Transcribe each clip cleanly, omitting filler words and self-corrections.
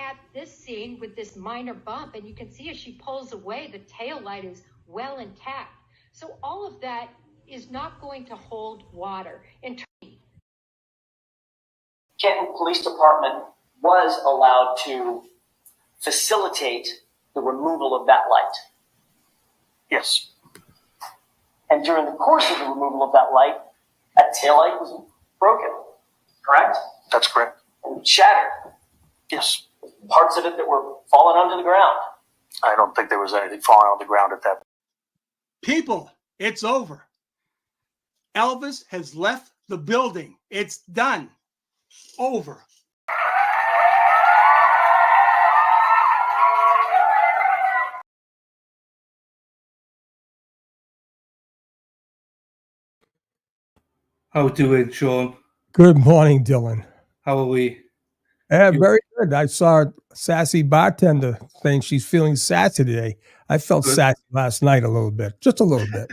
at this scene with this minor bump, and you can see as she pulls away, the tail light is well intact. So all of that is not going to hold water. Canton Police Department was allowed to facilitate the removal of that light. Yes. And during the course of the removal of that light, that taillight was broken, correct? That's correct. And shattered. Yes. Parts of it that were falling onto the ground. I don't think there was anything falling on the ground at that point. People, it's over. Elvis has left the building. It's done. Over. How are we doing, Sean? Good morning, Dylan. How are we? Very good. I saw a sassy bartender saying she's feeling sassy today. I felt sassy last night a little bit, just a little bit.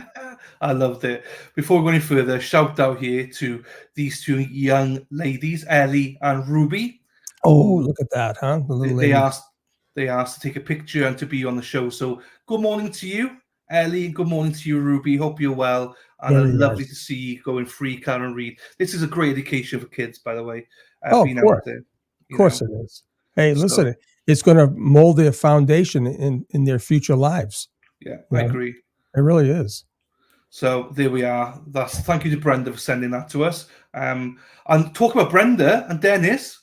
I loved it. Before we go any further, shout out here to these two young ladies, Ellie and Ruby. Oh, look at that, huh? The little they asked to take a picture and to be on the show. So good morning to you, Ellie, and good morning to you, Ruby. Hope you're well. And lovely to see you going free, Karen Reed. This is a great education for kids, by the way. Of course. Of course it is. Hey, listen, it's going to mold their foundation in their future lives. Yeah, I agree. It really is. So there we are. Thank you to Brenda for sending that to us. And talk about Brenda and Dennis.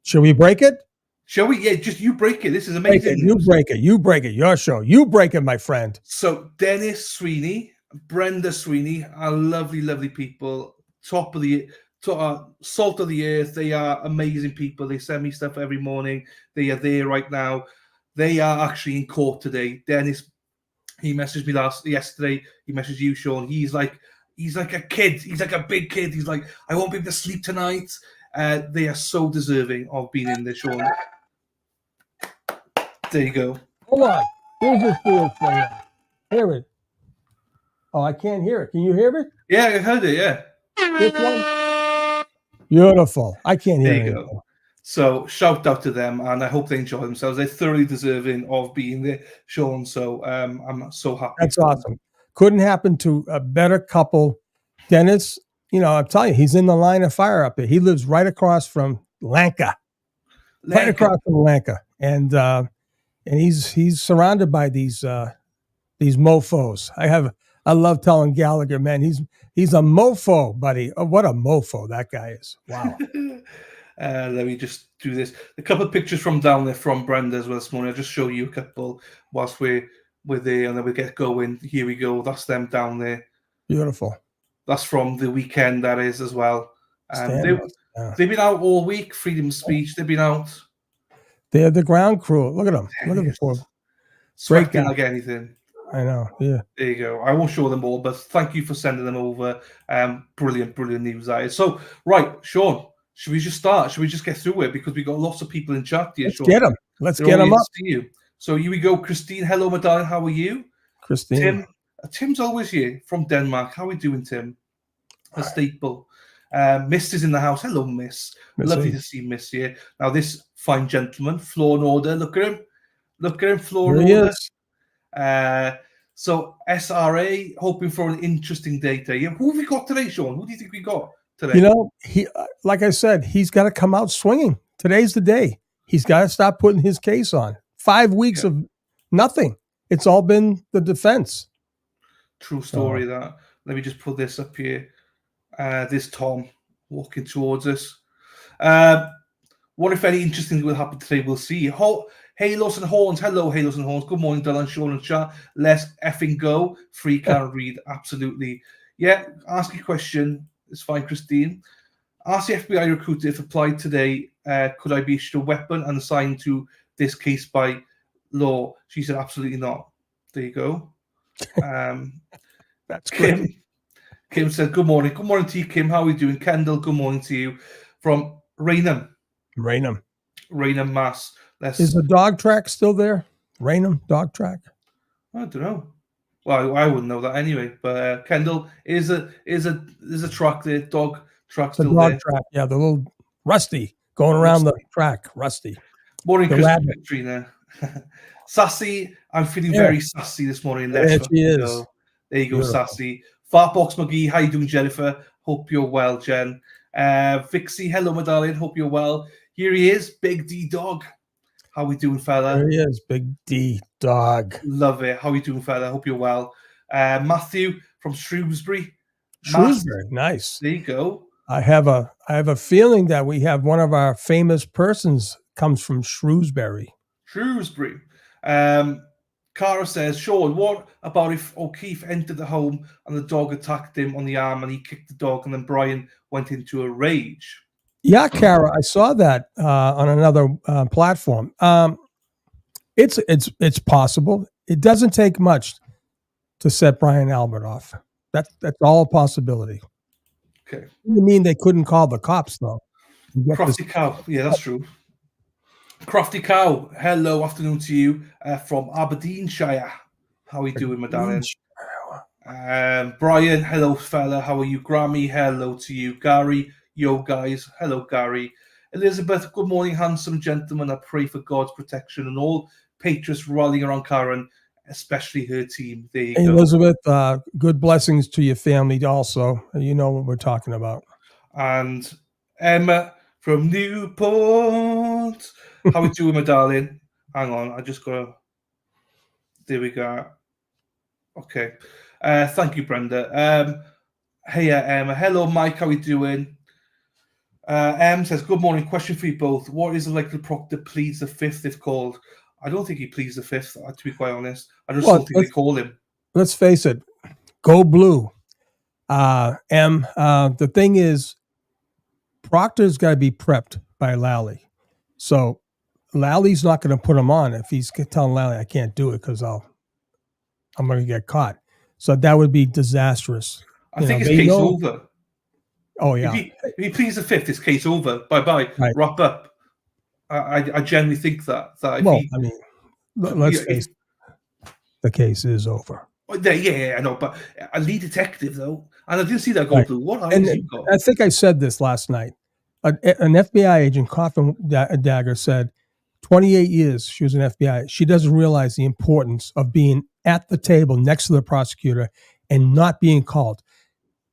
Shall we break it? Shall we? Yeah, just you break it. This is amazing. You break it. You break it. Your show. You break it, my friend. So Dennis Sweeney, Brenda Sweeney are lovely, lovely people. Top of the salt of the earth. They are amazing people. They send me stuff every morning. They are there right now. They are actually in court today. Dennis, he messaged me yesterday. He messaged you, Sean. He's like a kid. He's like a big kid. He's like, I won't be able to sleep tonight. They are so deserving of being in this, Sean. There you go. Hold on. Here's this field for you. Hear it. Oh, I can't hear it. Can you hear it? Yeah, I heard it, yeah. This one? Beautiful. I can't hear it. There you go. So shout out to them, and I hope they enjoy themselves. They're thoroughly deserving of being there, Sean. So I'm so happy. That's awesome. Couldn't happen to a better couple. Dennis, I'm telling you, he's in the line of fire up there. He lives right across from Lanka. Right across from Lanka. And he's surrounded by these mofos. I love telling Gallagher, man, he's a mofo, buddy. Oh, what a mofo that guy is. Wow. Let me just do this. A couple of pictures from down there from Brenda as well this morning. I'll just show you a couple whilst we're there, and then we get going. Here we go. That's them down there. Beautiful. That's from the weekend, that is, as well. They've been out all week, freedom of speech. They've been out. They're the ground crew. Look at them. Look at them. Sweating like anything. I know, yeah. There you go. I won't show them all, but thank you for sending them over. Brilliant news, that is. So, right, Sean, should we just start? Should we just get through it? Because we've got lots of people in chat here, Sean. Get them. Let's get them up. See you. So here we go. Christine, hello, my darling. How are you? Christine. Tim's always here from Denmark. How are we doing, Tim? A staple. Miss is in the house. Hello, Miss. Lovely to see Miss here. Now, this fine gentleman, Floor and Order. Look at him. Look at him, Floor and Order. So SRA, hoping for an interesting day today. Who have we got today, Sean? Who do you think we got today? He like I said, he's got to come out swinging. Today's the day. He's got to stop putting his case on. 5 weeks of nothing. It's all been the defense. True story, that. Let me just put this up here. This Tom walking towards us. What if any interesting will happen today? We'll see. Halos and Horns. Hello, Halos and Horns. Good morning, Dylan, Sean, and chat. Let's effing go. Free Karen Reed. Absolutely. Yeah, ask a question. It's fine, Christine. Ask the FBI recruiter if applied today, could I be issued a weapon and assigned to this case by law? She said, absolutely not. There you go. That's Kim. Kim said, good morning. Good morning to you, Kim. How are we doing? Kendall, good morning to you. From Raynham, Mass. Is the dog track still there? Raynham dog track? I don't know. Well, I wouldn't know that anyway. But Kendall, is a track there, dog track still there? The dog track, yeah, the little Rusty going around the track, Rusty. Morning, The Christmas rabbit. Katrina. Sassy, I'm feeling Yeah. very sassy this morning. There Let's she is. go. There you go, Beautiful. Sassy. Fartbox McGee, how you doing, Jennifer? Hope you're well, Jen. Vixie, hello, my darling. Hope you're well. Here he is, Big D Dog. How we doing, fella? There he is, Big D Dog. Love it. How you doing, fella? Hope you're well. Matthew from Shrewsbury. Shrewsbury, nice. There you go. I have a feeling that we have one of our famous persons comes from Shrewsbury. Shrewsbury. Cara says, Sean, what about if O'Keefe entered the home and the dog attacked him on the arm and he kicked the dog and then Brian went into a rage? Yeah, Cara, I saw that on another platform. It's possible. It doesn't take much to set Brian Albert off. That's all a possibility. Okay. You mean they couldn't call the cops though? Crafty Cow. Yeah, that's true. Crafty Cow, hello, afternoon to you from Aberdeenshire. How are you doing, my darling? Brian, hello, fella. How are you? Grammy, hello to you. Gary, yo, guys. Hello, Gary. Elizabeth, good morning, handsome gentlemen. I pray for God's protection and all patriots rallying around Karen, especially her team. There you go. Elizabeth, good blessings to your family also. You know what we're talking about. And Emma from Newport. How we doing, my darling? Hang on, I just gotta. There we go. Okay. Thank you, Brenda. Hey, Emma. Hello, Mike. How we doing? Em says, good morning. Question for you both. What is the likely Proctor pleads the fifth if called? I don't think he pleads the fifth, to be quite honest. I just don't think they call him. Let's face it. Go blue. The thing is, Proctor's got to be prepped by Lally. So Lally's not going to put him on if he's telling Lally, I can't do it because I'm going to get caught. So that would be disastrous. I think it's case over. Oh, yeah. If he pleads the fifth, it's case over. Bye-bye. Right. Wrap up. I genuinely think that. Let's face it. The case is over. Yeah, I know. But a lead detective, though, and I didn't see that go blue. What eyes you got? I think I said this last night. An FBI agent, Coffin Dagger, said 28 years she was an FBI. She doesn't realize the importance of being at the table next to the prosecutor and not being called.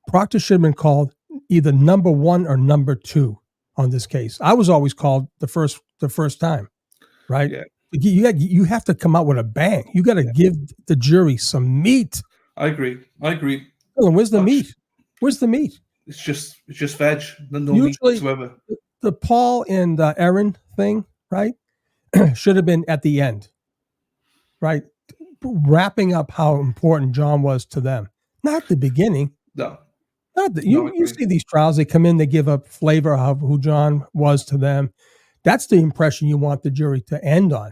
Proctor should have been called either number one or number two on this case. I was always called the first time, right? Yeah. You have to come out with a bang. You got to give the jury some meat. I agree. Where's the meat? Where's the meat? It's just veg. No Usually, meat whatsoever. The Paul and Aaron thing, right, should have been at the end, right? Wrapping up how important John was to them. Not the beginning. No. You see these trials, they come in, they give a flavor of who John was to them. That's the impression you want the jury to end on.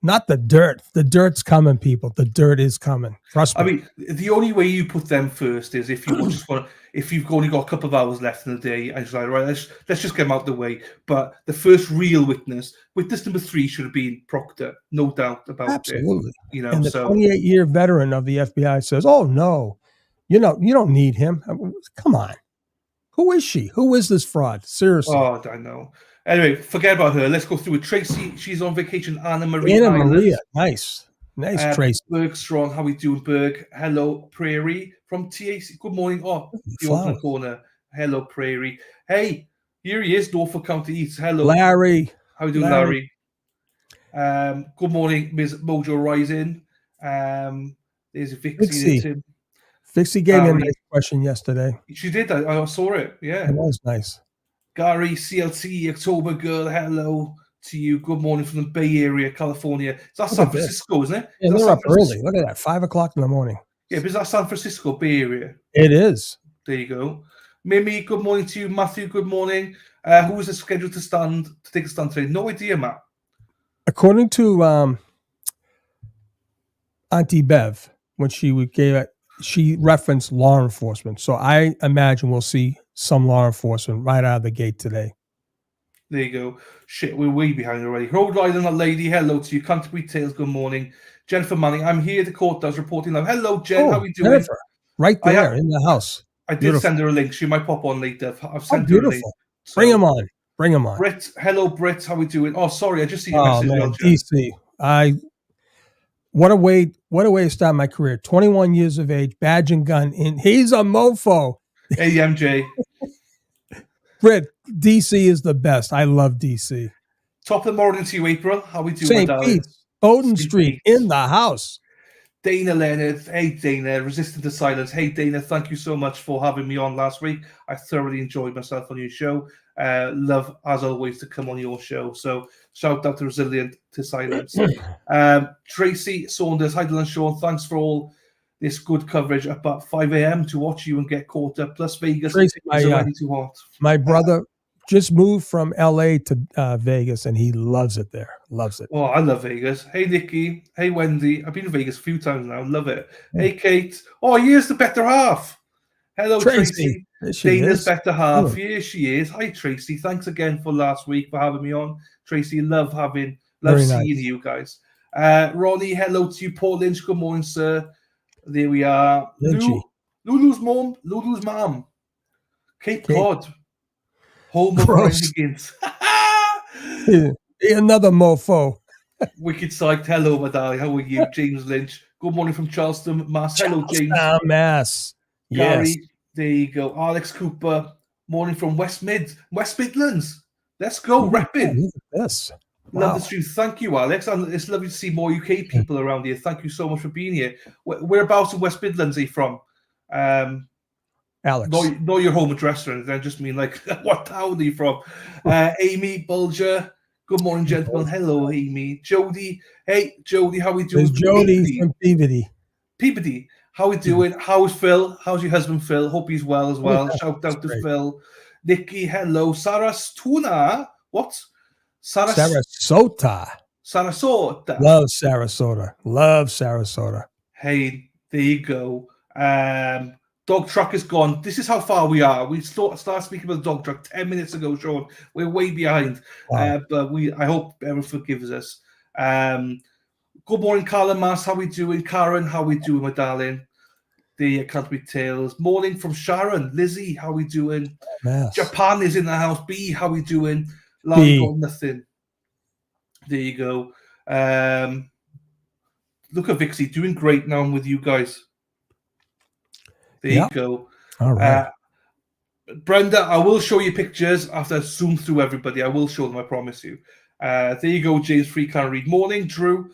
Not the dirt. The dirt's coming, people. The dirt is coming. Trust me. I mean, the only way you put them first is if you just want. If you've only got a couple of hours left in the day, and it's like, right, let's just get them out of the way. But the first real witness number 3, should have been Proctor, no doubt about Absolutely. it. And the 28-year veteran of the FBI says, "Oh no, you don't need him. Come on, who is she? Who is this fraud? Seriously." Oh, I know. Anyway, forget about her. Let's go through it. Tracy, she's on vacation. Anna Marie. Nice, Tracy. Berg Strong, how we doing, Berg? Hello, Prairie from TAC. Good morning. Oh, the open corner. Hello, Prairie. Hey, here he is, Norfolk County East. Hello, Larry. How we doing, Larry? Good morning, Ms. Mojo Rising. There's Vixie. Vixie gave me a nice question yesterday. She did. I saw it. Yeah, it was nice. Gary, CLT, October Girl, hello to you. Good morning from the Bay Area, California. That's San Francisco, isn't it? Yeah, they're up early. Look at that, 5 o'clock in the morning. Yeah, but is that San Francisco, Bay Area? It is. There you go. Mimi, good morning to you. Matthew, good morning. Who is scheduled to take a stand today? No idea, Matt. According to Auntie Bev, when she referenced law enforcement. So I imagine we'll see some law enforcement right out of the gate today. There you go. Shit, we're way behind already. Rhode Island lady, hello to you. Canterbury Tales, good morning. Jennifer Manning, I'm here. The court does reporting live. Hello, Jen. How are we doing? Jennifer, right there in the house. I did send her a link. She might pop on later. I've sent her a link. Bring him on. Bring them on. Britt, hello, Britt. How we doing? Oh, sorry, I just seen your Oh message. man, DC. What a way to start my career. 21 years of age, badge and gun. And he's a mofo. Hey, MJ. Britt, DC is the best. I love DC. Top of the morning to you, April. How we doing, St. darling? Pete's, Bowden Street, in the house. Dana Leonard. Hey, Dana. Resistant to silence. Hey, Dana. Thank you so much for having me on last week. I thoroughly enjoyed myself on your show. Love, as always, to come on your show. So shout out to Resilient to Silence. Tracy Saunders. Hi, Dylan Sean. Thanks for all this good coverage up at 5 a.m. to watch you and get caught up. Plus Vegas Tracy, is already too hot. My brother just moved from LA to Vegas, and he loves it there. Loves it. Oh, I love Vegas. Hey, Nikki. Hey, Wendy. I've been to Vegas a few times now. Love it. Hey, Kate. Oh, here's the better half. Hello, Tracy. Dana's better half. Oh. Here she is. Hi, Tracy. Thanks again for last week for having me on. Tracy, love seeing you guys. Ronnie, hello to you. Paul Lynch, good morning, sir. There we are. Lulu's mom. Cape Cod. Home of Brian Higgins. Another mofo. Wicked psyched. Hello, my darling. How are you? James Lynch. Good morning from Charleston, Mass. Hello, James. Mass. Gary, yes. There you go. Alex Cooper. Morning from West Midlands. Let's go, repping. Yes. Love the truth. Thank you, Alex. And it's lovely to see more UK people around here. Thank you so much for being here. Whereabouts in West Midlands are you from? Alex. Not your home address or anything. I just mean like what town are you from? Amy Bulger. Good morning, gentlemen. Hello, Amy. Jody. Hey, Jody, how we doing? There's Jody from Peabody. Peabody. How we doing? How's Phil? How's your husband, Phil? Hope he's well as well. Shout out to Phil. Nikki, hello. Sarasota. What? Sarasota. Love Sarasota. Hey, there you go. Dog truck is gone. This is how far we are. We start speaking about the dog truck 10 minutes ago, Sean. We're way behind. Wow. But I hope everyone forgives us. Good morning, Carla Mass. How we doing? Karen, how we doing, my darling? The Canterbury Tales. Morning from Sharon. Lizzie, how we doing? Mass. Japan is in the house. B, how we doing? Larry got nothing. There you go. Look at Vixie doing great now with you guys. There you go. All right. Brenda, I will show you pictures after I zoom through everybody. I will show them, I promise you. There you go, James Free Can Read. Morning, Drew.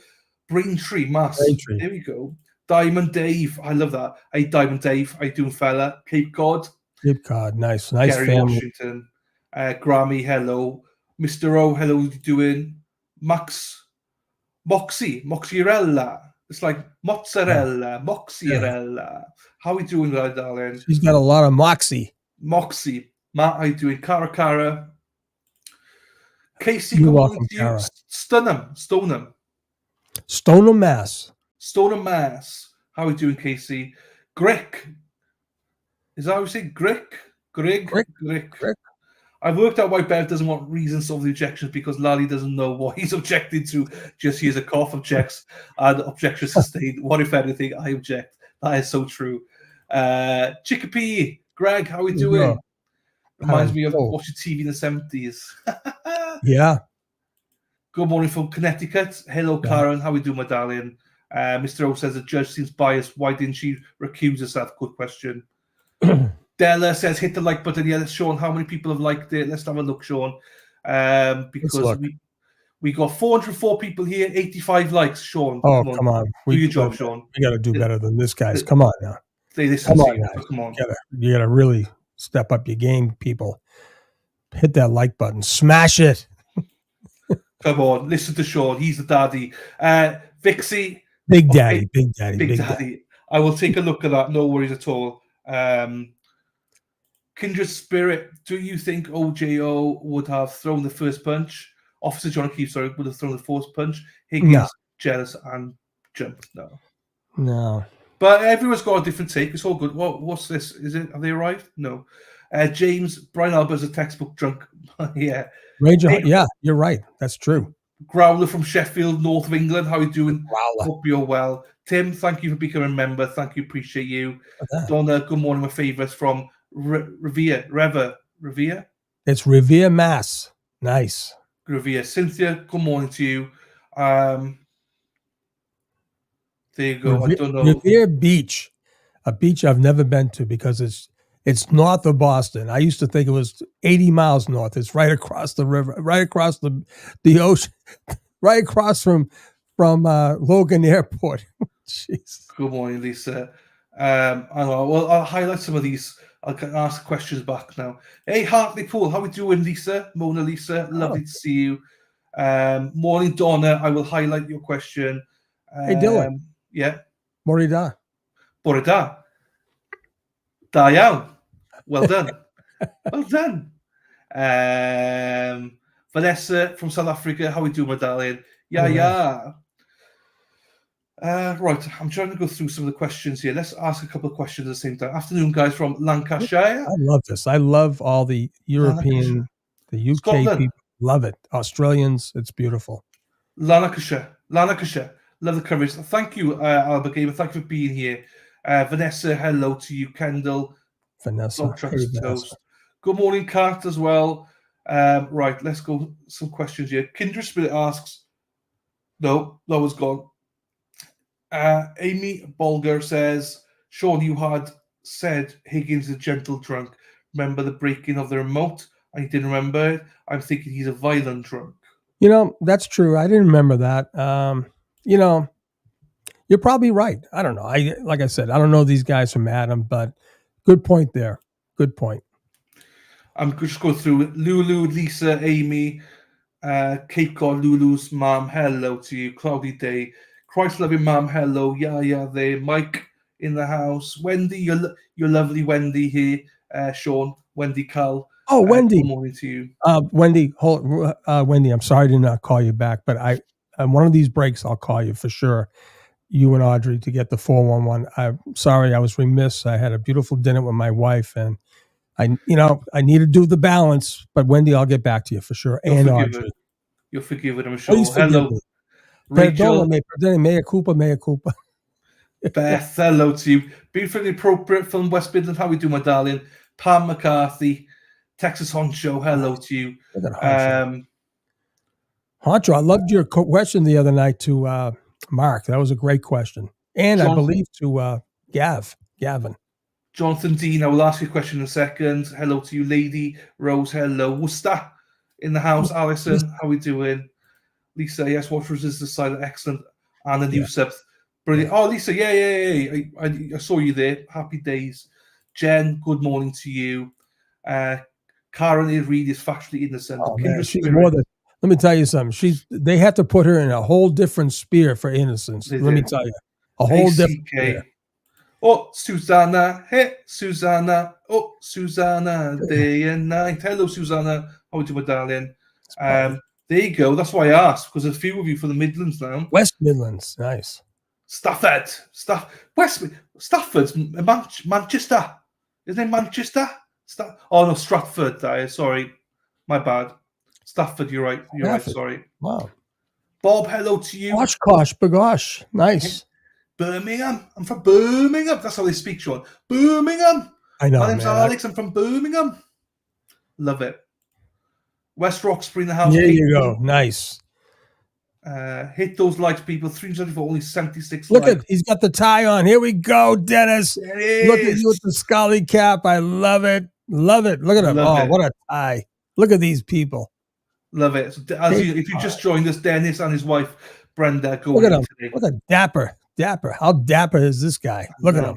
Braintree, Mass. There we go. Diamond Dave. I love that. Hey, Diamond Dave. How you doing, fella? Cape Cod. Nice Gary family. Washington. Grammy, hello. Mr. O, hello, what are you doing? Mozzarella. It's like mozzarella, mozzarella. How are we doing, darling? She's got a lot of moxie. Matt, how you doing? Cara. Casey, You're good welcome, morning to you. Cara. Stoneham, Mass. How are we doing, Casey? Greg. Is that how we say Greg? Greg. I've worked out why Bev doesn't want reasons of the objections because Lally doesn't know what he's objecting to. Just hears a cough, objects, and objection sustained. What if anything? I object. That is so true. Chickapee, Greg, how are we doing? Reminds me of watching TV in the 70s. Yeah. Good morning from Connecticut. Hello, Karen. How are we doing, my darling? Mr. O says the judge seems biased. Why didn't she recuse herself? Good question. Della says hit the like button. Yeah, Sean, how many people have liked it? Let's have a look, Sean. Because we got 404 people here, 85 likes, Sean. Oh, come on. Do your job, Sean. We got to do better than this, guys. Come on now. Come on. You got to really step up your game, people. Hit that like button. Smash it. Come on. Listen to Sean. He's the daddy. Vixie. Big daddy. I will take a look at that. No worries at all. Kindred Spirit, do you think OJO would have thrown the first punch? Officer John O'Keefe, would have thrown the first punch. Higgins, jealous and jumped. No. But everyone's got a different take. It's all good. What's this? Have they arrived? No. James, Brian Albert's a textbook drunk. Yeah. Ranger, you're right. That's true. Growler from Sheffield, north of England. How are you doing? Growler. Hope you're well. Tim, thank you for becoming a member. Thank you. Appreciate you. Donna, good morning. My favourites from Revere. It's Revere, Mass. Nice. Revere. Cynthia, good morning to you. There you go. I don't know. Revere Beach, a beach I've never been to because it's north of Boston. I used to think it was 80 miles north. It's right across the river, right across the ocean, right across from Logan Airport. Jeez. Good morning, Lisa. I'll highlight some of these. I can ask questions back now. Hey, Hartlepool, how we doing, Lisa? Mona Lisa, lovely to see you. Morning, Donna. I will highlight your question. Hey, Dylan. Yeah. Bore da. Bore da. Da iawn. Well done. Well done. Vanessa from South Africa, how we doing, my darling? Yeah. Right, I'm trying to go through some of the questions here. Let's ask a couple of questions at the same time. Afternoon, guys from Lancashire. I love this. I love all the European, the UK Scotland. people. Love it. Australians, it's beautiful. Lancashire. Love the coverage. Thank you, Albert Gamer. Thank you for being here. Vanessa, hello to you. Kendall. Vanessa. Toast. Good morning, Kat, as well. Right, let's go some questions here. Kindred Spirit asks, no, that was gone. Amy Bolger says, Sean, you had said Higgins is a gentle drunk. Remember the breaking of the remote? I didn't remember it. I'm thinking he's a violent drunk. That's true. I didn't remember that. You're probably right. I don't know. Like I said, I don't know these guys from Adam, but good point there. Good point. I'm just going through Lulu, Lisa, Amy, Cape Cod, Lulu's mom, hello to you. Cloudy day. Christ-loving mom, hello. Yeah, there. Mike in the house. Wendy, you're lovely Wendy here. Sean, Wendy Cull. Oh, Wendy. Good morning to you. Wendy, Wendy, I'm sorry to not call you back, but on one of these breaks, I'll call you for sure. You and Audrey to get the 411. I'm sorry, I was remiss. I had a beautiful dinner with my wife, and I need to do the balance. But Wendy, I'll get back to you for sure. And Audrey, you're forgiven, I'm sure. Please hello, me. Rachel. Mea culpa. Beth, hello to you. Beautifully appropriate from West Midland. How we do, my darling? Pam McCarthy, Texas Honcho. Hello to you. Honcho, I loved your question the other night to Mark. That was a great question. And Jonathan, I believe to Gavin. Jonathan Dean, I will ask you a question in a second. Hello to you, Lady Rose. Hello. Worcester in the house. Alison, how we doing? Lisa, yes, Watch Resist the Silent, excellent. And a new sub. Brilliant. Oh, Lisa, yeah. I saw you there. Happy days. Jen, good morning to you. Karen Reed is factually innocent. Oh, man, she's more than. Let me tell you something. They have to put her in a whole different sphere for innocence. Let me tell you, a whole different sphere. Oh, Susanna. Hey, Susanna. Oh, Susanna. Day and night. Hello, Susanna. How are you doing, darling? There you go. That's why I asked, because there's a few of you from the Midlands now. West Midlands. Nice. Stafford's Manchester. Isn't it Manchester? Oh, no, Stratford. Sorry. My bad. Stafford, you're right. You're right. Sorry. Wow. Bob, hello to you. Bagosh. Nice. Birmingham. I'm from Birmingham. That's how they speak, Sean. Birmingham. I know. My name's Alex. I'm from Birmingham. Love it. West Roxbury in the house. There you go. Nice. Hit those likes, people. 374, only 76 likes. Look, he's got the tie on. Here we go, Dennis. Look at you with the Scully cap. I love it. Look at him. What a tie. Look at these people. Love it. So, if you just joined us, Dennis and his wife, Brenda, go look at him. Today. Look at Dapper. How dapper is this guy? Look at him.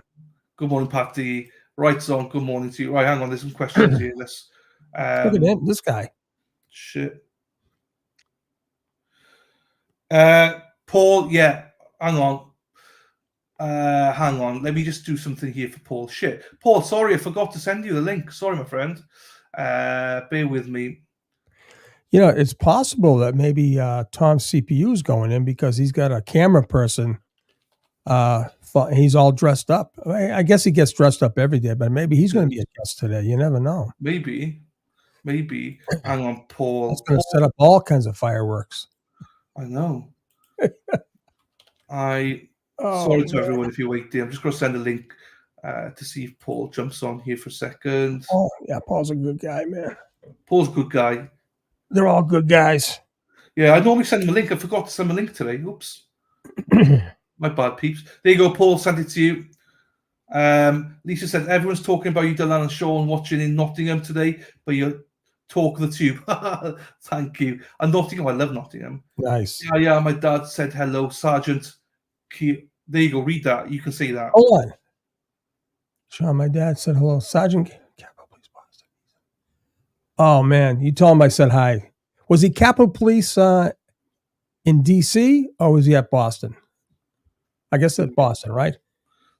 Good morning, Patty. Right on. Good morning to you. Right, hang on. There's some questions here. Let's look at him. This guy. Shit. Paul, yeah. Hang on. Let me just do something here for Paul. Shit. Paul, sorry, I forgot to send you the link. Sorry, my friend. Bear with me. It's possible that maybe Tom's CPU is going in because he's got a camera person. He's all dressed up. I guess he gets dressed up every day, but maybe he's going to be a guest today. You never know. Maybe. Hang on, Paul. He's going to set up all kinds of fireworks. I know. Sorry to everyone if you're waiting. I'm just going to send a link to see if Paul jumps on here for a second. Oh, yeah, Paul's a good guy, man. Paul's a good guy. They're all good guys. Yeah, I normally send them a link. I forgot to send them a link today. Oops. My bad, peeps. There you go, Paul. Sent it to you. Lisa said, everyone's talking about you, Dylan and Sean, watching in Nottingham today, but you're talk of the tube. Thank you. And Nottingham, I love Nottingham. Nice. Yeah, my dad said hello, Sergeant. There you go, read that. You can see that. Hold on. Sean, my dad said hello. Sergeant Capitol Police Boston. Oh, man. You told him I said hi. Was he Capitol Police in D.C. or was he at Boston? I guess at Boston, right?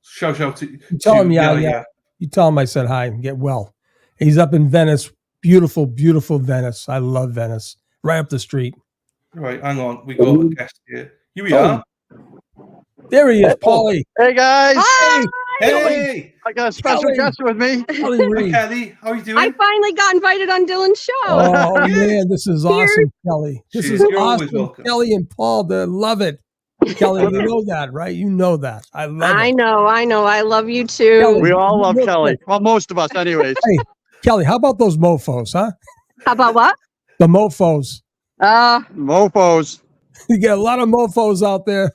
Shout out to you. Tell him, yeah. You tell him I said hi and get well. He's up in Venice. Beautiful, beautiful Venice. I love Venice. Right up the street. Right, hang on. We got a guest here. Here we are. There he is, Paulie. Hey, guys. Hi. Hey. I got a special guest with me. Hi, Kelly. How are you doing? I finally got invited on Dylan's show. Oh, man, this is awesome, Kelly. This is awesome. Kelly and Paul, they love it. Kelly, you know that, right? You know that. I love it. I know. I love you too. Kelly, we all love Kelly. Well, most of us, anyways. Hey, Kelly, how about those mofos, huh? How about what? The mofos. Mofos. You get a lot of mofos out there.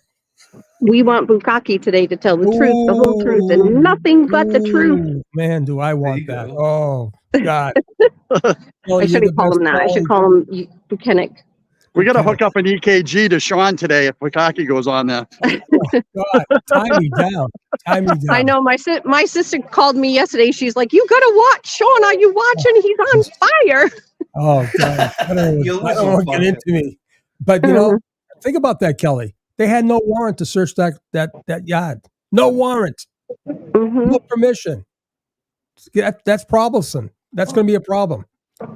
We want Bukkake today to tell the truth, the whole truth, and nothing but the truth. Man, do I want that. Oh, God. I shouldn't call him that. I should call him Buchanan. We got to hook up an EKG to Sean today if Bukkake goes on there. Oh, God. Tie me down. I know. My sister called me yesterday. She's like, you got to watch. Sean, are you watching? He's on fire. Oh, God. I don't want to get into me. But, you know, think about that, Kelly. They had no warrant to search that yard. No warrant. No permission. That's troublesome. That's going to be a problem.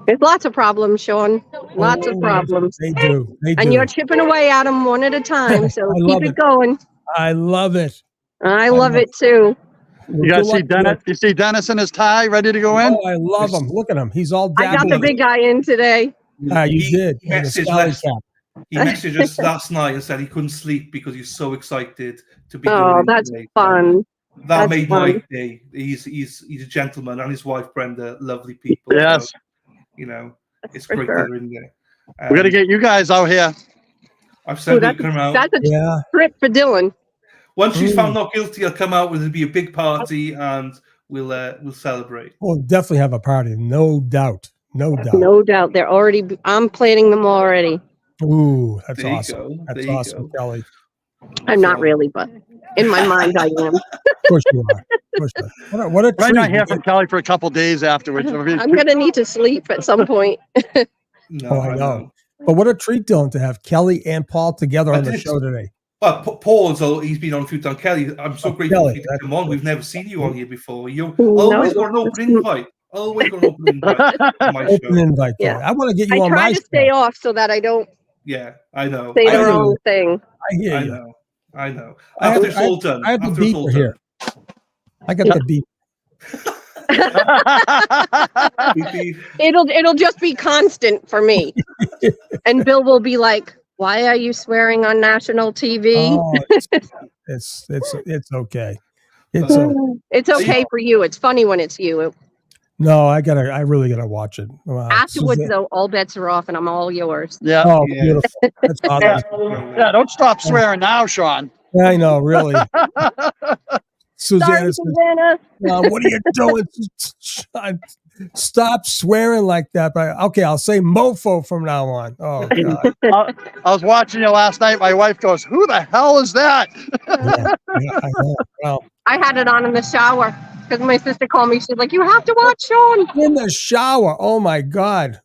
There's lots of problems, Sean. Lots of problems. They do. And you're chipping away at them one at a time. So keep it going. I love it. I love it too. You guys see Dennis? You see Dennis in his tie, ready to go in? Oh, I love him. Look at him. He's all dabbling. I got the big guy in today. You did. He messaged us last night and said he couldn't sleep because he's so excited to be. Oh, that's today. Fun. That made my day. He's a gentleman, and his wife Brenda, lovely people. Yes. So, you know, it's great that they're in there. We got to get you guys out here. I've said we'll come out. That's a trip for Dylan. Once she's found not guilty, I'll come out. There'll be a big party, and we'll celebrate. We'll definitely have a party, no doubt. No doubt. They're already. I'm planning them already. Ooh, that's awesome. That's awesome, Kelly. I'm not really, but in my mind, I am. Of course you are. What a treat. Might not hear from Kelly for a couple days afterwards. I'm going to need to sleep at some point. No, I know. But what a treat, Dylan, to have Kelly and Paul together on the show today. Well, he's been on a few times. Kelly, I'm so grateful for you to come on. We've never seen you on here before. You always got an open invite. Always got an open invite. Open invite. Yeah. I want to get you on my show. I try to stay off so that I don't. Yeah, I know. Say the wrong thing. I hear you. I know. After it's all done. I have the beep here. I got the beep. It'll just be constant for me. And Bill will be like, "Why are you swearing on national TV?" Oh, it's okay. It's okay for you. It's funny when it's you. No, I really gotta watch it. Afterwards, though, all bets are off, and I'm all yours. Yeah. Oh, beautiful. That's awesome. Yeah, don't stop swearing now, Sean. I know, really. Sorry, Susanna. What are you doing? Stop swearing like that. But okay, I'll say mofo from now on. Oh God. I was watching you last night. My wife goes, "Who the hell is that?" I know. Well, I had it on in the shower. Because my sister called me, she's like, "You have to watch Sean." In the shower. Oh my God.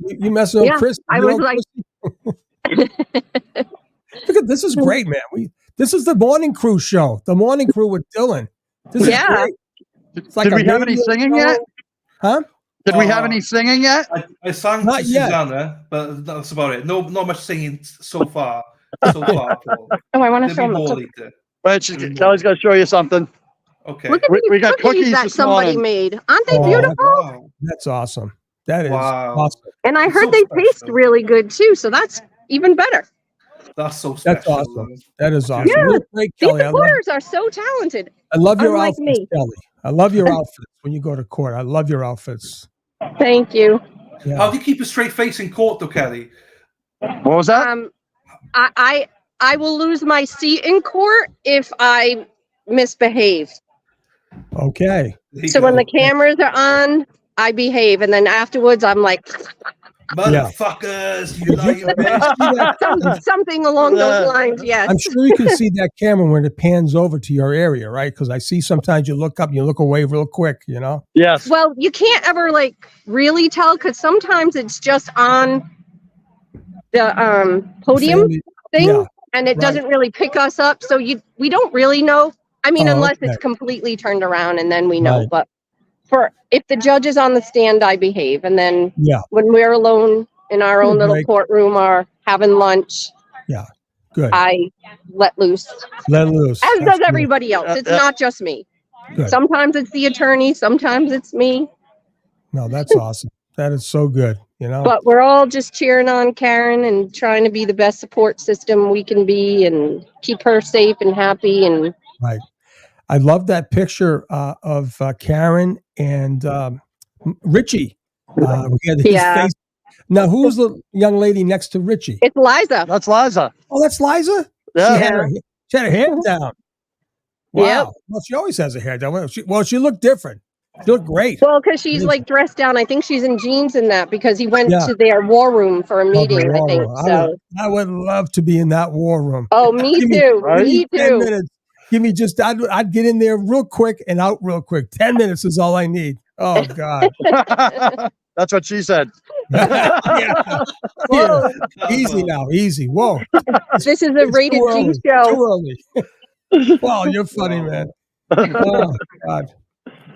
You messing with Chris? I was like, look at this is great, man. This is the morning crew show. The morning crew with Dylan. This is great. Did we have any singing yet? Huh? Did we have any singing yet? I sang Not to yet. Susanna, but that's about it. Not much singing so far. Paul. I want to show them. Kelly's going to show you something. Okay. Look at we got cookies that somebody made. Aren't they beautiful? Wow. That's awesome. That is awesome. And I heard they taste really good too, so that's even better. That's so special. That's awesome. That is awesome. Yeah. You're great, Kelly. These reporters are so talented. I love your Unlike outfits, me. Kelly. I love your outfits when you go to court. I love your outfits. Thank you. Yeah. How do you keep a straight face in court, though, Kelly? What was that? I will lose my seat in court if I misbehave. Okay. So when the cameras are on, I behave, and then afterwards I'm like, motherfuckers, you like your bitch. something along those lines. Yes. I'm sure you can see that camera when it pans over to your area, right? Because I see sometimes you look up and you look away real quick, you know? Yes. Well, you can't ever like really tell because sometimes it's just on the podium thing, and it doesn't really pick us up. So we don't really know. I mean, unless it's completely turned around, and then we know. Right. But if the judge is on the stand, I behave, and then when we're alone in our own little courtroom or having lunch, good. I let loose. Let loose. As does everybody else. It's not just me. Good. Sometimes it's the attorney. Sometimes it's me. No, that's awesome. That is so good, you know? But we're all just cheering on Karen and trying to be the best support system we can be and keep her safe and happy. And right. I love that picture of Karen and Richie. We had his face. Now, who's the young lady next to Richie? It's Liza. That's Liza. Oh, that's Liza? Yeah. She had her hair down. Wow. Yep. Well, she always has her hair down. She looked different. She looked great. Well, because she's like dressed down. I think she's in jeans in that because he went to their war room for a meeting, I think. So I would love to be in that war room. Oh, me too. Me too. 10 minutes. Give me I'd get in there real quick and out real quick. 10 minutes is all I need. Oh, God. That's what she said. Yeah. Easy now. Easy. Whoa. This is a rated G show. Too early. Wow, you're funny, man. Oh, God.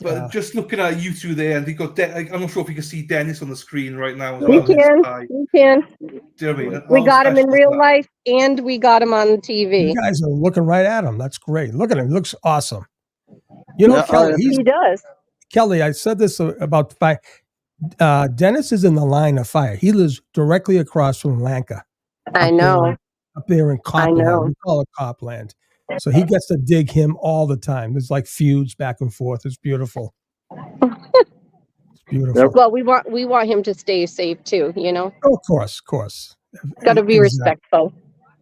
But just looking at you two there, and they got. I'm not sure if you can see Dennis on the screen right now. As We well. can. We can. Do you know what I mean? We got him in real life, and we got him on TV. You guys are looking right at him. That's great. Look at him. He looks awesome. You know, Kelly. He does. Kelly, I said this about fire. Dennis is in the line of fire. He lives directly across from Lanka. I know. Up there in Copland. I know. We call it Copland. So he gets to dig him all the time. There's like feuds back and forth. It's beautiful. It's beautiful. Well, we want him to stay safe too, you know? Oh, of course. Got to be respectful.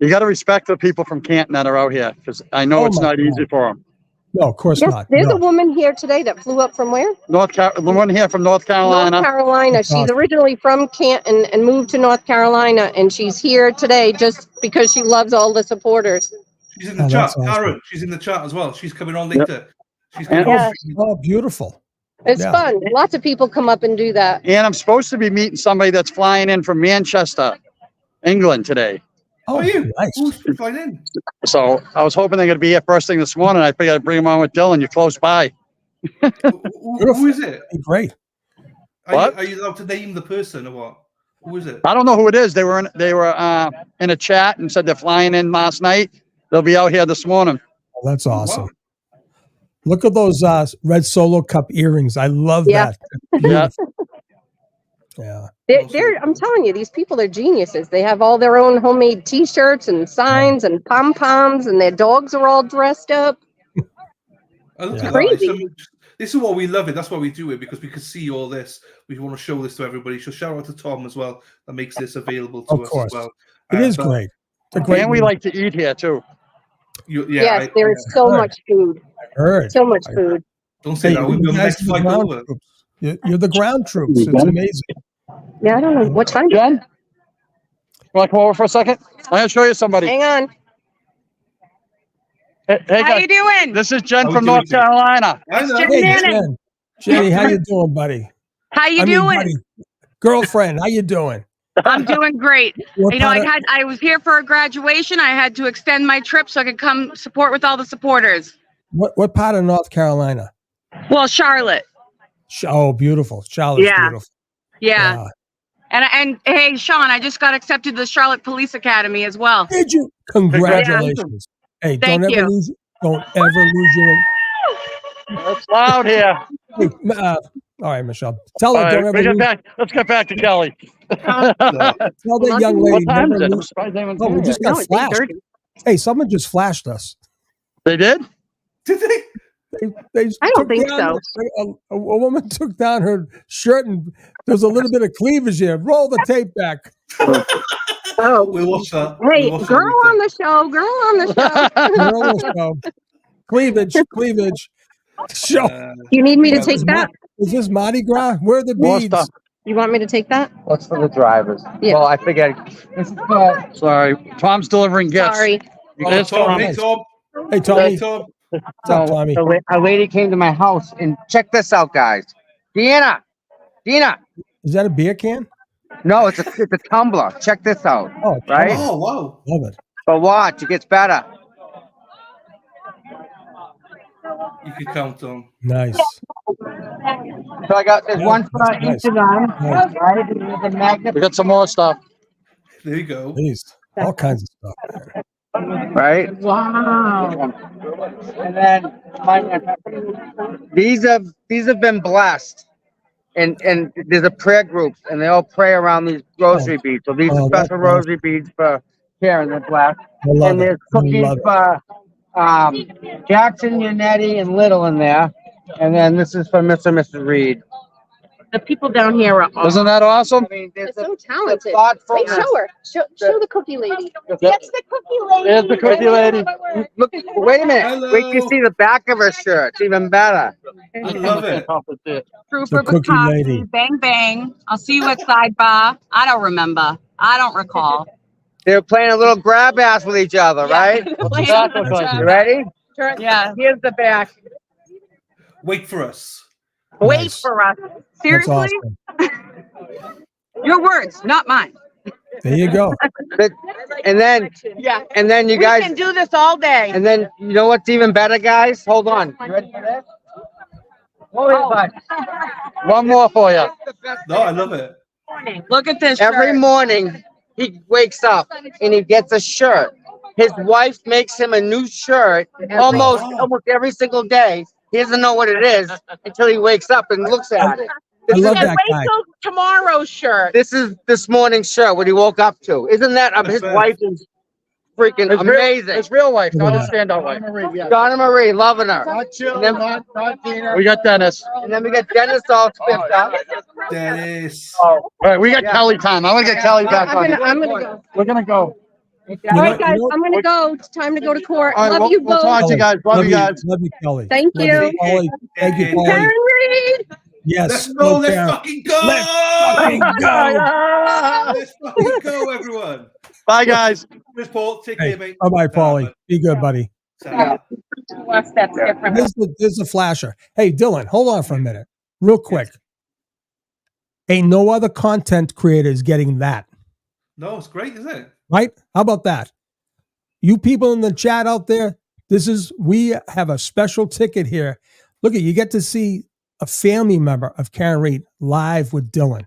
You got to respect the people from Canton that are out here because I know it's not easy for them. No, of course not. There's a woman here today that flew up from where? The one here from North Carolina. North Carolina. She's originally from Canton and moved to North Carolina, and she's here today just because she loves all the supporters. She's in the chat. Karen, she's in the chat as well. She's coming on later. She's coming on. Oh, beautiful. It's fun. Lots of people come up and do that. And I'm supposed to be meeting somebody that's flying in from Manchester, England today. Oh, you? Nice. Who's flying in? So I was hoping they're going to be here first thing this morning. I figured I'd bring them on with Dylan. You're close by. Who is it? Great. Are you allowed to name the person or what? Who is it? I don't know who it is. They were in a chat and said they're flying in last night. They'll be out here this morning. Oh, that's awesome. Wow. Look at those red Solo Cup earrings. I love that. Yeah. Yeah. I'm telling you, these people are geniuses. They have all their own homemade T-shirts and signs and pom-poms, and their dogs are all dressed up. Crazy. This is what we love it. That's why we do it, because we can see all this. We want to show this to everybody. So shout out to Tom as well that makes this available to us as well. It is great. And we like to eat here too. Yes, there is so much food. So much food. Don't say that. We'll be on the next flight over. You're the ground troops. It's amazing. Yeah, I don't know. What time? Jen? You want to come over for a second? I'm going to show you somebody. Hang on. Hey, how you doing? This is Jen from North Carolina. Jenny, how you doing, buddy? How you doing? Buddy, girlfriend, how you doing? I'm doing great. I was here for a graduation. I had to extend my trip so I could come support with all the supporters. What part of North Carolina? Well, Charlotte. Oh, beautiful. Charlotte's beautiful. Yeah. And hey, Sean, I just got accepted to the Charlotte Police Academy as well. Did you? Congratulations. Hey, don't ever lose your. It's loud here. Hey, all right, Michelle. Tell her. Don't ever let's get back to Kelly. Tell that young lady. We just got flashed. Hey, someone just flashed us. They did? Did they? They I don't took think down, so. a woman took down her shirt and there's a little bit of cleavage here. Roll the tape back. Oh, We'll watch that. hey, We'll watch girl that on the show, girl on the show. Girl on the show. Cleavage. Show. You need me to yeah, take that? Is this Mardi Gras? Where are the More beads? stuff. You want me to take that? What's for the drivers? Yeah. Well, I figured. Sorry, Tom's delivering gifts. Sorry. Oh, Tom, hey, Tom. Hey, Tommy. Hey, Tom. What's up, Tommy? A lady came to my house and check this out, guys. Dina, Is that a beer can? no, it's a tumbler. Check this out, Oh, right? Oh, wow. love it. But watch, it gets better. You can count on. Nice. So I got there's one for Nice. each of them, Nice. right? And there's a magnet, We got some more stuff. There you go. Please. All kinds of stuff. right? Wow. And then these have been blessed. And there's a prayer group, and they all pray around these rosary beads. So these are that's special nice. rosary beads for Karen, they're blessed. I love And it. there's I cookies love it. for Jackson, Yannetti, and Little in there. And then this is for Mr. and Mrs. Reed. The people down here are awesome. Isn't that awesome? I mean, They're there's so the talented. Wait, thoughtfulness. show her. Show the cookie lady. Yep. That's the cookie lady. There's the cookie lady. Look, wait a minute. Hello. Wait till you see the back of her shirt. It's even better. I love it. Trooper cookie Bukowski, lady. bang bang. I'll see you at sidebar. I don't remember. I don't recall. They were playing a little grab ass with each other, right? You ready? Yeah. Here's the back. Wait for us. Wait Nice. for us. That's Seriously? awesome. Your words, not mine. There you go. And then, Yeah. and then you We guys, can do this all day. and then you know what's even better, guys? Hold on. You ready for this? One more for you. No, I love it. Look at this Every shirt. morning he wakes up and he gets a shirt. His wife makes him a new shirt almost every single day. He doesn't know what it is until he wakes up and looks at it. I love that guy. till tomorrow's shirt. This is this morning's shirt, what he woke up to. Isn't that his wife is freaking amazing? It's real life, not a standout life. Donna Marie, loving her. Not chill, And then, not Dina. We got Dennis. and then we got Dennis all spiffed up. Dennis. All right, we got Kelly time. I want to get Kelly back on. I'm gonna go. We're gonna go. All right, guys, I'm gonna go. It's time to go to court. All right, Love you we'll both. talk to you guys. Love you guys. Love you, Kelly. Thank Love you. Paulie. Thank you, Paulie. Karen Reed. Yes. Let's go. Let's Karen. fucking go. Let's fucking go. Let's fucking go, everyone. Bye, guys. Chris Paul, take Hey, care, mate. bye-bye, Paulie. Be good, buddy. Sarah. That's different. There's a flasher. Hey, Dylan, hold on for a minute. Real quick. Ain't no other content creator is getting that. No, it's great, isn't it? Right? How about that? You people in the chat out there, we have a special ticket here. Look at you get to see a family member of Karen Reed live with Dylan.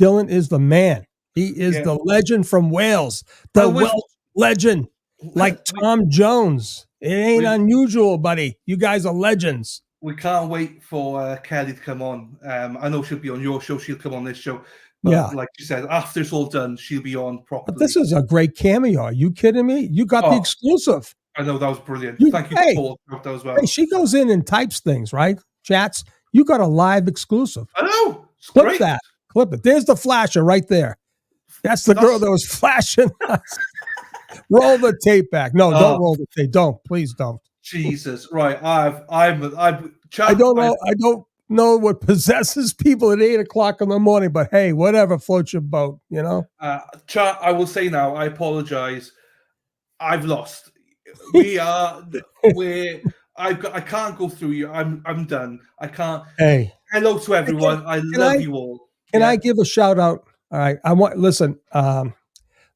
Dylan is the man. He is the legend from Wales, the Welsh legend, like Tom Jones. It ain't unusual, buddy. You guys are legends. We can't wait for Kelly to come on. I know she'll be on your show. She'll come on this show. But like you said, after it's all done, she'll be on properly. But this is a great cameo. Are you kidding me? You got the exclusive. I know, that was brilliant. Thank you, Paul, for that as well. Hey, she goes in and types things, right? Chats. You got a live exclusive. I know. It's Clip great. that. Clip it. There's the flasher right there. That's the girl that was flashing us. Roll the tape back. No, don't roll the tape. Don't. Please don't. Jesus. Right. I don't know. I don't know what possesses people at 8 o'clock in the morning, but hey, whatever floats your boat, you know? Chat, I will say now, I apologize. I've lost. I can't go through you. I'm done. I can't. Hey. Hello to everyone. I love you all. Can I give a shout out? All right. Listen,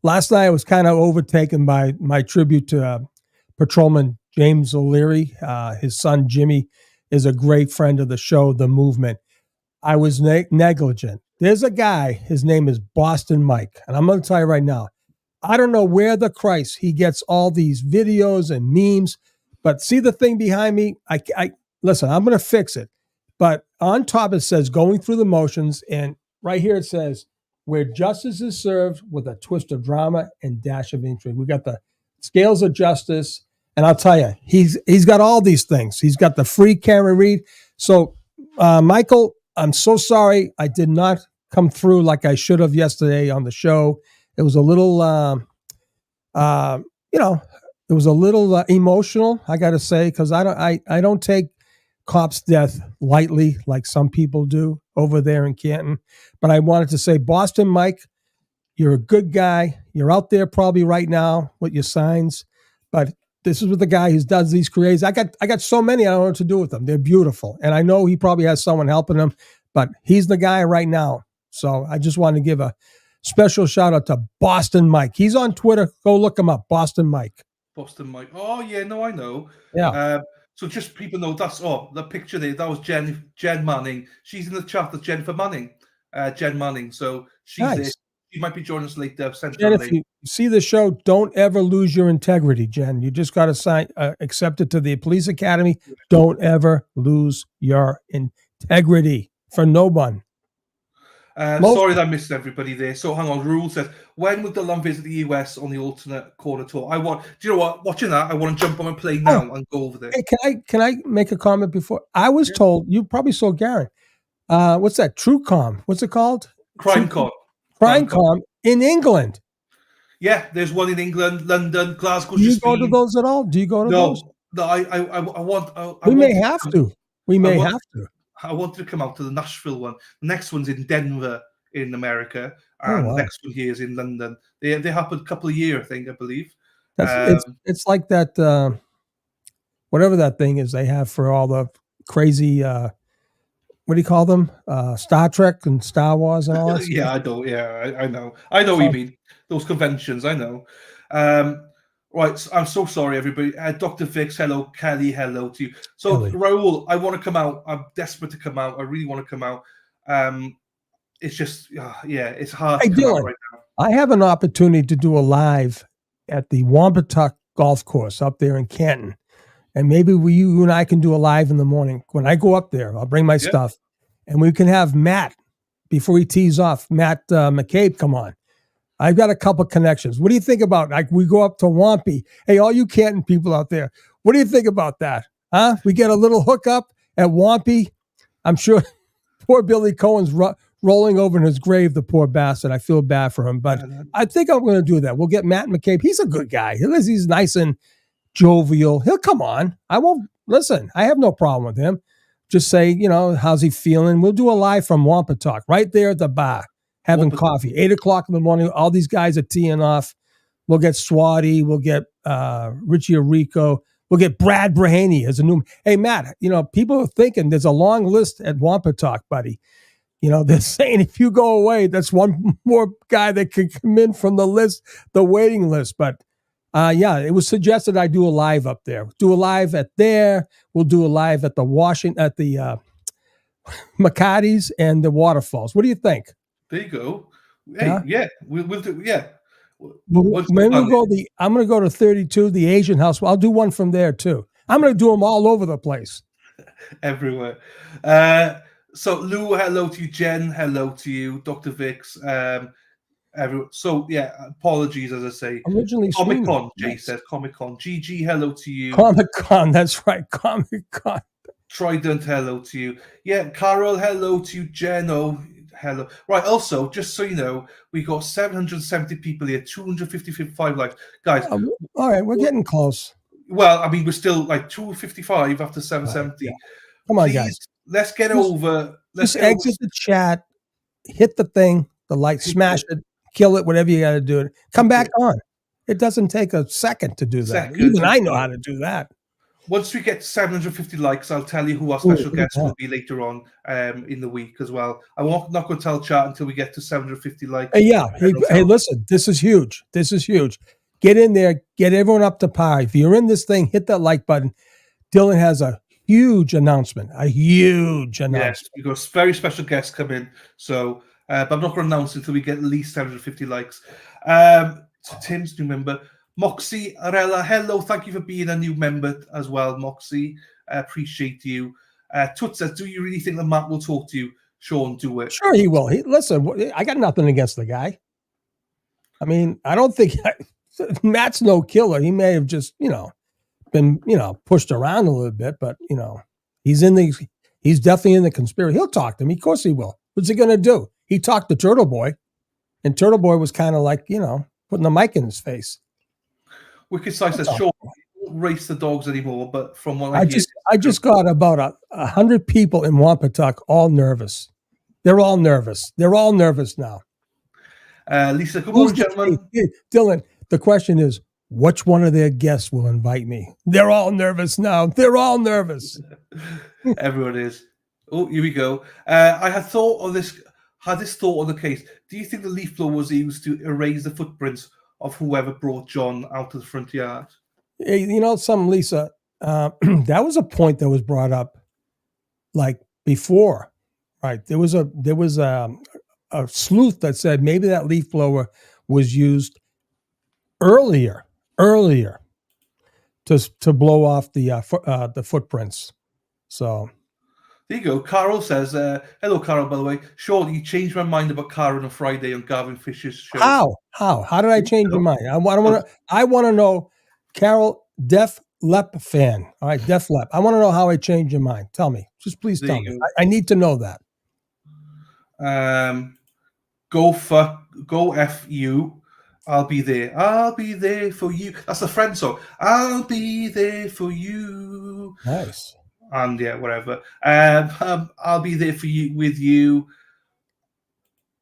last night I was kind of overtaken by my tribute to Patrolman James O'Leary. His son, Jimmy, is a great friend of the show, The Movement. I was negligent. There's a guy, his name is Boston Mike. And I'm going to tell you right now, I don't know where the Christ he gets all these videos and memes, but see the thing behind me? I listen, I'm going to fix it. But on top it says going through the motions, and right here it says where justice is served with a twist of drama and dash of intrigue. We got the scales of justice, And I'll tell you, he's got all these things. He's got the free Karen Reed. So, Michael, I'm so sorry I did not come through like I should have yesterday on the show. It was a little, it was a little emotional, I got to say, because I don't take cops' death lightly like some people do over there in Canton. But I wanted to say, Boston Mike, you're a good guy. You're out there probably right now with your signs, but this is with the guy who does these creates. I got so many I don't know what to do with them. They're beautiful, and I know he probably has someone helping him, but he's the guy right now. So I just wanted to give a special shout out to Boston Mike. He's on Twitter. Go look him up, Boston Mike. Boston Mike. Oh yeah, no, I know. Yeah. So just people know that's the picture there. That was Jen Manning. She's in the chat. That's Jennifer Manning. Jen Manning. So she's nice. there. She might be joining us later. Jen, if you see the show, don't ever lose your integrity, Jen. You just got to sign, accept it to the police academy. Don't ever lose your integrity for no one. Sorry that I missed everybody there. So hang on. Rule says, when would Dylan visit the US on the alternate corner tour? Do you know what? Watching that, I want to jump on a plane now and go over there. Hey, can I make a comment before? I was told, you probably saw Garen. What's that? TrueCom. What's it called? CrimeCon. CrimeCon in England. Yeah, there's one in England, London, Glasgow. Do you go to those at all? Do you go to those? No, I want. We may have to. We may have to. I wanted to come out to the Nashville one. The next one's in Denver in America, and the next one here is in London. They happened a couple of years, I believe. It's like that. Whatever that thing is they have for all the crazy. What do you call them? Star Trek and Star Wars and all that stuff? Yeah, I know. Yeah, I know. I know what you mean. Those conventions, I know. Right, so I'm so sorry, everybody. Dr. Vix, hello. Kelly, hello to you. So, Kelly. Raul, I want to come out. I'm desperate to come out. I really want to come out. It's just, it's hard to come out right now. I have an opportunity to do a live at the Wampatuck Golf Course up there in Canton. And maybe you and I can do a live in the morning. When I go up there, I'll bring my stuff. And we can have Matt, before he tees off, Matt McCabe come on. I've got a couple connections. What do you think about, like, we go up to Wampy? Hey, all you Canton people out there, what do you think about that? Huh? We get a little hookup at Wampy. I'm sure poor Billy Cohen's rolling over in his grave, the poor bastard. I feel bad for him. But I think I'm going to do that. We'll get Matt McCabe. He's a good guy. He's nice and jovial. He'll come on. I won't listen. I have no problem with him. Just say, how's he feeling? We'll do a live from Wampatuck right there at the bar, having coffee. 8:00 in the morning. All these guys are teeing off. We'll get Swati. We'll get Richie Arico. We'll get Brad Brahaney as a new. Hey, Matt, people are thinking there's a long list at Wampatuck, buddy. They're saying if you go away, that's one more guy that could come in from the list, the waiting list. But it was suggested I do a live up there. Do a live at there. We'll do a live at the McCarty's and the Waterfalls. What do you think? There you go. Hey, we'll do. Yeah. I'm going to go to 32, the Asian house. I'll do one from there too. I'm going to do them all over the place. Everywhere. So Lou, hello to you. Jen, hello to you. Dr. Vix. So apologies, as I say. Originally Comic-Con, Jay says Comic-Con. GG, hello to you. Comic-Con, that's right. Comic-Con. Trident, hello to you. Yeah, Carol, hello to you. Jeno, hello. Right, also, just so you know, we got 770 people here, 255 likes. Guys. All right, we're getting close. Well, I mean, we're still like 255 after 770. Yeah. Come on, guys. Let's get over. Let's exit the chat, hit the thing, the like, smash it, kill it, whatever you got to do. Come back on. It doesn't take a second to do that. Even I know how to do that. Once we get 750 likes, I'll tell you who our special guest will be later on in the week as well. I'm not going to tell chat until we get to 750 likes. Hey, listen, this is huge. Get in there, get everyone up to par. If you're in this thing, hit that like button. Dylan has a huge announcement. Yes, we've got a very special guest come in. So, but I'm not going to announce it until we get at least 750 likes. So Tim's new member. Moxie Arella, hello. Thank you for being a new member as well, Moxie. I appreciate you. Tut says, do you really think that Matt will talk to you? Sean, do it. Sure he will. Listen, I got nothing against the guy. I mean, I don't think Matt's no killer. He may have just, been, pushed around a little bit, but he's definitely in the conspiracy. He'll talk to me. Of course he will. What's he going to do? He talked to Turtle Boy, and Turtle Boy was kind of like, putting the mic in his face. Wicked Slice says, sure, don't race the dogs anymore, but from what I just got about 100 people in Wampatuck all nervous. They're all nervous. They're all nervous now. Lisa, good morning, gentlemen. Dylan, the question is, which one of their guests will invite me? They're all nervous now. They're all nervous. Everyone is. Oh, here we go. I had thought of this. Had this thought on the case. Do you think the leaf blower was used to erase the footprints of whoever brought John out of the front yard? Lisa, that was a point that was brought up like before, right? There was a sleuth that said maybe that leaf blower was used earlier to blow off the footprints. So there you go. Carol says, hello, Carol, by the way. Sean, you changed my mind about Karen on Friday on Gavin Fisher's show. How did I change your mind? I want to know, Carol, Def Lep fan. All right, Def Lep. I want to know how I changed your mind. Tell me. Just please tell me. I need to know that. Go F you. I'll be there. I'll be there for you. That's the Friend song. I'll be there for you. Nice. And yeah, whatever. I'll be there for you, with you.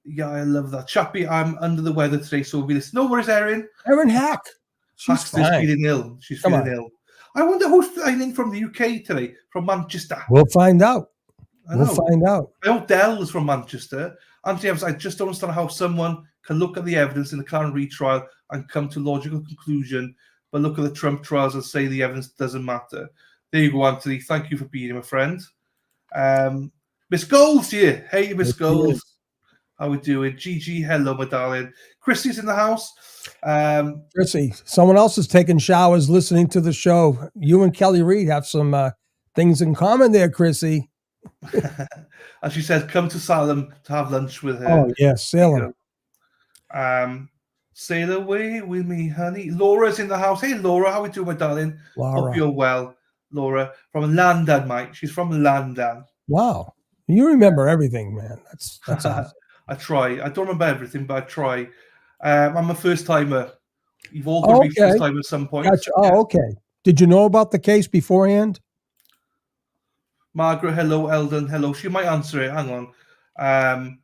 Yeah, I love that. Chappie, I'm under the weather today, so we'll be this. No worries, Erin. Erin Hack. She's feeling ill. She's feeling ill. I wonder who's flying in from the UK today, from Manchester. We'll find out. We'll find out. I hope Dell is from Manchester. Anthony Evans, I just don't understand how someone can look at the evidence in the current retrial and come to a logical conclusion, but look at the Trump trials and say the evidence doesn't matter. There you go, Anthony. Thank you for being here, my friend. Miss Gold's here. Hey, Miss Gold. How we doing? Gigi, hello, my darling. Chrissy's in the house. Chrissy, someone else is taking showers listening to the show. You and Kelly Reed have some things in common there, Chrissy. And she says, come to Salem to have lunch with her. Oh, yes, Salem. Sail away with me, honey. Laura's in the house. Hey, Laura, how we doing, my darling? Laura. Hope you're well. Laura from London, mate. She's from London. Wow. You remember everything, man. That's awesome. I try. I don't remember everything, but I try. I'm a first timer. You've all got to be first time at some point. Gotcha. Oh, okay. Did you know about the case beforehand? Margaret, hello. Eldon, hello. She might answer it. Hang on.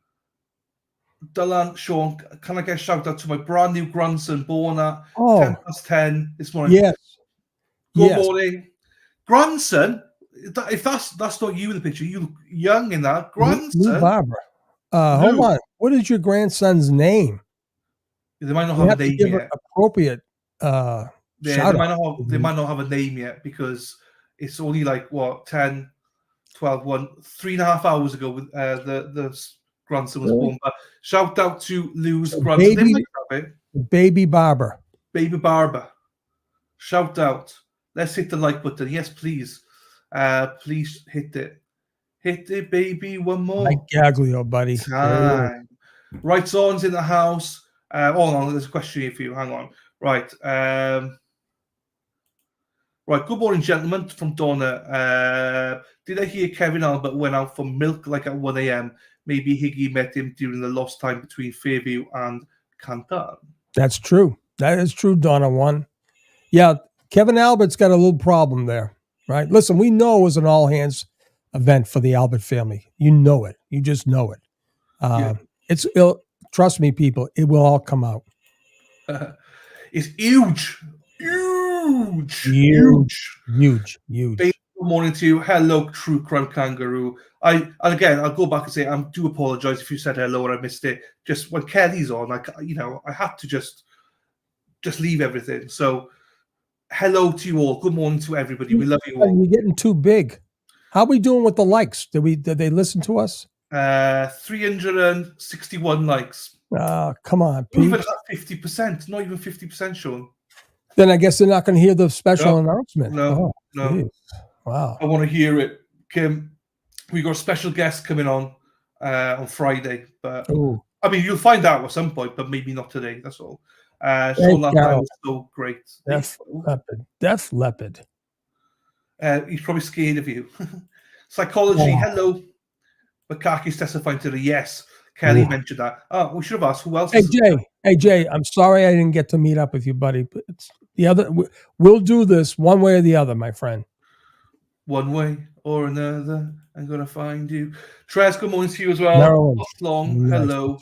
Dylan, Sean, can I get a shout out to my brand new grandson born at 10:10 this morning? Yes. Good morning. Grandson, if that's not you in the picture, you look young in that. Grandson. Barbara. Hold on. What is your grandson's name? They might not have a name yet. Appropriate. They might not have a name yet because it's only like 10, 12, 3.5 hours ago. The grandson was born. But shout out to Lou's grandson. Baby Barber. Baby Barber. Shout out. Let's hit the like button. Yes, please. Please hit it. Hit it, baby. One more. Like Gaglio, buddy. Time. Right, Son's in the house. Hold on, there's a question here for you. Hang on. Right. Right. Good morning, gentlemen. From Donna. Did I hear Kevin Albert went out for milk like at 1 a.m.? Maybe Higgy met him during the lost time between Fairview and Canton. That's true. That is true, Donna 1. Yeah, Kevin Albert's got a little problem there, right? Listen, we know it was an all-hands event for the Albert family. You know it. You just know it. Trust me, people, it will all come out. It's huge. Good morning to you. Hello, True Crime Kangaroo. I'll go back and say I do apologize if you said hello and I missed it. Just when Kelly's on, I had to just leave everything. So hello to you all. Good morning to everybody. We love you all. You're getting too big. How are we doing with the likes? Did they listen to us? 361 likes. Come on, Pete. Even at 50%, not even 50%, Sean. Then I guess they're not going to hear the special announcement. No. Wow. I want to hear it, Kim. We got a special guest coming on Friday, but I mean you'll find out at some point, but maybe not today. That's all. Sean, that was so great. Def Leppard. He's probably scared of you. Psychology, hello. Bukaki's testifying to the yes. Kelly mentioned that. Oh, we should have asked who else. Hey Jay, I'm sorry I didn't get to meet up with you, buddy. But it's the other. We'll do this one way or the other, my friend. One way or another, I'm gonna find you. Trez, good morning to you as well. Maryland. Long, Nice. hello.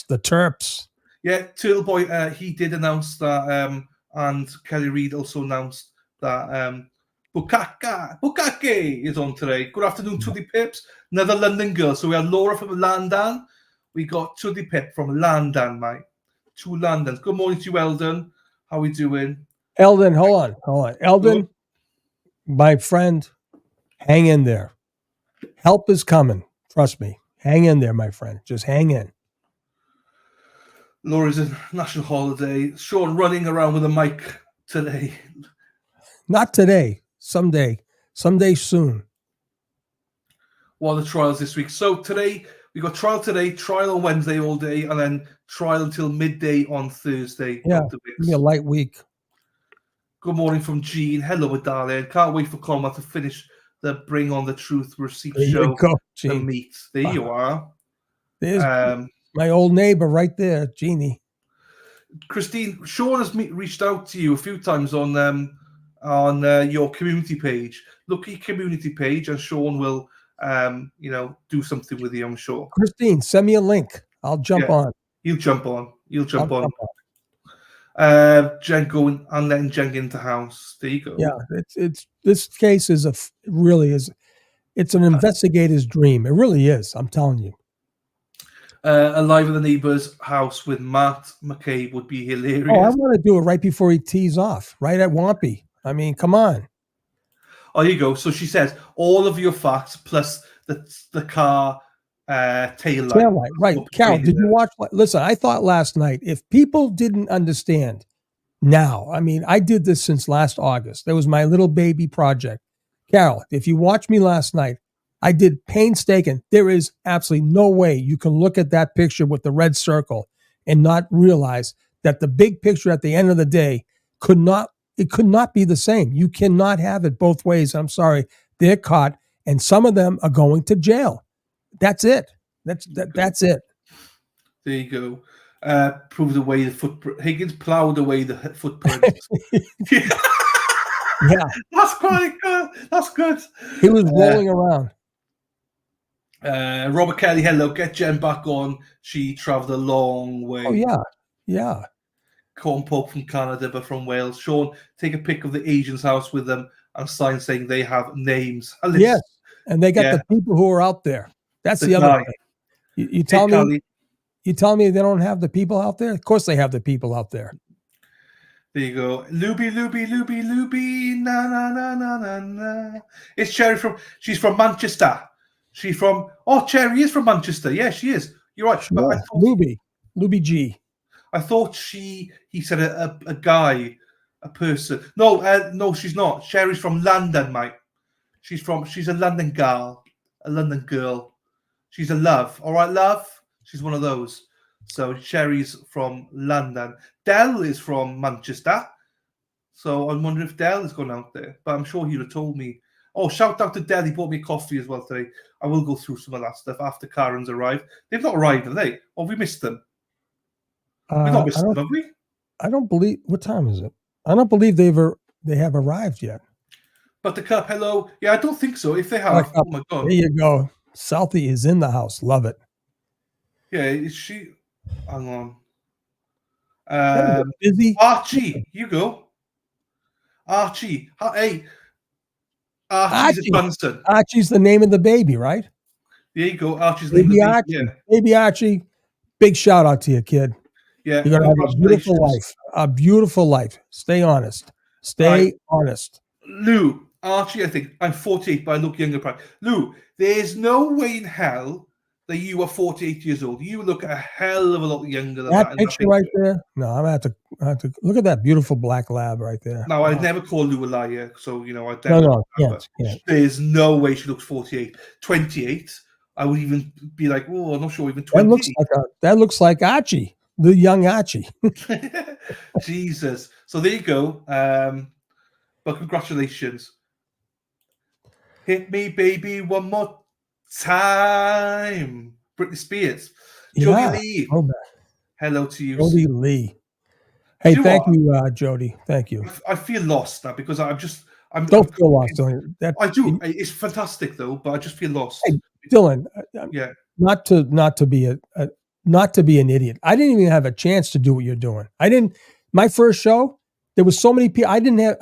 The Terps. Yeah, Turtle Boy, he did announce that, and Kelly Reid also announced that Bukake is on today. Good afternoon, Tuddy Pips. Another London girl. So we had Laura from London. We got Tuddy Pip from London, mate. 2 Londons. Good morning to you, Eldon. How we doing? Eldon, hold on. Eldon, my friend, hang in there. Help is coming. Trust me. Hang in there, my friend. Just hang in. Laura's a national holiday. Sean running around with a mic today. Not today. Someday. Someday soon. What are the trials this week? So today, we got trial today, trial on Wednesday all day, and then trial until midday on Thursday. Yeah, it'll be a light week. Good morning from Jean. Hello, darling. Can't wait for Commonwealth to finish the Bring on the Truth receipt show. The meet. There you are. There's my old neighbor right there, Jeannie. Christine, Sean has reached out to you a few times on your community page. Look at your community page, and Sean will, do something with you, I'm sure. Christine, send me a link. I'll jump on. You'll jump on. Jen going and letting Jen get into house. There you go. Yeah, it's this case is it's an investigator's dream. It really is. I'm telling you. Alive in the neighbor's house with Matt McCabe would be hilarious. Oh, I want to do it right before he tees off, right at Wampy. I mean, come on. Oh, you go. So she says all of your facts plus the car tail light. Right. Carol, did you watch? Listen, I thought last night, if people didn't understand now, I mean, I did this since last August. That was my little baby project. Carol, if you watched me last night, I did painstaking. There is absolutely no way you can look at that picture with the red circle and not realize that the big picture at the end of the day could not be the same. You cannot have it both ways. I'm sorry. They're caught, and some of them are going to jail. That's it. That's it. There you go. Proved away the footprint. Higgins plowed away the footprints. Yeah. That's quite good. That's good. He was rolling around. Robert Kelly, hello. Get Jen back on. She travelled a long way. Oh, yeah. Yeah. Corn Pope from Canada, but from Wales. Sean, take a pic of the Asian's house with them and sign saying they have names. Yes. And they got the people who are out there. That's the other thing. You tell me they don't have the people out there? Of course they have the people out there. There you go. Luby, na na na na na na. It's Cherry she's from Manchester. Cherry is from Manchester. Yeah, she is. You're right. Sure. But Luby G. I thought he said a guy, a person. No, she's not. Cherry's from London, mate. She's a London girl, She's a love. All right, love. She's one of those. So Cherry's from London. Dell is from Manchester. So I'm wondering if Dell has gone out there. But I'm sure he'd have told me. Oh, shout out to Dell. He bought me coffee as well today. I will go through some of that stuff after Karen's arrived. They've not arrived, have they? Or have we missed them? We've not missed them, have we? I don't believe. What time is it? I don't believe they have arrived yet. But the cup, hello. Yeah, I don't think so. If they have, oh my God. There you go. Southie is in the house. Love it. Yeah, is she? Hang on. Busy. Archie, you go. Archie. Hey. Archie's a grandson. Archie's the name of the baby, right? There you go. Archie's the name of the Archie. baby. Yeah. Baby Archie. Big shout out to you, kid. Yeah. You're going to have a beautiful life. A beautiful life. Stay honest. Honest. Lou, Archie, I think I'm 48, but I look younger. Lou, there's no way in hell that you are 48 years old. You look a hell of a lot younger than that. That picture right there. No, I'm going to have to look at that beautiful black lab right there. No, I'd never call Lou a liar. So, I definitely can't. There's no way she looks 48. 28, I would even be like, I'm not sure, even 20. That looks like Archie, the young Archie. Jesus. So there you go. But congratulations. Hit me, baby, one more time. Britney Spears. Yeah. Jody Lee. Oh, man. Hello to you. Jody Lee. Hey, thank you, Jody. Thank you. I feel lost now because I'm don't feel lost, Dylan. I do. It's fantastic though, but I just feel lost. Hey, Dylan. Yeah. Not to be an idiot. I didn't even have a chance to do what you're doing. I didn't. My first show, there was so many people. I didn't have.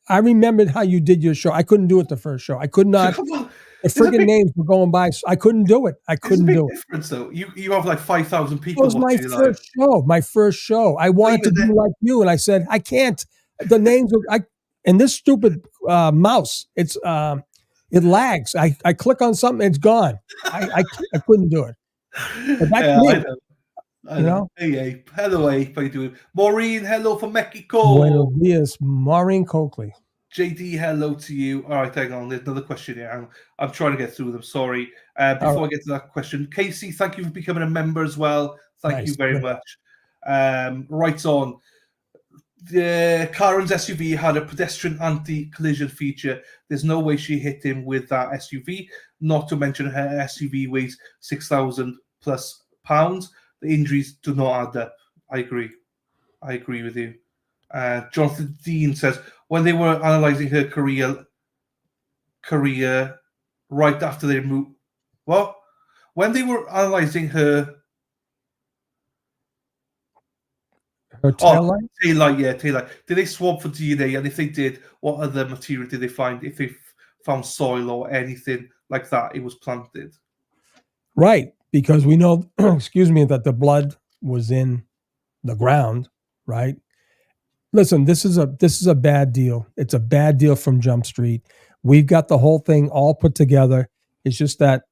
I remembered how you did your show. I couldn't do it the first show. I could not. The friggin' names were going by. I couldn't do it. I couldn't do it. Difference though. You have like 5,000 people. It was my first show. My first show. I wanted to do like you, and I said I can't. The names were. And this stupid mouse. It lags. I click on something, it's gone. I couldn't do it. But that's me. I know. Hey, hello, how you doing? Maureen, hello from Mexico. Buenos dias, Maureen Coakley. JD, hello to you. All right, hang on. There's another question here. I'm trying to get through them. Sorry. Before I get to that question, Casey, thank you for becoming a member as well. Thank you very much. Right on. The Karen's SUV had a pedestrian anti-collision feature. There's no way she hit him with that SUV. Not to mention her SUV weighs 6,000 plus pounds. The injuries do not add up. I agree with you. Jonathan Dean says when they were analysing her career right after they moved. What? When they were analysing her taillight? Taillight. Did they swab for DNA? And if they did, what other material did they find? If they found soil or anything like that, it was planted. Right, because we know, excuse me, that the blood was in the ground, right? Listen, this is a bad deal. It's a bad deal from Jump Street. We've got the whole thing all put together. It's just that,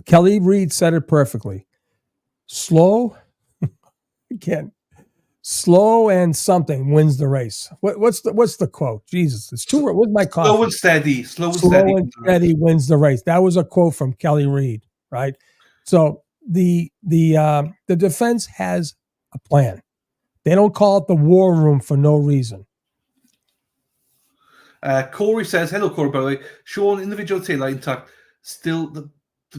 Kelly Reed said it perfectly. Slow and something wins the race. What's the quote? Jesus, it's too. What's my coffee? Slow and steady. Slow and steady wins the race. That was a quote from Kelly Reed, right? So the defense has a plan. They don't call it the war room for no reason. Corey says, "Hello, Corey. By the way, Sean, individual taillight intact. Still the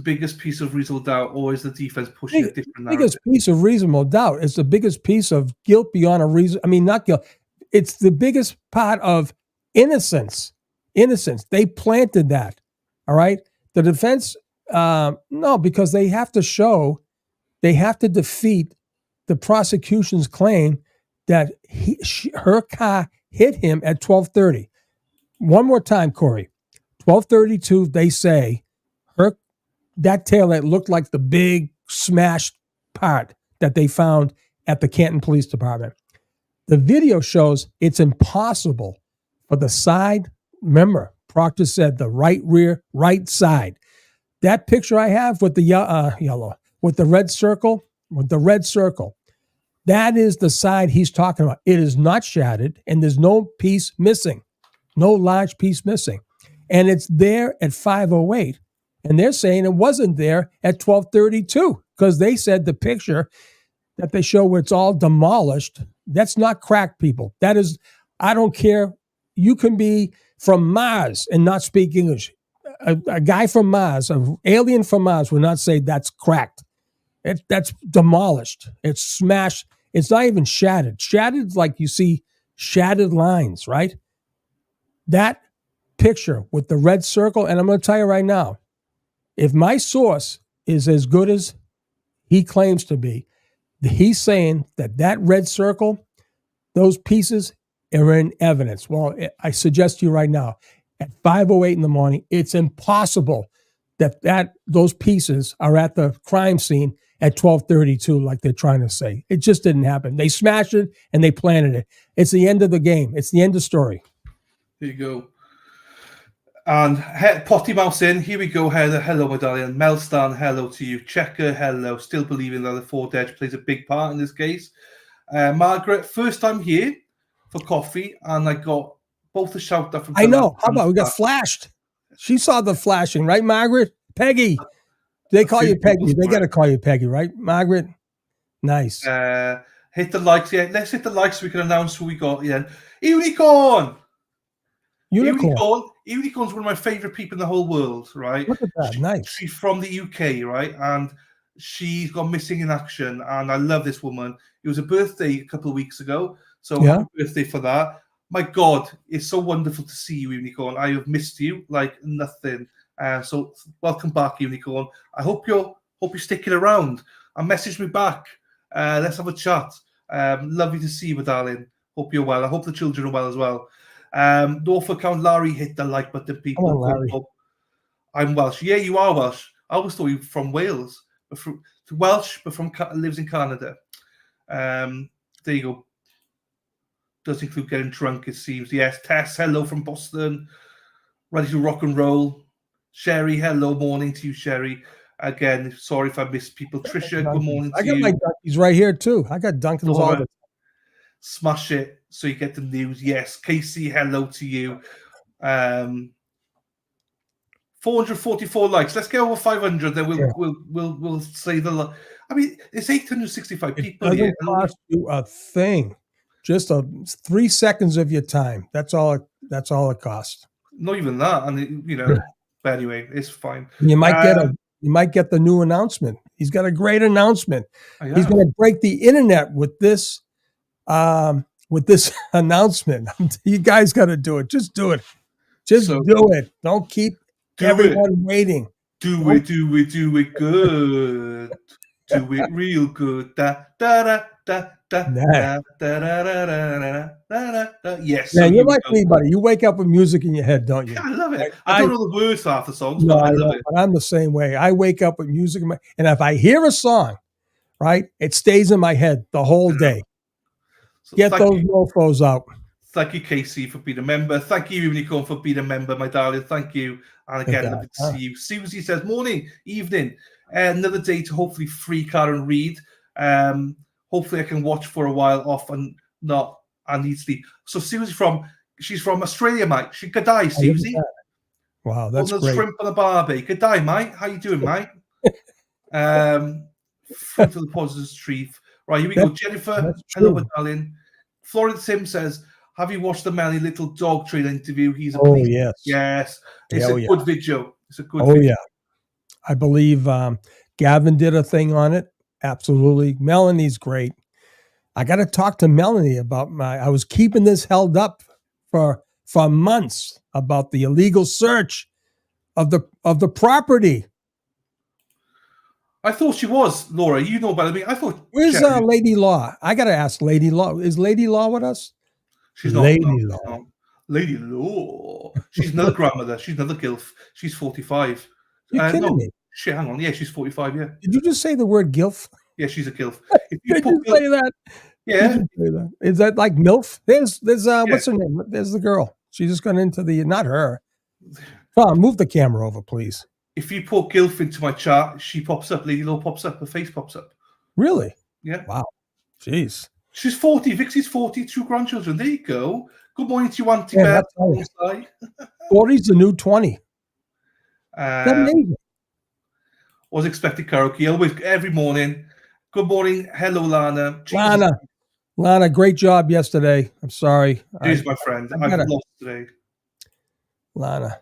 biggest piece of reasonable doubt, or is the defense pushing a different narrative?" Biggest piece of reasonable doubt. It's the biggest piece of guilt beyond a reason. I mean, not guilt. It's the biggest part of innocence. Innocence. They planted that. All right. The defense, no, because they have to defeat the prosecution's claim that her car hit him at 12:30. One more time, Corey. 12:32. They say that taillight looked like the big smashed part that they found at the Canton Police Department. The video shows it's impossible for the side. Remember, Proctor said the right rear, right side. That picture I have with the yellow, with the red circle, that is the side he's talking about. It is not shattered, and there's no piece missing, no large piece missing. And it's there at 5:08. And they're saying it wasn't there at 12:32 because they said the picture that they show where it's all demolished, that's not cracked, people. That is, I don't care. You can be from Mars and not speak English. A guy from Mars, an alien from Mars would not say that's cracked. That's demolished. It's smashed. It's not even shattered. Shattered like you see shattered lines, right? That picture with the red circle, and I'm going to tell you right now, if my source is as good as he claims to be, he's saying that red circle, those pieces are in evidence. Well, I suggest to you right now, at 5:08 in the morning, it's impossible that those pieces are at the crime scene at 12:32 like they're trying to say. It just didn't happen. They smashed it and they planted it. It's the end of the game. It's the end of story. There you go. And Potty Mouse in, here we go, Heather. Hello, Medallion. Melstan, hello to you. Checker, hello. Still believing that the Ford Edge plays a big part in this case. Margaret, first time here for coffee, and I got both a shout out from. I know. How about we got flashed? She saw the flashing, right, Margaret? Peggy. They call you Peggy. They got to call you Peggy, right, Margaret? Nice. Hit the likes. Yeah, let's hit the likes so we can announce who we got. Yeah, Unicorn. Unicorn's one of my favorite people in the whole world, right? Look at that. Nice. She's from the UK, right? And she's gone missing in action. And I love this woman. It was a birthday a couple of weeks ago. So happy birthday for that. My God, it's so wonderful to see you, Unicorn. I have missed you like nothing. So welcome back, Unicorn. I hope you're sticking around. And message me back. Let's have a chat. Lovely to see you, my darling. Hope you're well. I hope the children are well as well. Norfolk Count Larry hit the like button, people. Come on, Larry. I'm Welsh. Yeah, you are Welsh. I always thought you were from Wales. Welsh, but lives in Canada. There you go. Does include getting drunk, it seems. Yes, Tess, hello from Boston. Ready to rock and roll. Sherry, hello, morning to you, Sherry. Again, sorry if I missed people. Trisha, good morning to you. I got my Dunkies right here, too. I got Dunkin's all the time. Smash it so you get the news. Yes, Casey, hello to you. 444 likes. Let's get over 500. Then we'll say the. I mean, it's 865 people. It doesn't cost you a thing. Just 3 seconds of your time. That's all it costs. Not even that, and but anyway, it's fine. You might get the new announcement. He's got a great announcement. He's going to break the internet with this announcement. You guys got to do it. Just do it. Just do it. Don't keep everyone waiting. Do it good. Do it real good. Da da da da. Yes. Yeah, you're like me, buddy. You wake up with music in your head, don't you? Yeah, I love it. I don't know the words to half the songs, but I love it. But I'm the same way. I wake up with music in my, and if I hear a song, right, it stays in my head the whole day. So get those mofos out. Thank you, Casey, for being a member. Thank you, Unicorn, for being a member, my darling. Thank you. And again, lovely to see you. Susie says, morning, evening. Another day to hopefully free Karen Reid. Hopefully I can watch for a while off and need sleep. So she's from Australia, mate. Good day, Susie. Wow, that's great. Shrimp on a barbie. Good day, mate. How you doing, mate? Fruit of the positive tree. Right, here we go. Jennifer, hello, my darling. Florence Sim says, have you watched the Melly Little Dog Trainer interview? He's a police. Yes. It's a good video. It's a good video. Yeah. I believe Gavin did a thing on it. Absolutely. Melanie's great. I got to talk to Melanie about I was keeping this held up for months about the illegal search of the property. I thought she was, Laura. You know about me. I thought. Where's Lady Law? I got to ask Lady Law. Is Lady Law with us? She's not. Lady Law. Lady Law. She's another grandmother. She's another gilf. She's 45. You're kidding me. Shit, hang on. Yeah, she's 45, yeah. Did you just say the word gilf? Yeah, she's a gilf. Did you say that? Yeah. Is that like MILF? There's what's her name? There's the girl. She just got into not her. Tom, move the camera over, please. If you put gilf into my chat, she pops up. Lady Law pops up. Her face pops up. Really? Yeah. Wow. Jeez. She's 40. Vixie's 40. 2 grandchildren. There you go. Good morning to you, Auntie Beth. 40's the new 20. That's amazing. Was expecting karaoke always every morning. Good morning. Hello, Lana. Lana, great job yesterday. I'm sorry. Here's my friend. I've lost today. Lana.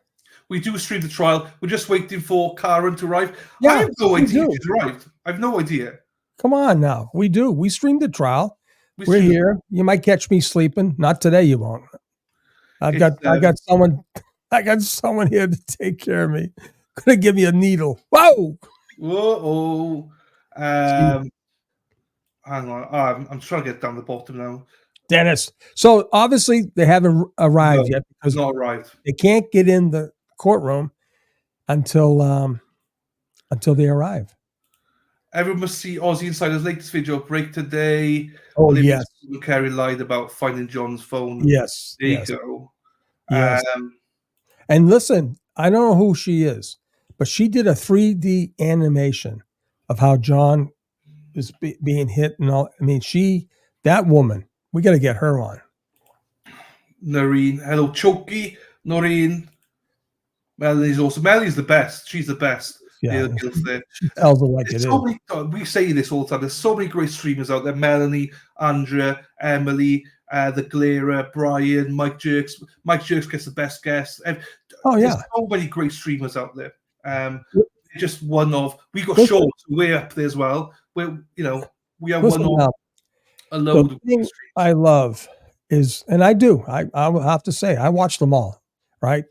We do stream the trial. We're just waiting for Karen to arrive. Yeah, I have no idea she's arrived. I have no idea. Come on now. We do. We streamed the trial. We're here. You might catch me sleeping. Not today, you won't. I got someone here to take care of me. Gonna give me a needle. Whoa. Whoa. Hang on. I'm trying to get down the bottom now. Dennis. So obviously they haven't arrived yet because not arrived. They can't get in the courtroom until they arrive. Everyone must see Aussie Insider's latest video break today. Oh, yes. Carrie lied about finding John's phone. Yes. There you go. Yes. And listen, I don't know who she is, but she did a 3D animation of how John is being hit and all. I mean, that woman, we got to get her on. Noreen. Hello, Choki. Noreen. Melanie's awesome. Melanie's the best. She's the best. Yeah, she tells it like it is. We say this all the time. There's so many great streamers out there. Melanie, Andrea, Emily, the Glera, Brian, Mike Jerks. Mike Jerks gets the best guest. Oh yeah, there's so many great streamers out there. Just one of we got Short way up there as well. We are one of a load. The thing I love is, and I do. I will have to say, I watch them all. Right.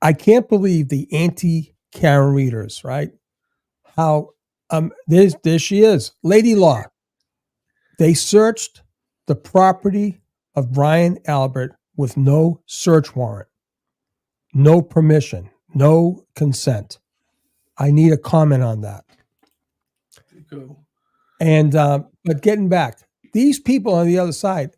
I can't believe the anti-Karen readers. Right. How there she is, Lady Law. They searched the property of Brian Albert with no search warrant, no permission, no consent. I need a comment on that. Go. And but getting back, these people on the other side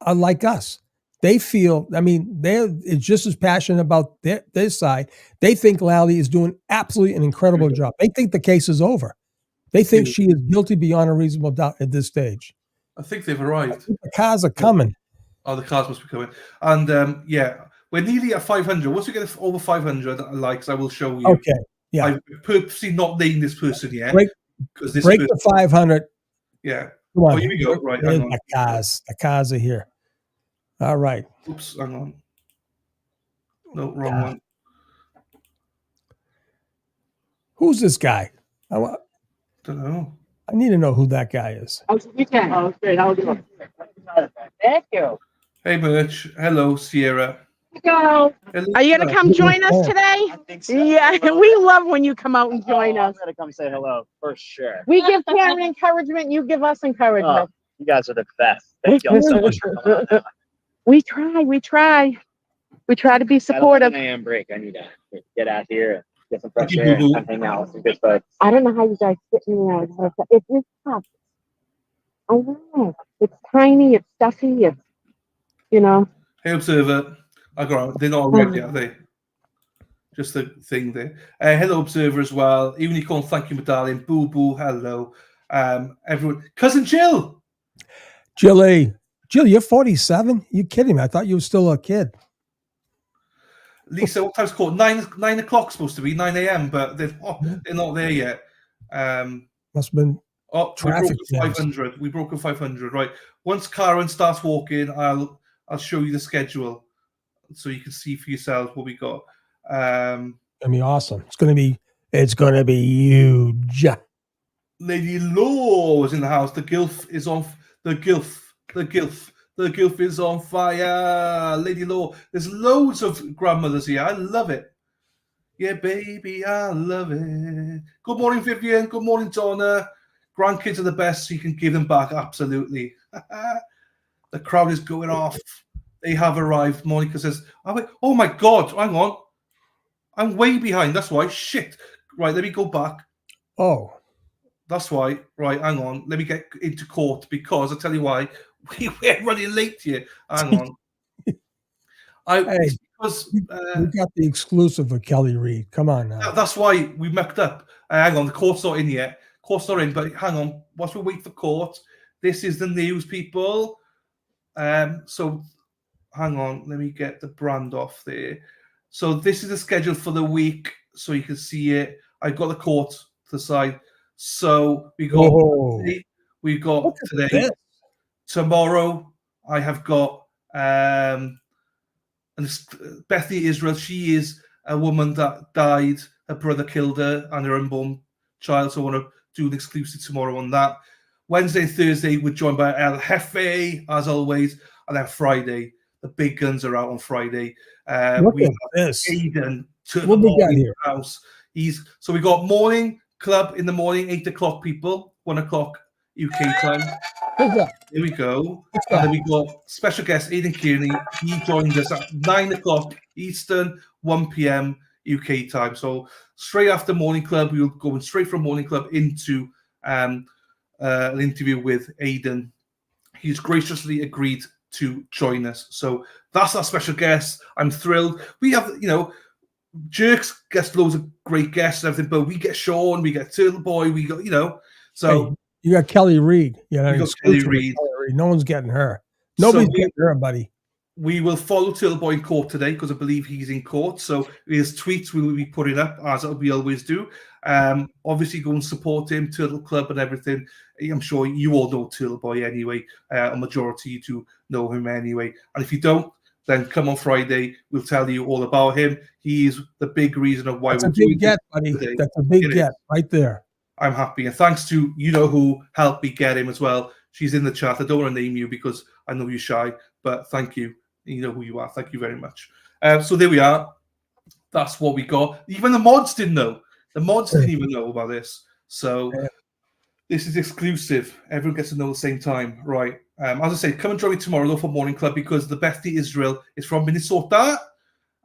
are like us. They feel, I mean, they're just as passionate about their side. They think Lally is doing absolutely an incredible job. They think the case is over. They think she is guilty beyond a reasonable doubt at this stage. I think they've arrived. The cars are coming. Oh, the cars must be coming. And we're nearly at 500. Once we get over 500 likes, I will show you. Okay. Yeah. I've purposely not named this person yet. Break the 500. Yeah. Come on. Oh, here we go. Right. Hang on. The cars are here. All right. Oops. Hang on. No, wrong one. Who's this guy? I don't know. I need to know who that guy is. You can. Oh, great. I'll do it. Thank you. Hey, Birch. Hello, Sierra. Go. Are you going to come join us today? I think so. Yeah, we love when you come out and join us. I'm going to come say hello for sure. We give Karen encouragement. You give us encouragement. You guys are the best. Thank you all so much for coming on. We try. We try to be supportive. 11 a.m. break. I need to get out here, get some fresh air, and hang out with some good folks. I don't know how you guys sit in there. It is tough. I know. It's tiny. It's stuffy. It's, Hey, Observer. I got it. They're not already, are they? Just the thing there. Hello, Observer, as well. Even you call thank you, my darling. Boo boo. Hello, everyone. Cousin Jill. Jill, you're 47. You kidding me? I thought you were still a kid. Lisa, what time's called? 9 o'clock supposed to be 9 a.m. But they're not there yet. Must have been. Oh, traffic. We broke a 500. Right. Once Karen starts walking, I'll show you the schedule, so you can see for yourselves what we got. Gonna be awesome. It's gonna be huge. Lady Law is in the house. The gilf is on. The gilf is on fire. Lady Law. There's loads of grandmothers here. I love it. Yeah, baby, I love it. Good morning, Vivian. Good morning, Donna. Grandkids are the best, so you can give them back. Absolutely. The crowd is going off. They have arrived. Monica says, oh my God, hang on. I'm way behind. That's why. Shit. Right, let me go back. Oh. That's why. Right, hang on. Let me get into court because I'll tell you why. We're running late here. Hang on. Because we got the exclusive with Kelly Reid. Come on now. That's why we mucked up. Hang on. The court's not in yet. Court's not in, but hang on. Whilst we wait for court, this is the news, people. So hang on, let me get the brand off there. So this is the schedule for the week, so you can see it. I got the court to the side. So we got today. Tomorrow I have got and Bethany Israel. She is a woman that died. Her brother killed her and her unborn child. So I want to do an exclusive tomorrow on that. Wednesday and Thursday, we're joined by El Jefe, as always. And then Friday, the big guns are out on Friday. We have Aiden to what we got here? House. So we got morning club in the morning, 8 o'clock, people, 1 o'clock UK time. Here we go. And then we got special guest Aidan Kearney. He joined us at 9 o'clock Eastern, 1 p.m. UK time. So straight after morning club, we'll go straight from morning club into an interview with Aidan. He's graciously agreed to join us. So that's our special guest. I'm thrilled. We have, Jerks gets loads of great guests and everything, but we get Sean, we get Turtle Boy, we got, so. Hey, you got Kelly Reid. We got Kelly Reid. No one's getting her. Nobody's getting her, buddy. we will follow Turtle Boy in court today because I believe he's in court. So his tweets we will be putting up as we always do. Obviously, go and support him, Turtle Club and everything. I'm sure you all know Turtle Boy anyway. A majority of you two know him anyway. And if you don't, then come on Friday. We'll tell you all about him. He is the big reason of why That's we're a big doing get, this buddy. today. That's a big get right there. I'm happy. And thanks to who helped me get him as well. She's in the chat. I don't want to name you because I know you're shy, but thank you. You know who you are. Thank you very much. So there we are. That's what we got. Even the mods didn't know. The mods didn't even know about this. So this is exclusive. Everyone gets to know at the same time. Right. As I say, come and join me tomorrow, though, for Morning Club, because the bestie Israel is from Minnesota.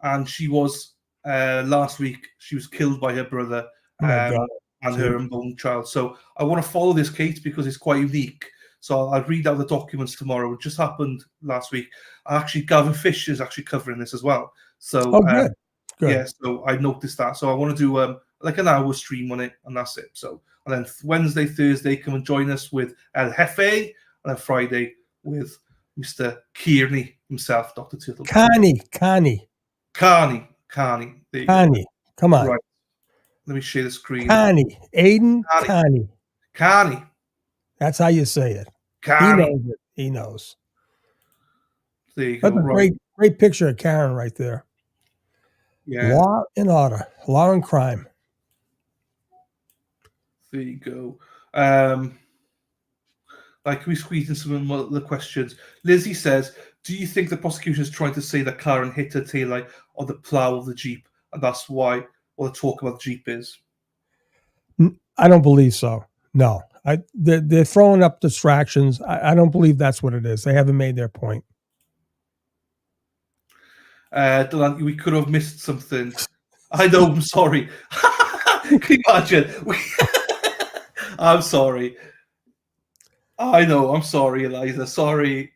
And she was, last week, she was killed by her brother and her unborn child. So I want to follow this case because it's quite unique. So I'll read out the documents tomorrow. It just happened last week. Actually, Gavin Fish is actually covering this as well. So, good. Yeah, so I noticed that. So I want to do like an hour stream on it, and that's it. So, and then Wednesday, Thursday, come and join us with El Jefe, and then Friday with Mr. Kearney himself, Dr. Turtle. Carney. Carney. Come on. Right. Let me share the screen. Carney. Aiden Carney. Carney. That's how you say it. Carney. He knows it. He knows. There you go. That's a great picture of Karen right there. Yeah. Law and order. Law and crime. There you go. Like, can we squeeze in some of the questions? Lizzie says, do you think the prosecution is trying to say that Karen hit her taillight on the plow of the Jeep, and that's why all the talk about the Jeep is? I don't believe so. No. They're throwing up distractions. I don't believe that's what it is. They haven't made their point. Delaney, we could have missed something. I know, I'm sorry. Can you imagine? I'm sorry. I know, I'm sorry, Eliza. Sorry.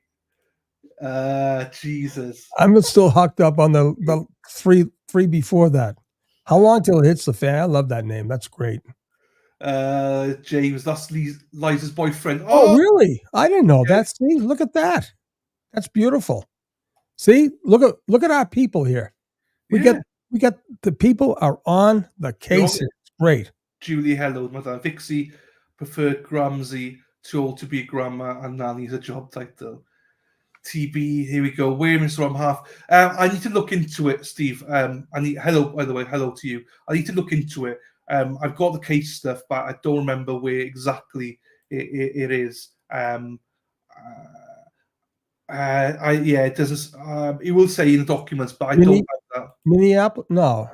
Jesus. I'm still hooked up on the three before that. How long till it hits the fan? I love that name. That's great. James, that's Liza's boyfriend. Oh, really? I didn't know that. See, look at that. That's beautiful. See, look at our people here. We get the people are on the case. It's great. Julie, hello, Madame Vixie. Prefer Gramsy to be a grandma and nanny's a job title. TB, here we go. Where Mr. I'm half. I need to look into it, Steve. Hello, by the way, hello to you. I need to look into it. I've got the case stuff, but I don't remember where exactly it is. It doesn't. It will say in the documents, but I don't like that. Minneapolis? No.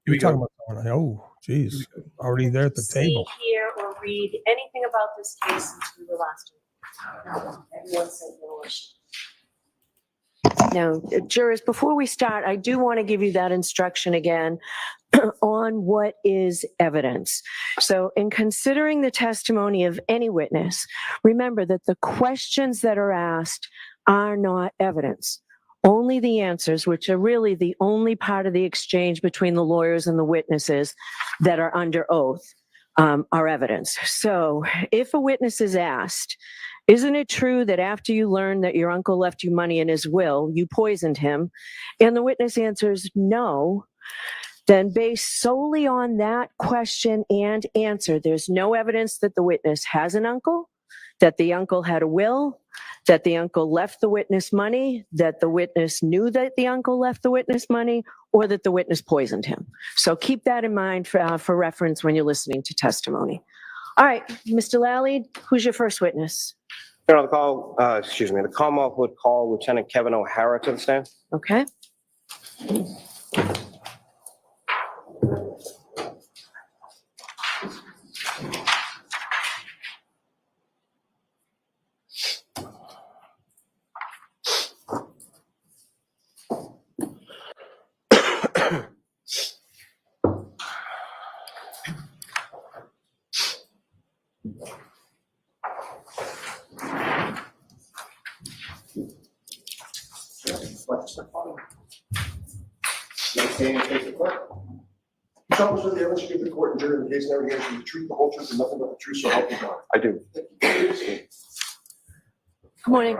You're talking about someone. Oh, geez. Already there at the table. Hear or read anything about this case since we were last week? No. Everyone said no issue. Now, jurors, before we start, I do want to give you that instruction again on what is evidence. So in considering the testimony of any witness, remember that the questions that are asked are not evidence. Only the answers, which are really the only part of the exchange between the lawyers and the witnesses that are under oath, are evidence. So if a witness is asked, isn't it true that after you learned that your uncle left you money in his will, you poisoned him? And the witness answers no. Then based solely on that question and answer, there's no evidence that the witness has an uncle, that the uncle had a will, that the uncle left the witness money, that the witness knew that the uncle left the witness money, or that the witness poisoned him. So keep that in mind for reference when you're listening to testimony. All right, Mr. Lally, who's your first witness? Your Honor, the Commonwealth would call Lieutenant Kevin O'Hara to the stand. Okay. Tell us what the evidence you give the court and jury in the case and everything, the truth, the whole truth, and nothing but the truth, so help you God. I do. Good morning.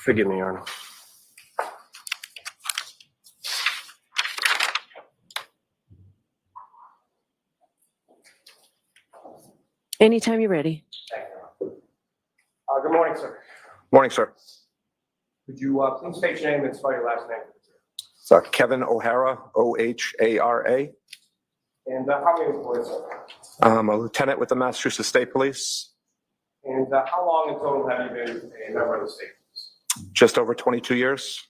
Forgive me, Your Honor. Anytime you're ready. Good morning, sir. Morning, sir. Could you please state your name and spell your last name? It's Kevin O'Hara, O-H-A-R-A. And how many employees are there? I'm a lieutenant with the Massachusetts State Police. And how long in total have you been a member of the state police? Just over 22 years.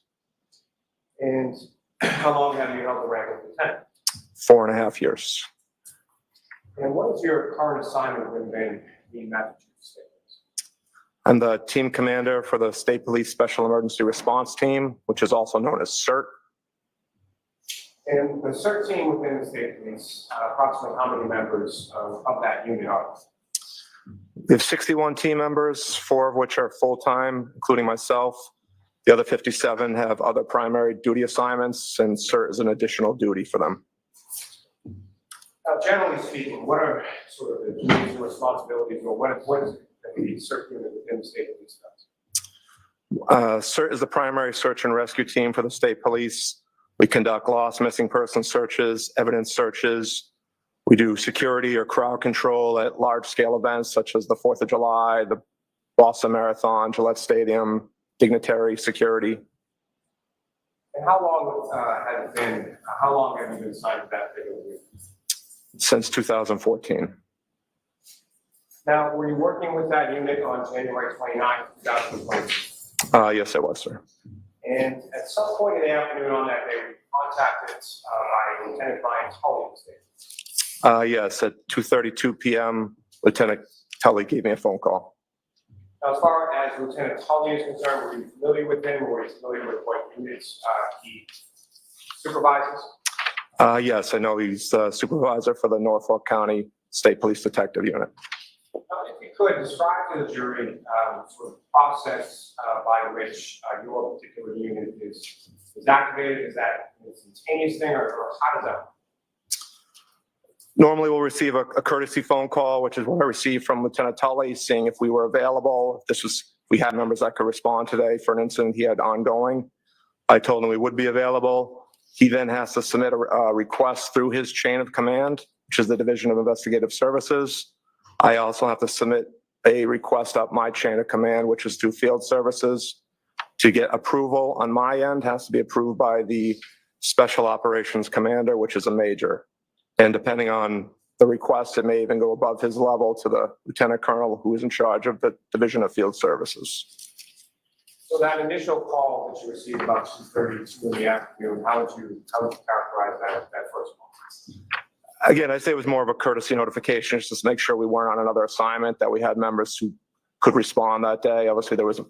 And how long have you held the rank of lieutenant? 4.5 years. And what is your current assignment within the Massachusetts State Police? I'm the team commander for the State Police Special Emergency Response Team, which is also known as CERT. And the CERT team within the state police, approximately how many members of that unit are? We have 61 team members, 4 of which are full-time, including myself. The other 57 have other primary duty assignments, and CERT is an additional duty for them. Generally speaking, what are sort of the duties and responsibilities, or what is the CERT unit within the state police does? CERT is the primary search and rescue team for the state police. We conduct lost missing person searches, evidence searches. We do security or crowd control at large scale events such as the 4th of July, the Boston Marathon, Gillette Stadium, dignitary security. And how long have you been assigned to that particular unit? Since 2014. Now, were you working with that unit on January 29th, 2020? Yes, I was, sir. And at some point in the afternoon on that day, we were contacted by Lieutenant Brian Tully in the state. Yes, at 2:32 p.m., Lieutenant Tully gave me a phone call. Now, as far as Lieutenant Tully is concerned, were you familiar with him, or were you familiar with what units he supervises? Yes, I know he's the supervisor for the Norfolk County State Police Detective Unit. If you could describe to the jury sort of process by which your particular unit is activated. Is that an instantaneous thing, or how does that work? Normally, we'll receive a courtesy phone call, which is what I received from Lieutenant Tully, seeing if we were available. If we had members that could respond today for an incident he had ongoing. I told him we would be available. He then has to submit a request through his chain of command, which is the Division of Investigative Services. I also have to submit a request up my chain of command, which is through Field Services. To get approval on my end, has to be approved by the Special Operations Commander, which is a major. And depending on the request, it may even go above his level to the Lieutenant Colonel, who is in charge of the Division of Field Services. So that initial call that you received about 2:32 in the afternoon, how would you characterize that first call? Again, I'd say it was more of a courtesy notification, just to make sure we weren't on another assignment, that we had members who could respond that day. Obviously, there was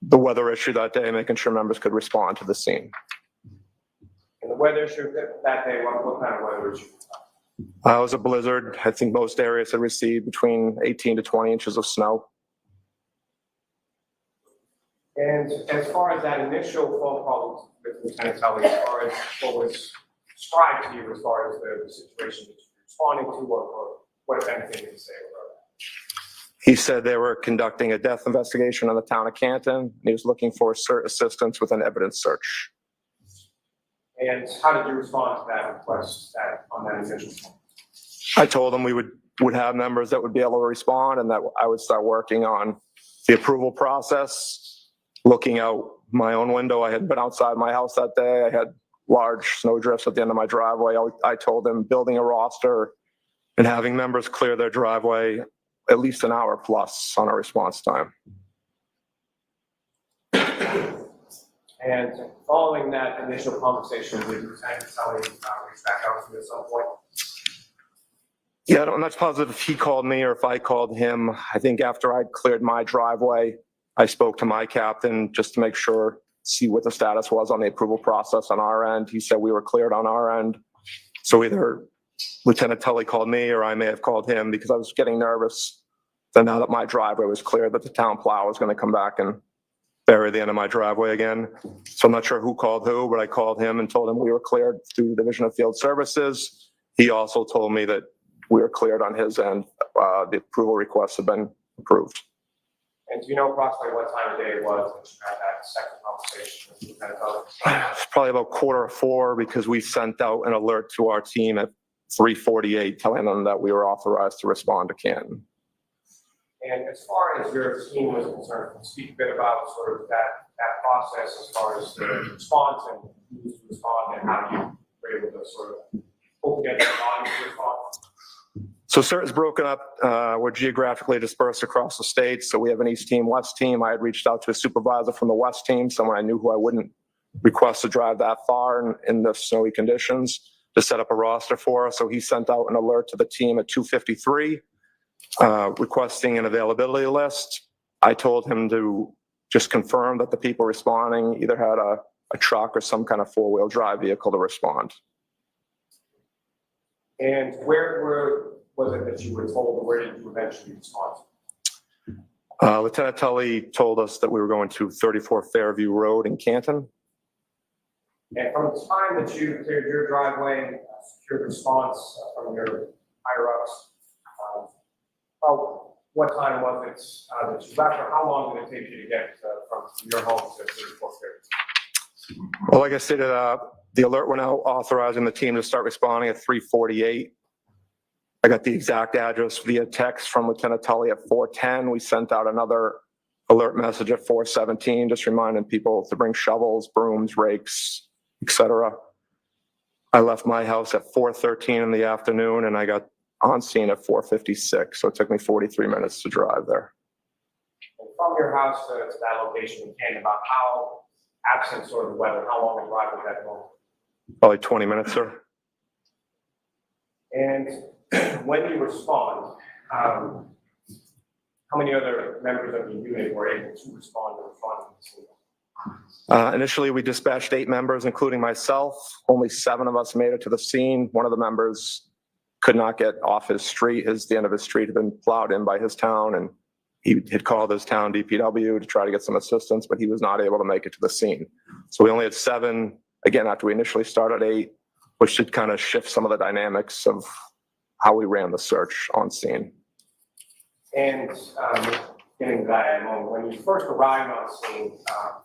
the weather issue that day, making sure members could respond to the scene. And the weather issue that day, what kind of weather issue? It was a blizzard. I think most areas had received between 18 to 20 inches of snow. And as far as that initial phone call with Lieutenant Tully, as far as what was described to you as far as the situation that you're responding to, or what, if anything, did he say about that? He said they were conducting a death investigation in the town of Canton, and he was looking for CERT assistance with an evidence search. And how did you respond to that request on that initial phone? I told him we would have members that would be able to respond, and that I would start working on the approval process. Looking out my own window, I had been outside my house that day. I had large snow drifts at the end of my driveway. I told them building a roster and having members clear their driveway at least an hour plus on a response time. And following that initial conversation, did Lieutenant Tully reach back out to you at some point? Yeah, I'm not positive if he called me or if I called him. I think after I'd cleared my driveway, I spoke to my captain just to make sure, see what the status was on the approval process on our end. He said we were cleared on our end. So either Lieutenant Tully called me or I may have called him, because I was getting nervous that now that my driveway was cleared, that the town plow was going to come back and bury the end of my driveway again. So I'm not sure who called who, but I called him and told him we were cleared through the Division of Field Services. He also told me that we were cleared on his end. The approval requests have been approved. And do you know approximately what time of day it was that you had that second conversation with Lieutenant Tully? It's probably about 3:45 because we sent out an alert to our team at 3:48 telling them that we were authorized to respond to Canton. And as far as your team was concerned, can you speak a bit about sort of that process as far as the response and who to respond and how you were able to sort of pull together the volume to respond? So CERT is broken up. We're geographically dispersed across the state. So we have an East team, West team. I had reached out to a supervisor from the West team, someone I knew who I wouldn't request to drive that far in the snowy conditions to set up a roster for us. So he sent out an alert to the team at 2:53, requesting an availability list. I told him to just confirm that the people responding either had a truck or some kind of four-wheel drive vehicle to respond. And where was it that you were told, or where did you eventually respond? Lieutenant Tully told us that we were going to 34 Fairview Road in Canton. And from the time that you cleared your driveway, secured response from your higher-ups, what time was it that you left, or how long did it take you to get from your home to 34 Fairview? Well, like I said, the alert went out authorizing the team to start responding at 3:48. I got the exact address via text from Lieutenant Tully at 4:10. We sent out another alert message at 4:17, just reminding people to bring shovels, brooms, rakes, etc. I left my house at 4:13 in the afternoon, and I got on scene at 4:56. So it took me 43 minutes to drive there. And from your house to that location in Canton, about how, absent sort of weather, how long a drive was that going? Probably 20 minutes, sir. And when you respond, how many other members of the unit were able to respond to the front of the scene? Initially, we dispatched 8 members, including myself. Only 7 of us made it to the scene. One of the members could not get off his street. The end of his street had been plowed in by his town, and he had called his town DPW to try to get some assistance, but he was not able to make it to the scene. So we only had 7, again, after we initially started 8, which should kind of shift some of the dynamics of how we ran the search on scene. And getting to that in a moment, when you first arrived on scene, I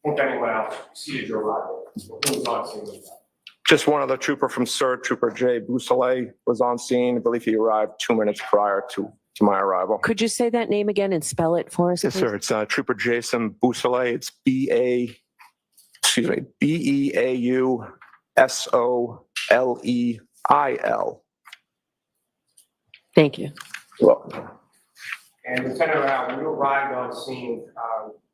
think anyone else preceded your arrival? Who was on scene with that? Just one other trooper from CERT, Trooper Jay Bousselet, was on scene. I believe he arrived 2 minutes prior to my arrival. Could you say that name again and spell it for us? Yes, please? sir. It's Trooper Jason Bousselet. It's Beausoleil. Thank you. Well, And Lieutenant, when you arrived on scene,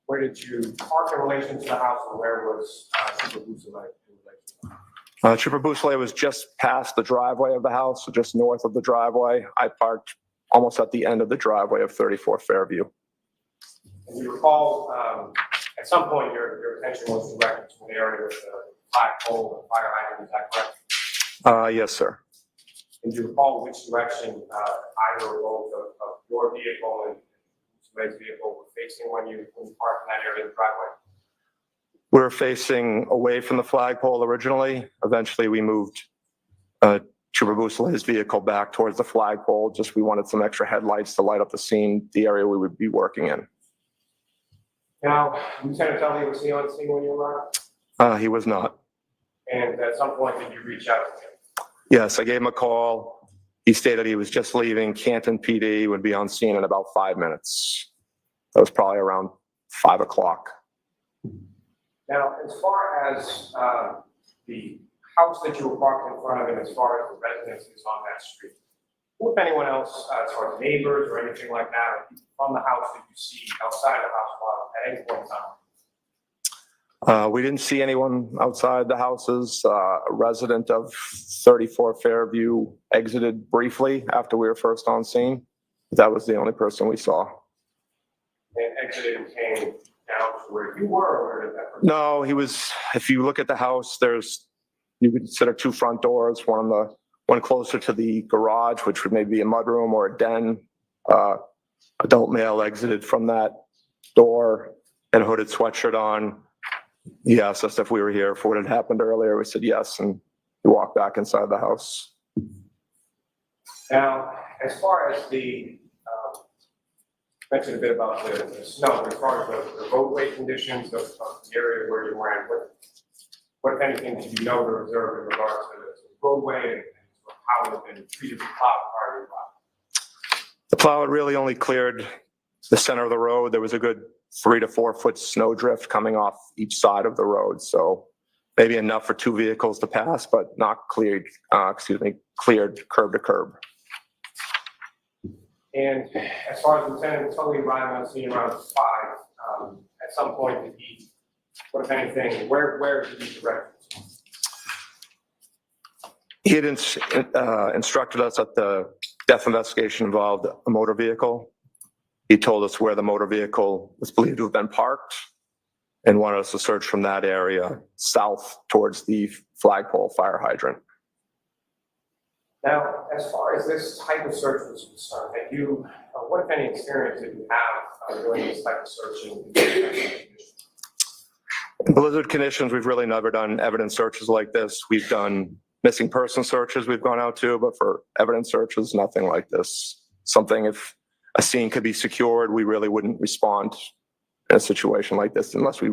where did you park in relation to the house, and where was Trooper Bousselet in relation? Trooper Bousselet was just past the driveway of the house, so just north of the driveway. I parked almost at the end of the driveway of 34 Fairview. And you recall, at some point, your attention was directed to an area with a flagpole and fire hydrant, is that correct? Yes, sir. And do you recall which direction either or both of your vehicle and Bousselet's vehicle were facing when you parked in that area of the driveway? We were facing away from the flagpole originally. Eventually, we moved Trooper Bousselet's vehicle back towards the flagpole. Just we wanted some extra headlights to light up the scene, the area we would be working in. Now, Lieutenant Tully, was he on scene when you arrived? He was not. And at some point, did you reach out to him? Yes, I gave him a call. He stated he was just leaving. Canton PD would be on scene in about 5 minutes. That was probably around 5 o'clock. Now, as far as the house that you were parked in front of, and as far as the residences on that street, who, if anyone else, as far as neighbors or anything like that, or people from the house that you see outside the house at any point in time? We didn't see anyone outside the houses. A resident of 34 Fairview exited briefly after we were first on scene. That was the only person we saw. And exited and came down to where you were, or where did that person? No, he was, if you look at the house, you could consider 2 front doors, one closer to the garage, which would maybe be a mudroom or a den. Adult male exited from that door, had a hooded sweatshirt on. He asked us if we were here for what had happened earlier. We said yes, and he walked back inside the house. Now, as far as the mentioned a bit about the snow, as far as the roadway conditions of the area where you went. What if anything, did you know or observe in regards to the roadway and how it had been treated with plow prior to plow? The plow had really only cleared the center of the road. There was a good 3 to 4 foot snow drift coming off each side of the road. So maybe enough for 2 vehicles to pass, but not cleared, cleared curb to curb. And as far as Lieutenant Tully arriving on scene around 5, at some point did he, what if anything, where did he direct? He had instructed us that the death investigation involved a motor vehicle. He told us where the motor vehicle was believed to have been parked and wanted us to search from that area south towards the flagpole fire hydrant. Now, as far as this type of search was concerned, had you, what if any experience did you have doing this type of searching? In blizzard conditions, we've really never done evidence searches like this. We've done missing person searches we've gone out to, but for evidence searches, nothing like this. Something, if a scene could be secured, we really wouldn't respond in a situation like this unless we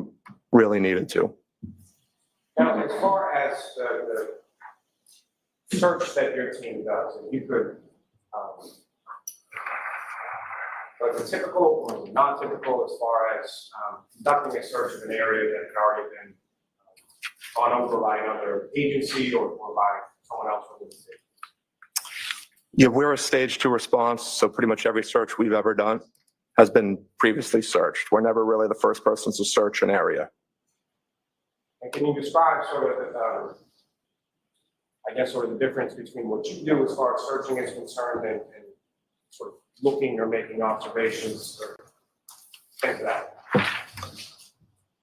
really needed to. Now, as far as the search that your team does, if you could, was it typical or was it not typical as far as conducting a search of an area that had already been gone over by another agency or by someone else from the state? Yeah, we're a stage 2 response, so pretty much every search we've ever done has been previously searched. We're never really the first persons to search an area. And can you describe sort of, I guess, sort of the difference between what you do as far as searching is concerned and sort of looking or making observations or things like that?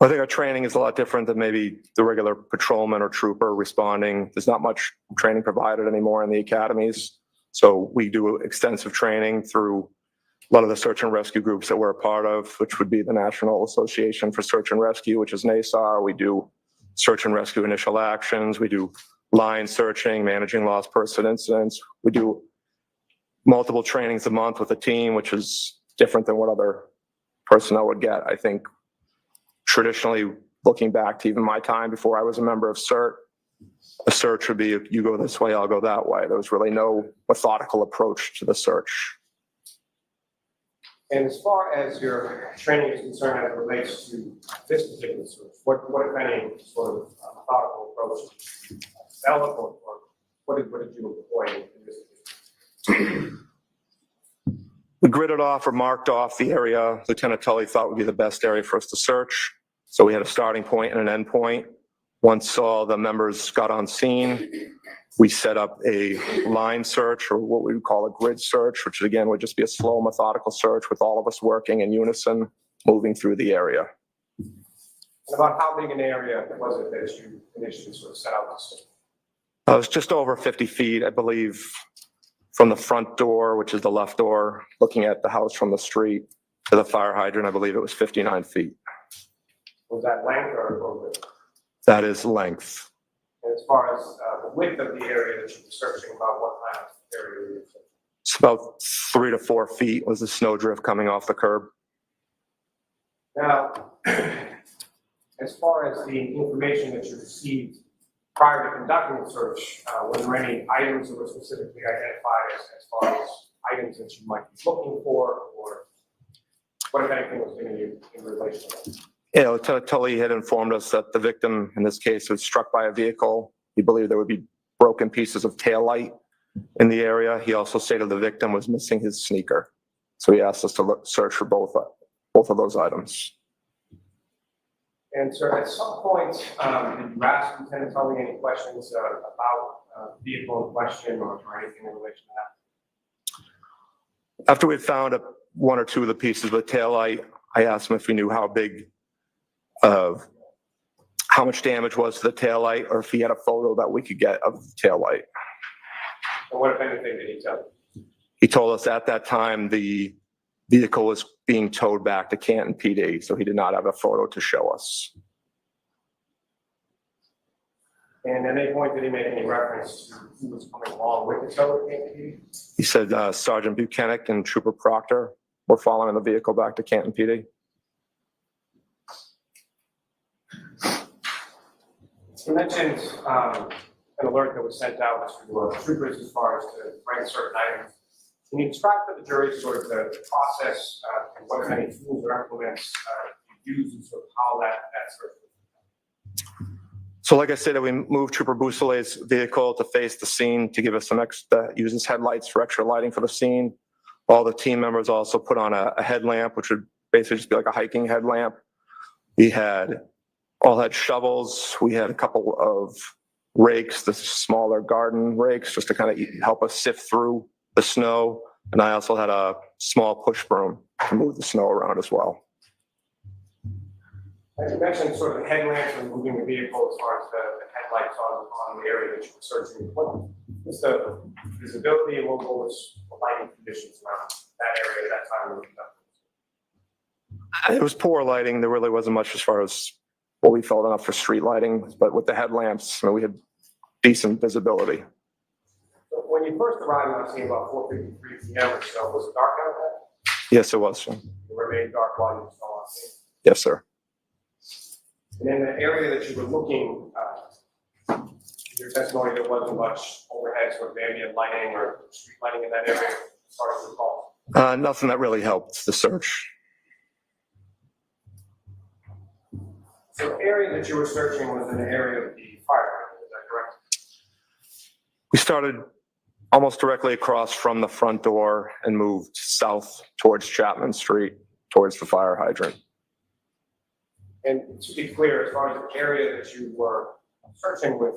I think our training is a lot different than maybe the regular patrolman or trooper responding. There's not much training provided anymore in the academies. So we do extensive training through a lot of the search and rescue groups that we're a part of, which would be the National Association for Search and Rescue, which is NASAR. We do search and rescue initial actions. We do line searching, managing lost person incidents. We do multiple trainings a month with a team, which is different than what other personnel would get. I think traditionally, looking back to even my time before I was a member of CERT, a search would be, you go this way, I'll go that way. There was really no methodical approach to the search. And as far as your training is concerned as it relates to this particular search, what if any sort of methodical approach did you develop or what did you employ in this? We gridded off or marked off the area Lieutenant Tully thought would be the best area for us to search. So we had a starting point and an end point. Once all the members got on scene, we set up a line search, or what we would call a grid search, which again would just be a slow, methodical search with all of us working in unison, moving through the area. And about how big an area was it that you initially sort of set out to see? It was just over 50 feet, I believe, from the front door, which is the left door, looking at the house from the street, to the fire hydrant. I believe it was 59 feet. Was that length or width? That is length. And as far as the width of the area that you were searching, about what kind of area were you searching? It's about 3 to 4 feet was the snow drift coming off the curb. Now, as far as the information that you received prior to conducting the search, were there any items that were specifically identified as far as items that you might be looking for, or what if anything was given you in relation to that? Yeah, Lieutenant Tully had informed us that the victim, in this case, was struck by a vehicle. He believed there would be broken pieces of taillight in the area. He also stated the victim was missing his sneaker. So he asked us to search for both of those items. And sir, at some point, did you ask Lieutenant Tully any questions about the vehicle in question or anything in relation to that? After we found one or two of the pieces of the taillight, I asked him if he knew how much damage was to the taillight, or if he had a photo that we could get of the taillight. And what, if anything, did he tell you? He told us at that time the vehicle was being towed back to Canton PD, so he did not have a photo to show us. And at any point, did he make any reference to who was coming along with the tow at Canton PD? He said Sergeant Buchanan and Trooper Proctor we're following the vehicle back to Canton PD. You mentioned an alert that was sent out to troopers as far as to rank certain items. Can you describe for the jury sort of the process and what many tools or implements you use and sort of how that sort of. So like I said, we moved Trooper Bousselet's vehicle to face the scene to give us some extra, uses headlights for extra lighting for the scene. All the team members also put on a headlamp, which would basically just be like a hiking headlamp. We all had shovels. We had a couple of rakes, the smaller garden rakes, just to kind of help us sift through the snow. And I also had a small push broom to move the snow around as well. As you mentioned, sort of the headlamps and moving the vehicle as far as the headlights on the area that you were searching. What was the visibility and what was the lighting conditions around that area at that time? It was poor lighting. There really wasn't much as far as what we felt enough for street lighting, but with the headlamps, we had decent visibility. So when you first arrived on scene about 4:53 p.m. or so, was it dark out there? Yes, it was, sir. It remained dark while you were still on scene? Yes, sir. And in the area that you were looking, your testimony, there wasn't much overhead sort of ambient lighting or street lighting in that area, as far as you recall? Nothing that really helped the search. So the area that you were searching was in the area of the fire, is that correct? We started almost directly across from the front door and moved south towards Chapman Street, towards the fire hydrant. And to be clear, as far as the area that you were searching with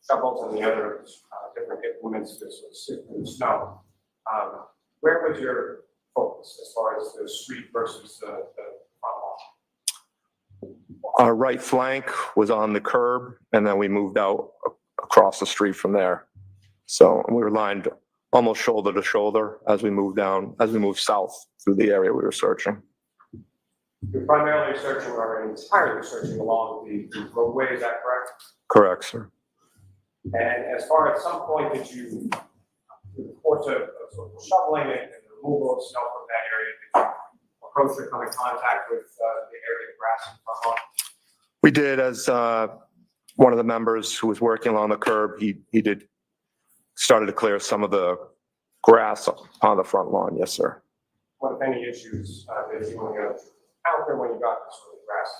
shovels and the other different implements to sift through the snow, where was your focus as far as the street versus the front wall? Our right flank was on the curb, and then we moved out across the street from there. So we were lined almost shoulder to shoulder as we moved south through the area we were searching. You're primarily searching or entirely searching along the roadway, is that correct? Correct, sir. And as far as some point that you, through the course of sort of shoveling it and the removal of snow from that area, did you approach or come in contact with the area of grass in front lawn? We did, as one of the members who was working along the curb, he started to clear some of the grass on the front lawn. Yes, sir. What, if any, issues did you encounter when you got this sort of grass?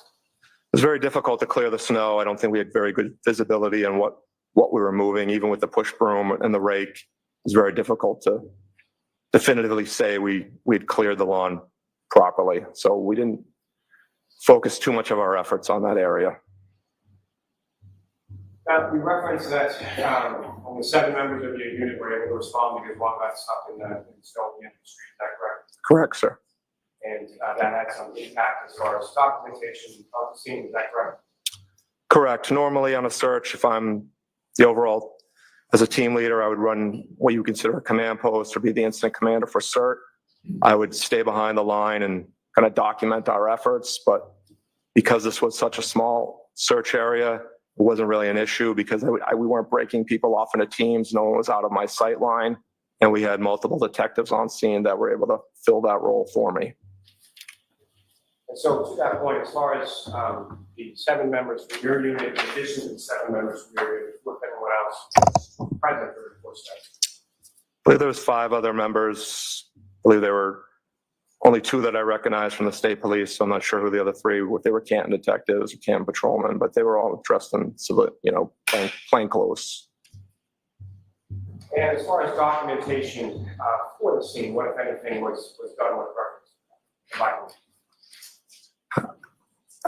It was very difficult to clear the snow. I don't think we had very good visibility on what we were moving. Even with the push broom and the rake, it was very difficult to definitively say we'd cleared the lawn properly. So we didn't focus too much of our efforts on that area. Now, we referenced that only 7 members of your unit were able to respond because one got stuck in the snow at the end of the street. Is that correct? Correct, sir. And that had some impact as far as documentation of the scene. Is that correct? Correct. Normally on a search, if I'm the overall, as a team leader, I would run what you consider a command post or be the incident commander for CERT. I would stay behind the line and kind of document our efforts. But because this was such a small search area, it wasn't really an issue because we weren't breaking people off into teams. No one was out of my sight line. And we had multiple detectives on scene that were able to fill that role for me. And so to that point, as far as the 7 members from your unit, in addition to the 7 members from your unit, with anyone else present for the course I believe there was 5 other members. I believe there were only 2 that I recognized from the state police. So I'm not sure who the other 3 were. They were Canton detectives or Canton patrolmen, but they were all dressed in civil, plain clothes. And as far as documentation for the scene, what, if anything, was done with reference to violence?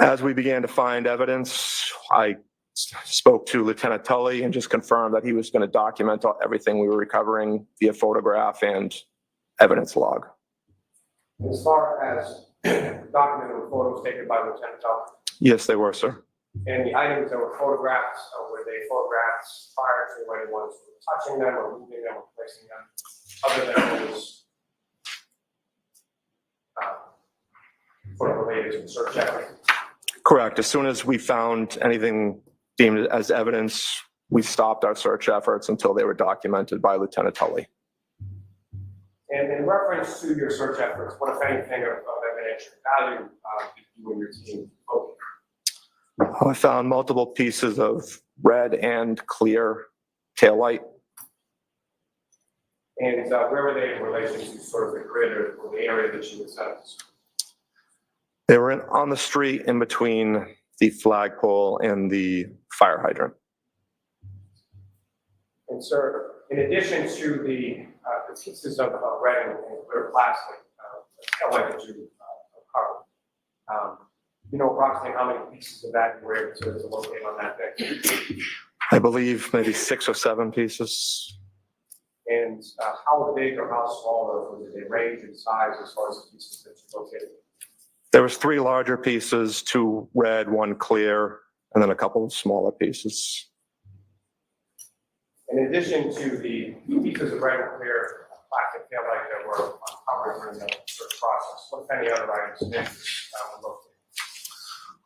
As we began to find evidence, I spoke to Lieutenant Tully and just confirmed that he was going to document everything we were recovering via photograph and evidence log. As far as documented photos taken by Lieutenant Tully? Yes, they were, sir. And the items that were photographed, were they photographs prior to anyone touching them or moving them or placing them, other than those sort of related to the search effort? Correct. As soon as we found anything deemed as evidence, we stopped our search efforts until they were documented by Lieutenant Tully. And in reference to your search efforts, what, if anything, of evidentiary value did you and your team locate? I found multiple pieces of red and clear taillight. And where were they in relation to sort of the grid or the area that you assessed? They were on the street in between the flagpole and the fire hydrant. And sir, in addition to the pieces of red and clear plastic taillight that you uncovered, you know approximately how many pieces of that you were able to locate on that day? I believe maybe 6 or 7 pieces. And how big or how small did they range in size as far as the pieces that you located? There was 3 larger pieces, 2 red, 1 clear, and then a couple of smaller pieces. In addition to the pieces of red and clear plastic taillight that were uncovered during the search process, what, if any, other items did were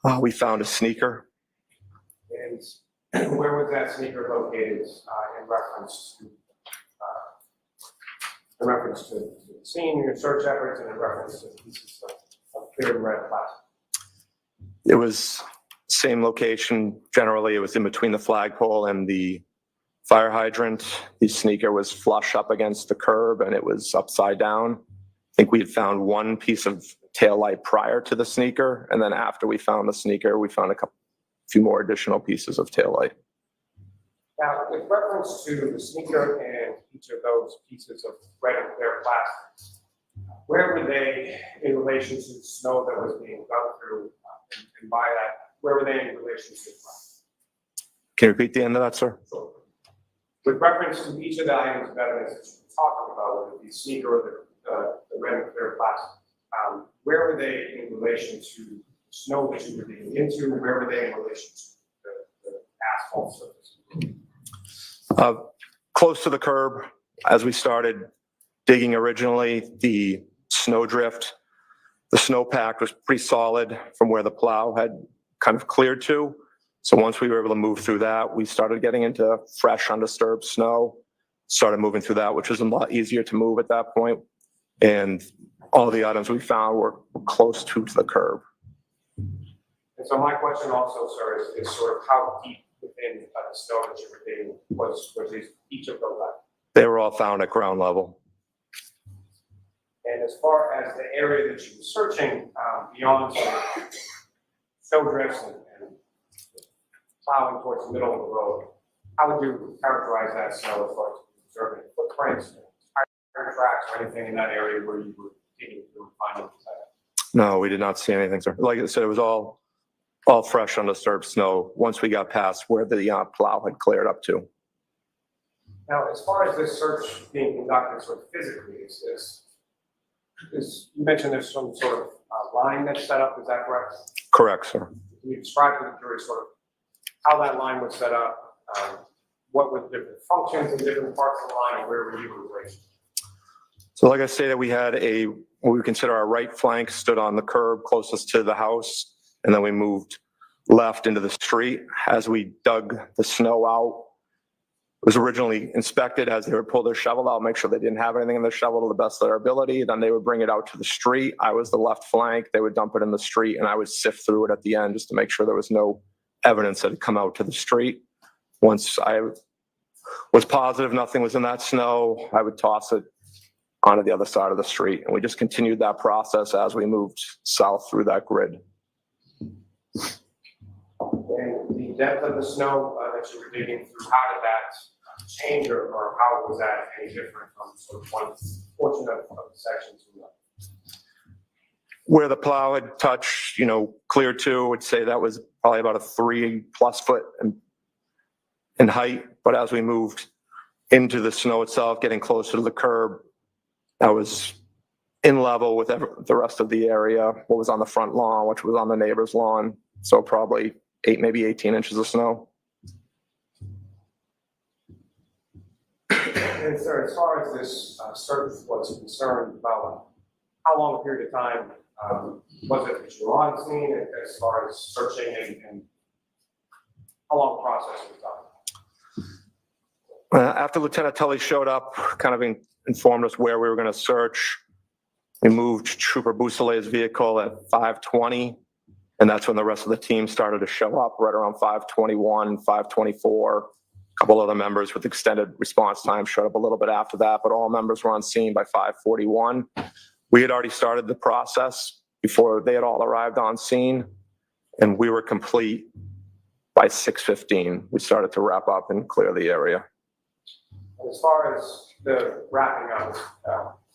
located? We found a sneaker. And where was that sneaker located in reference to the scene, your search efforts, and in reference to pieces of clear and red plastic? It was same location. Generally, it was in between the flagpole and the fire hydrant. The sneaker was flush up against the curb and it was upside down. I think we had found 1 piece of taillight prior to the sneaker, and then after we found the sneaker, we found a few more additional pieces of taillight. Now, with reference to the sneaker and each of those pieces of red and clear plastic, where were they in relation to the snow that was being dug through, and by that, where were they in relation to the ground? Can you repeat the end of that, sir? Sure. With reference to each of the items of evidence that you were talking about, whether it be sneaker or the red and clear plastic, where were they in relation to the snow that you were digging into? Where were they in relation to the asphalt surface? Close to the curb. As we started digging originally, the snowdrift, the snowpack was pretty solid from where the plow had kind of cleared to. So once we were able to move through that, we started getting into fresh, undisturbed snow, started moving through that, which was a lot easier to move at that point. And all the items we found were close to the curb. And so my question also, sir, is sort of how deep within the snow that you were digging was each of those items? They were all found at ground level. And as far as the area that you were searching, beyond sort of snow drifts and plowing towards the middle of the road, how would you characterize that snow as far as observing footprints, tire tracks, or anything in that area where you were digging through and finding these items? No, we did not see anything, sir. Like I said, it was all fresh, undisturbed snow once we got past where the plow had cleared up to. Now, as far as this search being conducted sort of physically, you mentioned there's some sort of line that's set up, is that correct? Correct, sir. Can you describe to the jury sort of how that line was set up, what were the different functions in different parts of the line, and where were you in relation? So like I say, that we had what we consider our right flank stood on the curb closest to the house, and then we moved left into the street. As we dug the snow out, it was originally inspected as they would pull their shovel out, make sure they didn't have anything in the shovel to the best of their ability. Then they would bring it out to the street. I was the left flank. They would dump it in the street, and I would sift through it at the end just to make sure there was no evidence that had come out to the street. Once I was positive nothing was in that snow, I would toss it onto the other side of the street. And we just continued that process as we moved south through that grid. And the depth of the snow that you were digging through, how did that change, or how was that any different from sort of one portion of the section to another? Where the plow had touched, clear to, I would say that was probably about a 3+ foot in height. But as we moved into the snow itself, getting closer to the curb, that was in level with the rest of the area. What was on the front lawn, which was on the neighbor's lawn. So probably 8, maybe 18 inches of snow. And sir, as far as this search was concerned, about how long a period of time was it that you were on the scene as far as searching, and how long the process was done? After Lieutenant Tully showed up, kind of informed us where we were going to search, we moved Trooper Boussalet's vehicle at 5:20, and that's when the rest of the team started to show up, right around 5:21, 5:24. A couple other members with extended response time showed up a little bit after that, but all members were on scene by 5:41. We had already started the process before they had all arrived on scene, and we were complete by 6:15. We started to wrap up and clear the area. As far as the wrapping up,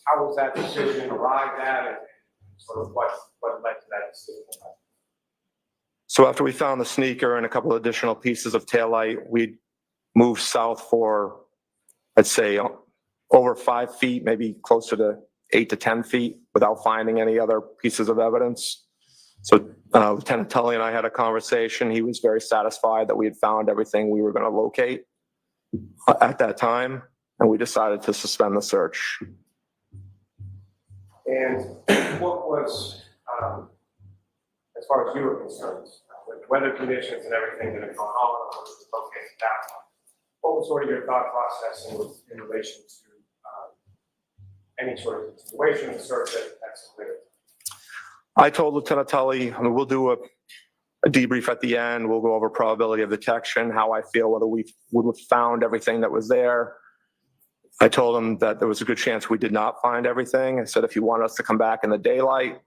how was that decision arrived at, and sort of what led to that decision? So after we found the sneaker and a couple of additional pieces of taillight, we moved south for, I'd say, over 5 feet, maybe closer to 8 to 10 feet, without finding any other pieces of evidence. So Lieutenant Tully and I had a conversation. He was very satisfied that we had found everything we were going to locate at that time, and we decided to suspend the search. And what was, as far as you were concerned, with weather conditions and everything that had gone on, located that one, what was sort of your thought process in relation to any sort of continuation of the search that's later? I told Lieutenant Tully, I mean, we'll do a debrief at the end. We'll go over probability of detection, how I feel, whether we would have found everything that was there. I told him that there was a good chance we did not find everything. I said if you want us to come back in the daylight,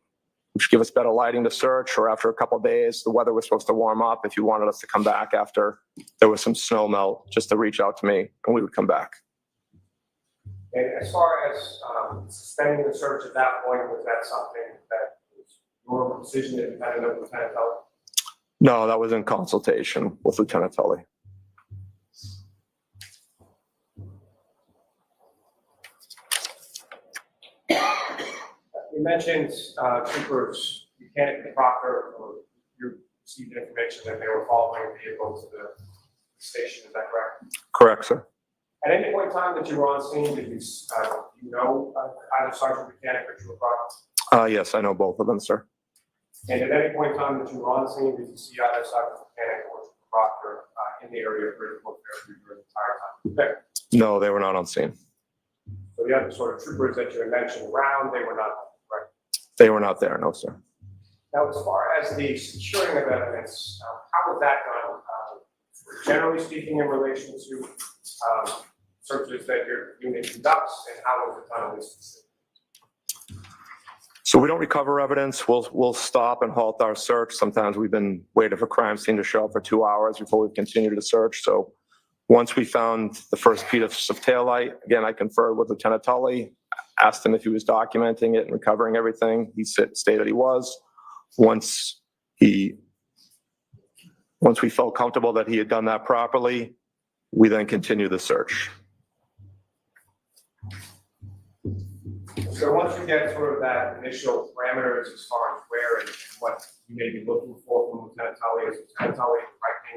which give us better lighting to search, or after a couple of days, the weather was supposed to warm up. If you wanted us to come back after there was some snow melt, just to reach out to me, and we would come back. And as far as suspending the search at that point, was that something that was your decision independent of Lieutenant Tully? No, that was in consultation with Lieutenant Tully. You mentioned troopers, Mechanic and Proctor, or you received information that they were following a vehicle to the station, is that correct? Correct, sir. At any point in time that you were on scene, did you know either Sergeant Mechanic or Trooper Proctor? Yes, I know both of them, sir. And at any point in time that you were on scene, did you see either Sergeant Mechanic or Trooper Proctor in the area of critical care during the entire time you were there? No, they were not on scene. So the other sort of troopers that you had mentioned around, they were not, right? They were not there, no, sir. Now, as far as the securing of evidence, how was that done? Generally speaking, in relation to searches that your unit conducts, and how was it done in this specific? So we don't recover evidence. We'll stop and halt our search. Sometimes we've been waiting for crime scene to show up for 2 hours before we've continued to search. So once we found the first piece of taillight, again, I conferred with Lieutenant Tully, asked him if he was documenting it and recovering everything. He stated he was. Once we felt comfortable that he had done that properly, we then continued the search. So once you get sort of that initial parameters as far as where and what you may be looking for from Lieutenant Tully, is Lieutenant Tully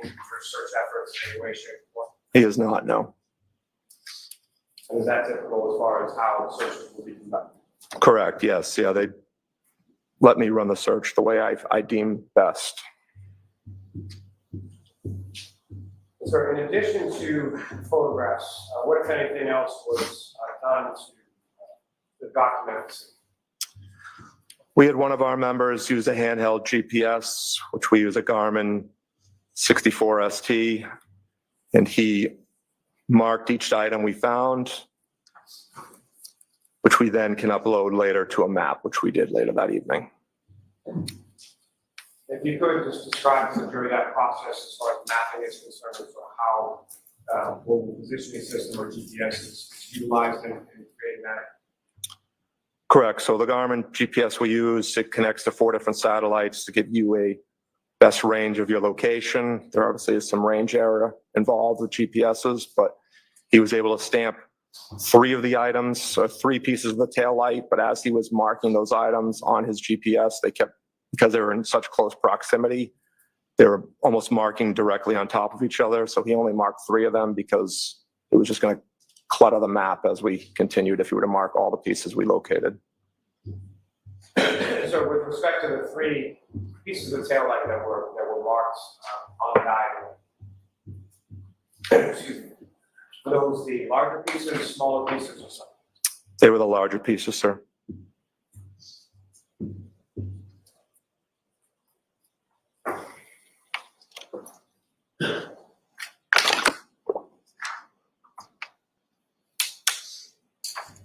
directing your search efforts in any way, shape, or form? He is not, no. And is that typical as far as how searches will be conducted? Correct, yes. Yeah, they let me run the search the way I deem best. So in addition to photographs, what if anything else was done to document the scene? We had one of our members use a handheld GPS, which we use a Garmin 64 ST, and he marked each item we found, which we then can upload later to a map, which we did later that evening. If you could just describe to the jury that process as far as mapping is concerned, so how mobile positioning system or GPS is utilized in creating that. Correct. So the Garmin GPS we use, it connects to 4 different satellites to give you a best range of your location. There obviously is some range error involved with GPSs, but he was able to stamp 3 of the items, or 3 pieces of the tail light. But as he was marking those items on his GPS, because they were in such close proximity, they were almost marking directly on top of each other. So he only marked 3 of them because it was just going to clutter the map as we continued if you were to mark all the pieces we located. So with respect to the 3 pieces of taillight that were marked on the item, excuse me, those the larger pieces, smaller pieces, or something? They were the larger pieces, sir.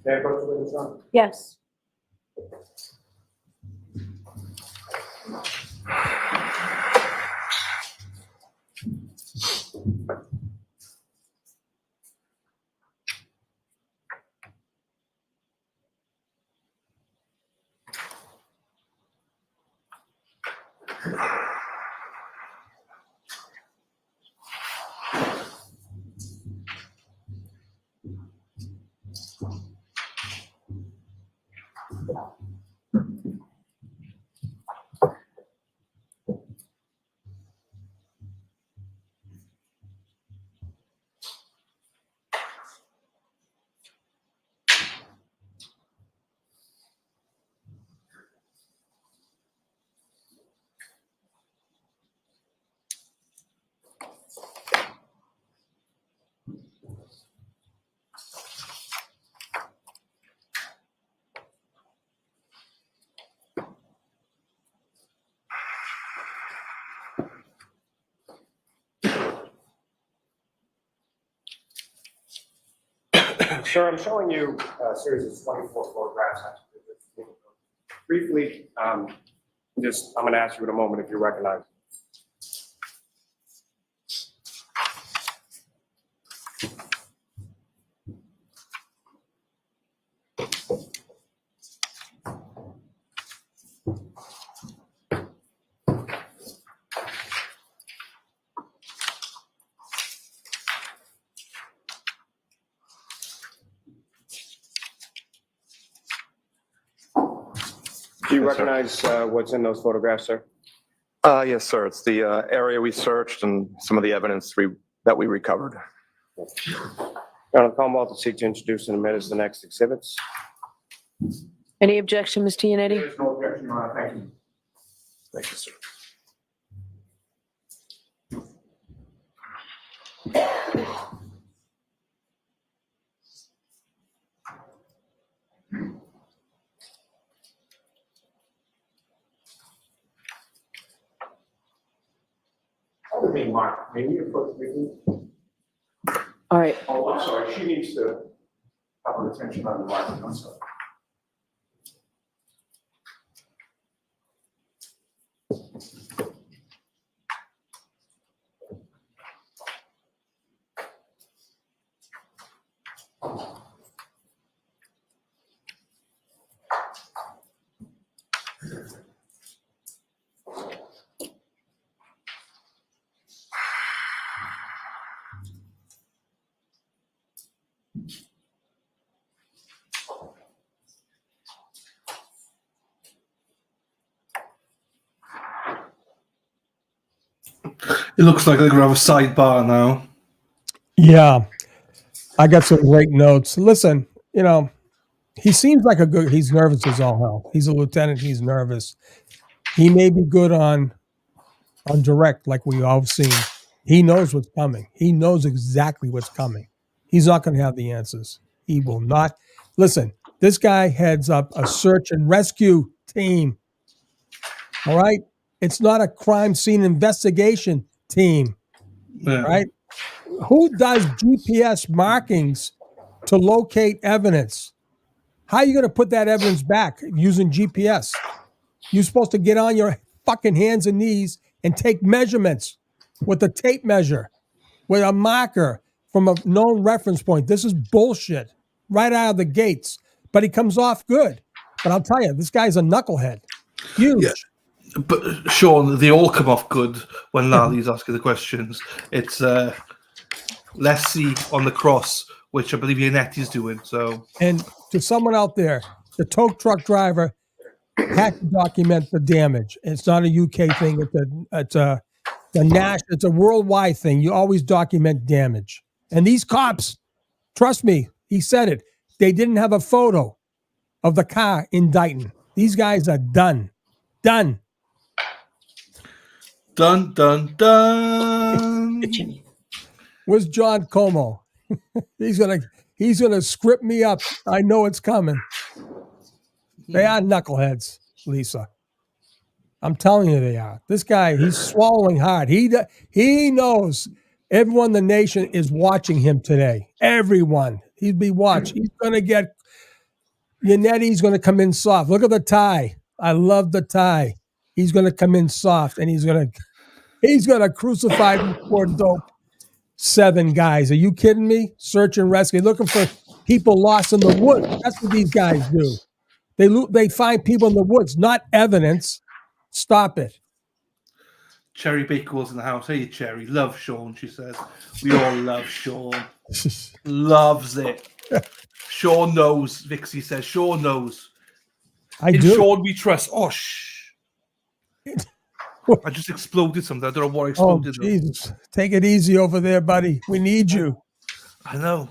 May I approach the witness, John? Yes. Sir, I'm showing you a series of 24 photographs. Briefly, I'm going to ask you in a moment if you recognize. Do you recognize what's in those photographs, sir? Yes, sir. It's the area we searched and some of the evidence that we recovered. Your Honor, Commonwealth will seek to introduce and admit as the next exhibits. Any objection, Mr. Yannetti? There is no objection, Your Honor. Thank you. Thank you, sir. That would be Mark. May we approach briefly? All right. Oh, I'm sorry. She needs to have her attention on the mic. I'm sorry. It looks like they're going to have a sidebar now. Yeah. I got some great notes. Listen, he seems like he's nervous as all hell. He's a lieutenant. He's nervous. He may be good on direct, like we all seen. He knows what's coming. He knows exactly what's coming. He's not going to have the answers. He will not. Listen, this guy heads up a search and rescue team. All right? It's not a crime scene investigation team. Yeah. Right? Who does GPS markings to locate evidence? How are you going to put that evidence back using GPS? You're supposed to get on your fucking hands and knees and take measurements with a tape measure, with a marker from a known reference point. This is bullshit right out of the gates. But he comes off good. But I'll tell you, this guy's a knucklehead. Huge. Yeah. But Sean, they all come off good when Lali's asking the questions. It's let's see on the cross, which I believe Yannetti's doing. So, and to someone out there, the tow truck driver had to document the damage. It's not a UK thing. It's a worldwide thing. You always document damage. And these cops, trust me, he said it. They didn't have a photo of the car in Dighton. These guys are done. Done. Dun, dun, dun. Where's John Como? He's gonna script me up. I know it's coming. They are knuckleheads, Lisa. I'm telling you, they are. This guy, he's swallowing hard. He knows everyone in the nation is watching him today. Everyone. He'd be watched. He's gonna get Yannetti's gonna come in soft. Look at the tie. I love the tie. He's gonna come in soft, and he's gonna crucify these poor dope 7 guys. Are you kidding me? Search and rescue, looking for people lost in the woods. That's what these guys do. They find people in the woods, not evidence. Stop it. Cherry Baker was in the house. Hey, Cherry, love Sean, she says. We all love Sean. Loves it. Sean knows, Vixie says. Sean knows. In Sean we trust. Oh, shh. I just exploded something. I don't know what exploded. Oh, Jesus. Take it easy over there, buddy. We need you. I know.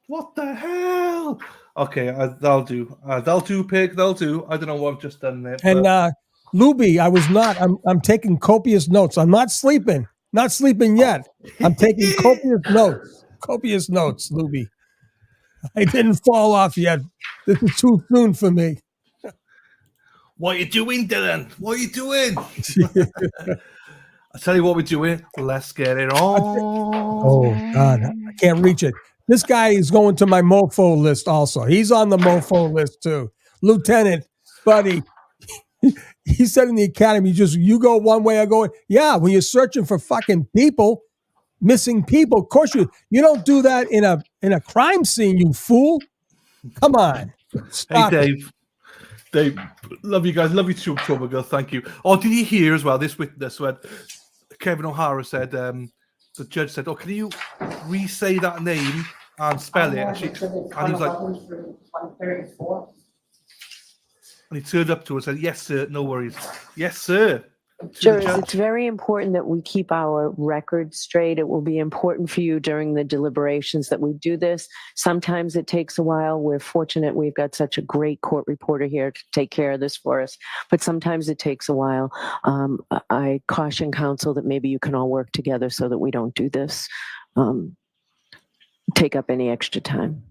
What the hell? Okay, that'll do. That'll do, Pig. That'll do. I don't know what I've just done there. And Luby, I'm taking copious notes. I'm not sleeping. Not sleeping yet. I'm taking copious notes. Copious notes, Luby. I didn't fall off yet. This is too soon for me. What are you doing, Dylan? What are you doing? I'll tell you what we're doing. Let's get it on. Oh, God. I can't reach it. This guy is going to my mofo list also. He's on the mofo list too. Lieutenant, buddy. He said in the academy, you go one way, I go. Yeah, when you're searching for fucking people, missing people, of course you don't do that in a crime scene, you fool. Come on. Stop hey, Dave. Dave, love you guys. Love you too, Trouble Girl. Thank you. Oh, did you hear as well this witness when Kevin O'Hara said, the judge said, "Oh, can you re-say that name and spell it?" And he was like, and he turned up to her and said, "Yes, sir. No worries. Yes, sir." Jurors, it's very important that we keep our records straight. It will be important for you during the deliberations that we do this. Sometimes it takes a while. We're fortunate we've got such a great court reporter here to take care of this for us, but sometimes it takes a while. I caution counsel that maybe you can all work together so that we don't do this, take up any extra time.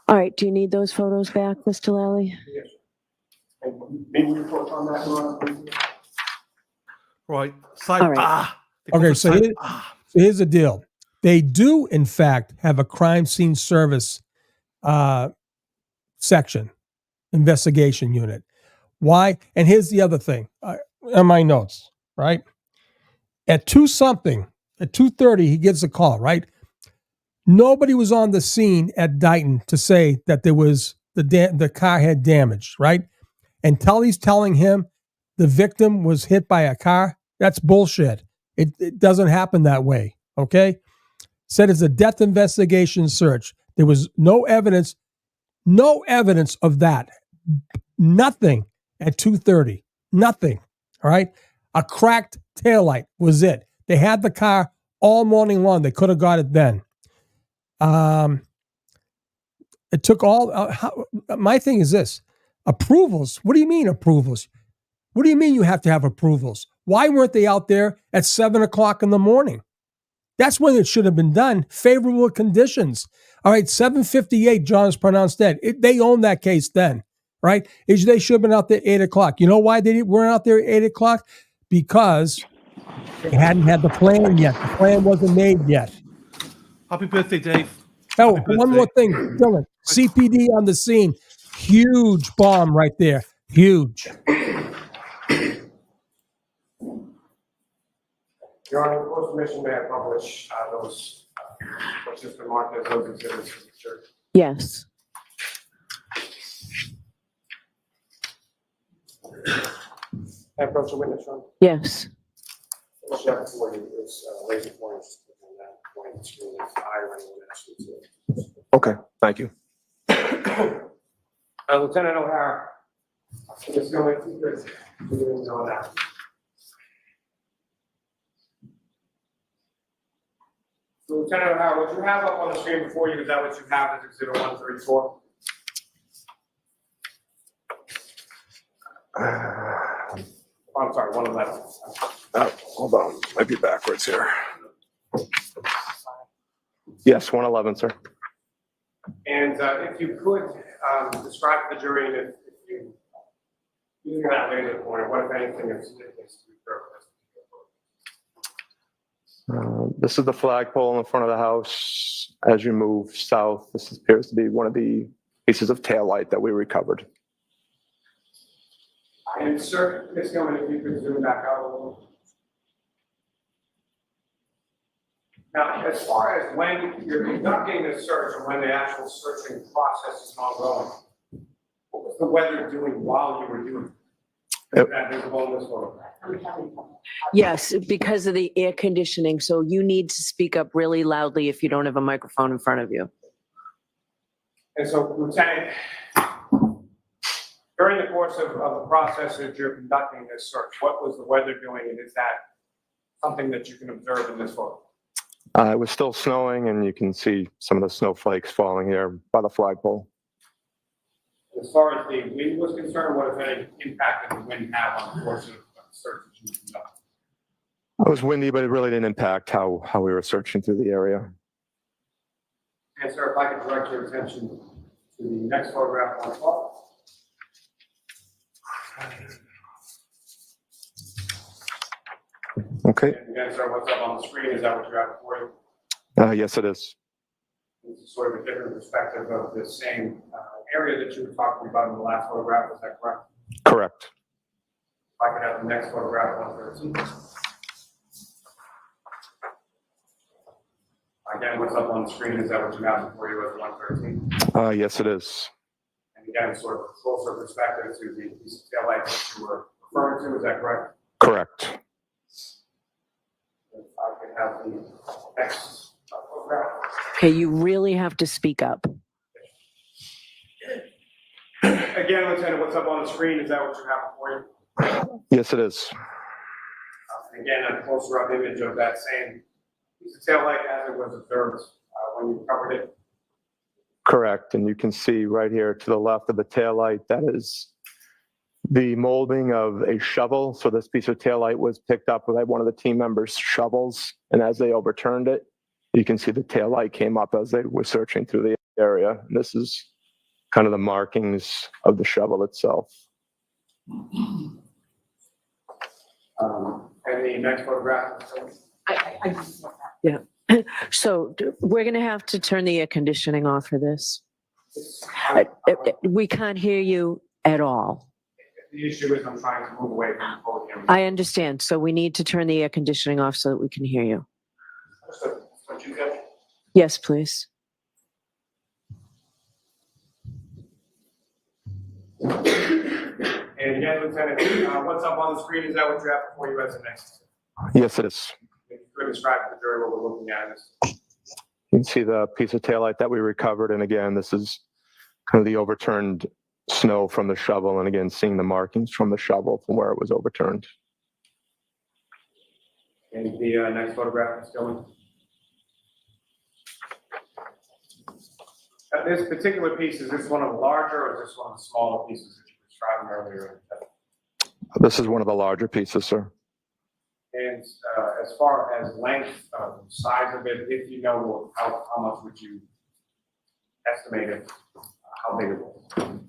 All right, do you need those photos back, Mr. Lally? Yes. Maybe report on that one. Right. All right. Okay, so here's the deal. They do, in fact, have a crime scene service section, investigation unit. Why? And here's the other thing. On my notes, right? At 2:30, he gives a call, right? Nobody was on the scene at Dighton to say that there was the car had damage, right? And Tully's telling him the victim was hit by a car. That's bullshit. It doesn't happen that way, okay? Said it's a death investigation search. There was no evidence of that. Nothing at 2:30. Nothing, all right? A cracked taillight was it. They had the car all morning long. They could have got it then. It took all. My thing is this. Approvals? What do you mean approvals? What do you mean you have to have approvals? Why weren't they out there at 7:00 in the morning? That's when it should have been done. Favorable conditions. All right, 7:58, John is pronounced dead. They own that case then, right? They should have been out there 8:00. You know why they weren't out there at 8:00? Because they hadn't had the plan yet. The plan wasn't made yet. Happy birthday, Dave. Oh, one more thing, Dylan. CPD on the scene. Huge bomb right there. Huge. Your Honor, with permission, may I publish those what's just been marked as those exhibits for the church? Yes. I approach the witness, Your Honor. Yes. What you have before you is laser points, and that point is really iron when actually. Okay, thank you. Lieutenant O'Hara, just going to this. On that. So, Lieutenant O'Hara, what you have up on the screen before you, is that what you have as Exhibit 134? I'm sorry, 111. Oh, hold on. Might be backwards here. Yes, 111, sir. And if you could describe to the jury, and if you using that laser pointer, what if anything is significant to the This is the flagpole in front of the house. As you move south, this appears to be one of the pieces of taillight that we recovered. And sir, Ms. Gilman, if you could zoom back out a little. Now, as far as when you're conducting the search and when the actual searching process is ongoing, what was the weather doing while you were doing it? Is that visible in this photograph? Yes, because of the air conditioning. So you need to speak up really loudly if you don't have a microphone in front of you. And so, Lieutenant, during the course of the process that you're conducting this search, what was the weather doing, and is that something that you can observe in this photo? It was still snowing, and you can see some of the snowflakes falling here by the flagpole. As far as the wind was concerned, what, if any, impact did the wind have on the course of the search that you conducted? It was windy, but it really didn't impact how we were searching through the area. And sir, if I could direct your attention to the next photograph on the top. Okay. And again, sir, what's up on the screen? Is that what you have for you? Yes, it is. This is sort of a different perspective of the same area that you were talking about in the last photograph. Is that correct? Correct. If I could have the next photograph, 113. Again, what's up on the screen? Is that what you have for you as 113? Yes, it is. And again, sort of a closer perspective to the piece of taillight that you were referring to. Is that correct? Correct. If I could have the next photograph. Okay, you really have to speak up. Again, Lieutenant, what's up on the screen? Is that what you have for you? Yes, it is. And again, a closer up image of that same piece of taillight as it was observed when you covered it. Correct. And you can see right here to the left of the taillight, that is the molding of a shovel. So this piece of taillight was picked up by one of the team members' shovels. And as they overturned it, you can see the taillight came up as they were searching through the area. And this is kind of the markings of the shovel itself. And the next photograph. Yeah. So we're going to have to turn the air conditioning off for this. We can't hear you at all. The issue is I'm trying to move away from the podium. I understand. So we need to turn the air conditioning off so that we can hear you. What you got? Yes, please. And again, Lieutenant, what's up on the screen? Is that what you have before you as the next? Yes, it is. If you could describe to the jury what we're looking at. You can see the piece of taillight that we recovered. And again, this is kind of the overturned snow from the shovel. And again, seeing the markings from the shovel from where it was overturned. And the next photograph is going. This particular piece, is this one of the larger or is this one of the smaller pieces that you were describing earlier? This is one of the larger pieces, sir. And as far as length, size of it, if you know, how much would you estimate it? How big it was?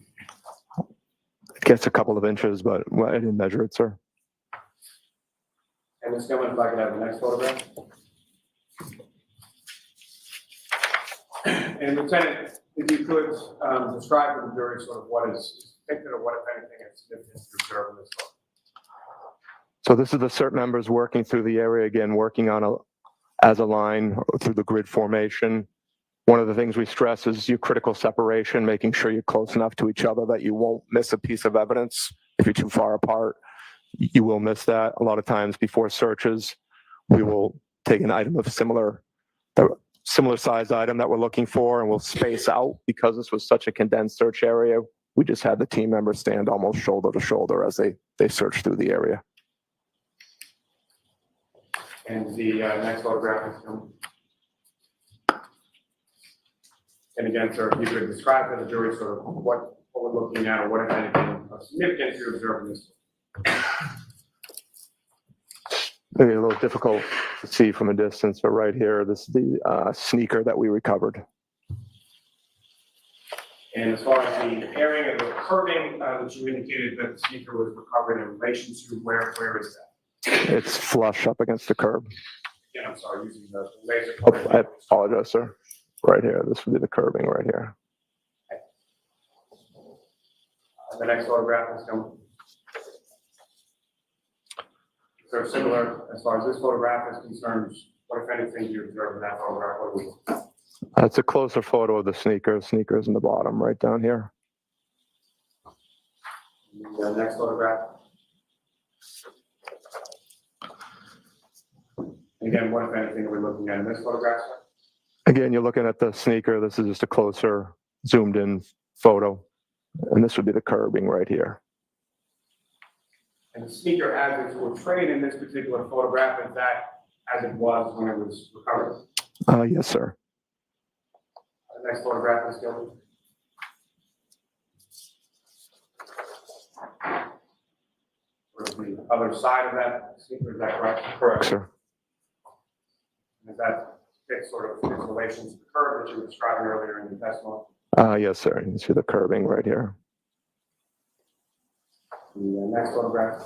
It gets a couple of inches, but I didn't measure it, sir. And Ms. Gilman, if I could have the next photograph. And Lieutenant, if you could describe to the jury sort of what is depicted or what, if anything, is significant to observe in this photo. So this is the CERT members working through the area, again, working on as a line through the grid formation. One of the things we stress is your critical separation, making sure you're close enough to each other that you won't miss a piece of evidence. If you're too far apart, you will miss that. A lot of times before searches, we will take an item of similar size item that we're looking for, and we'll space out. Because this was such a condensed search area, we just had the team members stand almost shoulder to shoulder as they search through the area. And the next photograph is coming. And again, sir, if you could describe to the jury sort of what we're looking at or what, if anything, of significance you observe in this. Maybe a little difficult to see from a distance, but right here, this is the sneaker that we recovered. And as far as the area of the curving that you indicated that the sneaker was recovered in relation to, where is that? It's flush up against the curb. Yeah, I'm sorry, using the laser. Oh, I apologize, sir. Right here, this would be the curving right here. The next photograph is coming. So similar, as far as this photograph is concerned, what if anything you observe in that photograph? What do we? It's a closer photo of the sneaker. Sneakers in the bottom, right down here. The next photograph. Again, what if anything are we looking at in this photograph? Again, you're looking at the sneaker. This is just a closer, zoomed in photo. And this would be the curbing right here. And the sneaker as it's portrayed in this particular photograph, is that as it was when it was recovered? Yes, sir. The next photograph is still. The other side of that sneaker, is that correct? Correct, sir. Is that fit sort of in relation to the curve that you were describing earlier in the testimony? Yes, sir. You can see the curbing right here. The next photograph.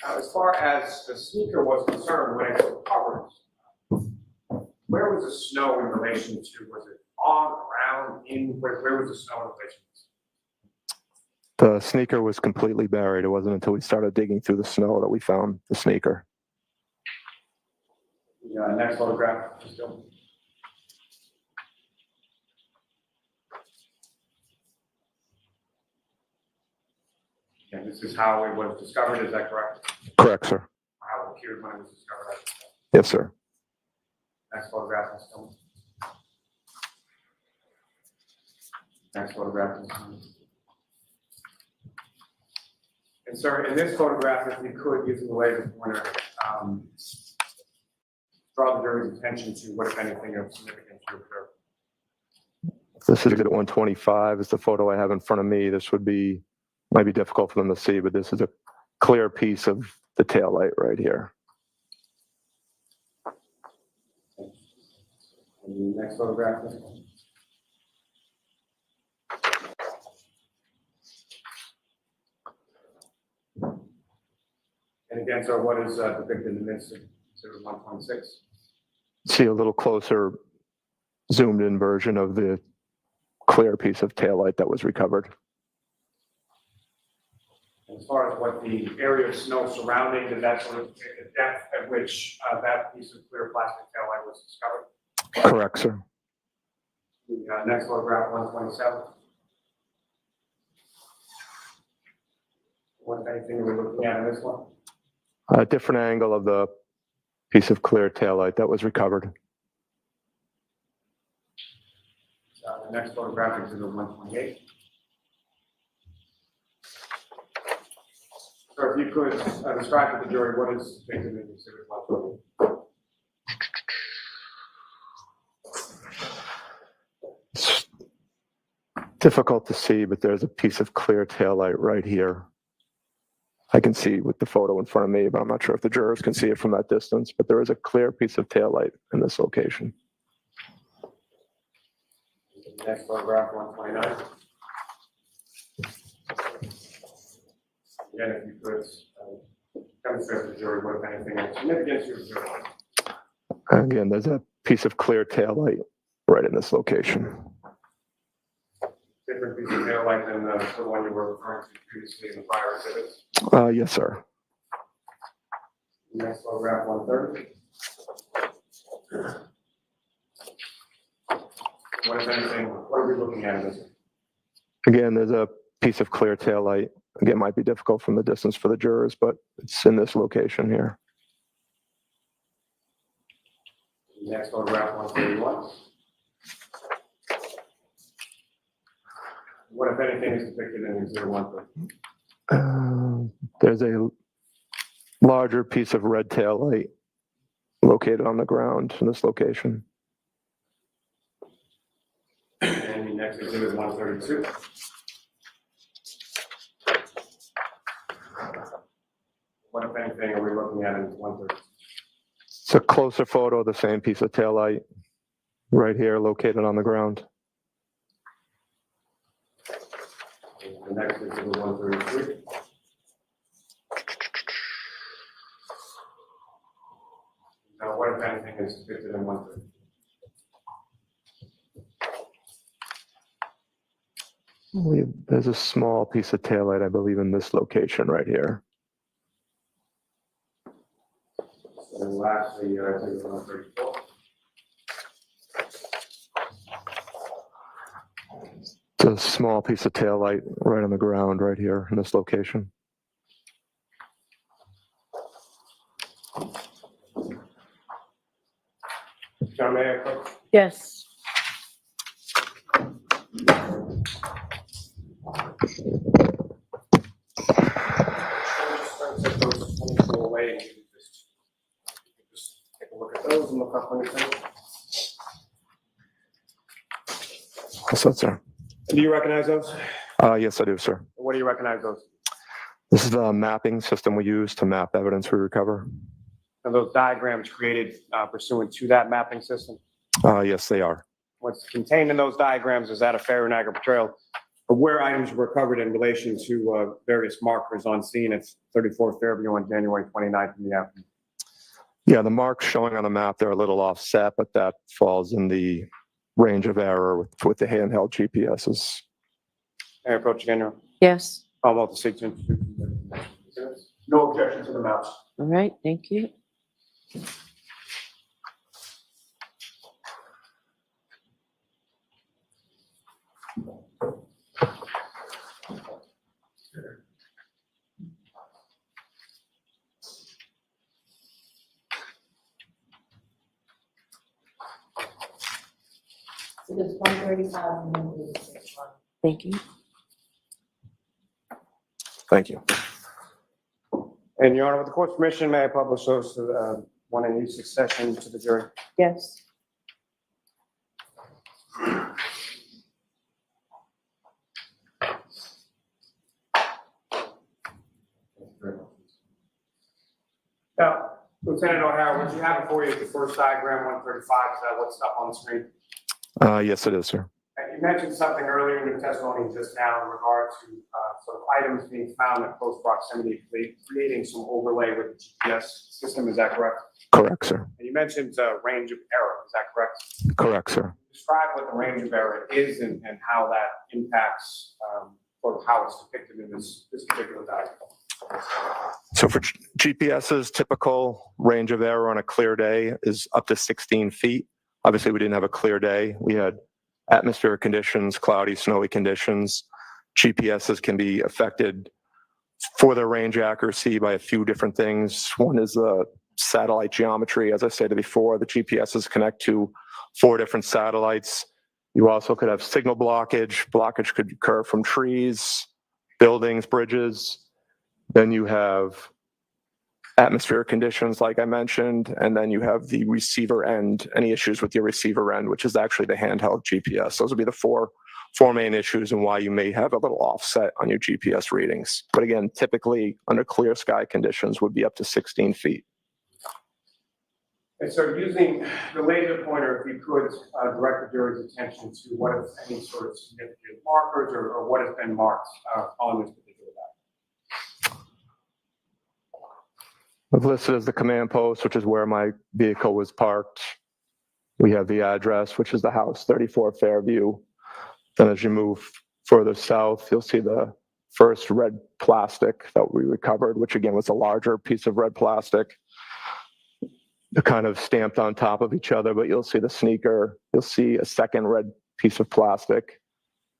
As far as the sneaker was concerned, when it was recovered, where was the snow in relation to? Was it on, around, in? Where was the snow in relation to? The sneaker was completely buried. It wasn't until we started digging through the snow that we found the sneaker. The next photograph. Still. And this is how it was discovered, is that correct? Correct, sir. How it appeared when it was discovered? Yes, sir. Next photograph. Still. Next photograph. And sir, in this photograph, if you could, using the laser pointer, draw the jury's attention to what, if anything, of significance you observed. This is exhibit 125. It's the photo I have in front of me. This might be difficult for them to see, but this is a clear piece of the taillight right here. And the next photograph. And again, sir, what is depicted in this exhibit 126? See a little closer zoomed in version of the clear piece of taillight that was recovered. As far as what the area of snow surrounding, did that sort of the depth at which that piece of clear plastic taillight was discovered? Correct, sir. The next photograph, 127. What, if anything, are we looking at in this one? A different angle of the piece of clear taillight that was recovered. The next photograph is exhibit 128. So if you could describe to the jury what is depicted in exhibit 128. It's difficult to see, but there's a piece of clear taillight right here. I can see with the photo in front of me, but I'm not sure if the jurors can see it from that distance, but there is a clear piece of taillight in this location. Next photograph, 129. Again, if you could demonstrate to the jury what, if anything, of significance you observed. Again, there's a piece of clear taillight right in this location. Different piece of taillight than the one you were referring to previously in the prior exhibits. Yes, sir. Next photograph, 130. What, if anything, what are we looking at in this? Again, there's a piece of clear taillight. Again, might be difficult from the distance for the jurors, but it's in this location here. Next photograph, 131. What, if anything, is depicted in exhibit 130? There's a larger piece of red taillight located on the ground in this location. And the next exhibit, 132. what, if anything, are we looking at in 130? It's a closer photo of the same piece of taillight right here, located on the ground. The next is the 133. Now, what, if anything, is depicted in 130? I believe there's a small piece of taillight, I believe, in this location right here. And lastly, I think 134. It's a small piece of taillight right on the ground right here in this location. John, may I approach? Yes. Away. Just take a look at those and look up anything. Yes, sir. Do you recognize those? Yes, I do, sir. What do you recognize those? This is the mapping system we use to map evidence we recover. And those diagrams created pursuant to that mapping system? Yes, they are. What's contained in those diagrams is that a fair and accurate portrayal of where items were recovered in relation to various markers on scene at 34 Fairview on January 29th in the afternoon. Yeah, the marks showing on the map, they're a little offset, but that falls in the range of error with the handheld GPSs. May I approach again, Your Honor? Yes. How about the seek to introduce? No objection to the maps. All right. Thank you. So there's 135 and 136. Thank you. Thank you. And Your Honor, with the court's permission, may I publish those to one in each succession to the jury? Yes. Now, Lieutenant O'Hara, what you have before you is the first diagram, 135. Is that what's up on the screen? Yes, it is, sir. And you mentioned something earlier in your testimony just now in regard to sort of items being found in close proximity, creating some overlay with the GPS system. Is that correct? Correct, sir. And you mentioned range of error. Is that correct? Correct, sir. Describe what the range of error is and how that impacts sort of how it's depicted in this particular diagram. So for GPS's typical range of error on a clear day is up to 16 feet. Obviously, we didn't have a clear day. We had atmospheric conditions, cloudy, snowy conditions. GPSs can be affected for their range accuracy by a few different things. One is the satellite geometry. As I said before, the GPSs connect to 4 different satellites. You also could have signal blockage. Blockage could occur from trees, buildings, bridges. Then you have atmospheric conditions, like I mentioned, and then you have the receiver end, any issues with your receiver end, which is actually the handheld GPS. Those would be the four main issues and why you may have a little offset on your GPS readings. But again, typically under clear sky conditions would be up to 16 feet. And so using the laser pointer, if you could direct the jury's attention to what is any sort of significant markers or what has been marked on this particular diagram. I've listed as the command post, which is where my vehicle was parked. We have the address, which is the house, 34 Fairview. Then as you move further south, you'll see the first red plastic that we recovered, which again was a larger piece of red plastic. They're kind of stamped on top of each other, but you'll see the sneaker, you'll see a second red piece of plastic,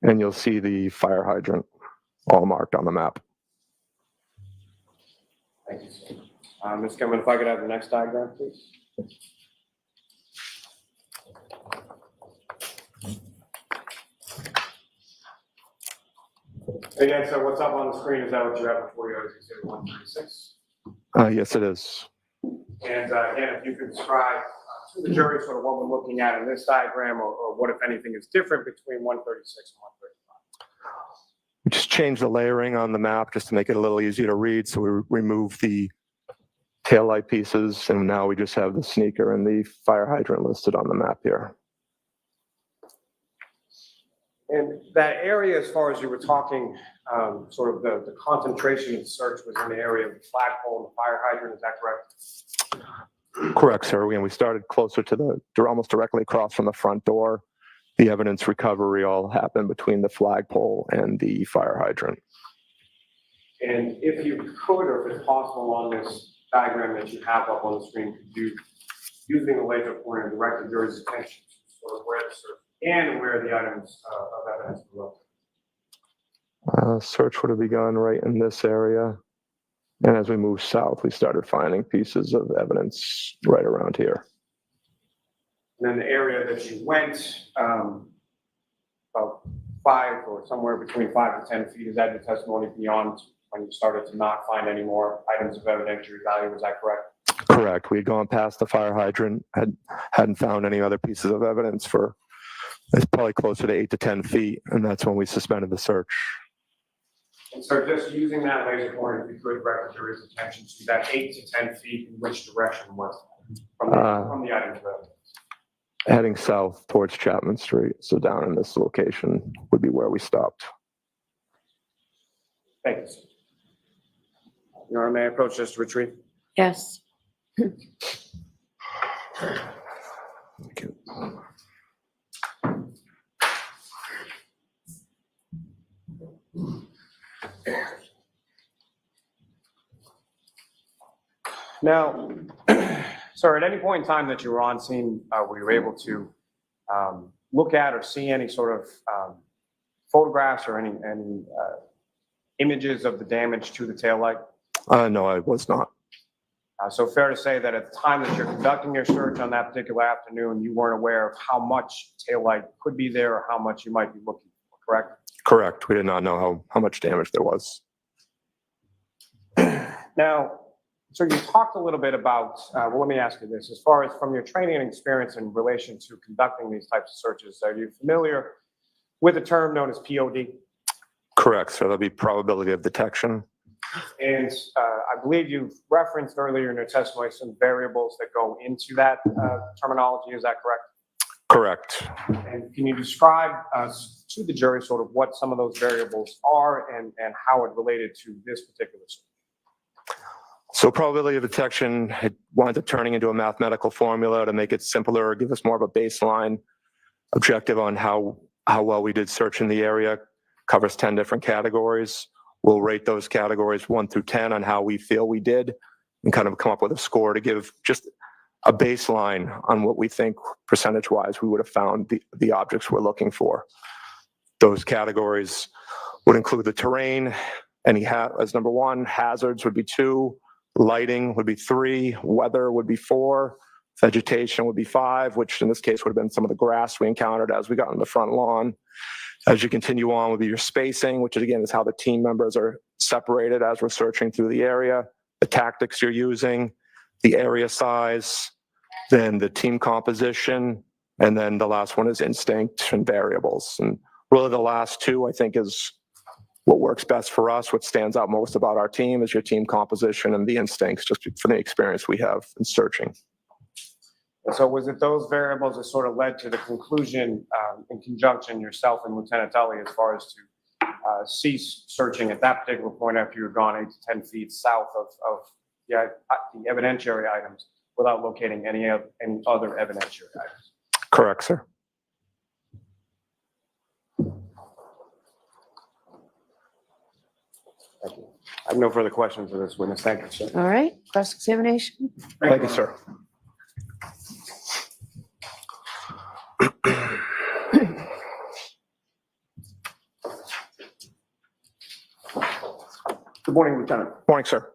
and you'll see the fire hydrant all marked on the map. Thank you, sir. Ms. Cameron, if I could have the next diagram, please. Again, so what's up on the screen, is that what you have before you as exhibit 136? Yes, it is. And again, if you could describe to the jury sort of what we're looking at in this diagram or what, if anything, is different between 136 and 135. We just changed the layering on the map just to make it a little easier to read. So we removed the taillight pieces, and now we just have the sneaker and the fire hydrant listed on the map here. And that area, as far as you were talking, sort of the concentration of the search was in the area of the flagpole and the fire hydrant, is that correct? Correct, sir. We started closer to almost directly across from the front door. The evidence recovery all happened between the flagpole and the fire hydrant. And if you could, or if it's possible on this diagram that you have up on the screen, could you, using the laser pointer, direct the jury's attention to sort of where the search and where the items of evidence were located? Search would have begun right in this area. And as we moved south, we started finding pieces of evidence right around here. And then the area that you went, about 5 or somewhere between 5 to 10 feet, is that your testimony beyond when you started to not find any more items of evidentiary value, is that correct? Correct. We had gone past the fire hydrant, hadn't found any other pieces of evidence for, it's probably closer to 8 to 10 feet, and that's when we suspended the search. And so just using that laser pointer, if you could direct the jury's attention to that 8 to 10 feet, in which direction was that from the items of evidence? Heading south towards Chapman Street, so down in this location would be where we stopped. Thank you, sir. Your Honor, may I approach this to retrieve? Yes. Thank you. Now, sir, at any point in time that you were on scene, were you able to look at or see any sort of photographs or any images of the damage to the taillight? No, I was not. So fair to say that at the time that you're conducting your search on that particular afternoon, you weren't aware of how much taillight could be there or how much you might be looking for, correct? Correct. We did not know how much damage there was. Now, so you talked a little bit about, well, let me ask you this. As far as from your training and experience in relation to conducting these types of searches, are you familiar with a term known as POD? Correct. So that'll be probability of detection. And I believe you've referenced earlier in your testimony some variables that go into that terminology. Is that correct? Correct. And can you describe to the jury sort of what some of those variables are and how it related to this particular search? So probability of detection, it winds up turning into a mathematical formula to make it simpler, or give us more of a baseline objective on how well we did search in the area. Covers 10 different categories. We'll rate those categories 1 through 10 on how we feel we did and kind of come up with a score to give just a baseline on what we think percentage-wise we would have found the objects we're looking for. Those categories would include the terrain, as number 1, hazards would be 2, lighting would be 3, weather would be 4, vegetation would be 5, which in this case would have been some of the grass we encountered as we got on the front lawn. As you continue on would be your spacing, which again is how the team members are separated as we're searching through the area, the tactics you're using, the area size, then the team composition, and then the last one is instinct and variables. And really the last 2, I think, is what works best for us. What stands out most about our team is your team composition and the instincts, just for the experience we have in searching. So was it those variables that sort of led to the conclusion in conjunction yourself and Lieutenant Tully as far as to cease searching at that particular point after you had gone 8 to 10 feet south of the evidentiary items without locating any other evidentiary items? Correct, sir. Thank you. I have no further questions of this witness. Thank you, sir. All right, cross-examination. Thank you, sir. Good morning, Lieutenant. Morning, sir.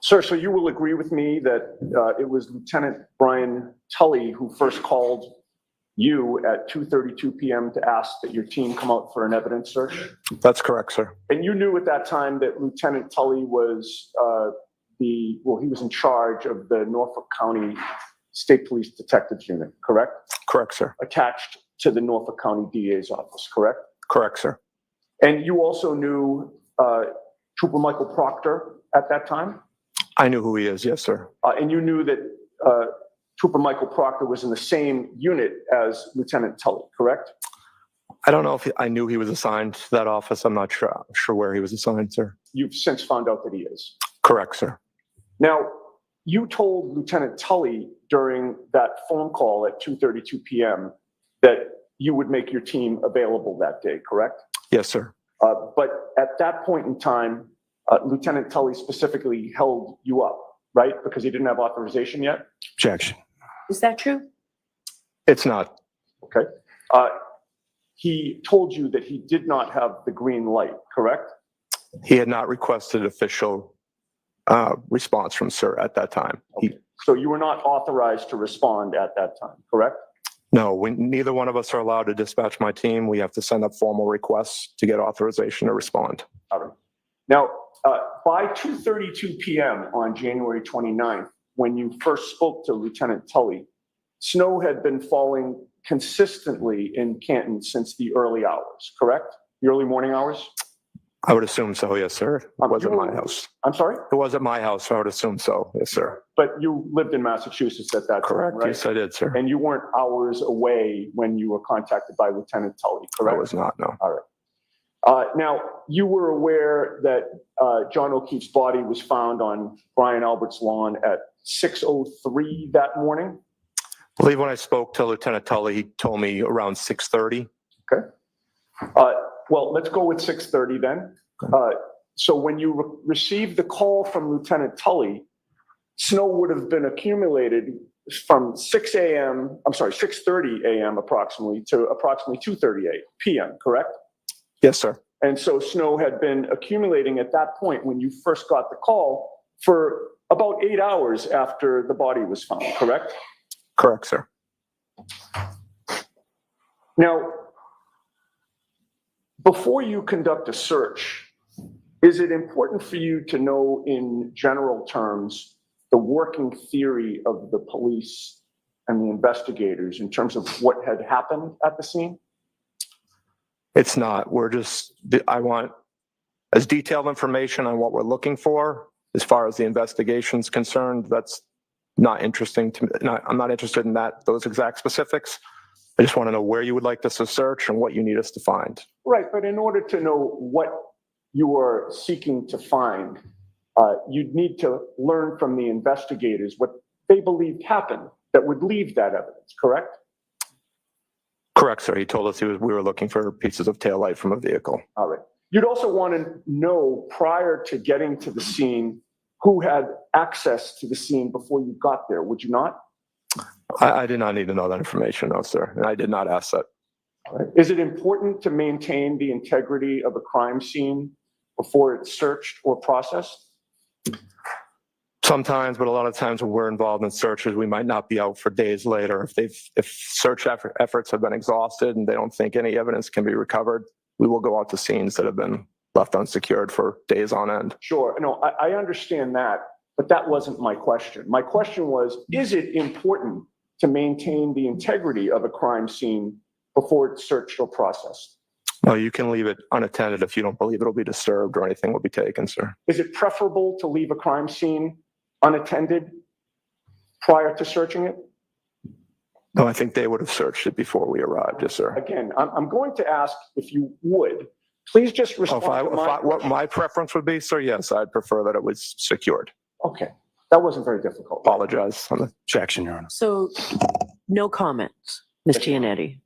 Sir, so you will agree with me that it was Lieutenant Brian Tully who first called you at 2:32 p.m. to ask that your team come out for an evidence search? That's correct, sir. And you knew at that time that Lieutenant Tully was he was in charge of the Norfolk County State Police Detectives Unit, correct? Correct, sir. Attached to the Norfolk County DA's office, correct? Correct, sir. And you also knew Trooper Michael Proctor at that time? I knew who he is, yes, sir. And you knew that Trooper Michael Proctor was in the same unit as Lieutenant Tully, correct? I don't know if I knew he was assigned to that office. I'm not sure where he was assigned, sir. You've since found out that he is. Correct, sir. Now, you told Lieutenant Tully during that phone call at 2:32 p.m. that you would make your team available that day, correct? Yes, sir. But at that point in time, Lieutenant Tully specifically held you up, right? Because he didn't have authorization yet? Objection. Is that true? It's not. Okay. He told you that he did not have the green light, correct? He had not requested official response from sir at that time. Okay. So you were not authorized to respond at that time, correct? No, neither one of us are allowed to dispatch my team. We have to send up formal requests to get authorization to respond. All right. Now, by 2:32 p.m. on January 29th, when you first spoke to Lieutenant Tully, snow had been falling consistently in Canton since the early hours, correct? The early morning hours? I would assume so, yes, sir. It was at my house. I'm sorry? It was at my house, so I would assume so, yes, sir. But you lived in Massachusetts at that Correct, time, right? yes, I did, sir. And you weren't hours away when you were contacted by Lieutenant Tully, correct? I was not, no. All right. Now, you were aware that John O'Keefe's body was found on Brian Albert's lawn at 6:03 that morning? I believe when I spoke to Lieutenant Tully, he told me around 6:30. Okay. Well, let's go with 6:30 then. So when you received the call from Lieutenant Tully, snow would have been accumulated from 6:30 a.m. approximately to approximately 2:30 p.m., correct? Yes, sir. And so snow had been accumulating at that point when you first got the call for about 8 hours after the body was found, correct? Correct, sir. Now, before you conduct a search, is it important for you to know in general terms the working theory of the police and the investigators in terms of what had happened at the scene? It's not. I want as detailed information on what we're looking for. As far as the investigation's concerned, that's not interesting to me. I'm not interested in those exact specifics. I just want to know where you would like us to search and what you need us to find. Right, but in order to know what you are seeking to find, you'd need to learn from the investigators what they believed happened that would leave that evidence, correct? Correct, sir. He told us we were looking for pieces of taillight from a vehicle. All right. You'd also want to know prior to getting to the scene who had access to the scene before you got there, would you not? I did not need to know that information, no, sir. And I did not ask that. All right. Is it important to maintain the integrity of a crime scene before it's searched or processed? Sometimes, but a lot of times when we're involved in searches, we might not be out for days later. If search efforts have been exhausted and they don't think any evidence can be recovered, we will go out to scenes that have been left unsecured for days on end. Sure. No, I understand that, but that wasn't my question. My question was, is it important to maintain the integrity of a crime scene before it's searched or processed? No, you can leave it unattended if you don't believe it'll be disturbed or anything will be taken, sir. Is it preferable to leave a crime scene unattended prior to searching it? No, I think they would have searched it before we arrived, yes, sir. Again, I'm going to ask if you would, please just respond to what my preference would be, sir, yes, I'd prefer that it was secured. Okay, that wasn't very difficult. Apologize on the objection, Your Honor. So no comments, Ms. Giannetti.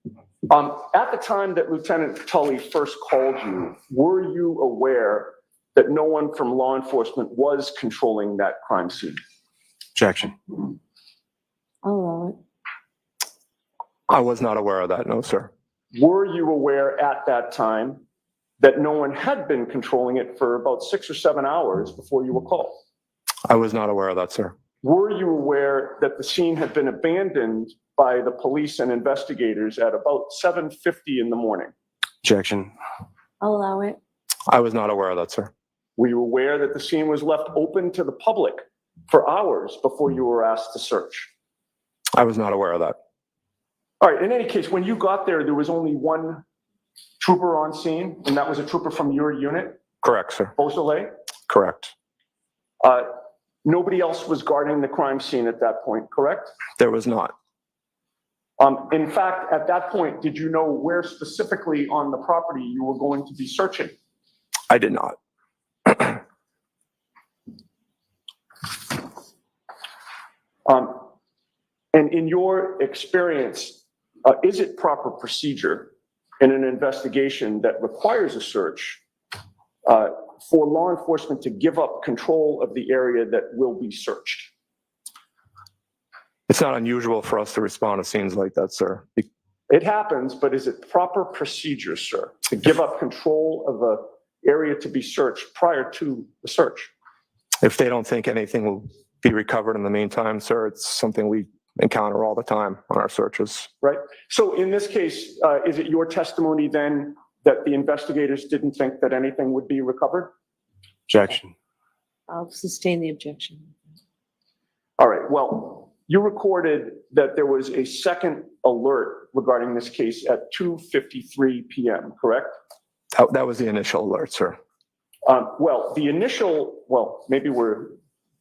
At the time that Lieutenant Tully first called you, were you aware that no one from law enforcement was controlling that crime scene? Objection. I'll allow it. I was not aware of that, no, sir. Were you aware at that time that no one had been controlling it for about 6 or 7 hours before you were called? I was not aware of that, sir. Were you aware that the scene had been abandoned by the police and investigators at about 7:50 in the morning? Objection. I'll allow it. I was not aware of that, sir. Were you aware that the scene was left open to the public for hours before you were asked to search? I was not aware of that. All right, in any case, when you got there, there was only one trooper on scene, and that was a trooper from your unit? Correct, sir. Beausoleil? Correct. Nobody else was guarding the crime scene at that point, correct? There was not. In fact, at that point, did you know where specifically on the property you were going to be searching? I did not. And in your experience, is it proper procedure in an investigation that requires a search for law enforcement to give up control of the area that will be searched? It's not unusual for us to respond to scenes like that, sir. It happens, but is it proper procedure, sir, to give up control of an area to be searched prior to the search? If they don't think anything will be recovered in the meantime, sir, it's something we encounter all the time on our searches. Right. So in this case, is it your testimony then that the investigators didn't think that anything would be recovered? Objection. I'll sustain the objection. All right. Well, you recorded that there was a second alert regarding this case at 2:53 p.m., correct? That was the initial alert, sir. Well, maybe we're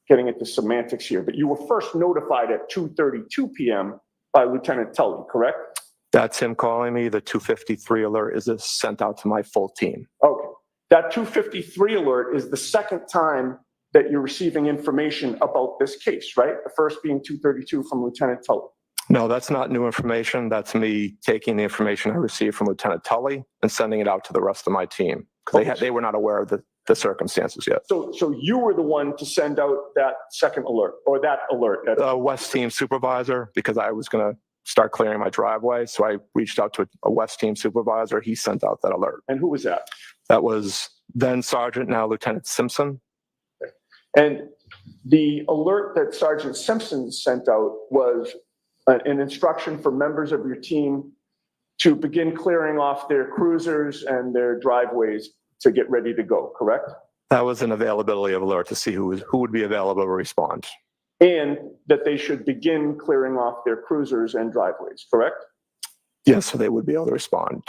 getting into semantics here, but you were first notified at 2:32 p.m. by Lieutenant Tully, correct? That's him calling me. The 2:53 alert is sent out to my full team. Okay. That 2:53 alert is the second time that you're receiving information about this case, right? The first being 2:32 from Lieutenant Tully. No, that's not new information. That's me taking the information I received from Lieutenant Tully and sending it out to the rest of my team because they were not aware of the circumstances yet. So you were the one to send out that second alert or that alert? West team supervisor, because I was going to start clearing my driveway. So I reached out to a West team supervisor. He sent out that alert. And who was that? That was then Sergeant, now Lieutenant Simpson. Okay. And the alert that Sergeant Simpson sent out was an instruction for members of your team to begin clearing off their cruisers and their driveways to get ready to go, correct? That was an availability of alert to see who would be available to respond. And that they should begin clearing off their cruisers and driveways, correct? Yes, so they would be able to respond.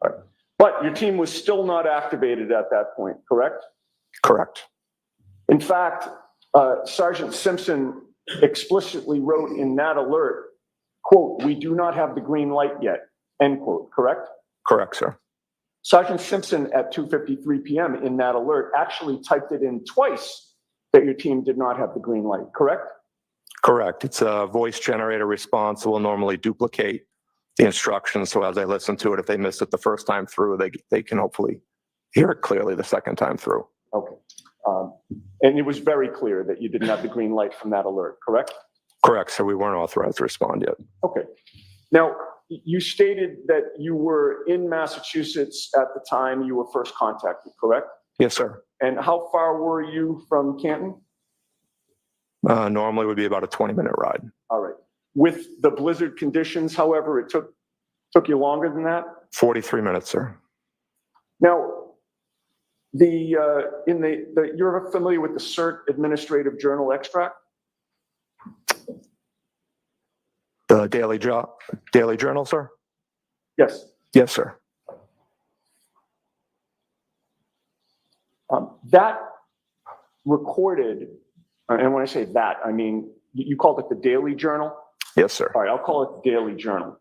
All right. But your team was still not activated at that point, correct? Correct. In fact, Sergeant Simpson explicitly wrote in that alert, quote, "We do not have the green light yet," end quote, correct? Correct, sir. Sergeant Simpson at 2:53 p.m. in that alert actually typed it in twice that your team did not have the green light, correct? Correct. It's a voice generator response. It will normally duplicate the instructions. So as I listen to it, if they missed it the first time through, they can hopefully hear it clearly the second time through. Okay. And it was very clear that you didn't have the green light from that alert, correct? Correct, sir. We weren't authorized to respond yet. Okay. Now, you stated that you were in Massachusetts at the time you were first contacted, correct? Yes, sir. And how far were you from Canton? Normally would be about a 20-minute ride. All right. With the blizzard conditions, however, it took you longer than that? 43 minutes, sir. Now, you're familiar with the CERT Administrative Journal extract? The Daily Journal, sir? Yes. Yes, sir. That recorded, and when I say that, I mean, you called it the Daily Journal? Yes, sir. All right, I'll call it the Daily Journal.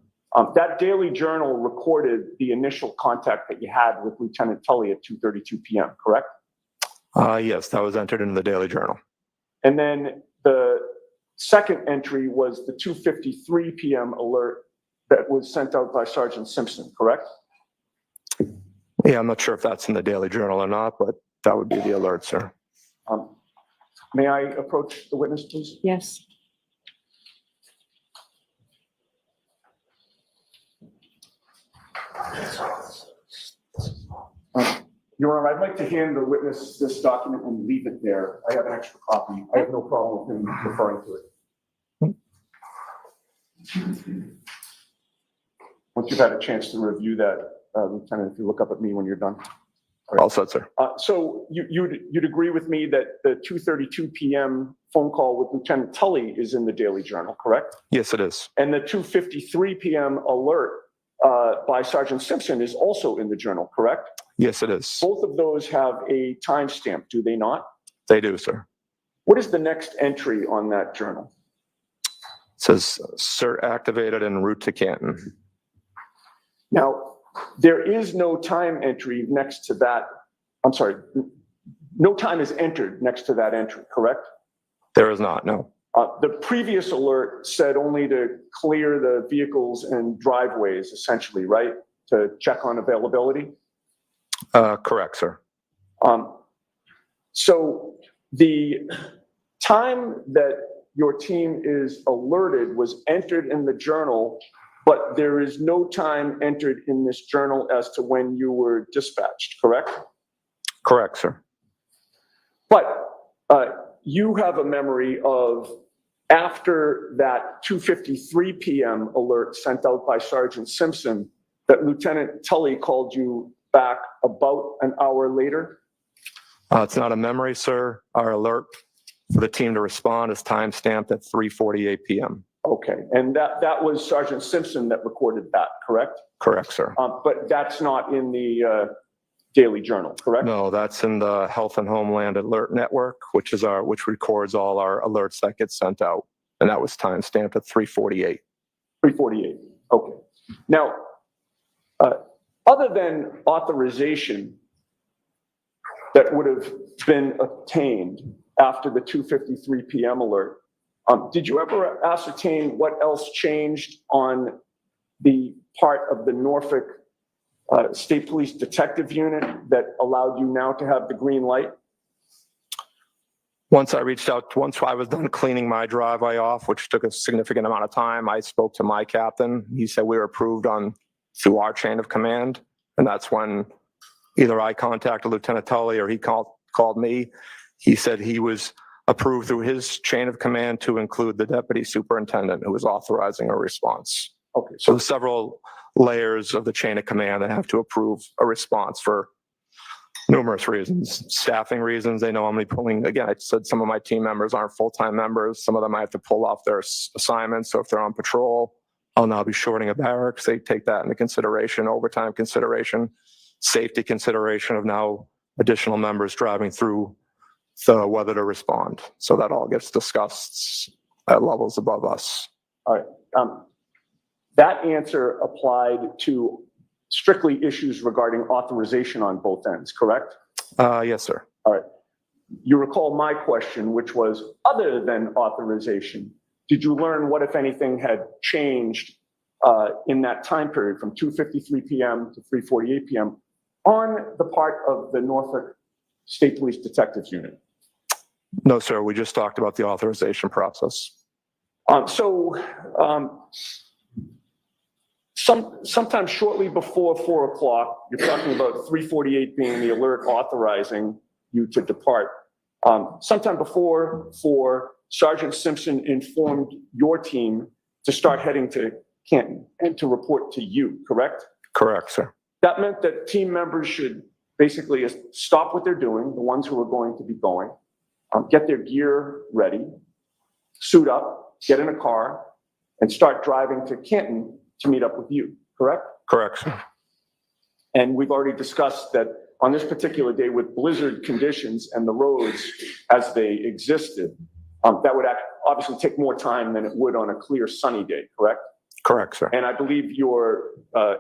That Daily Journal recorded the initial contact that you had with Lieutenant Tully at 2:32 p.m., correct? Yes, that was entered into the Daily Journal. And then the second entry was the 2:53 p.m. alert that was sent out by Sergeant Simpson, correct? Yeah, I'm not sure if that's in the Daily Journal or not, but that would be the alert, sir. May I approach the witness, please? Yes. Your Honor, I'd like to hand the witness this document and leave it there. I have an extra copy. I have no problem with him referring to it. Once you've had a chance to review that, Lieutenant, if you look up at me when you're done. Right. All set, sir. So you'd agree with me that the 2:32 p.m. phone call with Lieutenant Tully is in the Daily Journal, correct? Yes, it is. And the 2:53 p.m. alert by Sergeant Simpson is also in the journal, correct? Yes, it is. Both of those have a timestamp, do they not? They do, sir. What is the next entry on that journal? It says cert activated en route to Canton. Now, there is no time entry next to that. I'm sorry, no time is entered next to that entry, correct? There is not, no. The previous alert said only to clear the vehicles and driveways, essentially, right? To check on availability? Correct, sir. So the time that your team is alerted was entered in the journal, but there is no time entered in this journal as to when you were dispatched, correct? Correct, sir. But you have a memory of after that 2:53 p.m. alert sent out by Sergeant Simpson that Lieutenant Tully called you back about an hour later? It's not a memory, sir. Our alert for the team to respond is time-stamped at 3:48 p.m. Okay, and that was Sergeant Simpson that recorded that, correct? Correct, sir. But that's not in the Daily Journal, correct? No, that's in the Health and Homeland Alert Network, which records all our alerts that get sent out, and that was time-stamped at 3:48. 3:48. Okay. Now, other than authorization that would have been obtained after the 2:53 p.m. alert, did you ever ascertain what else changed on the part of the Norfolk State Police Detective Unit that allowed you now to have the green light? Once I was done cleaning my driveway off, which took a significant amount of time, I spoke to my captain. He said we were approved through our chain of command. And that's when either I contacted Lieutenant Tully or he called me. He said he was approved through his chain of command to include the deputy superintendent who was authorizing a response. Okay. So there's several layers of the chain of command that have to approve a response for numerous reasons. Staffing reasons, they know I'm pulling, again, I said some of my team members aren't full-time members. Some of them I have to pull off their assignments. So if they're on patrol, I'll now be shorting a barracks. They take that into consideration, overtime consideration, safety consideration of now additional members driving through the whether to respond. So that all gets discussed at levels above us. All right. That answer applied to strictly issues regarding authorization on both ends, correct? Yes, sir. All right. You recall my question, which was, other than authorization, did you learn what, if anything, had changed in that time period from 2:53 p.m. to 3:48 p.m. on the part of the Norfolk State Police Detective Unit? No, sir. We just talked about the authorization process. Sometime shortly before 4 o'clock, you're talking about 3:48 being the alert authorizing you to depart. Sometime before 4, Sergeant Simpson informed your team to start heading to Canton and to report to you, correct? Correct, sir. That meant that team members should basically stop what they're doing, the ones who are going to be going, get their gear ready, suit up, get in a car, and start driving to Canton to meet up with you, correct? Correct, sir. And we've already discussed that on this particular day with blizzard conditions and the roads as they existed, that would obviously take more time than it would on a clear sunny day, correct? Correct, sir. And I believe your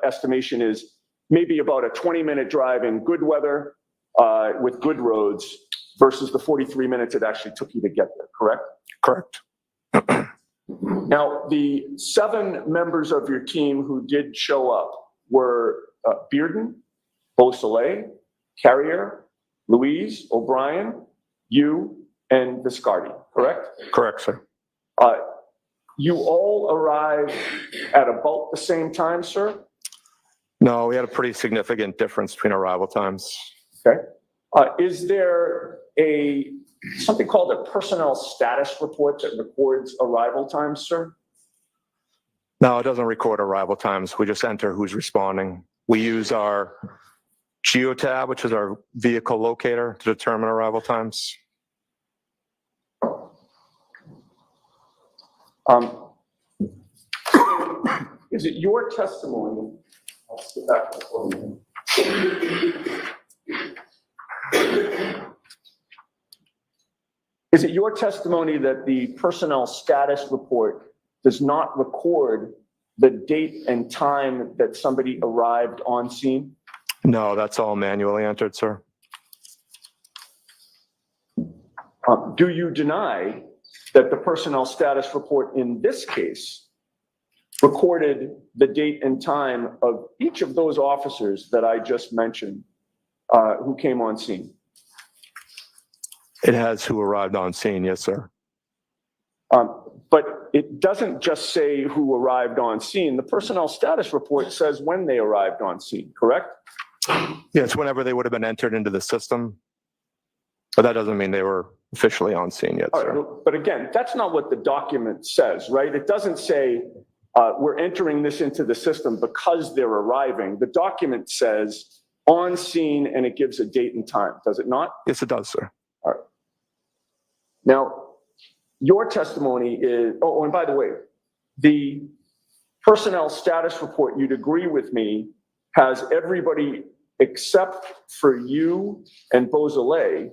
estimation is maybe about a 20-minute drive in good weather with good roads versus the 43 minutes it actually took you to get there, correct? Correct. Now, the 7 members of your team who did show up were Bearden, Beausoleil, Carrier, Louise, O'Brien, you, and Viscardi, correct? Correct, sir. You all arrived at about the same time, sir? No, we had a pretty significant difference between arrival times. Okay. Is there something called a personnel status report that records arrival times, sir? No, it doesn't record arrival times. We just enter who's responding. We use our geotab, which is our vehicle locator, to determine arrival times. Is it your testimony Let's get back to the podium. Is it your testimony that the personnel status report does not record the date and time that somebody arrived on scene? No, that's all manually entered, sir. Do you deny that the personnel status report in this case recorded the date and time of each of those officers that I just mentioned who came on scene? It has who arrived on scene, yes, sir. But it doesn't just say who arrived on scene. The personnel status report says when they arrived on scene, correct? Yes, whenever they would have been entered into the system. But that doesn't mean they were officially on scene yet, sir. Right, but again, that's not what the document says, right? It doesn't say we're entering this into the system because they're arriving. The document says on scene and it gives a date and time, does it not? Yes, it does, sir. All right. Now, your testimony is, oh, and by the way, the personnel status report, you'd agree with me, has everybody except for you and Beausoleil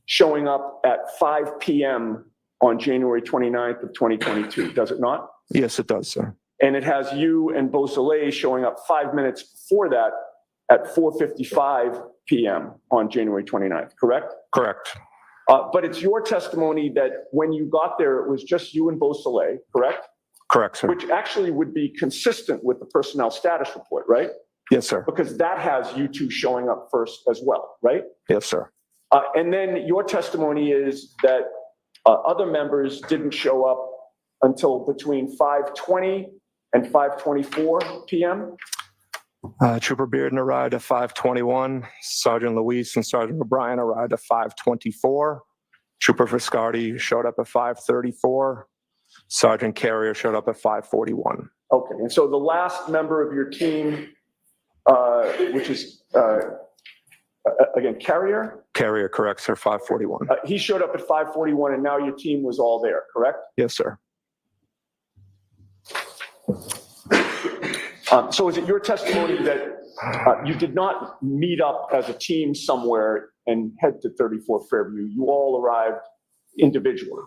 showing up at 5 p.m. on January 29th of 2022, does it not? Yes, it does, sir. And it has you and Beausoleil showing up 5 minutes before that at 4:55 p.m. on January 29th, correct? Correct. But it's your testimony that when you got there, it was just you and Beausoleil, correct? Correct, sir. Which actually would be consistent with the personnel status report, right? Yes, sir. Because that has you two showing up first as well, right? Yes, sir. And then your testimony is that other members didn't show up until between 5:20 and 5:24 p.m.? Trooper Bearden arrived at 5:21. Sergeant Luis and Sergeant O'Brien arrived at 5:24. Trooper Viscardi showed up at 5:34. Sergeant Carrier showed up at 5:41. Okay, and so the last member of your team, which is, again, Carrier? Carrier, correct, sir, 5:41. He showed up at 5:41 and now your team was all there, correct? Yes, sir. So is it your testimony that you did not meet up as a team somewhere and head to 34 Fairview? You all arrived individually?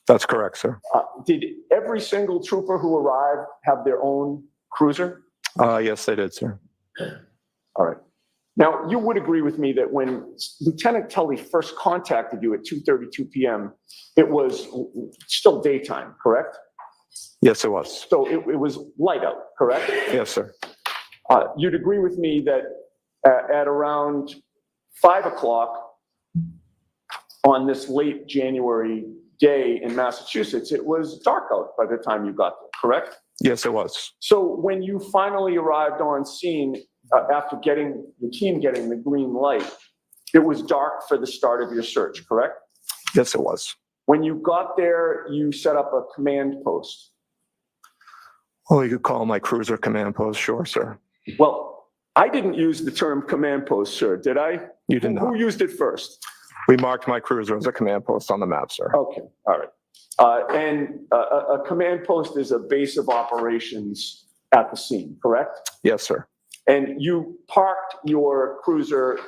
That's correct, sir. Did every single trooper who arrived have their own cruiser? Yes, they did, sir. All right. Now, you would agree with me that when Lieutenant Tully first contacted you at 2:32 p.m., it was still daytime, correct? Yes, it was. So it was light out, correct? Yes, sir. You'd agree with me that at around 5 o'clock on this late January day in Massachusetts, it was dark out by the time you got there, correct? Yes, it was. So when you finally arrived on scene, after getting the team getting the green light, it was dark for the start of your search, correct? Yes, it was. When you got there, you set up a command post. Well, you could call my cruiser command post, sure, sir. Well, I didn't use the term command post, sir, did I? You did not. Who used it first? We marked my cruiser as a command post on the map, sir. Okay, all right. And a command post is a base of operations at the scene, correct? Yes, sir. And you parked your cruiser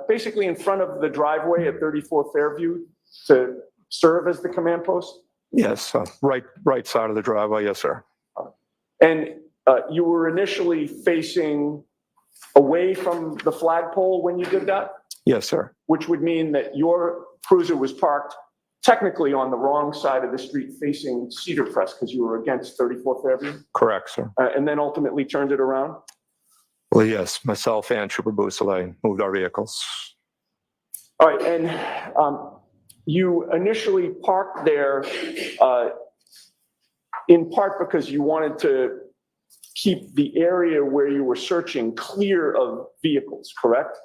basically in front of the driveway at 34 Fairview to serve as the command post? Yes, right side of the driveway, yes, sir. And you were initially facing away from the flagpole when you did that? Yes, sir. Which would mean that your cruiser was parked technically on the wrong side of the street facing Cedar Crest because you were against 34 Fairview? Correct, sir. And then ultimately turned it around? Well, yes, myself and Trooper Beausoleil moved our vehicles. All right, and you initially parked there in part because you wanted to keep the area where you were searching clear of vehicles, correct?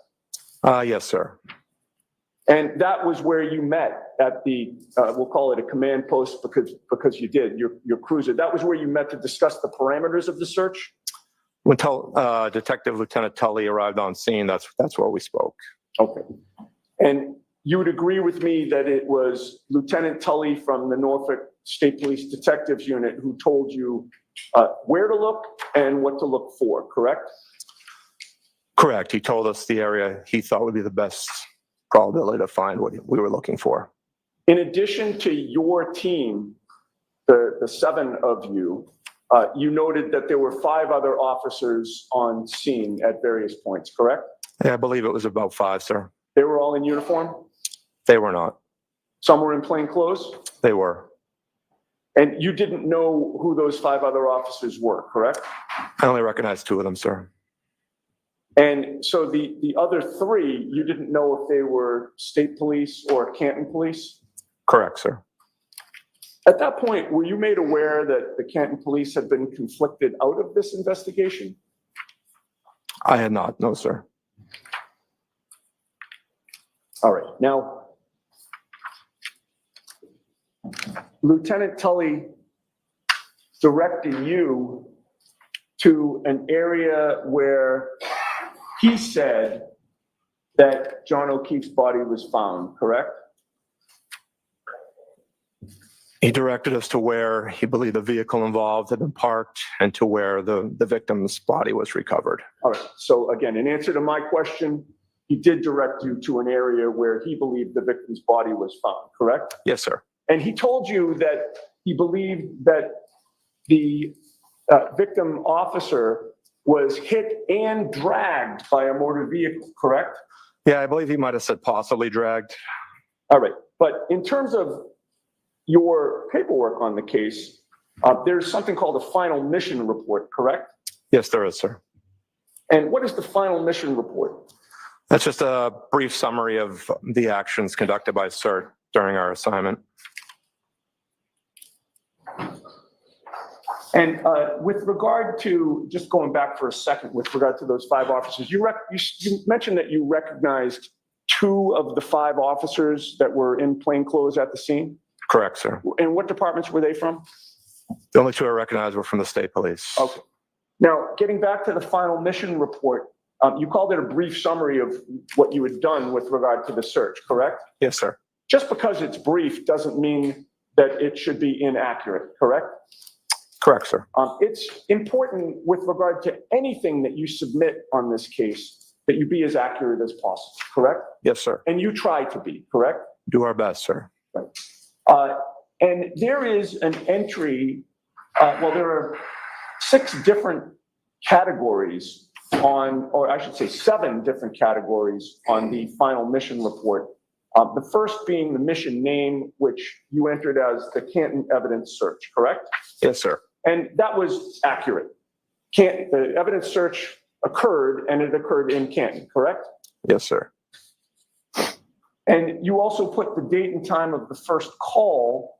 Yes, sir. And that was where you met at the, we'll call it a command post because you did, your cruiser. That was where you met to discuss the parameters of the search? When Detective Lieutenant Tully arrived on scene, that's where we spoke. Okay. And you would agree with me that it was Lieutenant Tully from the Norfolk State Police Detectives Unit who told you where to look and what to look for, correct? Correct. He told us the area he thought would be the best probability to find what we were looking for. In addition to your team, the 7 of you, you noted that there were 5 other officers on scene at various points, correct? Yeah, I believe it was about 5, sir. They were all in uniform? They were not. Some were in plain clothes? They were. And you didn't know who those 5 other officers were, correct? I only recognized 2 of them, sir. And so the other 3, you didn't know if they were state police or Canton police? Correct, sir. At that point, were you made aware that the Canton police had been conflicted out of this investigation? I had not, no, sir. All right. Now, Lieutenant Tully directed you to an area where he said that John O'Keefe's body was found, correct? He directed us to where he believed the vehicle involved had been parked and to where the victim's body was recovered. All right. So again, in answer to my question, he did direct you to an area where he believed the victim's body was found, correct? Yes, sir. And he told you that he believed that the victim officer was hit and dragged by a motor vehicle, correct? Yeah, I believe he might have said possibly dragged. All right. But in terms of your paperwork on the case, there's something called a final mission report, correct? Yes, there is, sir. And what is the final mission report? That's just a brief summary of the actions conducted by CERT during our assignment. And with regard to, just going back for a second, with regard to those 5 officers, you mentioned that you recognized 2 of the 5 officers that were in plain clothes at the scene? Correct, sir. And what departments were they from? The only 2 I recognized were from the state police. Okay. Now, getting back to the final mission report, you called it a brief summary of what you had done with regard to the search, correct? Yes, sir. Just because it's brief doesn't mean that it should be inaccurate, correct? Correct, sir. It's important with regard to anything that you submit on this case that you be as accurate as possible, correct? Yes, sir. And you try to be, correct? Do our best, sir. Right. And there is an entry, well, there are 6 different categories on, or I should say 7 different categories on the final mission report. The first being the mission name, which you entered as the Canton evidence search, correct? Yes, sir. And that was accurate. The evidence search occurred, and it occurred in Canton, correct? Yes, sir. And you also put the date and time of the first call,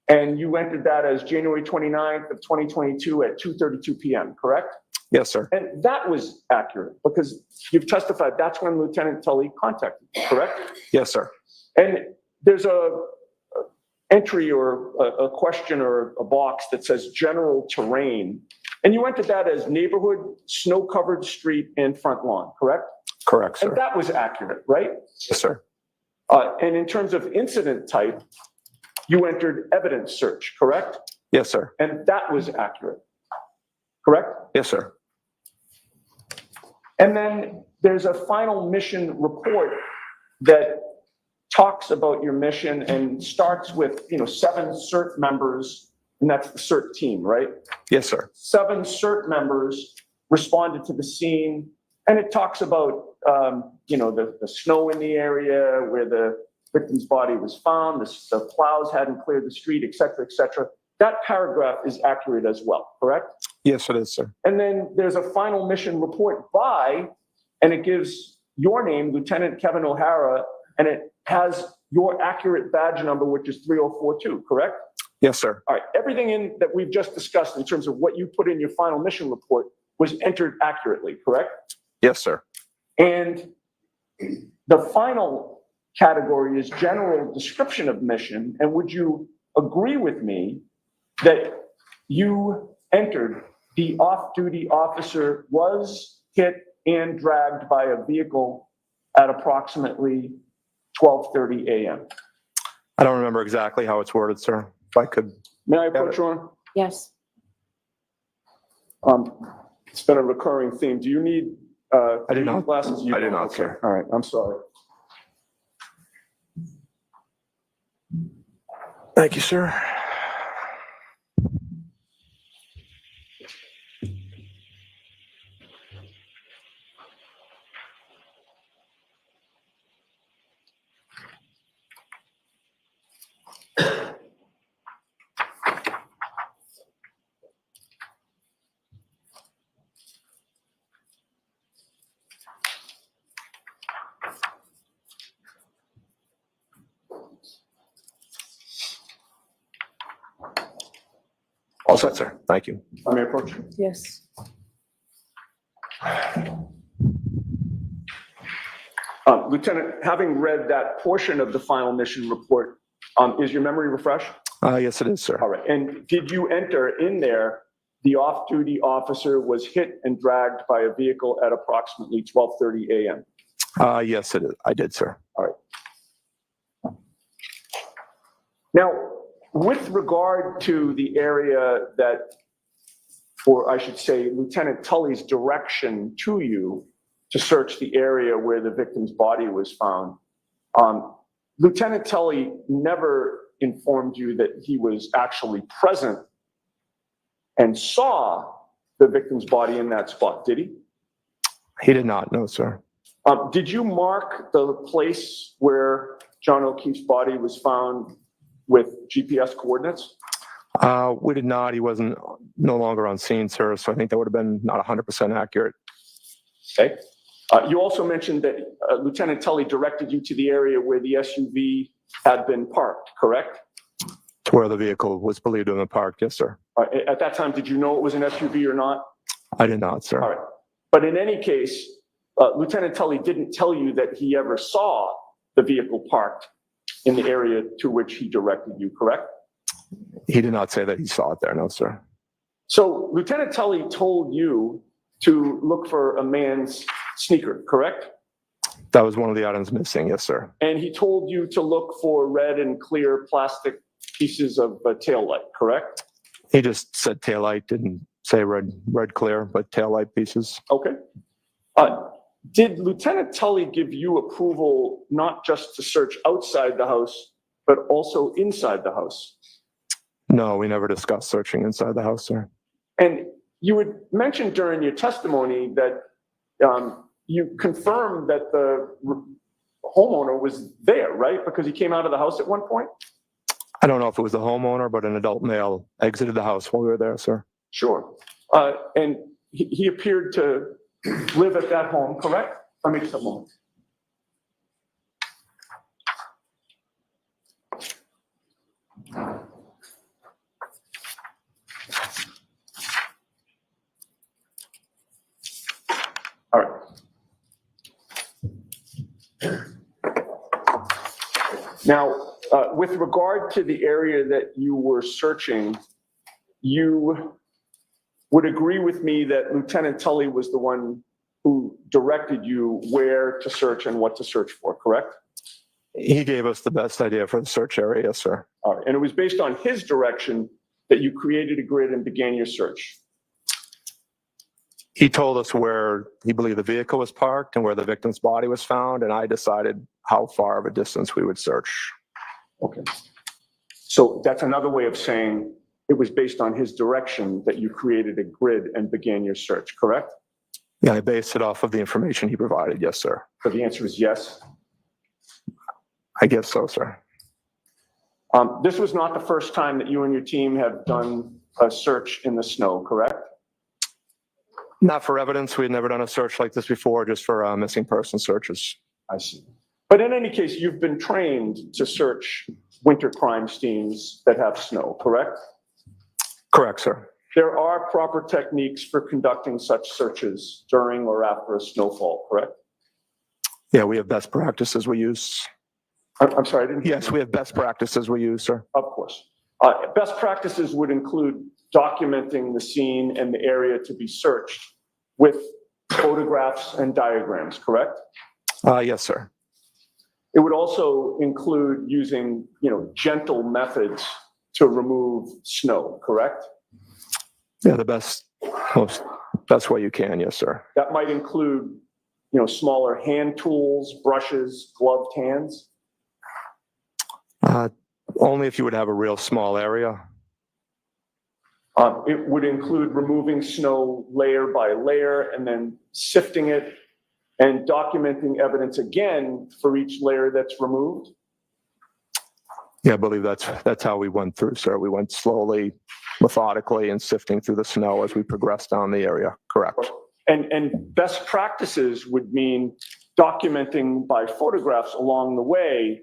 and you entered that as January 29th of 2022 at 2:32 p.m., correct? Yes, sir. And that was accurate because you've testified that's when Lieutenant Tully contacted you, correct? Yes, sir. And there's a entry or a question or a box that says general terrain, and you entered that as neighborhood, snow-covered street, and front lawn, correct? Correct, sir. And that was accurate, right? Yes, sir. And in terms of incident type, you entered evidence search, correct? Yes, sir. And that was accurate, correct? Yes, sir. And then there's a final mission report that talks about your mission and starts with, 7 CERT members, and that's the CERT team, right? Yes, sir. 7 CERT members responded to the scene, and it talks about, the snow in the area where the victim's body was found, the plows hadn't cleared the street, et cetera, et cetera. That paragraph is accurate as well, correct? Yes, it is, sir. And then there's a final mission report by, and it gives your name, Lieutenant Kevin O'Hara, and it has your accurate badge number, which is 3042, correct? Yes, sir. All right, everything that we've just discussed in terms of what you put in your final mission report was entered accurately, correct? Yes, sir. And the final category is general description of mission. And would you agree with me that you entered the off-duty officer was hit and dragged by a vehicle at approximately 12:30 a.m.? I don't remember exactly how it's worded, sir. If I could. May I approach on? Yes. It's been a recurring theme. Do you need I do not. glasses? You I do don't? not, Okay. sir. All right, I'm sorry. Thank you, sir. All set, sir. Thank you. I may approach you. Yes. Lieutenant, having read that portion of the final mission report, is your memory refreshed? Yes, it is, sir. All right. And did you enter in there, the off-duty officer was hit and dragged by a vehicle at approximately 12:30 a.m.? Yes, it is. I did, sir. All right. Now, with regard to the area that, or I should say, Lieutenant Tully's direction to you to search the area where the victim's body was found, Lieutenant Tully never informed you that he was actually present and saw the victim's body in that spot, did he? He did not, no, sir. Did you mark the place where John O'Keefe's body was found with GPS coordinates? We did not. He wasn't no longer on scene, sir, so I think that would have been not 100% accurate. Okay. You also mentioned that Lieutenant Tully directed you to the area where the SUV had been parked, correct? To where the vehicle was believed to have been parked, yes, sir. At that time, did you know it was an SUV or not? I did not, sir. All right. But in any case, Lieutenant Tully didn't tell you that he ever saw the vehicle parked in the area to which he directed you, correct? He did not say that he saw it there, no, sir. So Lieutenant Tully told you to look for a man's sneaker, correct? That was one of the items missing, yes, sir. And he told you to look for red and clear plastic pieces of taillight, correct? He just said taillight, didn't say red clear, but taillight pieces. Okay. Did Lieutenant Tully give you approval not just to search outside the house, but also inside the house? No, we never discussed searching inside the house, sir. And you had mentioned during your testimony that you confirmed that the homeowner was there, right? Because he came out of the house at one point? I don't know if it was the homeowner, but an adult male exited the house while we were there, sir. Sure. And he appeared to live at that home, correct? Let me just a moment. All right. Now, with regard to the area that you were searching, you would agree with me that Lieutenant Tully was the one who directed you where to search and what to search for, correct? He gave us the best idea for the search area, yes, sir. All right. And it was based on his direction that you created a grid and began your search? He told us where he believed the vehicle was parked and where the victim's body was found, and I decided how far of a distance we would search. Okay. So that's another way of saying it was based on his direction that you created a grid and began your search, correct? Yeah, I based it off of the information he provided, yes, sir. So the answer is yes? I guess so, sir. This was not the first time that you and your team have done a search in the snow, correct? Not for evidence. We had never done a search like this before, just for missing person searches. I see. But in any case, you've been trained to search winter crime scenes that have snow, correct? Correct, sir. There are proper techniques for conducting such searches during or after a snowfall, correct? Yeah, we have best practices we use. I'm sorry, I didn't. Yes, we have best practices we use, sir. Of course. Best practices would include documenting the scene and the area to be searched with photographs and diagrams, correct? Yes, sir. It would also include using, gentle methods to remove snow, correct? Yeah, the best way you can, yes, sir. That might include, smaller hand tools, brushes, gloved hands? Only if you would have a real small area. It would include removing snow layer by layer and then sifting it and documenting evidence again for each layer that's removed? Yeah, I believe that's how we went through, sir. We went slowly, methodically, and sifting through the snow as we progressed down the area. Correct. And best practices would mean documenting by photographs along the way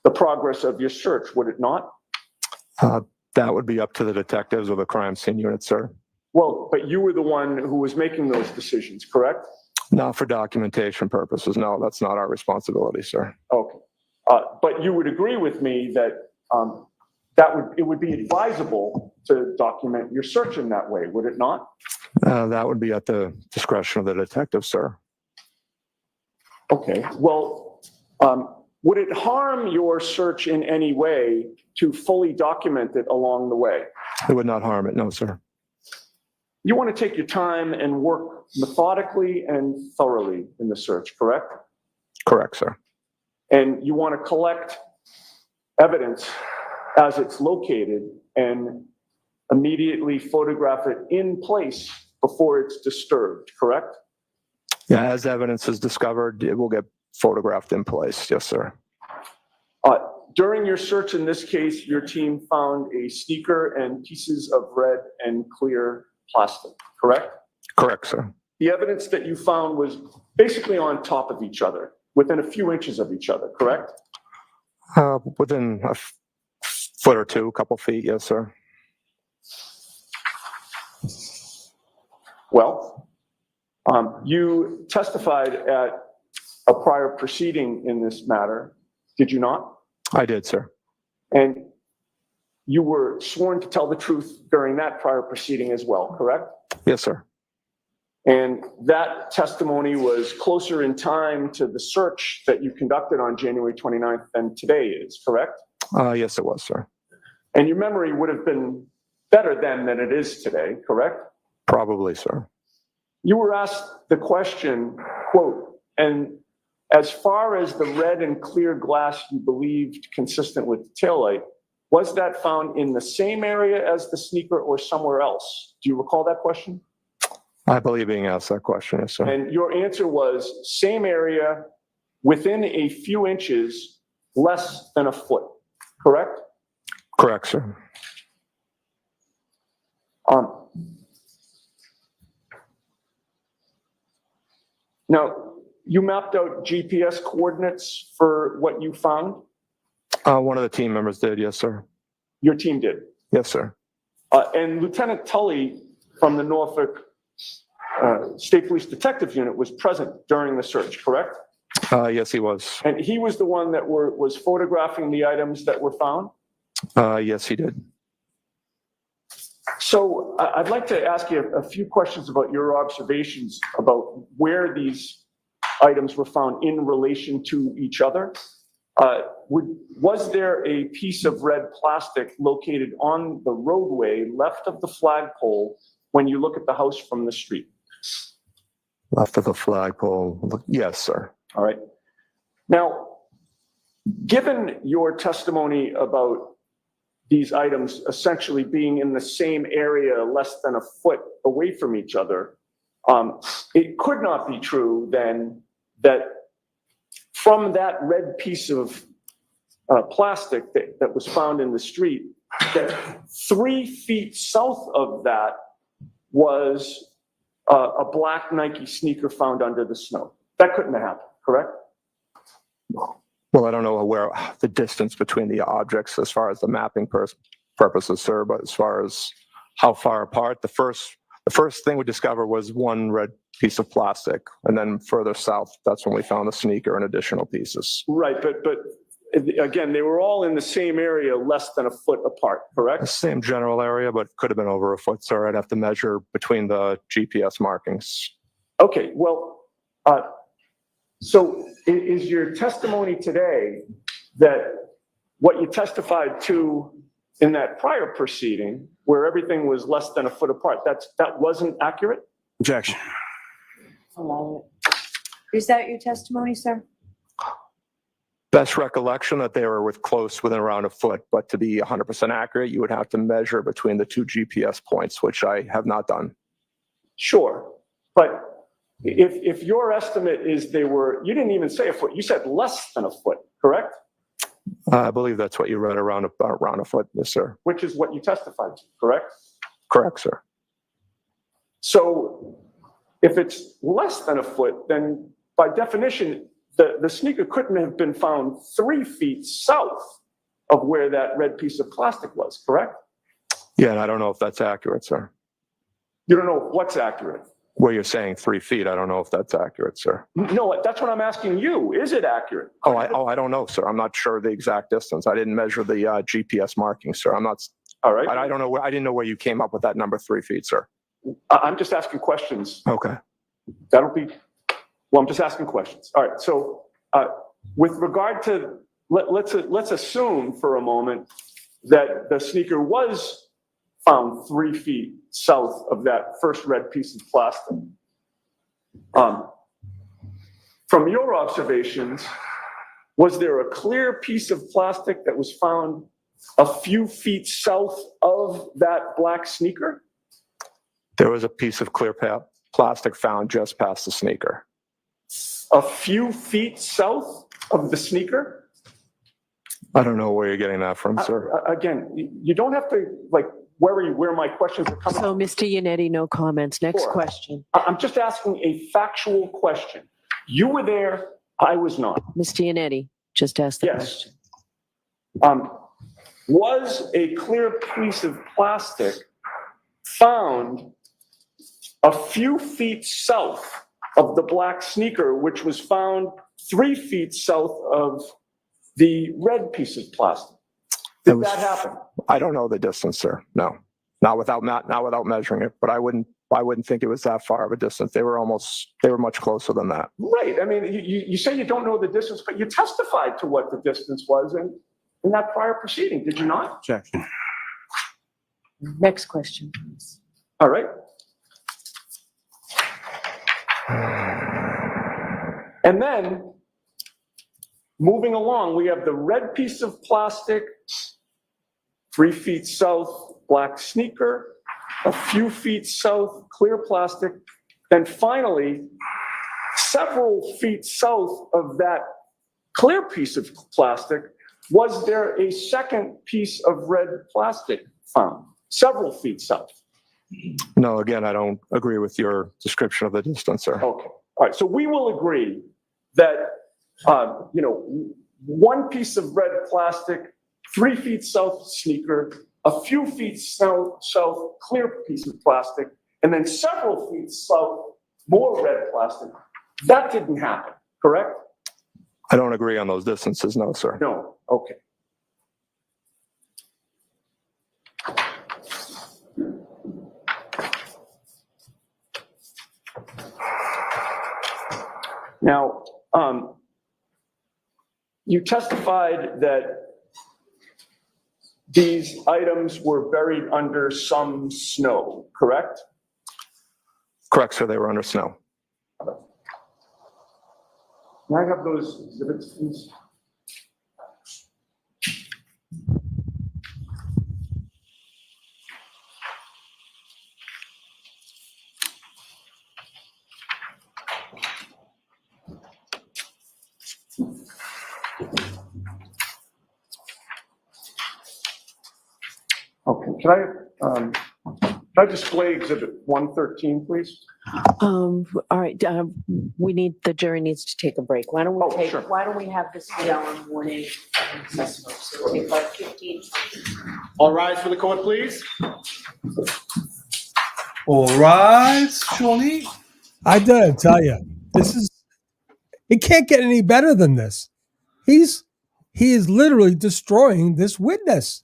the progress of your search, would it not? That would be up to the detectives or the crime scene unit, sir. Well, but you were the one who was making those decisions, correct? Not for documentation purposes. No, that's not our responsibility, sir. Okay. But you would agree with me that it would be advisable to document your search in that way, would it not? That would be at the discretion of the detective, sir. Okay. Well, would it harm your search in any way to fully document it along the way? It would not harm it, no, sir. You want to take your time and work methodically and thoroughly in the search, correct? Correct, sir. And you want to collect evidence as it's located and immediately photograph it in place before it's disturbed, correct? Yeah, as evidence is discovered, it will get photographed in place. Yes, sir. During your search in this case, your team found a sneaker and pieces of red and clear plastic, correct? Correct, sir. The evidence that you found was basically on top of each other, within a few inches of each other, correct? Within a foot or two, a couple feet, yes, sir. Well, you testified at a prior proceeding in this matter, did you not? I did, sir. And you were sworn to tell the truth during that prior proceeding as well, correct? Yes, sir. And that testimony was closer in time to the search that you conducted on January 29th than today is, correct? Yes, it was, sir. And your memory would have been better then than it is today, correct? Probably, sir. You were asked the question, quote, and as far as the red and clear glass you believed consistent with the taillight, was that found in the same area as the sneaker or somewhere else? Do you recall that question? I believe being asked that question, yes, sir. And your answer was same area within a few inches, less than a foot, correct? Correct, sir. Now, you mapped out GPS coordinates for what you found? One of the team members did, yes, sir. Your team did? Yes, sir. And Lieutenant Tully from the Norfolk State Police Detective Unit was present during the search, correct? Yes, he was. And he was the one that was photographing the items that were found? Yes, he did. So I'd like to ask you a few questions about your observations about where these items were found in relation to each other. Was there a piece of red plastic located on the roadway left of the flagpole when you look at the house from the street? Left of the flagpole, yes, sir. All right. Now, given your testimony about these items essentially being in the same area less than a foot away from each other, it could not be true then that from that red piece of plastic that was found in the street, that 3 feet south of that was a black Nike sneaker found under the snow. That couldn't have happened, correct? Well, I don't know where the distance between the objects as far as the mapping purposes, sir, but as far as how far apart, the first thing we discovered was one red piece of plastic, and then further south, that's when we found the sneaker and additional pieces. Right, but again, they were all in the same area, less than a foot apart, correct? The same general area, but could have been over a foot, sir. I'd have to measure between the GPS markings. Okay, well, so is your testimony today that what you testified to in that prior proceeding where everything was less than a foot apart. That wasn't accurate? Objection. Allow it. Is that your testimony, sir? Best recollection that they were within around a foot, but to be 100% accurate, you would have to measure between the two GPS points, which I have not done. Sure, but if your estimate is you didn't even say a foot, you said less than a foot, correct? I believe that's what you read, around a foot, yes, sir. Which is what you testified to, correct? Correct, sir. So if it's less than a foot, then by definition, the sneaker couldn't have been found 3 feet south of where that red piece of plastic was, correct? Yeah, and I don't know if that's accurate, sir. You don't know what's accurate? Where you're saying 3 feet, I don't know if that's accurate, sir. No, that's what I'm asking you. Is it accurate? I don't know, sir. I'm not sure the exact distance. I didn't measure the GPS markings, sir. I'm not. All right. I don't know. I didn't know where you came up with that number 3 feet, sir. I'm just asking questions. Okay. I'm just asking questions. All right. So with regard to, let's assume for a moment that the sneaker was found 3 feet south of that first red piece of plastic. From your observations, was there a clear piece of plastic that was found a few feet south of that black sneaker? There was a piece of clear plastic found just past the sneaker. A few feet south of the sneaker? I don't know where you're getting that from, sir. Again, you don't have to worry where my questions are coming So, from. Mr. Yannetti, no comments. Next question. I'm just asking a factual question. You were there, I was not. Mr. Yannetti, just ask the question. Was a clear piece of plastic found a few feet south of the black sneaker, which was found 3 feet south of the red piece of plastic? Did that happen? I don't know the distance, sir. No, not without measuring it. But I wouldn't think it was that far of a distance. They were much closer than that. Right. I mean, you say you don't know the distance, but you testified to what the distance was in that prior proceeding, did you not? Objection. Next question, please. All right. And then, moving along, we have the red piece of plastic, 3 feet south, black sneaker, a few feet south, clear plastic, then finally, several feet south of that clear piece of plastic, was there a second piece of red plastic found, several feet south? No, again, I don't agree with your description of the distance, sir. Okay. All right. So we will agree that, one piece of red plastic, 3 feet south sneaker, a few feet south clear piece of plastic, and then several feet south more red plastic. That didn't happen, correct? I don't agree on those distances, no, sir. No. Okay. Now, you testified that these items were buried under some snow, correct? Correct, sir. They were under snow. Can I have those exhibits, please? Okay, can I display exhibit 113, please? All right. The jury needs to take a break. Why don't we have this be on warning? So take like 15. All rise for the court, please. All rise, Shawnee. I dare tell you, it can't get any better than this. He is literally destroying this witness.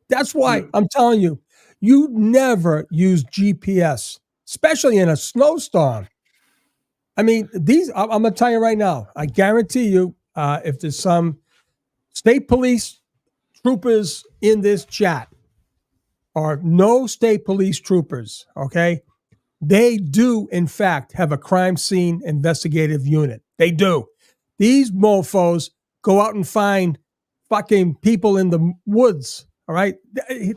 That's why I'm telling you, you never use GPS, especially in a snowstorm. I mean, I'm going to tell you right now, I guarantee you, if there's some state police troopers in this chat are no state police troopers, okay? They do, in fact, have a crime scene investigative unit. They do. These mofos go out and find fucking people in the woods, all right?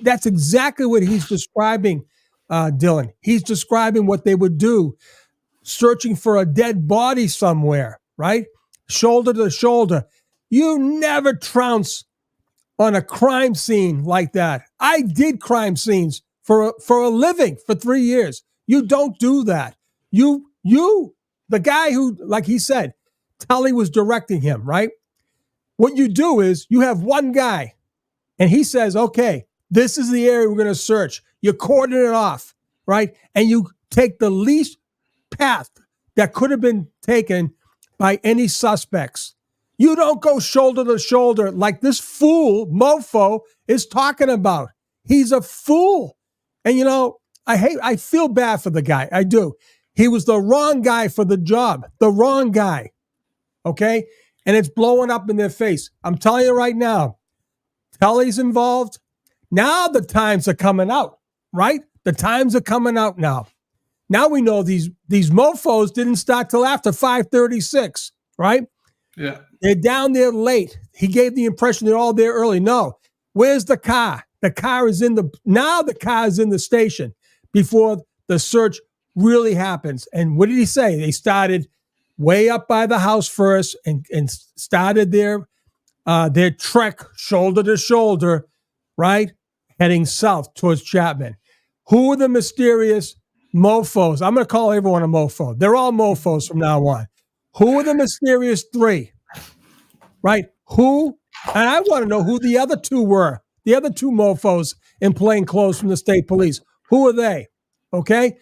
That's exactly what he's describing, Dylan. He's describing what they would do, searching for a dead body somewhere, right? Shoulder to shoulder. You never trounce on a crime scene like that. I did crime scenes for a living for 3 years. You don't do that. You, the guy who, like he said, Tully was directing him, right? What you do is you have one guy and he says, okay, this is the area we're going to search. You cordon it off, right? And you take the least path that could have been taken by any suspects. You don't go shoulder to shoulder like this fool, mofo, is talking about. He's a fool. And you know, I feel bad for the guy. I do. He was the wrong guy for the job. The wrong guy. Okay? And it's blowing up in their face. I'm telling you right now, Tully's involved. Now the times are coming out, right? The times are coming out now. Now we know these mofos didn't start till after 5:36, right? Yeah. They're down there late. He gave the impression they're all there early. No. Where's the car? The car is in the station before the search really happens. And what did he say? They started way up by the house first and started their trek shoulder to shoulder, right? Heading south towards Chapman. Who are the mysterious mofos? I'm going to call everyone a mofo. They're all mofos from now on. Who are the mysterious three? Right? Who? And I want to know who the other two were. The other two mofos in plain clothes from the state police. Who are they? Okay?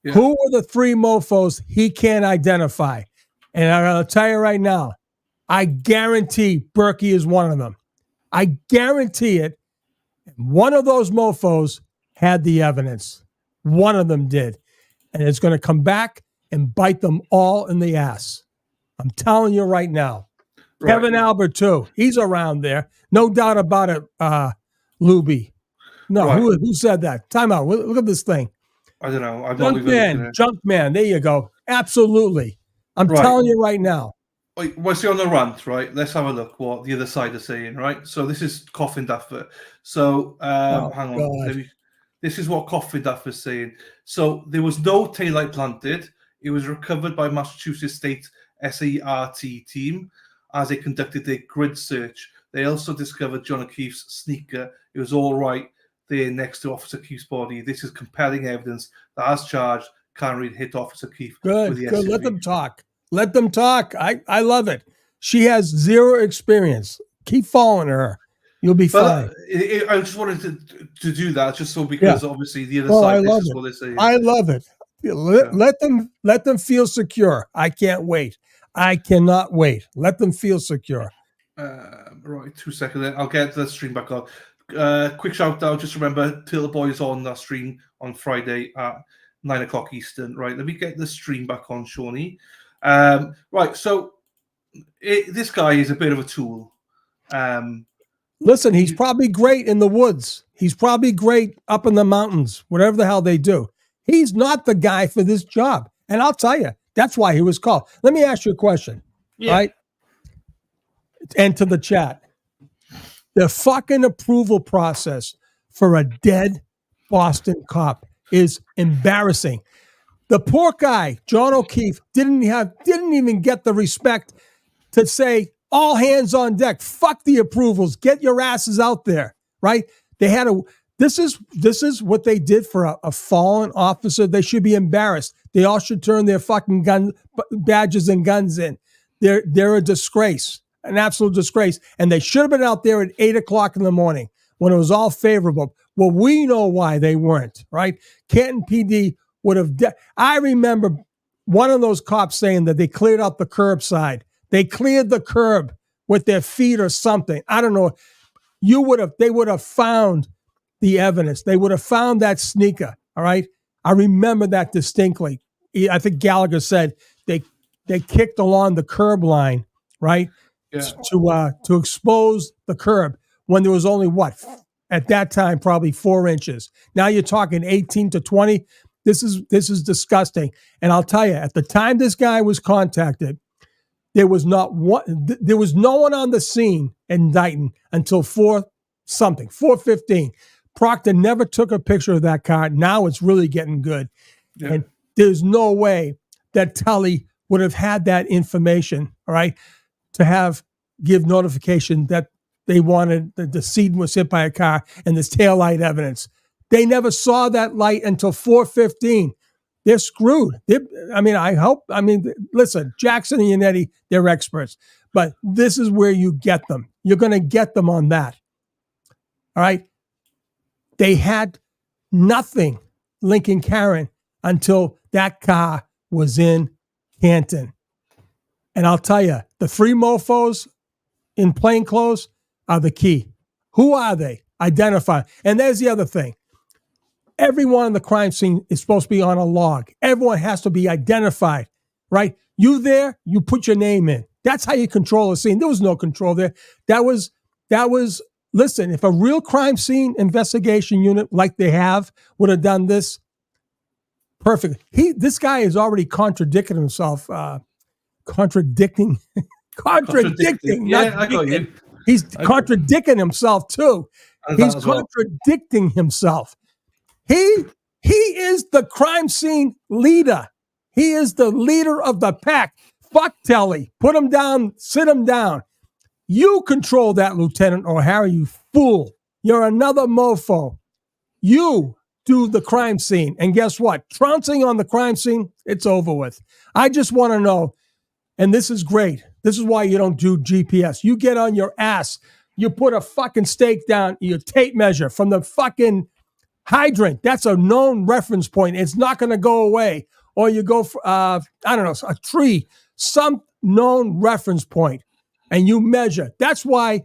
Yeah. Who are the three mofos he can't identify? And I'm going to tell you right now, I guarantee Berkey is one of them. I guarantee it. One of those mofos had the evidence. One of them did. And it's going to come back and bite them all in the ass. I'm telling you right now. Right. Kevin Albert, too. He's around there. No doubt about it, Luby. No, right. Who said that? Time out. Look at this thing. I don't know. Junkman. There you go. Absolutely. I'm telling you right now. Wait, what's he on the rant, right? Let's have a look what the other side is saying, right? So this is Coffin Duffer. So hang on. This is what Coffin Duffer is saying. So there was no taillight planted. It was recovered by Massachusetts State SART team as they conducted their grid search. They also discovered John O'Keefe's sneaker. It was all right there next to Officer Keefe's body. This is compelling evidence that, as charged, Karen hit Officer Keefe. Good. Let them talk. Let them talk. I love it. She has zero experience. Keep following her. You'll be fine. I just wanted to do that just so because obviously the other side, this is what they're saying. I love it. Let them feel secure. I can't wait. I cannot wait. Let them feel secure. Right, 2 seconds. I'll get the stream back on. Quick shout out. Just remember, Turtle Boy is on that stream on Friday at 9 o'clock Eastern. Right, let me get the stream back on, Shawnee. Right, so this guy is a bit of a tool. Listen, he's probably great in the woods. He's probably great up in the mountains, whatever the hell they do. He's not the guy for this job. And I'll tell you, that's why he was called. Let me ask you a question, right? And to the chat. The fucking approval process for a dead Boston cop is embarrassing. The poor guy, John O'Keefe, didn't even get the respect to say, all hands on deck. Fuck the approvals. Get your asses out there, right? They had this is what they did for a fallen officer. They should be embarrassed. They all should turn their fucking gun badges and guns in. They're a disgrace, an absolute disgrace. And they should have been out there at 8 o'clock in the morning when it was all favorable. Well, we know why they weren't, right? Canton PD would have. I remember one of those cops saying that they cleared out the curbside. They cleared the curb with their feet or something. I don't know. They would have found the evidence. They would have found that sneaker. All right. I remember that distinctly. I think Gallagher said they kicked along the curb line, right? Yeah. To expose the curb. when there was only at that time, probably 4 inches. Now you're talking 18 to 20. This is disgusting. And I'll tell you, at the time this guy was contacted, there was no one on the scene in Dighton until 4:15. Proctor never took a picture of that car. Now it's really getting good. Yeah. And there's no way that Tully would have had that information, all right, to give notification that they wanted the decedent was hit by a car and this taillight evidence. They never saw that light until 4:15. They're screwed. Listen, Jackson and Yannetti, they're experts, but this is where you get them. You're going to get them on that. All right. They had nothing linking Karen until that car was in Canton. And I'll tell you, the 3 mofos in plain clothes are the key. Who are they? Identify. And there's the other thing. Everyone in the crime scene is supposed to be on a log. Everyone has to be identified, right? You there, you put your name in. That's how you control a scene. There was no control there. That was, listen, if a real crime scene investigation unit like they have would have done this, perfect. This guy is already contradicting himself, contradicting. Yeah, I got you. He's contradicting himself too. He's contradicting himself. He is the crime scene leader. He is the leader of the pack. Fuck Telly. Put him down. Sit him down. You control that, Lieutenant O'Hara, you fool. You're another mofo. You do the crime scene. And guess what? Trouncing on the crime scene, it's over with. I just want to know, and this is great. This is why you don't do GPS. You get on your ass. You put a fucking stake down, your tape measure from the fucking hydrant. That's a known reference point. It's not going to go away. Or you go for, a tree, some known reference point, and you measure. That's why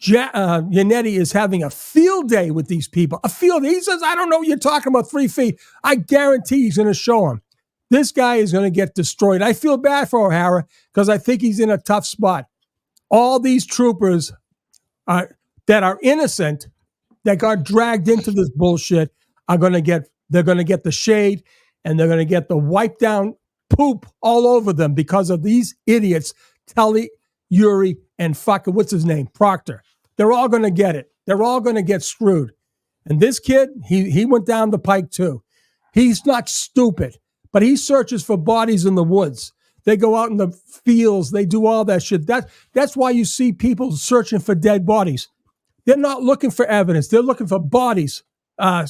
Yannetti is having a field day with these people. A field day. He says, I don't know what you're talking about 3 feet. I guarantee he's going to show him. This guy is going to get destroyed. I feel bad for O'Hara because I think he's in a tough spot. All these troopers that are innocent, that got dragged into this bullshit, they're going to get the shade, and they're going to get the wipe down poop all over them because of these idiots, Telly, Yuri, and fucking, what's his name? Proctor. They're all going to get it. They're all going to get screwed. And this kid, he went down the pike too. He's not stupid, but he searches for bodies in the woods. They go out in the fields. They do all that shit. That's why you see people searching for dead bodies. They're not looking for evidence. They're looking for bodies. Arm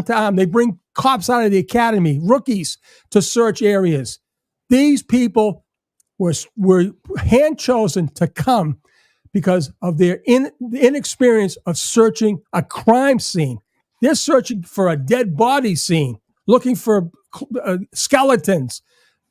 to arm. They bring cops out of the academy, rookies, to search areas. These people were hand-chosen to come because of their inexperience of searching a crime scene. They're searching for a dead body scene, looking for skeletons,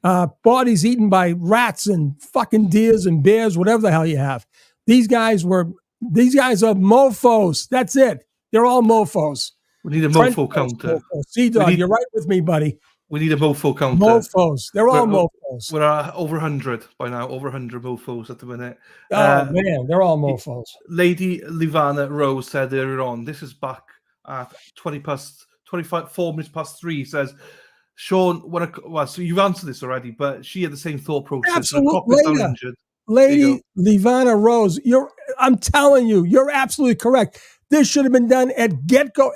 bodies eaten by rats and fucking deers and bears, whatever the hell you have. These guys are mofos. That's it. They're all mofos. We need a mofo counter. C-Dog, you're right with me, buddy. We need a mofo counter. Mofos. They're all mofos. We're over 100 by now. Over 100 mofos at the minute. Oh, man. They're all mofos. Lady Livana Rose said earlier on, this is back at 4 minutes past 3, says, Sean, so you've answered this already, but she had the same thought process. Absolutely. Lady Livana Rose, I'm telling you, you're absolutely correct. This should have been done at get-go.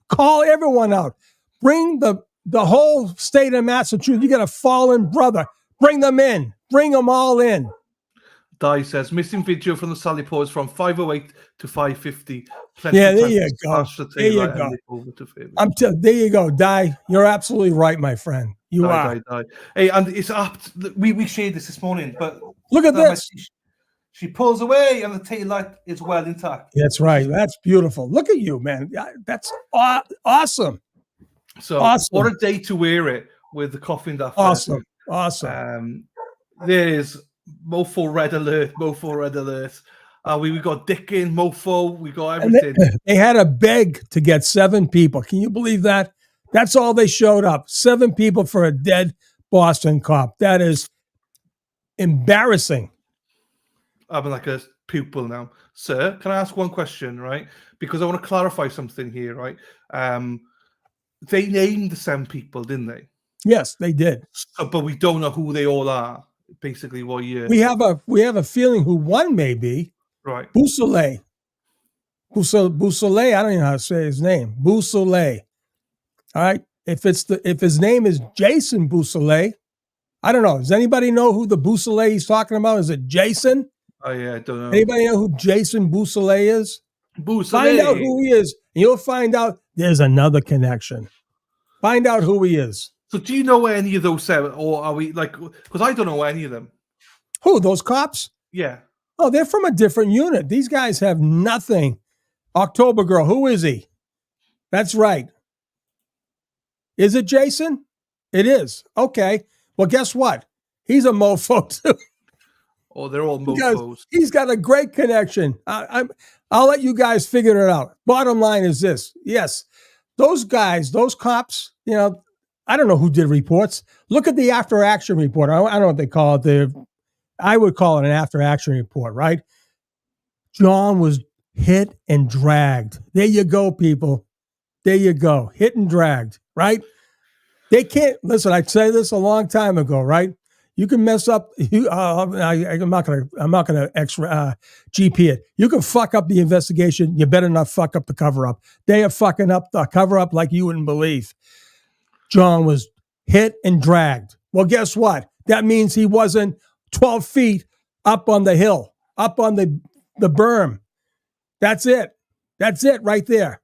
Call everyone out. Bring the whole state of Massachusetts. You got a fallen brother. Bring them in. Bring them all in. Di says, missing video from the Sally Pause from 5:08 to 5:50. Yeah, there you go. There you go. There you go, Di. You're absolutely right, my friend. You are. Die. Hey, and it's apt. We shared this morning, but look at this. She pulls away, and the tail light is well intact. That's right. That's beautiful. Look at you, man. That's awesome. So, what a day to wear it with the coffin. Awesome. There's Mofo Red Alert. We got Dickin, Mofo. We got everything. They had to beg to get 7 people. Can you believe that? That's all they showed up. 7 people for a dead Boston cop. That is embarrassing. Having like a pupil now. Sir, can I ask one question, right? Because I want to clarify something here, right? They named the 7 people, didn't they? Yes, they did. But we don't know who they all are. Basically, what year? We have a feeling who one may be. Right. Beausoleil. Beausoleil. I don't even know how to say his name. Beausoleil. All right. If his name is Jason Beausoleil, I don't know. Does anybody know who the Beausoleil he's talking about? Is it Jason? Oh yeah, I don't know. Anybody know who Jason Beausoleil is? Beausoleil. Find out who he is, and you'll find out there's another connection. Find out who he is. So do you know any of those 7, or are we like? Because I don't know any of them. Who, those cops? Yeah. Oh, they're from a different unit. These guys have nothing. October Girl, who is he? That's right. Is it Jason? It is. Okay. Well, guess what? He's a mofo too. Oh, they're all mofos. Because he's got a great connection. I'll let you guys figure it out. Bottom line is this. Yes, those guys, those cops, I don't know who did reports. Look at the after action report. I don't know what they call it. I would call it an after action report, right? John was hit and dragged. There you go, people. There you go. Hit and dragged, right? They can't listen. I said this a long time ago, right? You can mess up. I'm not gonna GP it. You can fuck up the investigation. You better not fuck up the cover up. They are fucking up the cover up like you wouldn't believe. John was hit and dragged. Well, guess what? That means he wasn't 12 feet up on the hill, up on the berm. That's it. That's it right there.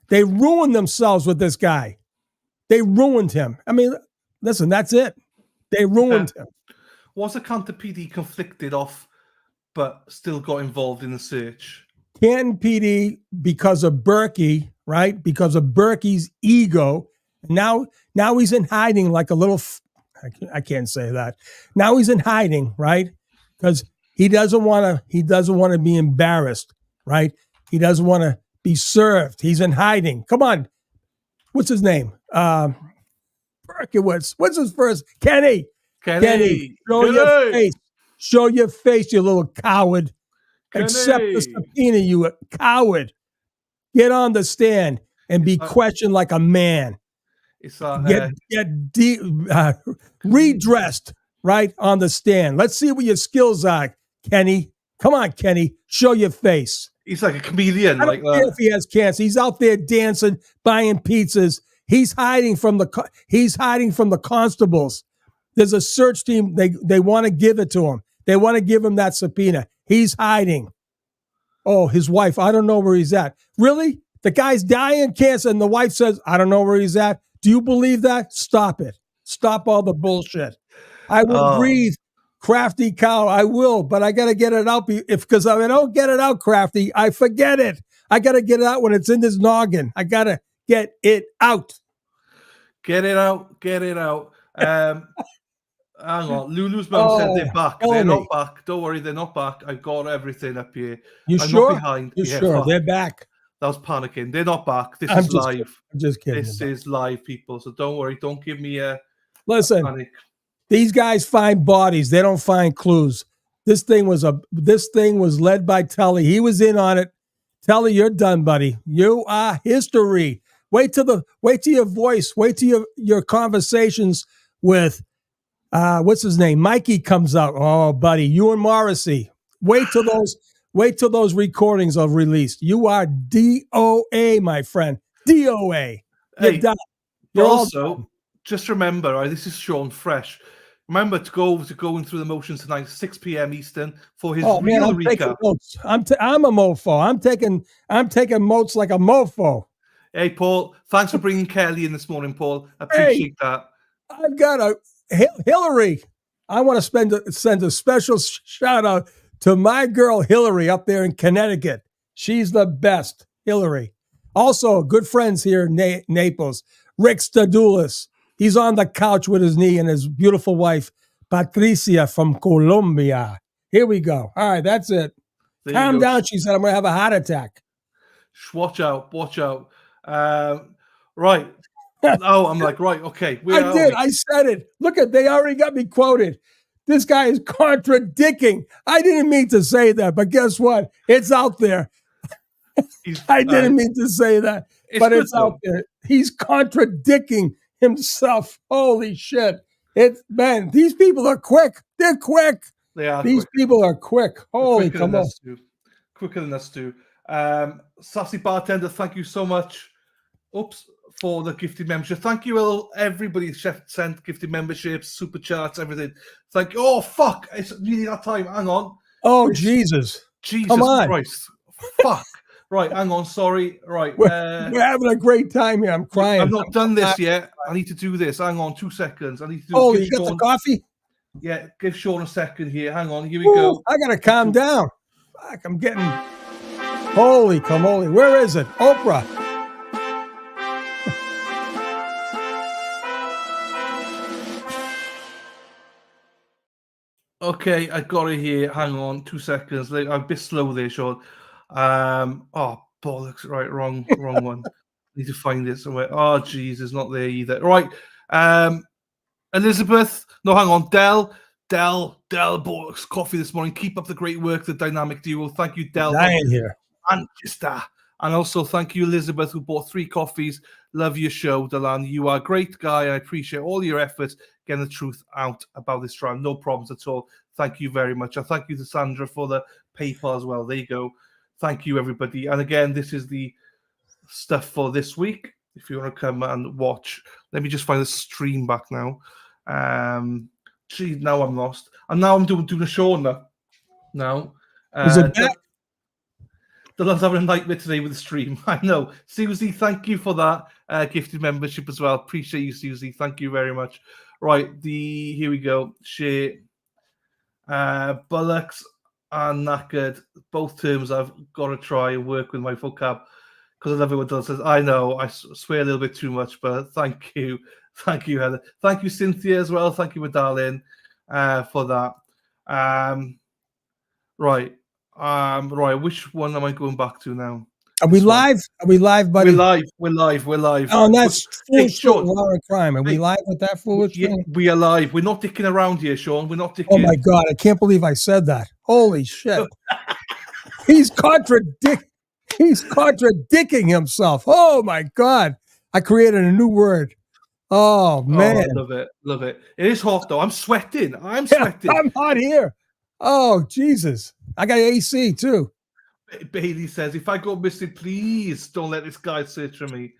They ruined themselves with this guy. They ruined him. I mean, listen, that's it. They ruined him. Was the Canton PD conflicted off, but still got involved in the search? Canton PD, because of Berkey, right? Because of Berkey's ego. Now he's in hiding like a little. I can't say that. Now he's in hiding, right? Because he doesn't want to be embarrassed, right? He doesn't want to be served. He's in hiding. Come on. What's his name? Berkowitz. What's his first? Kenny. Show your face. Show your face, you little coward. Accept the subpoena, you coward. Get on the stand and be questioned like a man. It's get redressed right on the stand. Let's see what your skills are, Kenny. Come on, Kenny. Show your face. He's like a comedian. I don't care if he has cancer. He's out there dancing, buying pizzas. He's hiding from the constables. There's a search team. They want to give it to him. They want to give him that subpoena. He's hiding. Oh, his wife. I don't know where he's at. Really? The guy's dying of cancer, and the wife says, I don't know where he's at. Do you believe that? Stop it. Stop all the bullshit. I will breathe, Crafty Cow. I will, but I got to get it out because if I don't get it out, Crafty, I forget it. I got to get it out when it's in this noggin. I got to get it out. Get it out. Get it out. Hang on. Lulu's mum said they're back. They're not back. Don't worry, they're not back. I've got everything up here. You I'm sure? Not behind. You sure? Fuck. They're back. I was panicking. They're not back. This I'm is live. I'm just kidding. This is live, people. So don't worry. Don't give me a panic. These guys find bodies. They don't find clues. This thing was led by Tully. He was in on it. Tully, you're done, buddy. You are history. Wait till your voice. Wait till your conversations with what's his name? Mikey comes out. Oh, buddy, you and Morrissey. Wait till those recordings are released. You are DOA, my friend. DOA. You're done. You're also done. Just remember, this is Sean Fresh. Remember to go through the motions tonight, 6 p.m. Eastern, for his I'm recap. taking notes. I'm a mofo. I'm taking notes like a mofo. Hey, Paul, thanks for bringing Kelly in this morning, Paul. I appreciate that. I've got a Hillary. I want to send a special shout out to my girl Hillary up there in Connecticut. She's the best, Hillary. Also, good friends here in Naples. Rick Stadulis. He's on the couch with his knee and his beautiful wife, Patricia from Colombia. Here we go. All right, that's it. Calm down, she said. I'm going to have a heart attack. Watch out. Right. Oh, I'm like, right, okay. I said it. Look they already got me quoted. This guy is contradicting. I didn't mean to say that, but guess what? It's out there. I didn't mean to say that, but it's out there. He's contradicting himself. Holy shit. Man, these people are quick. They're quick. They are. These people are quick. Holy, come on. Quicker than us too. Sassy Bartender, thank you so much. For the gifted membership. Thank you, everybody. Chef sent gifted memberships, super chats, everything. Thank you. Oh, fuck. It's nearly that time. Hang on. Oh, Jesus. Jesus Christ. Fuck. Right, hang on. Sorry. Right. We're having a great time here. I'm crying. I've not done this yet. I need to do this. Hang on 2 seconds. I need to do Oh, you got the coffee? Yeah, give Sean a second here. Hang on. Here we go. I got to calm down. Fuck, I'm getting... Holy camole. Where is it? Oprah. Okay, I got it here. Hang on 2 seconds. I'm a bit slow there, Sean. Oh, bollocks. Right, wrong one. Need to find it somewhere. Oh, Jesus, not there either. Right. Elizabeth. No, hang on. Dell bought us coffee this morning. Keep up the great work, the dynamic duo. Thank you, Dell. Dying here. And also thank you, Elizabeth, who bought 3 coffees. Love your show, Delan. You are a great guy. I appreciate all your efforts getting the truth out about this trial. No problems at all. Thank you very much. And thank you to Sandra for the PayPal as well. There you go. Thank you, everybody. And again, this is the stuff for this week. If you want to come and watch, let me just find the stream back now. Gee, now I'm lost. And now I'm doing a show now. Is it back? The lads having a nightmare today with the stream. I know. Susie, thank you for that gifted membership as well. Appreciate you, Susie. Thank you very much. Right, here we go. Share. Bullocks and knackered. Both terms I've got to try and work with my vocab because I love it when Dylan says, I know, I swear a little bit too much, but thank you. Thank you, Heather. Thank you, Cynthia, as well. Thank you, my darling, for that. Right. Right. Which one am I going back to now? Are we live? Are we live, buddy? We're live. Oh, that's foolish law and crime. Are we live with that foolish thing? We are live. We're not dicking around here, Sean. We're not dicking. Oh my God, I can't believe I said that. Holy shit. He's contradicting contradicting himself. Oh my God. I created a new word. Oh man. Oh, love it. It is hot though. I'm sweating. I'm hot here. Oh Jesus. I got AC too. Bailey says, if I go missing, please don't let this guy search for me.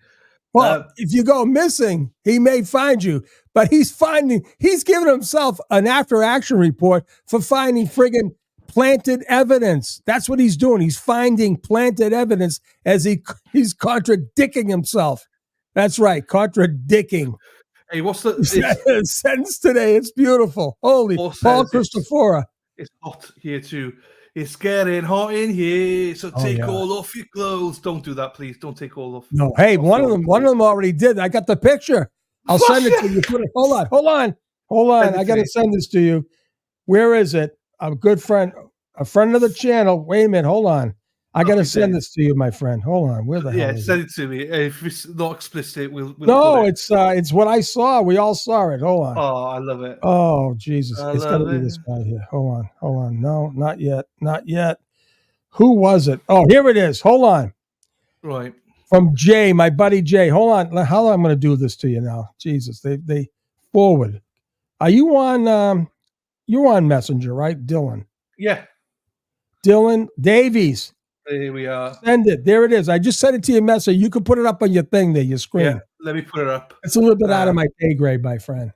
Well, if you go missing, he may find you, but he's giving himself an after action report for finding friggin' planted evidence. That's what he's doing. He's finding planted evidence as he's contradicting himself. That's right. Contradicting. Hey, what's the sentence today? It's beautiful. Holy Paul Christofora. It's hot here too. It's getting hot in here, so take all off your clothes. Don't do that, please. Don't take all off. No, hey, one of them already did. I got the picture. I'll send it to you. Hold on. I got to send this to you. Where is it? A good friend, a friend of the channel. Wait a minute. Hold on. I got to send this to you, my friend. Hold on. Where the hell? Yeah, send it to me. If it's not explicit, we'll no, it's what I saw. We all saw it. Hold on. Oh, I love it. Oh, Jesus. It's got to be this guy here. Hold on. No, not yet. Who was it? Oh, here it is. Hold on. Right. From Jay, my buddy Jay. Hold on. How am I going to do this to you now? Jesus. They forward. Are you on you're on Messenger, right? Dylan. Yeah. Dylan Davies. Here we are. Send it. There it is. I just sent it to your message. You can put it up on your thing there, your screen. Yeah, let me put it up. It's a little bit out of my pay grade, my friend.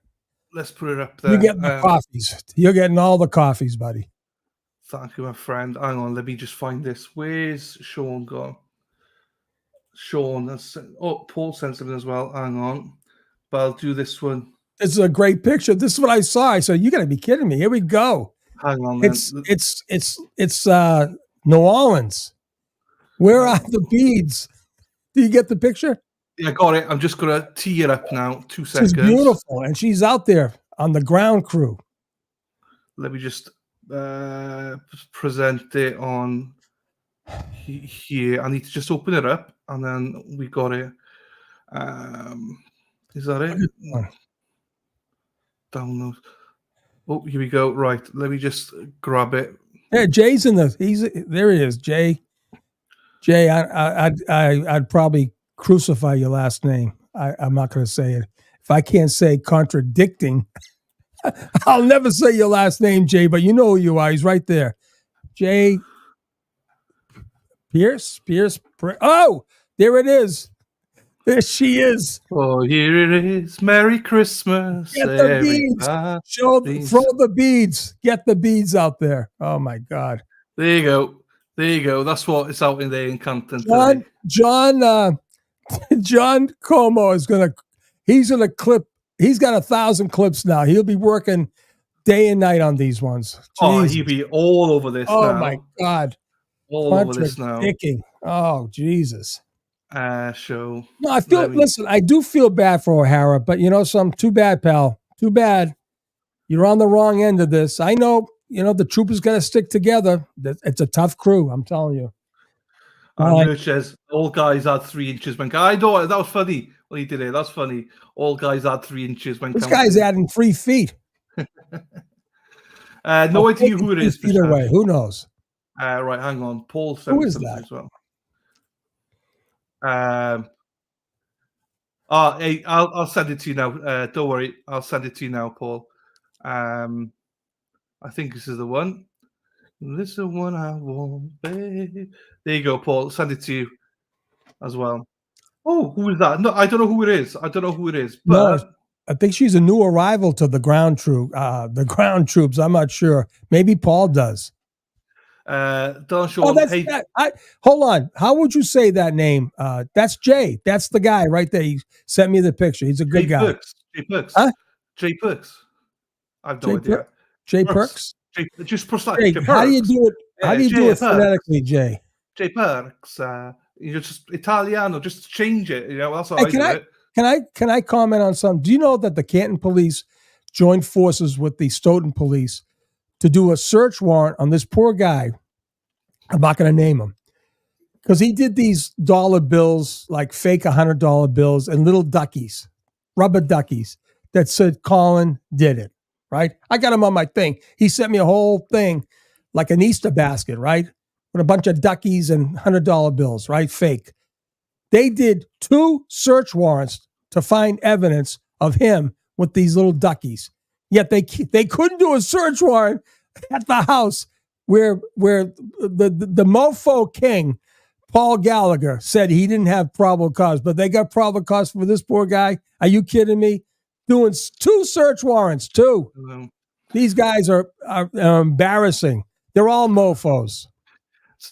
Let's put it up there. You're getting the coffees. You're getting all the coffees, buddy. Thank you, my friend. Hang on. Let me just find this. Where's Sean gone? Sean. Paul sent something as well. Hang on. But I'll do this one. This is a great picture. This is what I saw. I said, you got to be kidding me. Here we go. Hang on. It's New Orleans. Where are the beads? Do you get the picture? Yeah, I got it. I'm just going to tee it up now. 2 seconds. She's beautiful, and she's out there on the ground crew. Let me just present it on here. I need to just open it up, and then we got it. Is that it? Download. Oh, here we go. Right, let me just grab it. Yeah, Jay's there. He is, Jay. Jay, I'd probably crucify your last name. I'm not going to say it. If I can't say contradicting, I'll never say your last name, Jay. But you know who you are. He's right there, Jay Pierce. Oh, there it is. There she is. Oh, here it is. Merry Christmas. Get the beads. Throw the beads. Get the beads out there. Oh my God. There you go. There you go. That's what it's out in there in Canton today. John Como he's gonna clip. He's got 1,000 clips now. He'll be working day and night on these ones. Jesus. Oh, he'll be all over this now. Oh my God. All over this now. Oh, Jesus. Show. No, listen, I do feel bad for O'Hara, but too bad, pal. Too bad. You're on the wrong end of this. I know, the troopers got to stick together. It's a tough crew, I'm telling you. Rich says, all guys had 3 inches when I know that was funny what he did here. That's funny. All guys had 3 inches when this guy's adding 3 feet. No idea who it is. Either way, who knows? Right, hang on. Paul sent who is something that? as well. Hey, I'll send it to you now. Don't worry, I'll send it to you now, Paul. I think this is the one. This is the one I want, babe. There you go, Paul. Send it to you as well. Oh, who is that? No, I don't know who it is. But no, I think she's a new arrival to the ground troop. The ground troops. I'm not sure. Maybe Paul does. Don't show. Hold on. How would you say that name? That's Jay. That's the guy right there. He sent me the picture. He's a good guy. Jay Perks. Huh? Jay Perks. I've no idea. Jay Perks. Just press that. Jay, how do you do it? How do you do it phonetically, Jay? Jay Perks. You're just Italiano. Just change it. That's how I do it. Can I comment on something? Do you know that the Canton police joined forces with the Stoughton police to do a search warrant on this poor guy? I'm not going to name him because he did these dollar bills, like fake $100 bills and little duckies, rubber duckies that said Colin did it, right? I got him on my thing. He sent me a whole thing like an Easter basket, right? With a bunch of duckies and $100 bills, right? Fake. They did 2 search warrants to find evidence of him with these little duckies. Yet they couldn't do a search warrant at the house where the mofo king, Paul Gallagher, said he didn't have probable cause, but they got probable cause for this poor guy. Are you kidding me? Doing 2 search warrants, 2. Mm-hmm. These guys are embarrassing. They're all mofos.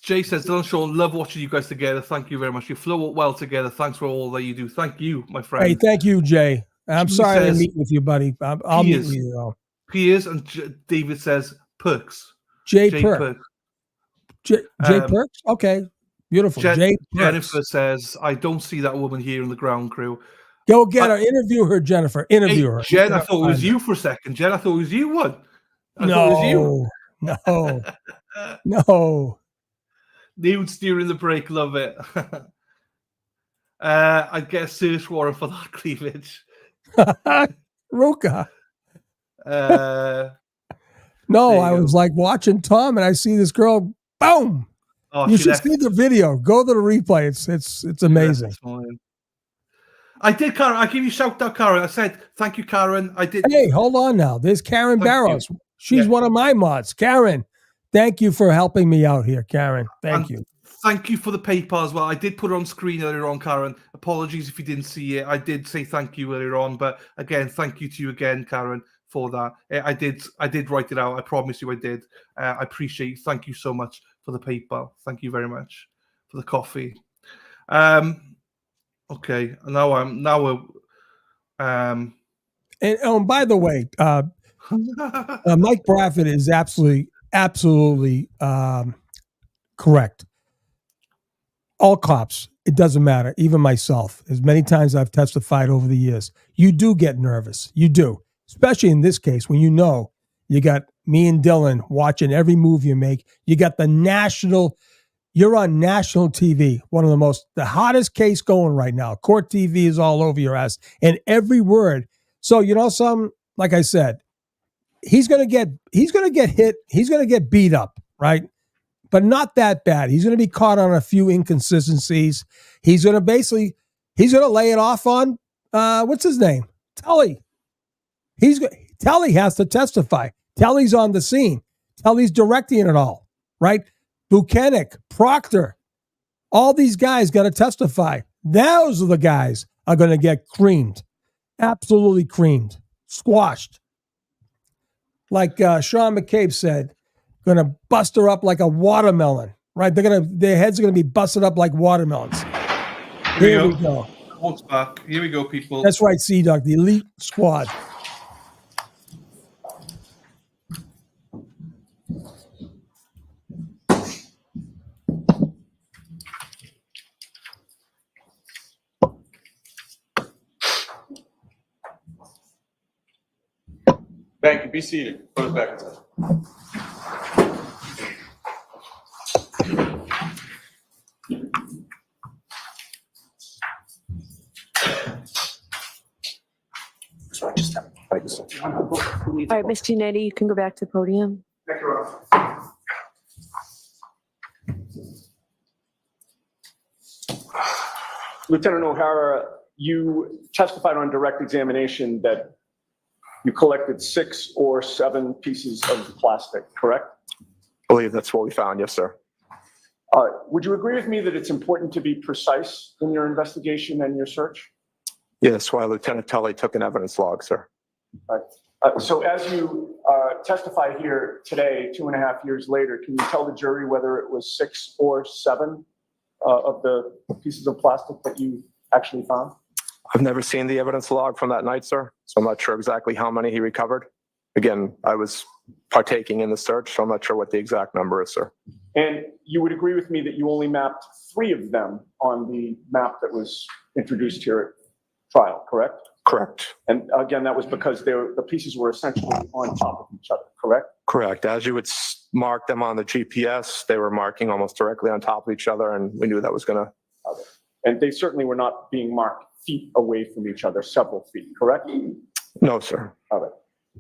Jay says, Dylan Sean, love watching you guys together. Thank you very much. You flow well together. Thanks for all that you do. Thank you, my friend. Hey, thank you, Jay. I'm sorry I didn't meet with you, buddy. I'll meet with you, though. Piers and David says, Perks. Jay Perks. Jay Perks? Okay. Beautiful. Jay Perks. Jennifer says, I don't see that woman here in the ground crew. Go get her. Interview her, Jennifer. Interview her. Jen, I thought it was you for a second. Jen, I thought it was you one. No. Nudes during the break, love it. I'd get a search warrant for that cleavage. Ruka. No, I was like watching Tom and I see this girl, boom. Oh, you should see the video. Go to the replay. It's amazing. I did, Karen. I give you a shout out, Karen. I said, thank you, Karen. I did. Hey, hold on now. There's Karen Barrows. She's one of my mods. Karen, thank you for helping me out here, Karen. Thank you. Thank you for the PayPal as well. I did put it on screen earlier on, Karen. Apologies if you didn't see it. I did say thank you earlier on, but again, thank you to you again, Karen, for that. I did write it out. I promise you I did. I appreciate you. Thank you so much for the PayPal. Thank you very much for the coffee. Okay, now we're and by the way, Mike Braffett is absolutely correct. All cops, it doesn't matter. Even myself, as many times I've testified over the years, you do get nervous. You do, especially in this case when you know you got me and Dylan watching every move you make. You got you're on national TV, one of the hottest case going right now. Court TV is all over your ass and every word. So, like I said, he's going to get hit. He's going to get beat up, right? But not that bad. He's going to be caught on a few inconsistencies. He's going to lay it off on what's his name? Tully. Tully has to testify. Tully's on the scene. Tully's directing it all, right? Buchanan, Proctor, all these guys got to testify. Those are the guys are going to get creamed, absolutely creamed, squashed. Like Sean McCabe said, going to bust her up like a watermelon, right? Their heads are going to be busted up like watermelons. Here we go. What's back? Here we go, people. That's right, Sea-Dog, the elite squad. Thank you. Be seated. Put it back inside. All right, Ms. Giannetti, you can go back to the podium. Thank you, Rob. Lieutenant O'Hara, you testified on direct examination that you collected 6 or 7 pieces of plastic, correct? I believe that's what we found, yes, sir. Would you agree with me that it's important to be precise in your investigation and your search? Yeah, that's why Lieutenant Tully took an evidence log, sir. Right. So as you testify here today, 2.5 years later, can you tell the jury whether it was 6 or 7 of the pieces of plastic that you actually found? I've never seen the evidence log from that night, sir, so I'm not sure exactly how many he recovered. Again, I was partaking in the search, so I'm not sure what the exact number is, sir. And you would agree with me that you only mapped 3 of them on the map that was introduced here at trial, correct? Correct. And again, that was because the pieces were essentially on top of each other, correct? Correct. As you would mark them on the GPS, they were marking almost directly on top of each other, and we knew that was going to. And they certainly were not being marked feet away from each other, several feet, correct? No, sir. All right.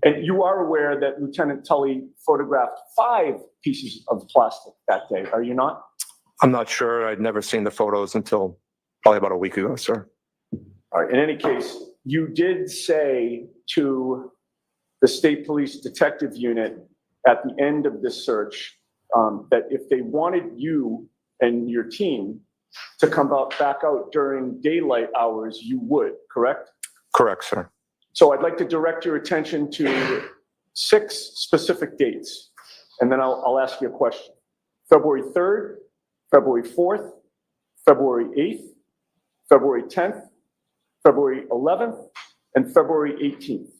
And you are aware that Lieutenant Tully photographed 5 pieces of plastic that day, are you not? I'm not sure. I'd never seen the photos until probably about a week ago, sir. All right. In any case, you did say to the State Police Detective Unit at the end of this search that if they wanted you and your team to come back out during daylight hours, you would, correct? Correct, sir. So I'd like to direct your attention to 6 specific dates, and then I'll ask you a question. February 3rd, February 4th, February 8th, February 10th, February 11th, and February 18th.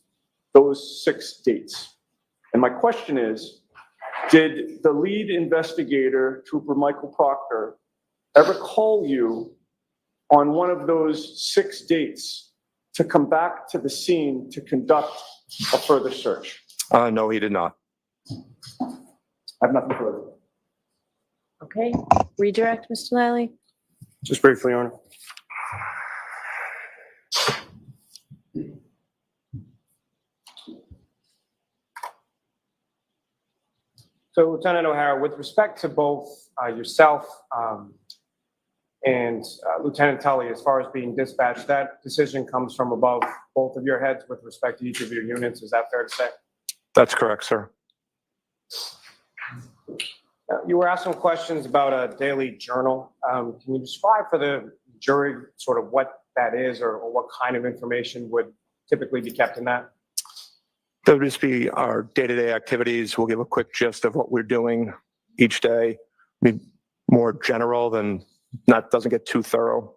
Those 6 dates. And my question is, did the lead investigator, Trooper Michael Proctor, ever call you on one of those 6 dates to come back to the scene to conduct a further search? No, he did not. I have nothing further. Okay, redirect, Mr. Lally. Just briefly, Your Honor. So, Lieutenant O'Hara, with respect to both yourself and Lieutenant Tully, as far as being dispatched, that decision comes from above both of your heads with respect to each of your units. Is that fair to say? That's correct, sir. You were asked some questions about a daily journal. Can you describe for the jury sort of what that is or what kind of information would typically be kept in that? That would just be our day-to-day activities. We'll give a quick gist of what we're doing each day. Be more general than, not doesn't get too thorough.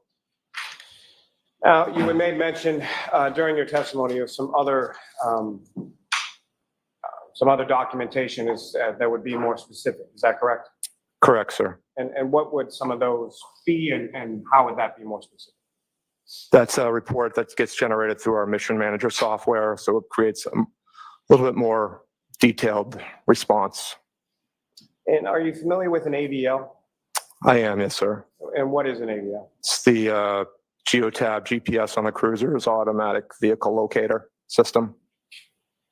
Now, you had made mention during your testimony of some other documentation that would be more specific. Is that correct? Correct, sir. And what would some of those be, and how would that be more specific? That's a report that gets generated through our mission manager software, so it creates a little bit more detailed response. And are you familiar with an AVL? I am, yes, sir. And what is an AVL? It's the Geotab GPS on the cruiser's automatic vehicle locator system.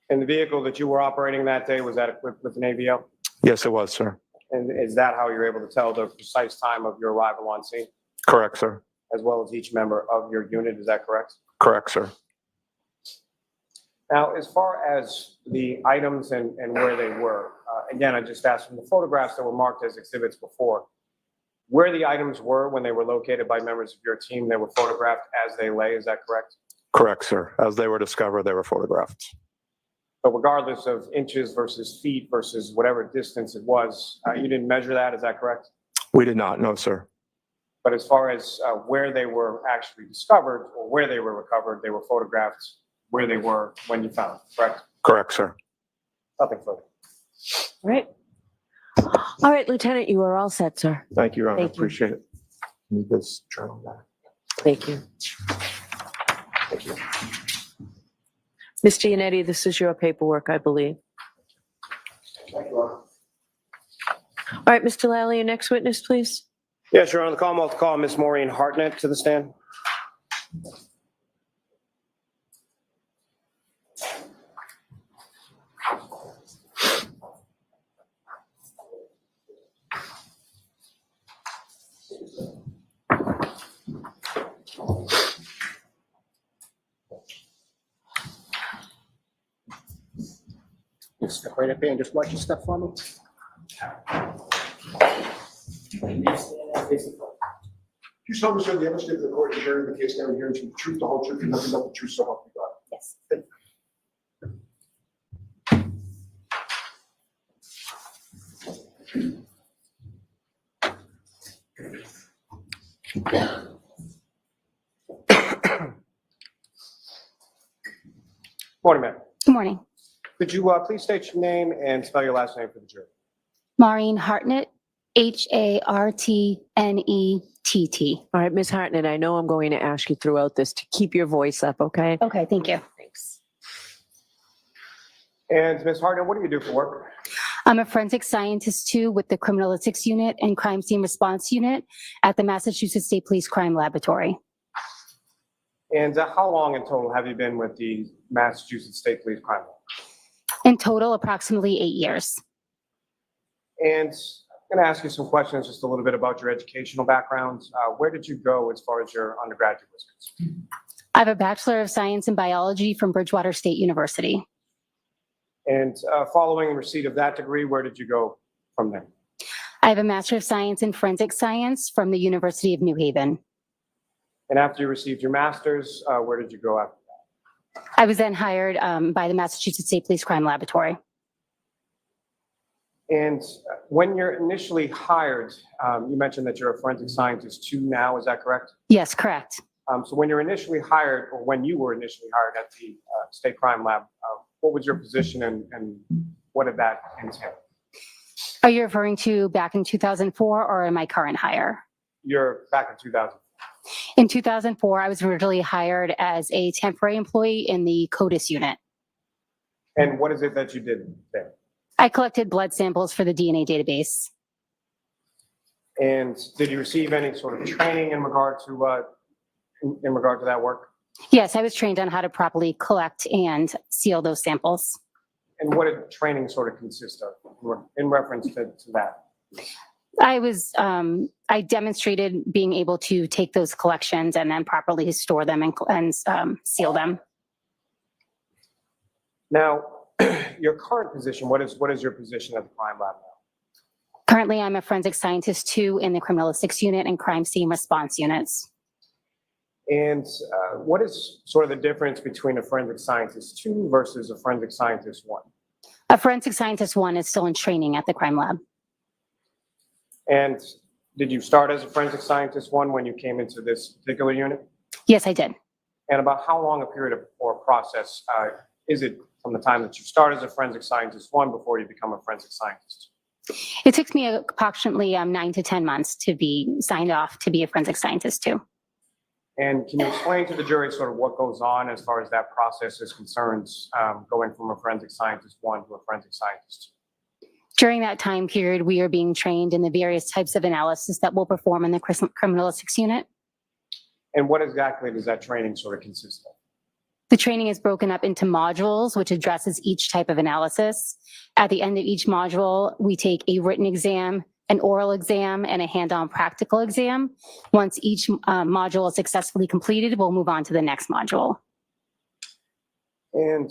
And the vehicle that you were operating that day, was that equipped with an AVL? Yes, it was, sir. And is that how you're able to tell the precise time of your arrival on scene, Correct, sir. as well as each member of your unit? Is that correct? Correct, sir. Now, as far as the items and where they were, again, I just asked from the photographs that were marked as exhibits before, where the items were when they were located by members of your team, they were photographed as they lay. Is that correct? Correct, sir. As they were discovered, they were photographed. But regardless of inches versus feet versus whatever distance it was, you didn't measure that. Is that correct? We did not, no, sir. But as far as where they were actually discovered or where they were recovered, they were photographed where they were when you found them, correct? Correct, sir. Nothing further. All right. All right, Lieutenant, you are all set, sir. Thank you, Your Honor. Thank you. Appreciate it. Need this journal back. Thank you. Thank you. Mr. Yannetti, this is your paperwork, I believe. Thank you, Your Honor. All right, Mr. Lally, your next witness, please. Yes, Your Honor. The Commonwealth call Miss Maureen Hartnett to the stand. Just step right up here and just watch your step for me. You tell me, sir, the evidence of the court is hearing the case now, hearing the truth, the whole truth, and nothing but the truth, so help me God. Yes. Morning, ma'am. Good morning. Could you please state your name and spell your last name for the jury? Maureen Hartnett, Hartnett. All right, Ms. Hartnett, I know I'm going to ask you throughout this to keep your voice up, okay? Okay, thank you. Thanks. And Ms. Hartnett, what do you do for work? I'm a forensic scientist too with the Criminalistics Unit and Crime Scene Response Unit at the Massachusetts State Police Crime Laboratory. And how long in total have you been with the Massachusetts State Police Crime Lab? In total, approximately 8 years. And I'm going to ask you some questions, just a little bit about your educational background. Where did you go as far as your undergraduate was concerned? I have a Bachelor of Science in Biology from Bridgewater State University. And following receipt of that degree, where did you go from there? I have a Master of Science in Forensic Science from the University of New Haven. And after you received your master's, where did you go after that? I was then hired by the Massachusetts State Police Crime Laboratory. And when you're initially hired, you mentioned that you're a forensic scientist too now, is that correct? Yes, correct. So when you're initially hired, or when you were initially hired at the State Crime Lab, what was your position and what did that entail? Are you referring to back in 2004 or in my current hire? You're back in 2000. In 2004, I was originally hired as a temporary employee in the CODIS unit. And what is it that you did there? I collected blood samples for the DNA database. And did you receive any sort of training in regard to that work? Yes, I was trained on how to properly collect and seal those samples. And what did training sort of consist of in reference to that? I demonstrated being able to take those collections and then properly store them and seal them. Now, your current position, what is your position at the crime lab now? Currently, I'm a forensic scientist too in the Criminalistics Unit and Crime Scene Response Units. And what is sort of the difference between a forensic scientist 2 versus a forensic scientist 1? A forensic scientist 1 is still in training at the crime lab. And did you start as a forensic scientist 1 when you came into this particular unit? Yes, I did. And about how long a period or process is it from the time that you start as a forensic scientist 1 before you become a forensic scientist? It takes me approximately 9 to 10 months to be signed off to be a forensic scientist 2. And can you explain to the jury sort of what goes on as far as that process is concerned, going from a forensic scientist 1 to a forensic scientist 2? During that time period, we are being trained in the various types of analysis that we'll perform in the Criminalistics Unit. And what exactly does that training sort of consist of? The training is broken up into modules, which addresses each type of analysis. At the end of each module, we take a written exam, an oral exam, and a hand-on practical exam. Once each module is successfully completed, we'll move on to the next module. And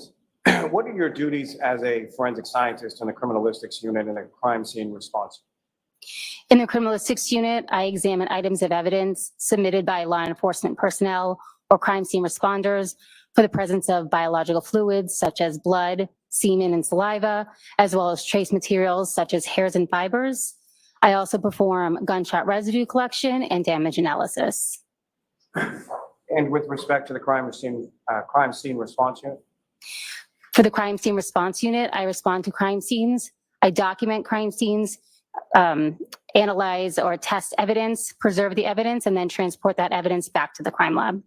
what are your duties as a forensic scientist in the criminalistics unit and a crime scene response? In the criminalistics unit, I examine items of evidence submitted by law enforcement personnel or crime scene responders for the presence of biological fluids such as blood, semen, and saliva, as well as trace materials such as hairs and fibers. I also perform gunshot residue collection and damage analysis. And with respect to the crime scene response unit? For the crime scene response unit, I respond to crime scenes. I document crime scenes, analyze or test evidence, preserve the evidence, and then transport that evidence back to the crime lab.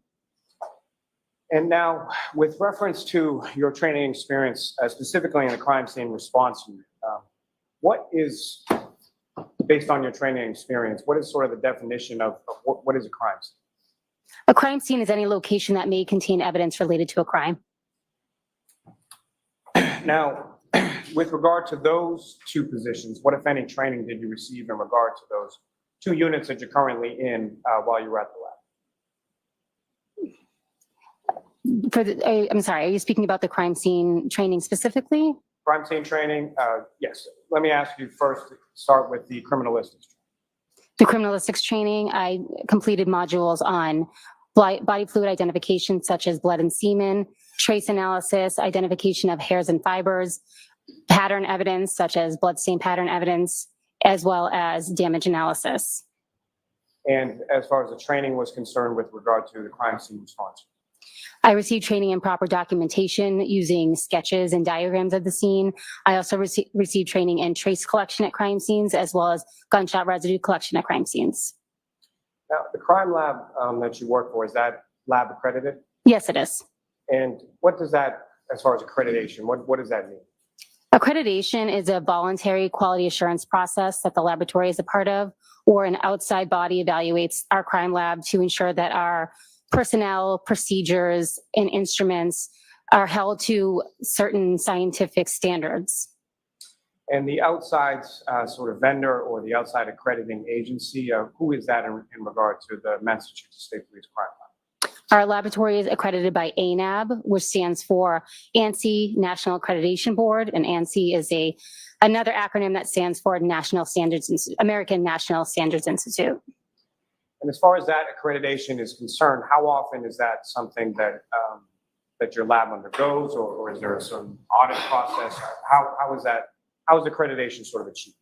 And now, with reference to your training experience, specifically in the crime scene response unit, what is, based on your training experience, what is sort of the definition of what is a crime scene? A crime scene is any location that may contain evidence related to a crime. Now, with regard to those two positions, what, if any, training did you receive in regard to those two units that you're currently in while you were at the lab? I'm sorry, are you speaking about the crime scene training specifically? Crime scene training, yes. Let me ask you first to start with the criminalistics. The criminalistics training, I completed modules on body fluid identification, such as blood and semen, trace analysis, identification of hairs and fibers, pattern evidence, such as bloodstain pattern evidence, as well as damage analysis. And as far as the training was concerned with regard to the crime scene response? I received training in proper documentation using sketches and diagrams of the scene. I also received training in trace collection at crime scenes, as well as gunshot residue collection at crime scenes. Now, the crime lab that you work for, is that lab accredited? Yes, it is. And what does that, as far as accreditation, what does that mean? Accreditation is a voluntary quality assurance process that the laboratory is a part of, or an outside body evaluates our crime lab to ensure that our personnel, procedures, and instruments are held to certain scientific standards. And the outside sort of vendor or the outside accrediting agency, who is that in regard to the Massachusetts State Police Crime Lab? Our laboratory is accredited by ANAB, which stands for ANSI National Accreditation Board, and ANSI is another acronym that stands for American National Standards Institute. And as far as that accreditation is concerned, how often is that something that that your lab undergoes, or is there some audit process? How is accreditation sort of achieved?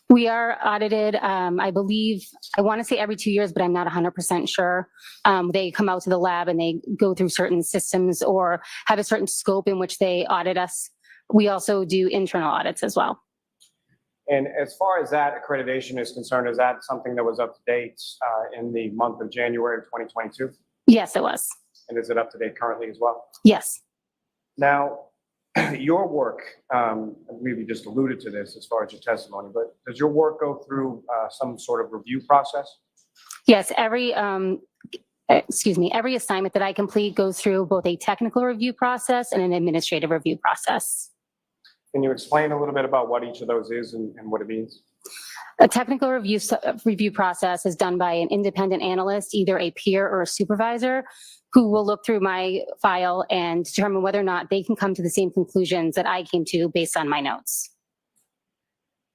We are audited, I believe, I want to say every 2 years, but I'm not 100% sure. They come out to the lab and they go through certain systems or have a certain scope in which they audit us. We also do internal audits as well. And as far as that accreditation is concerned, is that something that was up to date in the month of January of 2022? Yes, it was. And is it up to date currently as well? Yes. Now, your work, I believe you just alluded to this as far as your testimony, but does your work go through some sort of review process? Yes, every assignment that I complete goes through both a technical review process and an administrative review process. Can you explain a little bit about what each of those is and what it means? A technical review process is done by an independent analyst, either a peer or a supervisor, who will look through my file and determine whether or not they can come to the same conclusions that I came to based on my notes.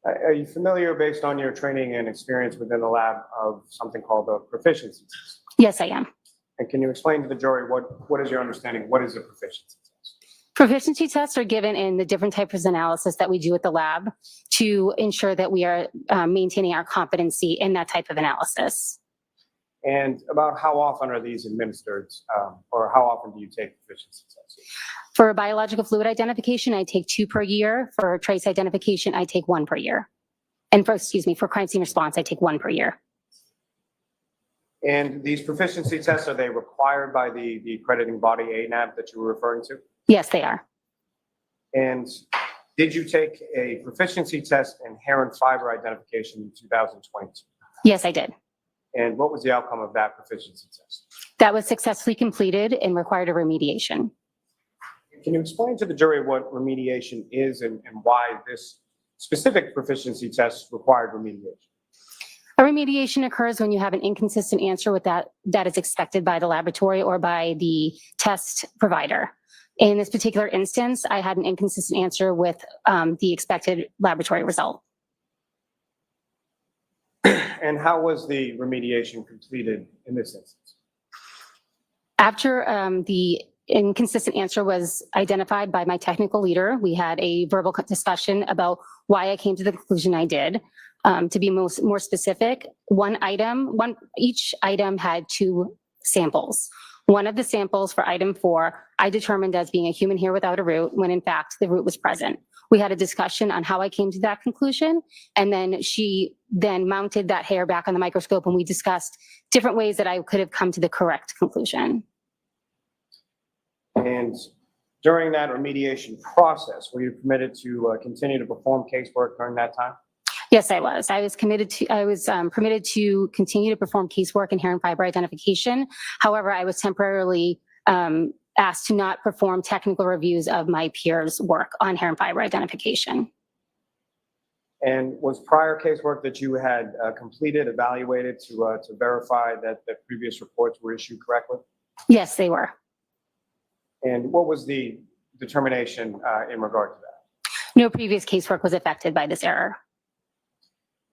Are you familiar, based on your training and experience within the lab, of something called a proficiency test? Yes, I am. And can you explain to the jury what is your understanding? What is a proficiency test? Proficiency tests are given in the different types of analysis that we do at the lab to ensure that we are maintaining our competency in that type of analysis. And about how often are these administered, or how often do you take proficiency tests? For biological fluid identification, I take 2 per year. For trace identification, I take 1 per year. And for crime scene response, I take 1 per year. And these proficiency tests, are they required by the accrediting body ANAB that you were referring to? Yes, they are. And did you take a proficiency test in hair and fiber identification in 2022? Yes, I did. And what was the outcome of that proficiency test? That was successfully completed and required a remediation. can you explain to the jury what remediation is and why this specific proficiency test required remediation? A remediation occurs when you have an inconsistent answer with that is expected by the laboratory or by the test provider. In this particular instance, I had an inconsistent answer with the expected laboratory result. And how was the remediation completed in this instance? After the inconsistent answer was identified by my technical leader, we had a verbal discussion about why I came to the conclusion I did. To be more specific, each item had 2 samples. One of the samples for item 4, I determined as being a human hair without a root, when in fact the root was present. We had a discussion on how I came to that conclusion, and then she then mounted that hair back on the microscope, and we discussed different ways that I could have come to the correct conclusion. And during that remediation process, were you permitted to continue to perform casework during that time? Yes, I was. I was permitted to continue to perform casework and hair and fiber identification. However, I was temporarily asked to not perform technical reviews of my peers' work on hair and fiber identification. And was prior casework that you had completed evaluated to verify that the previous reports were issued correctly? Yes, they were. And what was the determination in regard to that? No previous casework was affected by this error.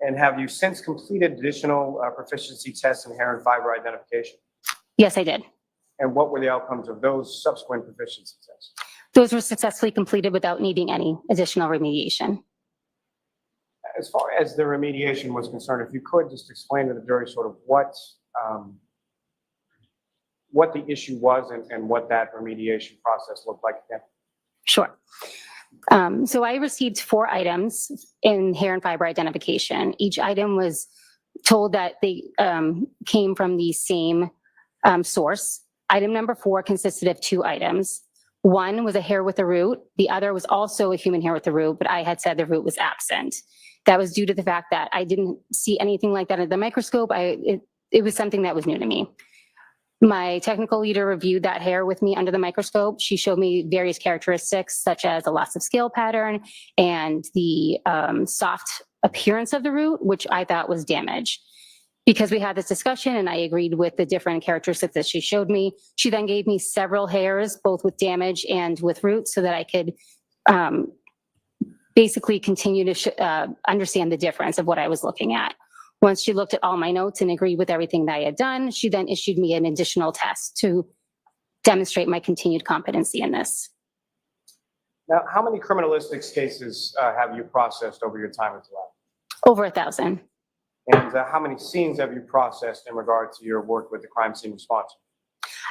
And have you since completed additional proficiency tests in hair and fiber identification? Yes, I did. And what were the outcomes of those subsequent proficiency tests? Those were successfully completed without needing any additional remediation. As far as the remediation was concerned, if you could just explain to the jury sort of what the issue was and what that remediation process looked like again. Sure. So I received 4 items in hair and fiber identification. Each item was told that they came from the same source. Item number 4 consisted of 2 items. One was a hair with a root. The other was also a human hair with a root, but I had said the root was absent. That was due to the fact that I didn't see anything like that at the microscope. It was something that was new to me. My technical leader reviewed that hair with me under the microscope. She showed me various characteristics such as a loss of scale pattern and the soft appearance of the root, which I thought was damage. Because we had this discussion and I agreed with the different characteristics that she showed me, she then gave me several hairs, both with damage and with roots, so that I could basically continue to understand the difference of what I was looking at. Once she looked at all my notes and agreed with everything that I had done, she then issued me an additional test to demonstrate my continued competency in this. Now, how many criminalistics cases have you processed over your time at the lab? Over 1,000. And how many scenes have you processed in regard to your work with the crime scene response?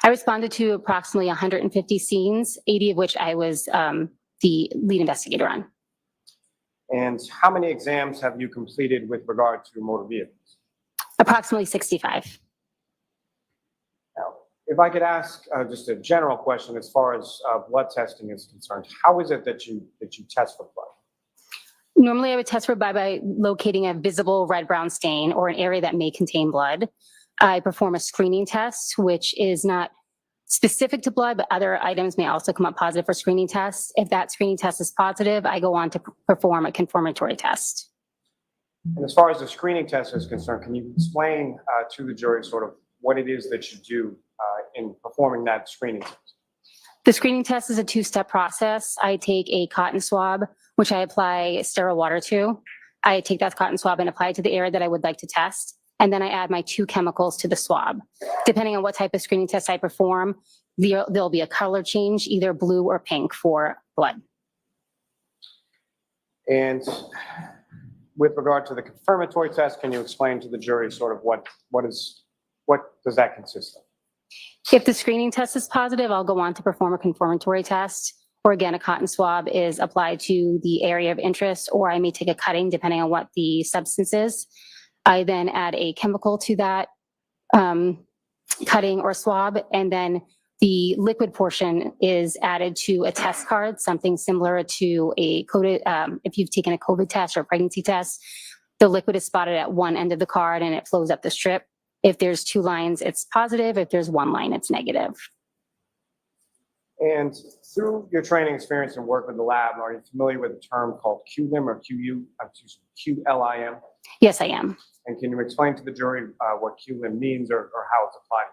I responded to approximately 150 scenes, 80 of which I was the lead investigator on. And how many exams have you completed with regard to motor vehicles? Approximately 65. Now, if I could ask just a general question as far as blood testing is concerned, how is it that you test for blood? Normally, I would test for blood by locating a visible red-brown stain or an area that may contain blood. I perform a screening test, which is not specific to blood, but other items may also come up positive for screening tests. If that screening test is positive, I go on to perform a confirmatory test. And as far as the screening test is concerned, can you explain to the jury sort of what it is that you do in performing that screening test? The screening test is a 2-step process. I take a cotton swab, which I apply sterile water to. I take that cotton swab and apply it to the area that I would like to test. And then I add my 2 chemicals to the swab. Depending on what type of screening test I perform, there'll be a color change, either blue or pink for blood. And with regard to the confirmatory test, can you explain to the jury sort of what does that consist of? If the screening test is positive, I'll go on to perform a confirmatory test, or again, a cotton swab is applied to the area of interest, or I may take a cutting depending on what the substance is. I then add a chemical to that cutting or swab, and then the liquid portion is added to a test card, something similar to a COVID, if you've taken a COVID test or a pregnancy test, the liquid is spotted at one end of the card and it flows up the strip. If there's 2 lines, it's positive. If there's 1 line, it's negative. And through your training experience and work with the lab, are you familiar with a term called QLIM or QLIM? Yes, I am. And can you explain to the jury what QLIM means or how it's applied?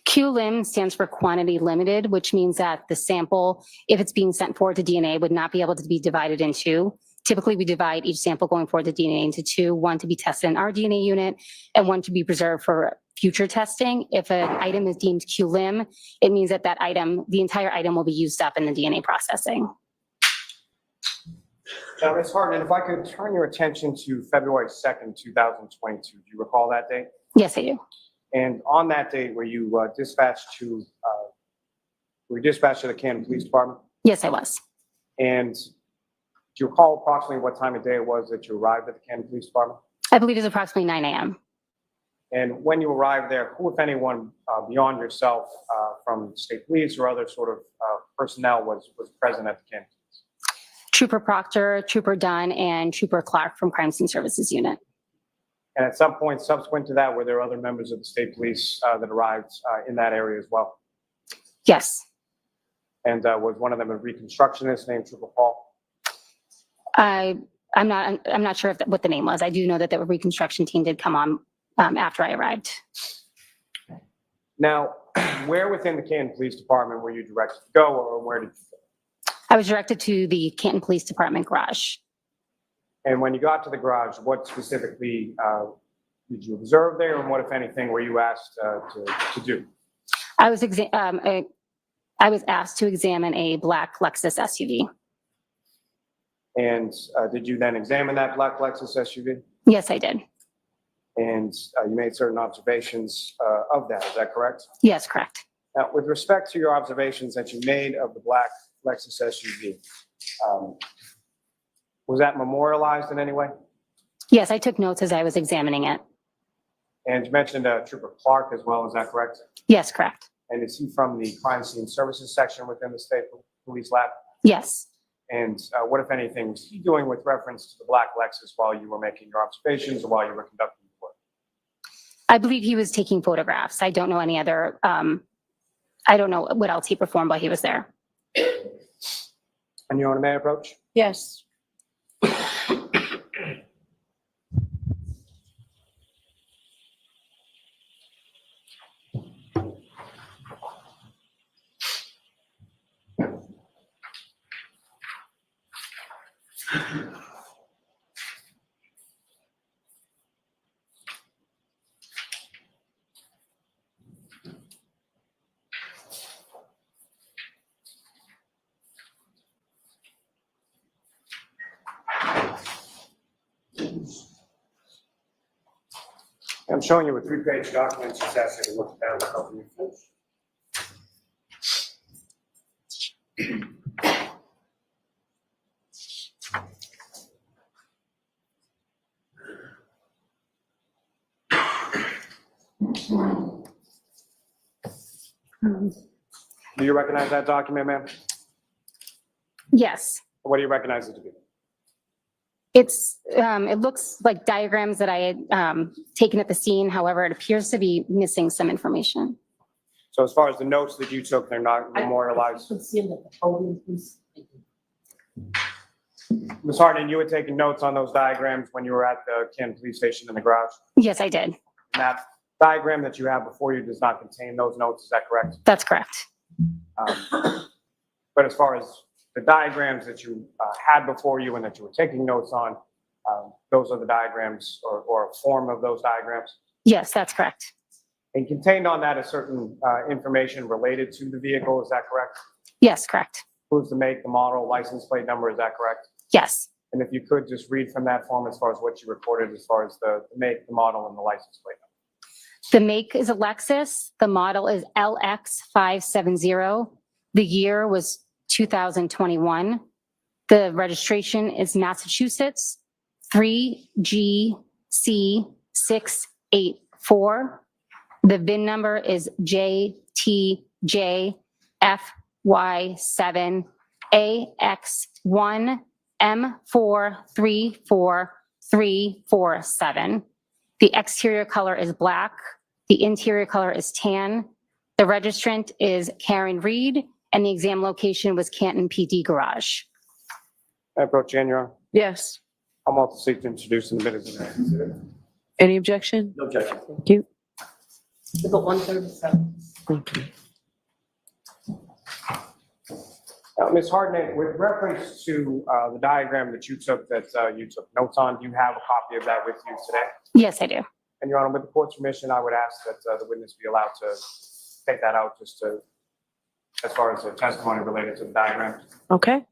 QLIM stands for quantity limited, which means that the sample, if it's being sent forward to DNA, would not be able to be divided in two. Typically, we divide each sample going forward to DNA into two, one to be tested in our DNA unit and one to be preserved for future testing. If an item is deemed QLIM, it means that that item, the entire item will be used up in the DNA processing. Now, Ms. Hartnett, if I could turn your attention to February 2nd, 2022. Do you recall that date? Yes, I do. And on that date, were you dispatched to the Canton Police Department? Yes, I was. And do you recall approximately what time of day it was that you arrived at the Canton Police Department? I believe it was approximately 9 a.m. And when you arrived there, who, if anyone, beyond yourself, from the state police or other sort of personnel was present at the Canton? Trooper Proctor, Trooper Dunn, and Trooper Clark from Crime Scene Services Unit. And at some point subsequent to that, were there other members of the state police that arrived in that area as well? Yes. And was one of them a reconstructionist named Trooper Paul? I'm not sure what the name was. I do know that the reconstruction team did come on after I arrived. Now, where within the Canton Police Department were you directed to go, or where did you go? I was directed to the Canton Police Department garage. And when you got to the garage, what specifically did you observe there, and what, if anything, were you asked to do? I was asked to examine a black Lexus SUV. And did you then examine that black Lexus SUV? Yes, I did. And you made certain observations of that, is that correct? Yes, correct. Now, with respect to your observations that you made of the black Lexus SUV, was that memorialized in any way? Yes, I took notes as I was examining it. And you mentioned Trooper Clark as well, is that correct? Yes, correct. And is he from the Crime Scene Services section within the State Police Lab? Yes. And what, if anything, was he doing with reference to the black Lexus while you were making your observations or while you were conducting the work? I believe he was taking photographs. I don't know any other, I don't know what else he performed while he was there. And you want a may approach? Yes. I'm showing you a 3-page document. Just ask you to look down to help you finish. Do you recognize that document, ma'am? Yes. What do you recognize it to be? It's, it looks like diagrams that I had taken at the scene. However, it appears to be missing some information. So as far as the notes that you took, they're not memorialized? Ms. Hartnett, you were taking notes on those diagrams when you were at the Canton Police Station in the garage? Yes, I did. And that diagram that you have before you does not contain those notes, is that correct? That's correct. But as far as the diagrams that you had before you and that you were taking notes on, those are the diagrams or a form of those diagrams? Yes, that's correct. And contained on that is certain information related to the vehicle, is that correct? Yes, correct. Includes the make, the model, license plate number, is that correct? Yes. And if you could just read from that form as far as what you recorded as far as the make, the model, and the license plate number. The make is a Lexus. The model is LX570. The year was 2021. The registration is Massachusetts 3GC684. The VIN number is JTJF7AX1M434347. The exterior color is black. The interior color is tan. The registrant is Karen Reed, and the exam location was Canton PD Garage. Approach Jan, Your Honor. Yes. I'm also seek to introduce in the minutes of the Any objection? No objection. Thank you. Exhibit 137. Thank you. Ms. Hartnett, with reference to the diagram that you took notes on, do you have a copy of that with you today? Yes, I do. And Your Honor, with the court's permission, I would ask that the witness be allowed to take that out just to, as far as the testimony related to the diagram. Okay.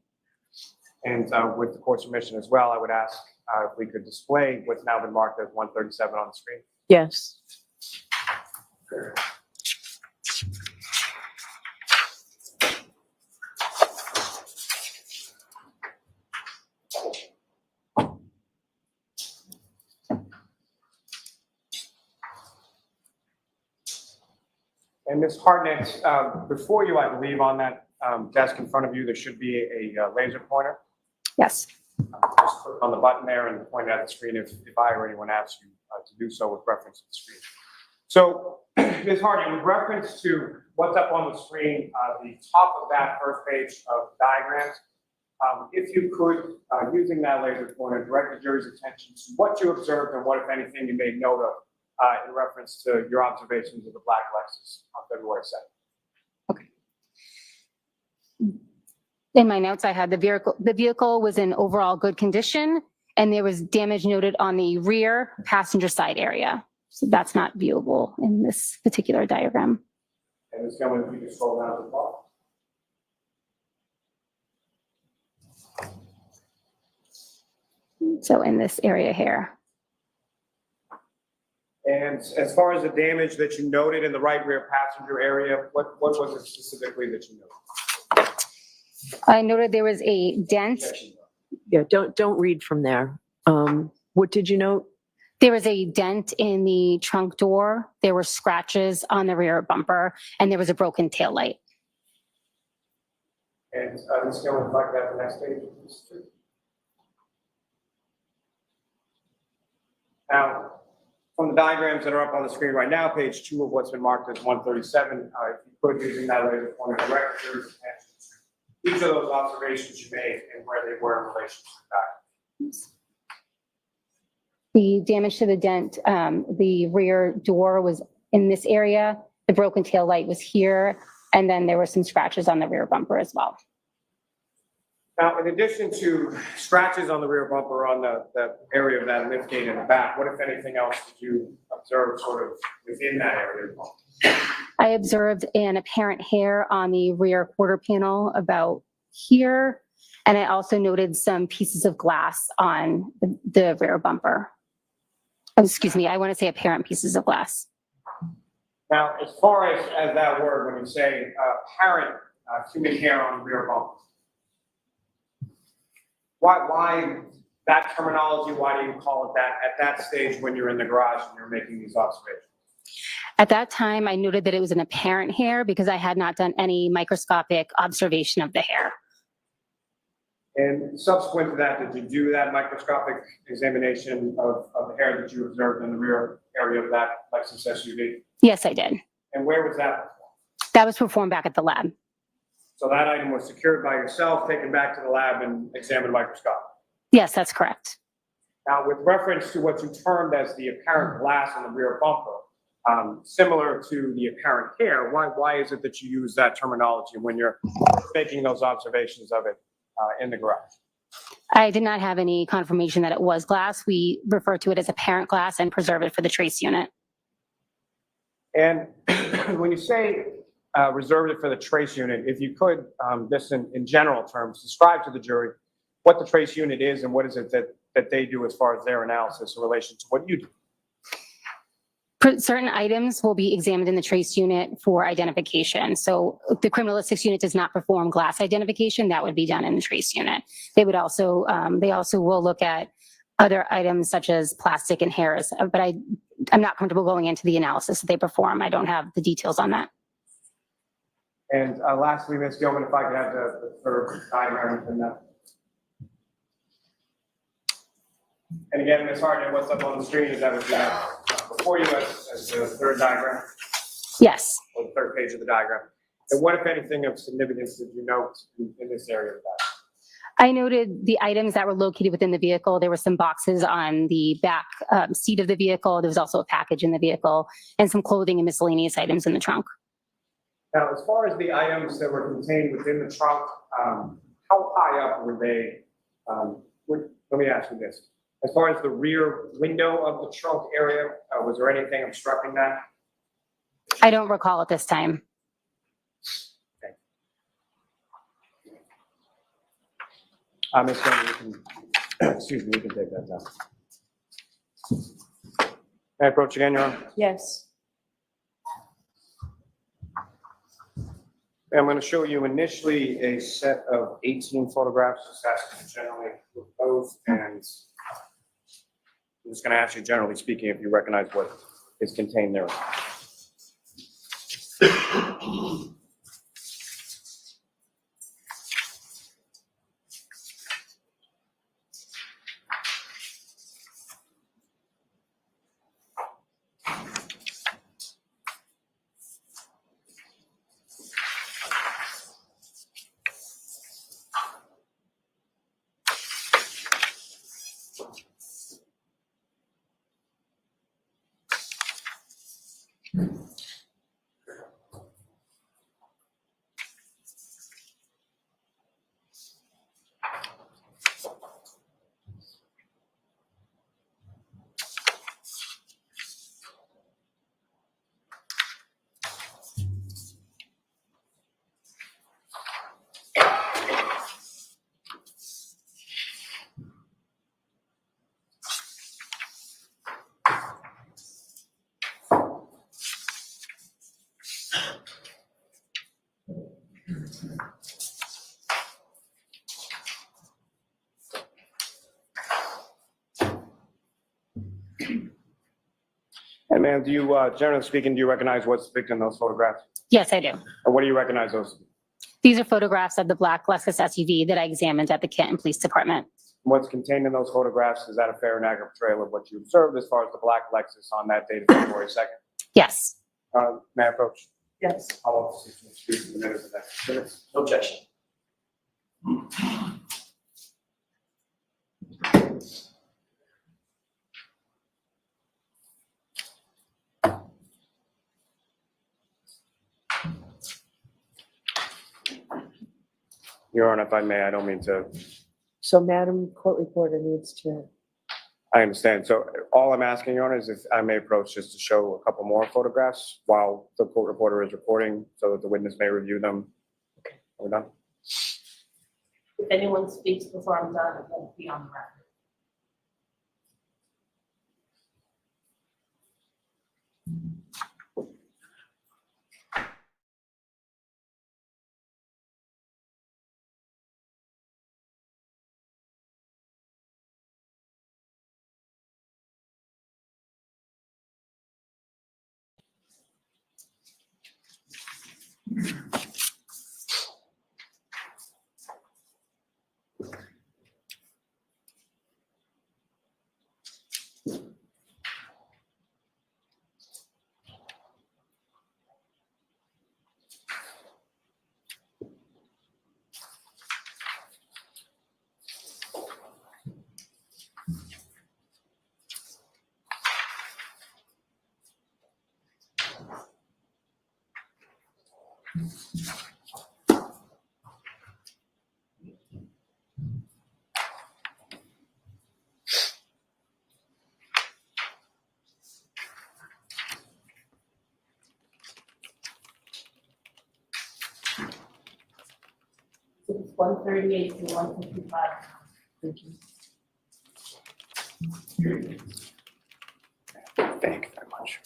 And with the court's permission as well, I would ask if we could display what's now been marked as 137 on the screen. Yes. And Ms. Hartnett, before you, I believe, on that desk in front of you, there should be a laser pointer. Yes. Just click on the button there and point it at the screen if I or anyone asks you to do so with reference to the screen. So, Ms. Hartnett, with reference to what's up on the screen, the top of that first page of diagrams, if you could, using that laser pointer, direct the jury's attention to what you observed and what, if anything, you made note of in reference to your observations of the black Lexus on February 2nd. In my notes, I had the vehicle was in overall good condition, and there was damage noted on the rear passenger side area. So that's not viewable in this particular diagram. And Ms. Gilman, if you could scroll down to the bottom. So in this area here. And as far as the damage that you noted in the right rear passenger area, what was it specifically that you noted? I noted there was a dent. Yeah, don't read from there. What did you note? There was a dent in the trunk door. There were scratches on the rear bumper, and there was a broken taillight. And Ms. Gilman, if I could have the next page, please. Now, from the diagrams that are up on the screen right now, page 2 of what's been marked as 137, if you could, using that laser pointer, direct the jury's attention to each of those observations you made and where they were in relation to the fact. The damage to the dent, the rear door was in this area. The broken tail light was here, and then there were some scratches on the rear bumper as well. Now, in addition to scratches on the rear bumper on the area of that lift gate in the back, what, if anything else, did you observe sort of within that area? I observed an apparent hair on the rear quarter panel about here, and I also noted some pieces of glass on the rear bumper. Oh, excuse me, I want to say apparent pieces of glass. Now, as far as that word, when you say apparent human hair on the rear bumper, why that terminology? Why do you call it that at that stage when you're in the garage and you're making these observations? At that time, I noted that it was an apparent hair because I had not done any microscopic observation of the hair. And subsequent to that, did you do that microscopic examination of the hair that you observed in the rear area of that Lexus SUV? Yes, I did. And where was that? That was performed back at the lab. So that item was secured by yourself, taken back to the lab and examined microscopically? Yes, that's correct. Now, with reference to what you termed as the apparent glass on the rear bumper, similar to the apparent hair, why is it that you use that terminology when you're making those observations of it in the garage? I did not have any confirmation that it was glass. We refer to it as apparent glass and preserve it for the trace unit. And when you say reserve it for the trace unit, if you could, just in general terms, describe to the jury what the trace unit is and what is it that they do as far as their analysis in relation to what you do. Certain items will be examined in the trace unit for identification. So the criminalistics unit does not perform glass identification. That would be done in the trace unit. They would also, they also will look at other items such as plastic and hairs, but I'm not comfortable going into the analysis that they perform. I don't have the details on that. And lastly, Ms. Gilman, if I could have the third diagram within that. And again, Ms. Hartnett, what's up on the screen is that was before you as the third diagram? Yes. Or the third page of the diagram. And what, if anything, of significance did you note in this area of that? I noted the items that were located within the vehicle. There were some boxes on the back seat of the vehicle. There was also a package in the vehicle and some clothing and miscellaneous items in the trunk. Now, as far as the items that were contained within the trunk, how high up were they? Let me ask you this. As far as the rear window of the trunk area, was there anything obstructing that? I don't recall at this time. Ms. Gunn, you can, excuse me, you can take that down. May I approach again, Your Honor? Yes. I'm going to show you initially a set of 18 photographs, just asking generally with those, and I'm just going to ask you, generally speaking, if you recognize what is contained there. And ma'am, do you, generally speaking, do you recognize what's depicted in those photographs? Yes, I do. And what do you recognize those? These are photographs of the black Lexus SUV that I examined at the Canton Police Department. What's contained in those photographs, is that a fair and accurate portrayal of what you observed as far as the black Lexus on that date of February 2nd? Yes. May I approach? Yes. I'll excuse the minutes of that. No objection. Your Honor, if I may, I don't mean to. So Madam Court Reporter needs to. I understand. So all I'm asking, Your Honor, is if I may approach just to show a couple more photographs while the court reporter is reporting so that the witness may review them. Okay. Are we done? If anyone speaks before I'm done, it won't be on the record. It's 138 to 155. Thank you. Thank you very much.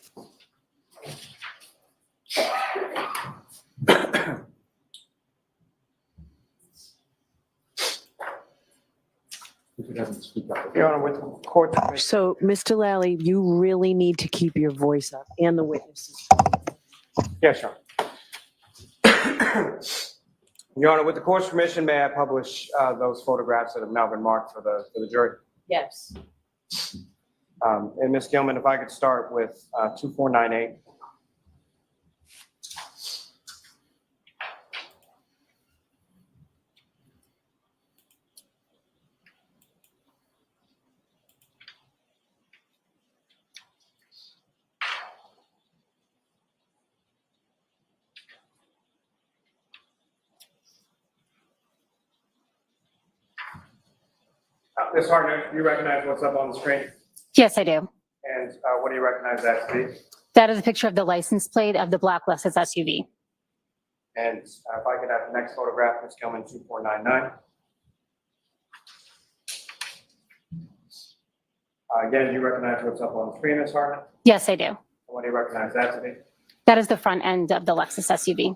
Your Honor, with the court. So, Mr. Lally, you really need to keep your voice up and the witnesses. Yes, Your Honor. Your Honor, with the court's permission, may I publish those photographs that have now been marked for the jury? Yes. And Ms. Gilman, if I could start with 2498. Ms. Hartnett, you recognize what's up on the screen? Yes, I do. And what do you recognize that to be? That is a picture of the license plate of the black Lexus SUV. And if I could have the next photograph, Ms. Gilman, 2499. Again, you recognize what's up on the screen, Ms. Hartnett? Yes, I do. And what do you recognize that to be? That is the front end of the Lexus SUV.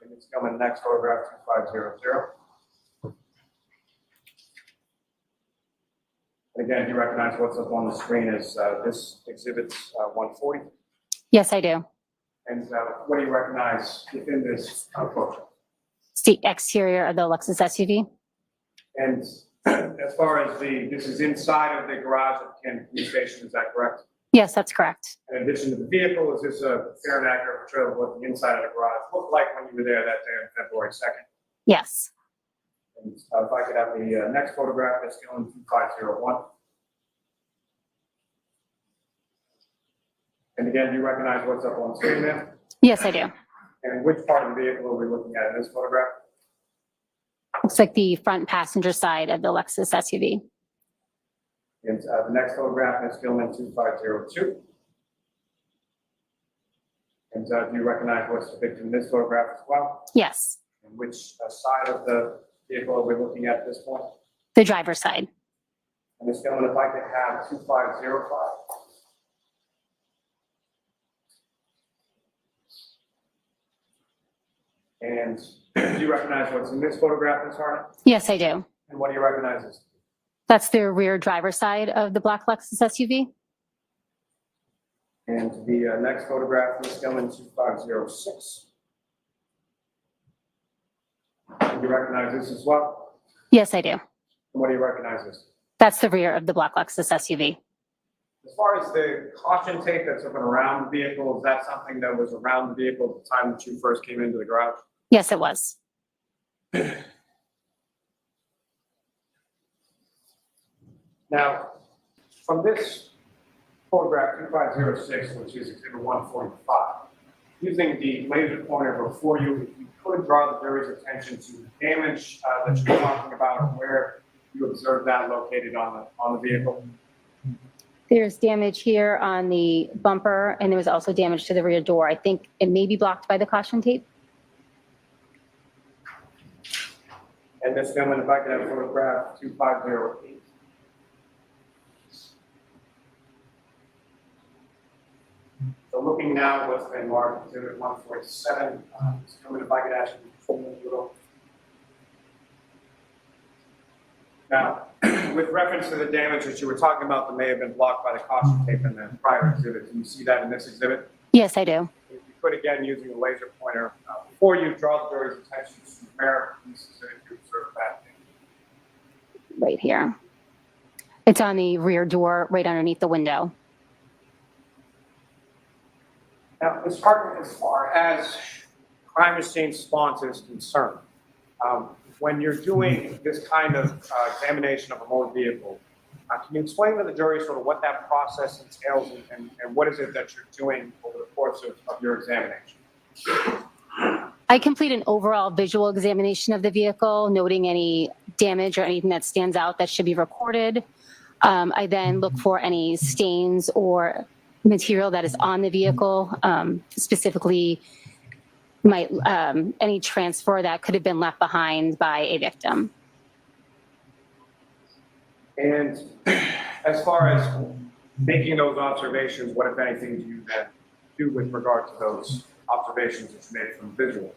And Ms. Gilman, next photograph, 2500. And again, you recognize what's up on the screen is this exhibit's 140. Yes, I do. And what do you recognize within this photo? It's the exterior of the Lexus SUV. And as far as this is inside of the garage of the Camden Police Station, is that correct? Yes, that's correct. In addition to the vehicle, is this a fair and accurate portrayal of what the inside of the garage looked like when you were there that day on February 2nd? Yes. And if I could have the next photograph, that's Gillen 2501. And again, do you recognize what's up on the screen there? Yes, I do. And which part of the vehicle are we looking at in this photograph? Looks like the front passenger side of the Lexus SUV. And the next photograph is Gilman 2502. And do you recognize what's depicted in this photograph as well? Yes. And which side of the vehicle are we looking at this point? The driver's side. And Ms. Gilman, if I could have 2505. And do you recognize what's in this photograph, Ms. Hartnett? Yes, I do. And what do you recognize this? That's the rear driver's side of the black Lexus SUV. And the next photograph, Ms. Gilman 2506. Do you recognize this as well? Yes, I do. And what do you recognize this? That's the rear of the black Lexus SUV. As far as the caution tape that's up and around the vehicle, is that something that was around the vehicle at the time that you first came into the garage? Yes, it was. Now, from this photograph 2506, which is exhibit 145, using the laser pointer before you, if you could draw the jury's attention to the damage that you were talking about and where you observed that located on the vehicle. There's damage here on the bumper, and there was also damage to the rear door. I think it may be blocked by the caution tape. And Ms. Gilman, if I could have photograph 2508. So looking now at what's been marked exhibit 147, Ms. Gilman, if I could ask you to zoom in a little. Now, with reference to the damage that you were talking about that may have been blocked by the caution tape in the prior exhibit, can you see that in this exhibit? Yes, I do. If you could, again, using a laser pointer, before you draw the jury's attention to where in this exhibit you observe that damage. Right here. It's on the rear door, right underneath the window. Now, Ms. Hartnett, as far as crime scene response is concerned, when you're doing this kind of examination of a motor vehicle, can you explain to the jury sort of what that process entails and what is it that you're doing over the course of your examination? I complete an overall visual examination of the vehicle, noting any damage or anything that stands out that should be recorded. I then look for any stains or material that is on the vehicle, specifically any transfer that could have been left behind by a victim. And as far as making those observations, what, if anything, do you then do with regard to those observations that you made from visual?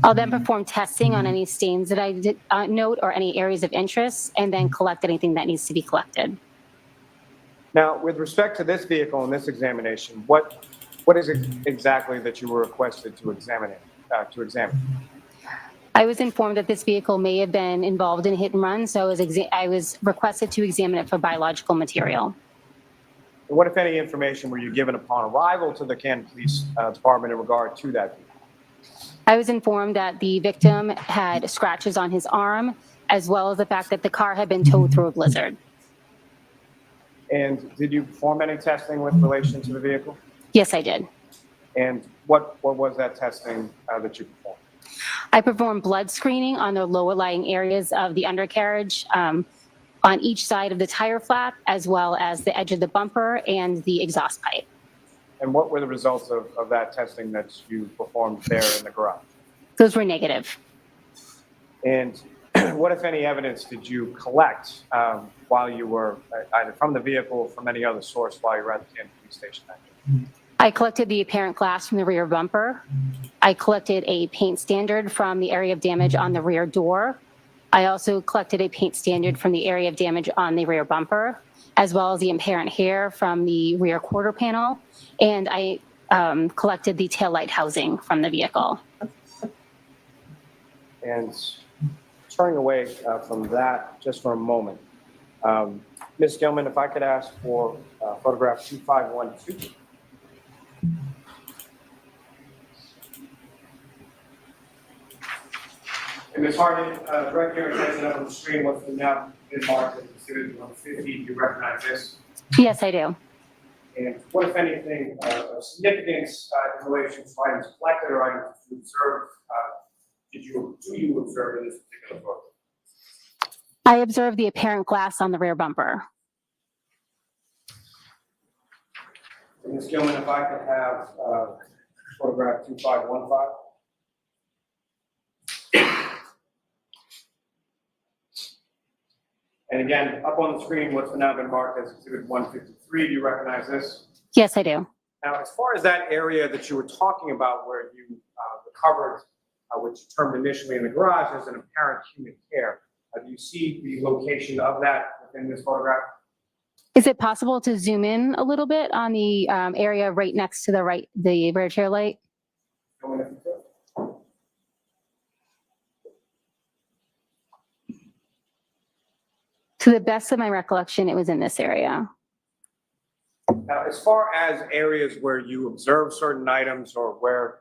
I'll then perform testing on any stains that I did note or any areas of interest, and then collect anything that needs to be collected. Now, with respect to this vehicle and this examination, what is it exactly that you were requested to examine? I was informed that this vehicle may have been involved in a hit and run, so I was requested to examine it for biological material. What, if any, information were you given upon arrival to the Camden Police Department in regard to that vehicle? I was informed that the victim had scratches on his arm, as well as the fact that the car had been towed through a blizzard. And did you perform any testing with relation to the vehicle? Yes, I did. And what was that testing that you performed? I performed blood screening on the lower lying areas of the undercarriage, on each side of the tire flap, as well as the edge of the bumper and the exhaust pipe. And what were the results of that testing that you performed there in the garage? Those were negative. And what, if any, evidence did you collect while you were either from the vehicle or from any other source while you were at the Camden Police Station? I collected the apparent glass from the rear bumper. I collected a paint standard from the area of damage on the rear door. I also collected a paint standard from the area of damage on the rear bumper, as well as the apparent hair from the rear quarter panel. And I collected the taillight housing from the vehicle. And turning away from that just for a moment, Ms. Gilman, if I could ask for photograph 2512. And Ms. Hartnett, direct your attention up on the screen. What's now been marked as exhibit 150? Do you recognize this? Yes, I do. And what, if anything, of significance in relation to items collected or items you observed, do you observe in this particular photo? I observed the apparent glass on the rear bumper. And Ms. Gilman, if I could have photograph 2515. And again, up on the screen, what's now been marked as exhibit 153. Do you recognize this? Yes, I do. Now, as far as that area that you were talking about where you recovered, which you termed initially in the garage as an apparent human hair, do you see the location of that within this photograph? Is it possible to zoom in a little bit on the area right next to the rear chair light? To the best of my recollection, it was in this area. Now, as far as areas where you observe certain items or where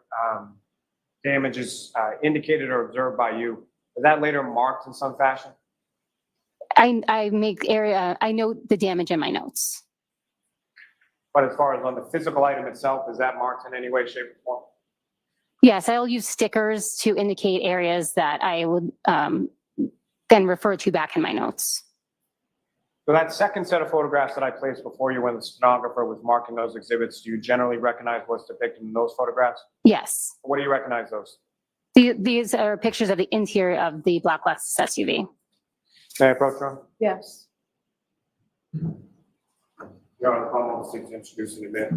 damage is indicated or observed by you, is that later marked in some fashion? I note the damage in my notes. But as far as on the physical item itself, is that marked in any way, shape, or form? Yes, I'll use stickers to indicate areas that I would then refer to back in my notes. So that second set of photographs that I placed before you when the stenographer was marking those exhibits, do you generally recognize what's depicted in those photographs? Yes. What do you recognize those? These are pictures of the interior of the black Lexus SUV. May I approach her? Yes. Your Honor, Commonwealth seeks to introduce in a bit.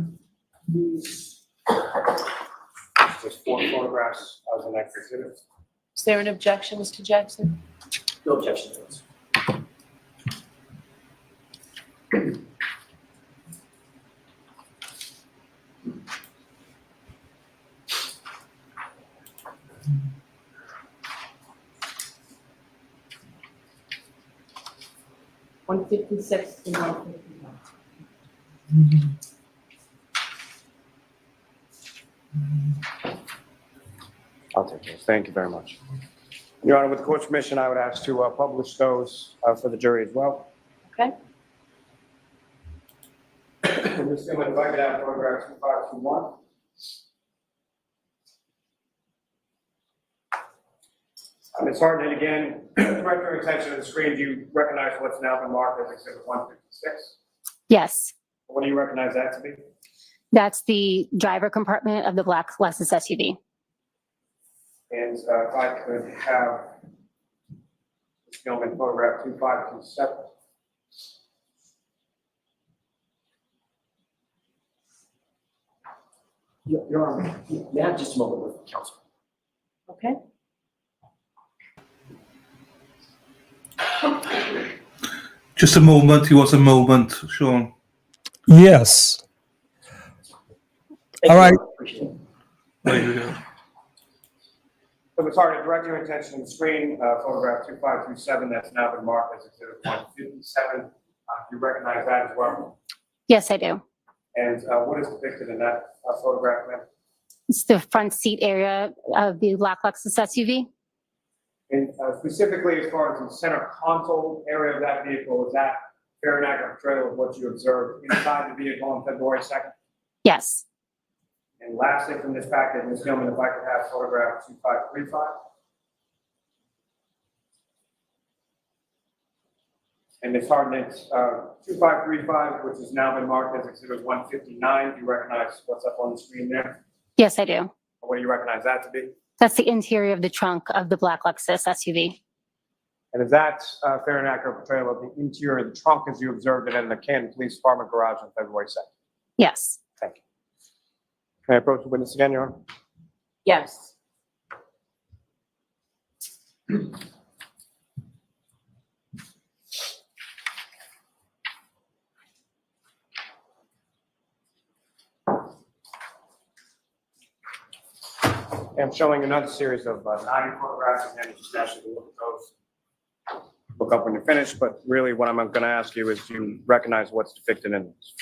Just 4 photographs of the next exhibit. Is there an objection, Mr. Jackson? No objection to this. One 56 to 151. I'll take those. Thank you very much. Your Honor, with the court's permission, I would ask to publish those for the jury as well. Okay. Ms. Gilman, if I could have photograph 2521. Ms. Hartnett, again, direct your attention to the screen. Do you recognize what's now been marked as exhibit 156? Yes. What do you recognize that to be? That's the driver compartment of the black Lexus SUV. And if I could have Ms. Gilman photograph 2527. Your Honor, may I have just a moment with counsel? Okay. Just a moment. He was a moment, Sean. Yes. All right. There you go. So Ms. Hartnett, direct your attention to the screen, photograph 2527, that's now been marked as exhibit 157. Do you recognize that as well? Yes, I do. And what is depicted in that photograph, ma'am? It's the front seat area of the black Lexus SUV. And specifically, as far as the center console area of that vehicle, is that fair and accurate portrayal of what you observed inside the vehicle on February 2nd? Yes. And lastly, from this packet, Ms. Gilman, if I could have photograph 2535. And Ms. Hartnett, 2535, which has now been marked as Exhibit 159. Do you recognize what's up on the screen there? Yes, I do. What do you recognize that to be? That's the interior of the trunk of the black Lexus SUV. And is that fair and accurate portrayal of the interior of the trunk as you observed it in the Canton Police Department garage on February 2nd? Yes. Thank you. Can I approach the witness again, Your Honor? Yes. I'm showing another series of 9 photographs, and you should actually look at those. Look up when you're finished, but really what I'm going to ask you is to recognize what's depicted in this.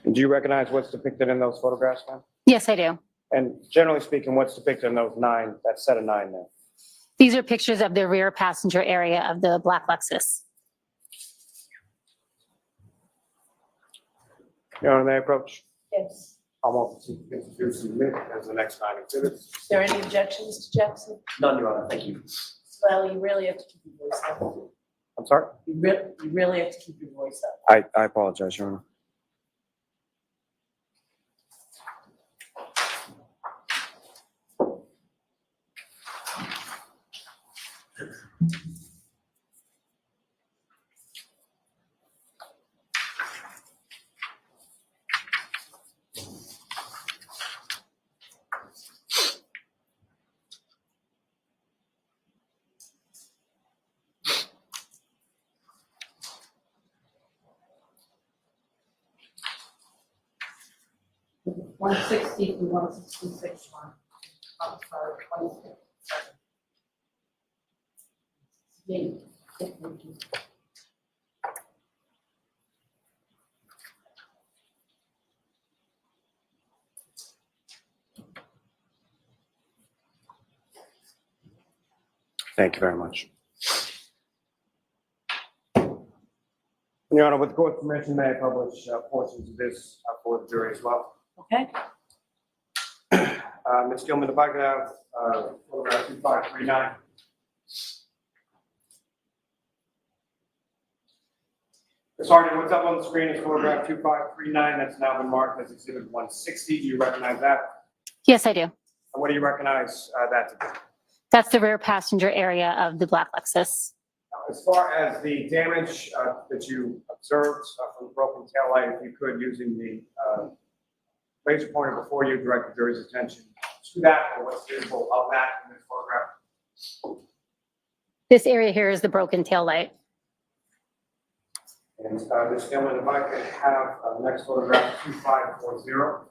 And do you recognize what's depicted in those photographs, ma'am? Yes, I do. And generally speaking, what's depicted in those 9, that set of 9 there? These are pictures of the rear passenger area of the black Lexus. Your Honor, may I approach? Yes. I'll want to introduce you as the next 9 exhibits. Is there any objections to Jackson? None, Your Honor. Thank you. Well, you really have to keep your voice up. I'm sorry? You really have to keep your voice up. I apologize, Your Honor. One 160 to 166 one. I'm sorry, 26. Thank you very much. Your Honor, with the court's permission, may I publish portions of this for the jury as well? Okay. Ms. Gilman, if I could have photograph 2539. Ms. Hartnett, what's up on the screen is photograph 2539. That's now been marked as Exhibit 160. Do you recognize that? Yes, I do. And what do you recognize that to be? That's the rear passenger area of the black Lexus. As far as the damage that you observed from the broken taillight, if you could, using the laser pointer before you, direct the jury's attention to that, or what's visible of that in this photograph. This area here is the broken taillight. And Ms. Gilman, if I could have the next photograph, 2540.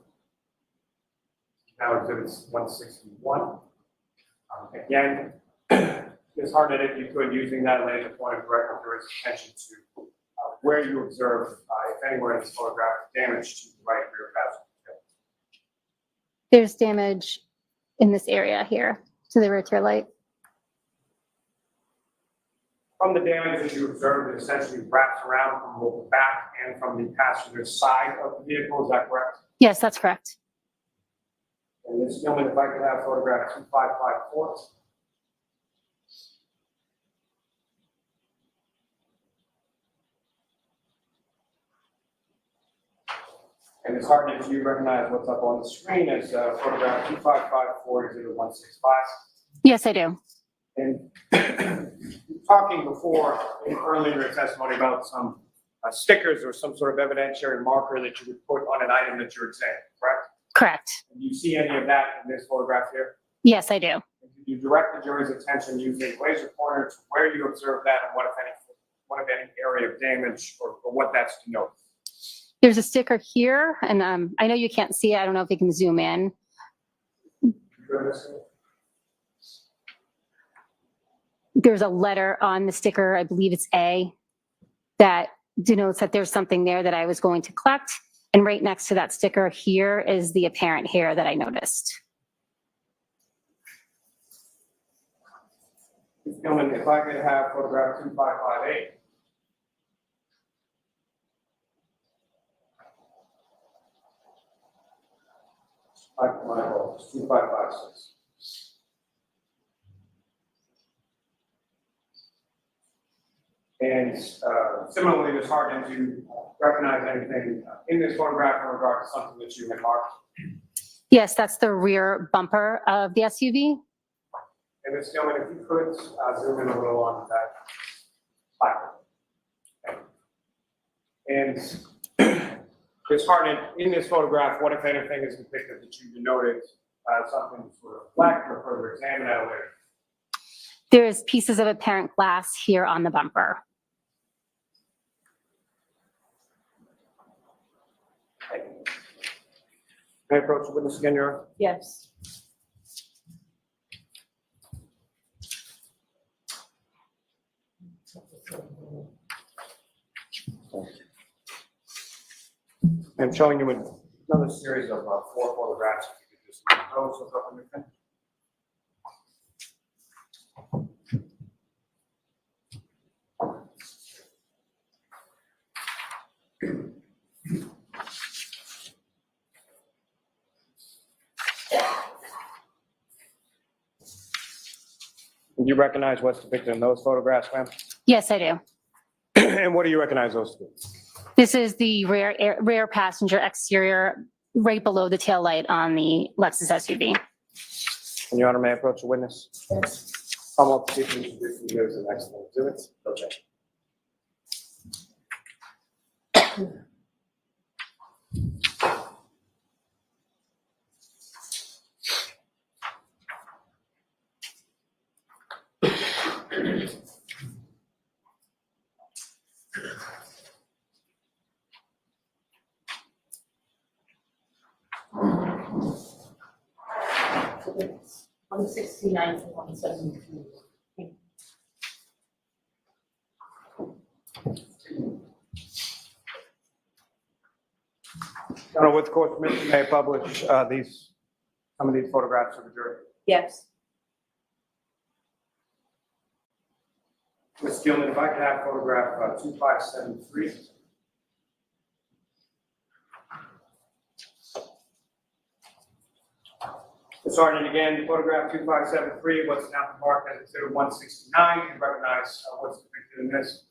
Now exhibits 161. Again, Ms. Hartnett, if you could, using that laser pointer, direct the jury's attention to where you observe, if anywhere in this photograph, damage to the right rear passenger. There's damage in this area here to the rear tail light. From the damage that you observed, it essentially wraps around from both the back and from the passenger side of the vehicle. Is that correct? Yes, that's correct. And Ms. Gilman, if I could have photograph 2554. And Ms. Hartnett, do you recognize what's up on the screen as photograph 2554 exhibit 165? Yes, I do. And talking before, earlier in your testimony about some stickers or some sort of evidentiary marker that you would put on an item that you're examining, correct? Correct. Do you see any of that in this photograph here? Yes, I do. And could you direct the jury's attention using laser pointer to where you observe that and what if any area of damage or what that's denoted? There's a sticker here, and I know you can't see it. I don't know if you can zoom in. There's a letter on the sticker, I believe it's A, that denotes that there's something there that I was going to collect. And right next to that sticker here is the apparent hair that I noticed. Gentlemen, if I could have photograph 2558. My apologies, 2556. And similarly, Ms. Hartnett, do you recognize anything in this photograph in regard to something that you had marked? Yes, that's the rear bumper of the SUV. And Ms. Gilman, if you could zoom in a little on that placard. And Ms. Hartnett, in this photograph, what if anything is depicted that you denoted something sort of black or further examine at a later? There's pieces of apparent glass here on the bumper. May I approach the witness again, Your Honor? Yes. I'm showing you another series of 4 photographs. If you could just those up on your pen. Do you recognize what's depicted in those photographs, ma'am? Yes, I do. And what do you recognize those to be? This is the rear passenger exterior right below the tail light on the Lexus SUV. And Your Honor, may I approach the witness? Yes. Commonwealth, please introduce you as the next one. Do it. Okay. It's 169 to 172. Your Honor, with the court's permission, may I publish some of these photographs of the jury? Yes. Ms. Gilman, if I could have photograph 2573. Ms. Hartnett, again, photograph 2573, what's now marked as exhibit 169. You recognize what's depicted in this?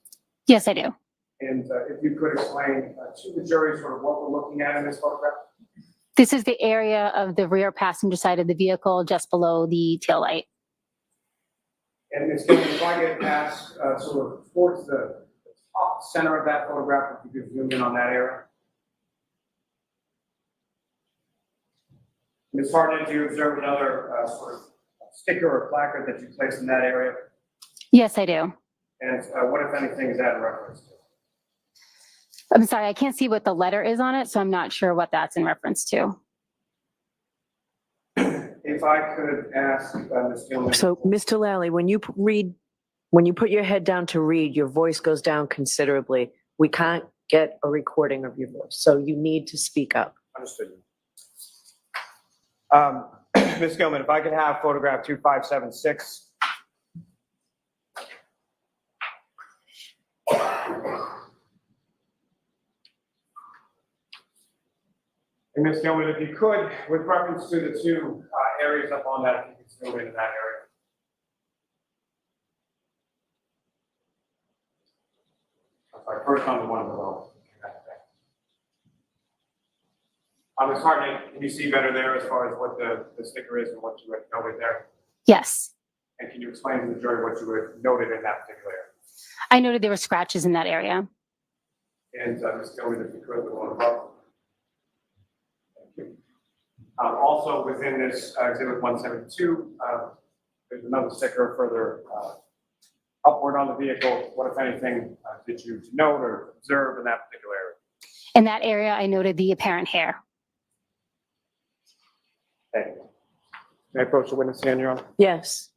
Yes, I do. And if you could explain to the jury sort of what we're looking at in this photograph? This is the area of the rear passenger side of the vehicle just below the taillight. And Ms. Gilman, if I get past sort of towards the top center of that photograph, if you could zoom in on that area. Ms. Hartnett, do you observe another sort of sticker or placard that you placed in that area? Yes, I do. And what, if anything, is that in reference to? I'm sorry, I can't see what the letter is on it, so I'm not sure what that's in reference to. If I could ask Ms. Gilman. So, Mr. Lally, when you put your head down to read, your voice goes down considerably. We can't get a recording of your voice, so you need to speak up. Understood. Ms. Gilman, if I could have photograph 2576. And Ms. Gilman, if you could, with reference to the 2 areas up on that, if you could zoom into that area. I'm sorry, first on the one below. Ms. Hartnett, can you see better there as far as what the sticker is and what you had noted there? Yes. And can you explain to the jury what you had noted in that particular area? I noted there were scratches in that area. And Ms. Gilman, if you could, the one above. Thank you. Also within this exhibit 172, there's another sticker further upward on the vehicle? What, if anything, did you note or observe in that particular area? In that area, I noted the apparent hair. Okay. May I approach the witness stand, Your Honor? Yes.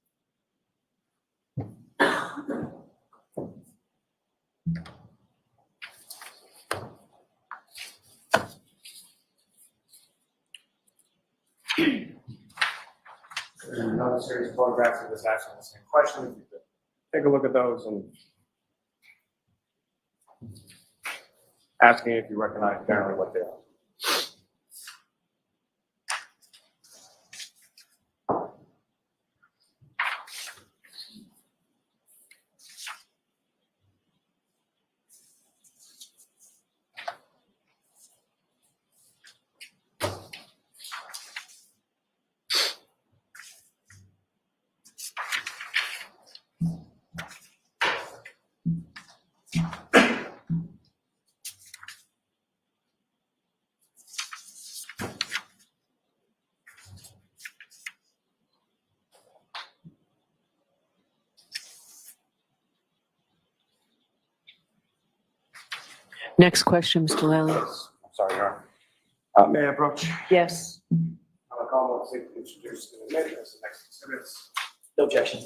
Another series of photographs of this asking the same question. If you could take a look at those and asking if you recognize generally what they are. Next question, Mr. Lally. I'm sorry, Your Honor. May I approach? Yes. Commonwealth, please introduce and admit as the next exhibits. No objection.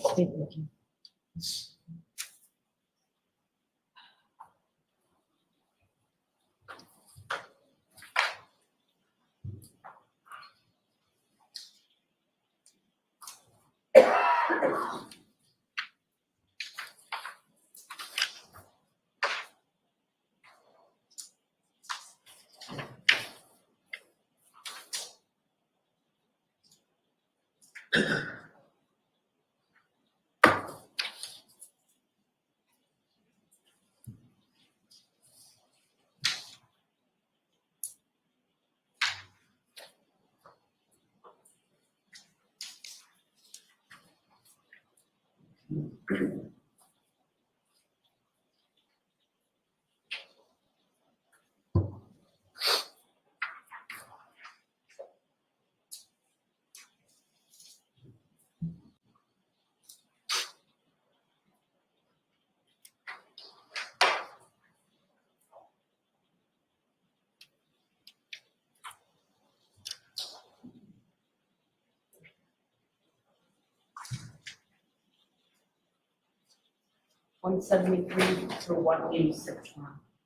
One 173 to 186.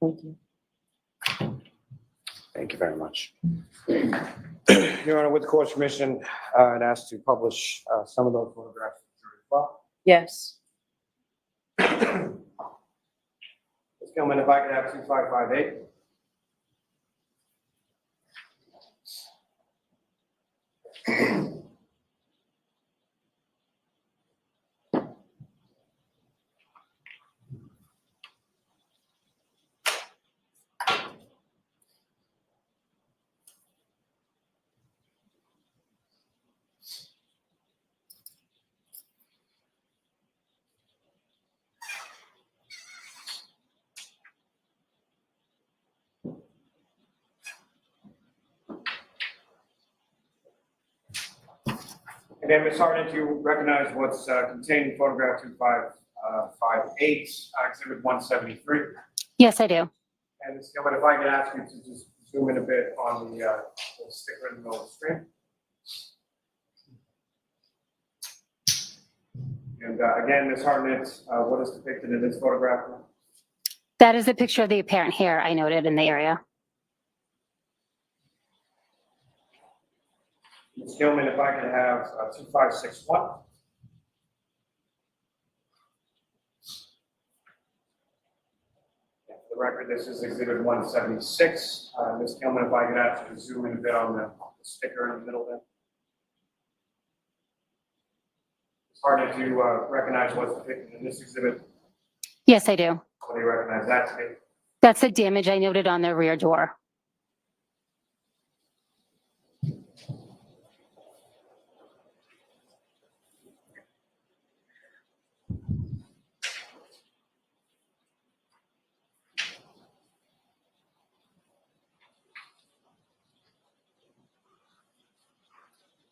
Thank you. Thank you very much. Your Honor, with the court's permission, I'd ask to publish some of those photographs as well. Yes. Ms. Gilman, if I could have 2558. Again, Ms. Hartnett, you recognize what's contained in photograph 2558, exhibit 173. Yes, I do. And Ms. Gilman, if I could ask you to just zoom in a bit on the sticker in the middle of the screen. And again, Ms. Hartnett, what is depicted in this photograph? That is a picture of the apparent hair I noted in the area. Ms. Gilman, if I could have 2561. For the record, this is exhibit 176. Ms. Gilman, if I could ask you to zoom in a bit on the sticker in the middle there. It's hard to recognize what's depicted in this exhibit. Yes, I do. What do you recognize that to be? That's the damage I noted on the rear door.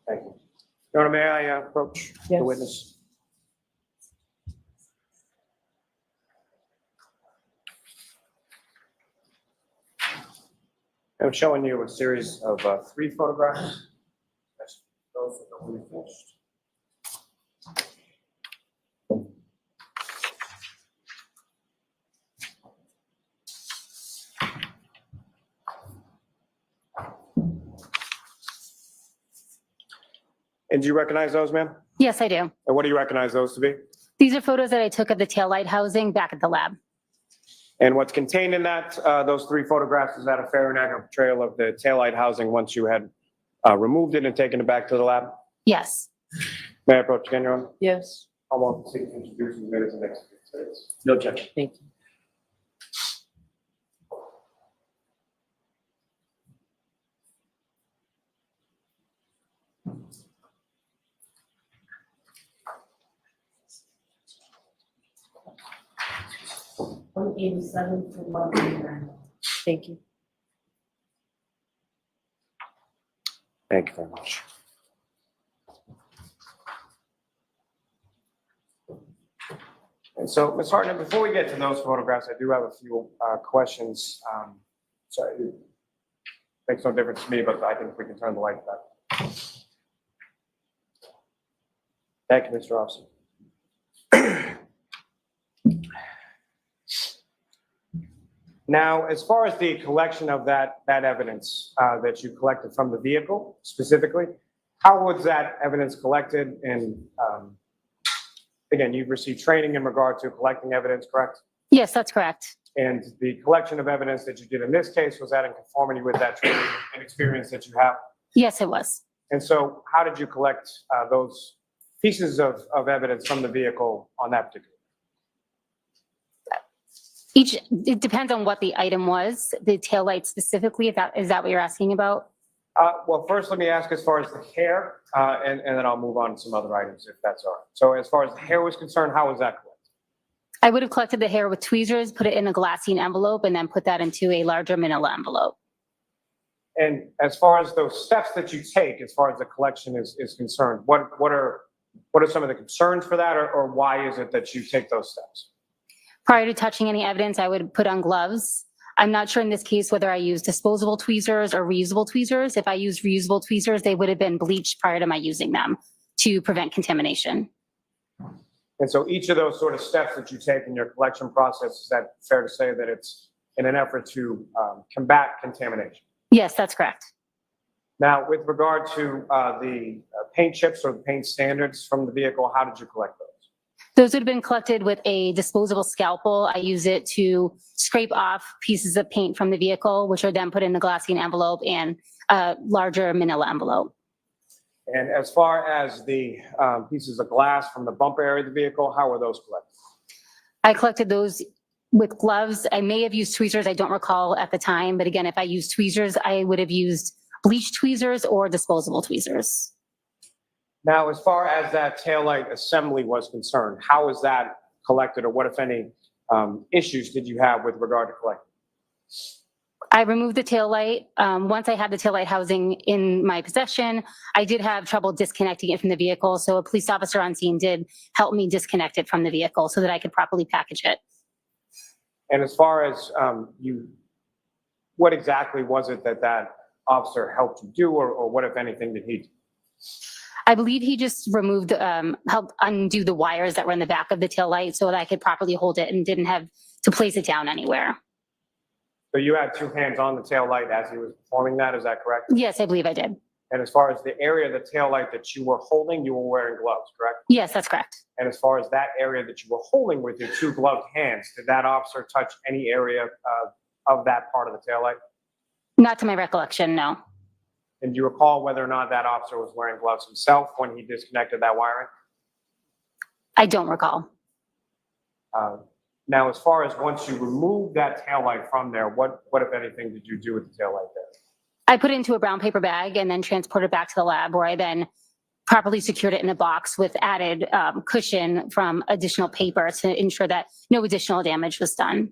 Thank you. Your Honor, may I approach the witness? I'm showing you a series of 3 photographs. Those are already finished. And do you recognize those, ma'am? Yes, I do. And what do you recognize those to be? These are photos that I took of the taillight housing back at the lab. And what's contained in that, those 3 photographs, is that a fair and accurate portrayal of the taillight housing once you had removed it and taken it back to the lab? Yes. May I approach again, Your Honor? Yes. I want to introduce the minutes and next. No objection. Thank you. $187 to $189. Thank you. Thank you very much. And so, Ms. Hartnett, before we get to those photographs, I do have a few questions. So it makes no difference to me, but I think we can turn the light back. Thank you, Mr. Officer. Now, as far as the collection of that evidence that you collected from the vehicle specifically, how was that evidence collected? And again, you've received training in regard to collecting evidence, correct? Yes, that's correct. And the collection of evidence that you did in this case, was that in conformity with that training and experience that you have? Yes, it was. And so how did you collect those pieces of evidence from the vehicle on that particular? It depends on what the item was, the taillight specifically. Is that what you're asking about? Well, first, let me ask as far as the hair, and then I'll move on to some other items if that's all right. So as far as the hair was concerned, how was that collected? I would have collected the hair with tweezers, put it in a glassine envelope, and then put that into a larger manila envelope. And as far as those steps that you take, as far as the collection is concerned, what are some of the concerns for that, or why is it that you take those steps? Prior to touching any evidence, I would put on gloves. I'm not sure in this case whether I used disposable tweezers or reusable tweezers. If I used reusable tweezers, they would have been bleached prior to my using them to prevent contamination. And so each of those sort of steps that you take in your collection process, is that fair to say that it's in an effort to combat contamination? Yes, that's correct. Now, with regard to the paint chips or the paint standards from the vehicle, how did you collect those? Those would have been collected with a disposable scalpel. I use it to scrape off pieces of paint from the vehicle, which are then put in a glassine envelope and a larger manila envelope. And as far as the pieces of glass from the bumper area of the vehicle, how were those collected? I collected those with gloves. I may have used tweezers. I don't recall at the time. But again, if I used tweezers, I would have used bleach tweezers or disposable tweezers. Now, as far as that taillight assembly was concerned, how was that collected, or what, if any, issues did you have with regard to collecting? I removed the taillight. Once I had the taillight housing in my possession, I did have trouble disconnecting it from the vehicle. So a police officer on scene did help me disconnect it from the vehicle so that I could properly package it. And as far as what exactly was it that officer helped you do, or what, if anything, did he do? I believe he just removed, helped undo the wires that were in the back of the taillight so that I could properly hold it and didn't have to place it down anywhere. So you had 2 hands on the taillight as he was performing that, is that correct? Yes, I believe I did. And as far as the area of the taillight that you were holding, you were wearing gloves, correct? Yes, that's correct. And as far as that area that you were holding with your 2 gloved hands, did that officer touch any area of that part of the taillight? Not to my recollection, no. And do you recall whether or not that officer was wearing gloves himself when he disconnected that wiring? I don't recall. Now, as far as once you removed that taillight from there, what, if anything, did you do with the taillight there? I put it into a brown paper bag and then transported it back to the lab, where I then properly secured it in a box with added cushion from additional paper to ensure that no additional damage was done.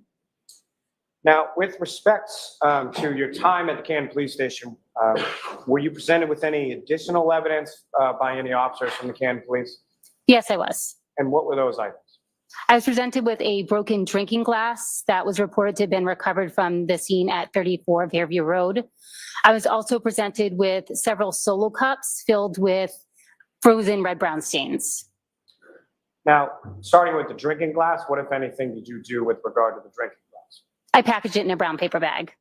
Now, with respect to your time at the Canton Police Station, were you presented with any additional evidence by any officers from the Canton Police? Yes, I was. And what were those items? I was presented with a broken drinking glass that was reported to have been recovered from the scene at 34 Fairview Road. I was also presented with several solo cups filled with frozen red-brown stains. Now, starting with the drinking glass, what, if anything, did you do with regard to the drinking glass? I packaged it in a brown paper bag.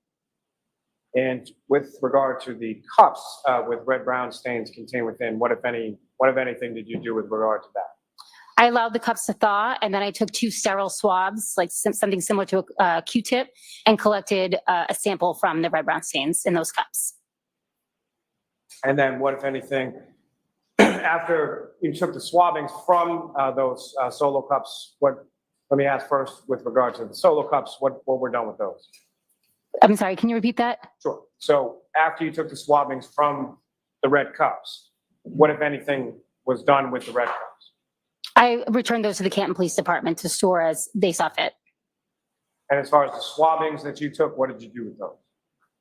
And with regard to the cups with red-brown stains contained within, what, if anything, did you do with regard to that? I allowed the cups to thaw, and then I took 2 sterile swabs, like something similar to a Q-tip, and collected a sample from the red-brown stains in those cups. And then what, if anything, after you took the swabbings from those solo cups, let me ask first with regard to the solo cups, what were done with those? I'm sorry, can you repeat that? Sure. So after you took the swabbings from the red cups, what, if anything, was done with the red cups? I returned those to the Canton Police Department to store as they saw fit. And as far as the swabbings that you took, what did you do with those?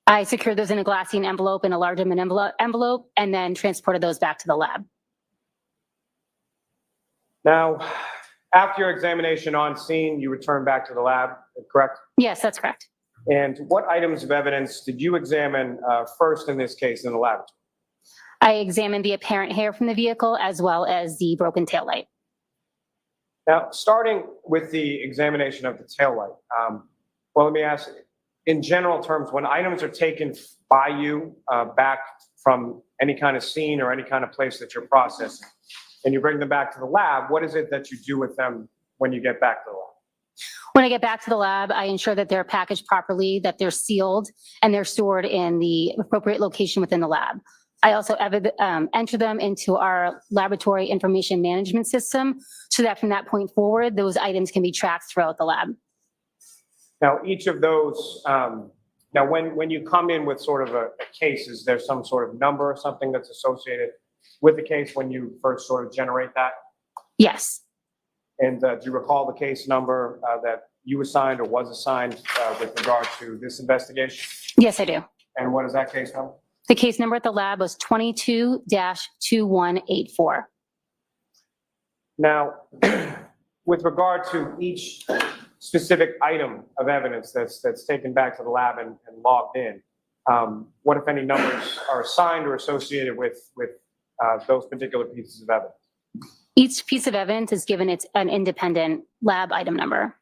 I secured those in a glassine envelope, in a large envelope, and then transported those back to the lab. Now, after your examination on scene, you returned back to the lab, correct? Yes, that's correct. And what items of evidence did you examine first in this case in the laboratory? I examined the apparent hair from the vehicle as well as the broken taillight. Now, starting with the examination of the taillight, well, let me ask, in general terms, when items are taken by you back from any kind of scene or any kind of place that you're processing, and you bring them back to the lab, what is it that you do with them when you get back to the lab? When I get back to the lab, I ensure that they're packaged properly, that they're sealed, and they're stored in the appropriate location within the lab. I also enter them into our laboratory information management system so that from that point forward, those items can be tracked throughout the lab. Now, each of those, now when you come in with sort of a case, is there some sort of number or something that's associated with the case when you first sort of generate that? Yes. And do you recall the case number that you assigned or was assigned with regard to this investigation? Yes, I do. And what is that case number? The case number at the lab was 22-2184. Now, with regard to each specific item of evidence that's taken back to the lab and logged in, what, if any, numbers are assigned or associated with those particular pieces of evidence? Each piece of evidence is given an independent lab item number.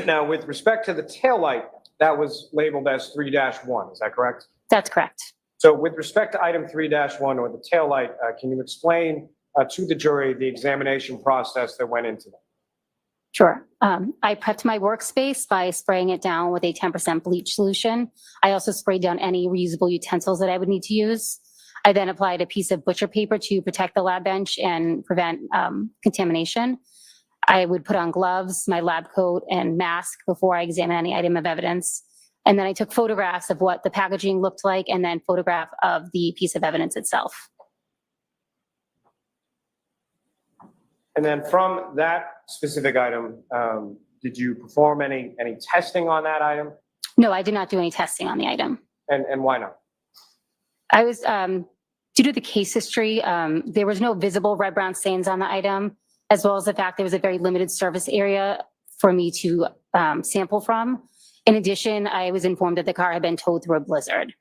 Now, with respect to the taillight, that was labeled as 3-1, is that correct? That's correct. So with respect to item 3-1 or the taillight, can you explain to the jury the examination process that went into that? Sure. I prepped my workspace by spraying it down with a 10% bleach solution. I also sprayed down any reusable utensils that I would need to use. I then applied a piece of butcher paper to protect the lab bench and prevent contamination. I would put on gloves, my lab coat, and mask before I examine any item of evidence. And then I took photographs of what the packaging looked like and then photograph of the piece of evidence itself. And then from that specific item, did you perform any testing on that item? No, I did not do any testing on the item. And why not? I was, due to the case history, there was no visible red-brown stains on the item, as well as the fact there was a very limited surface area for me to sample from. In addition, I was informed that the car had been towed through a blizzard.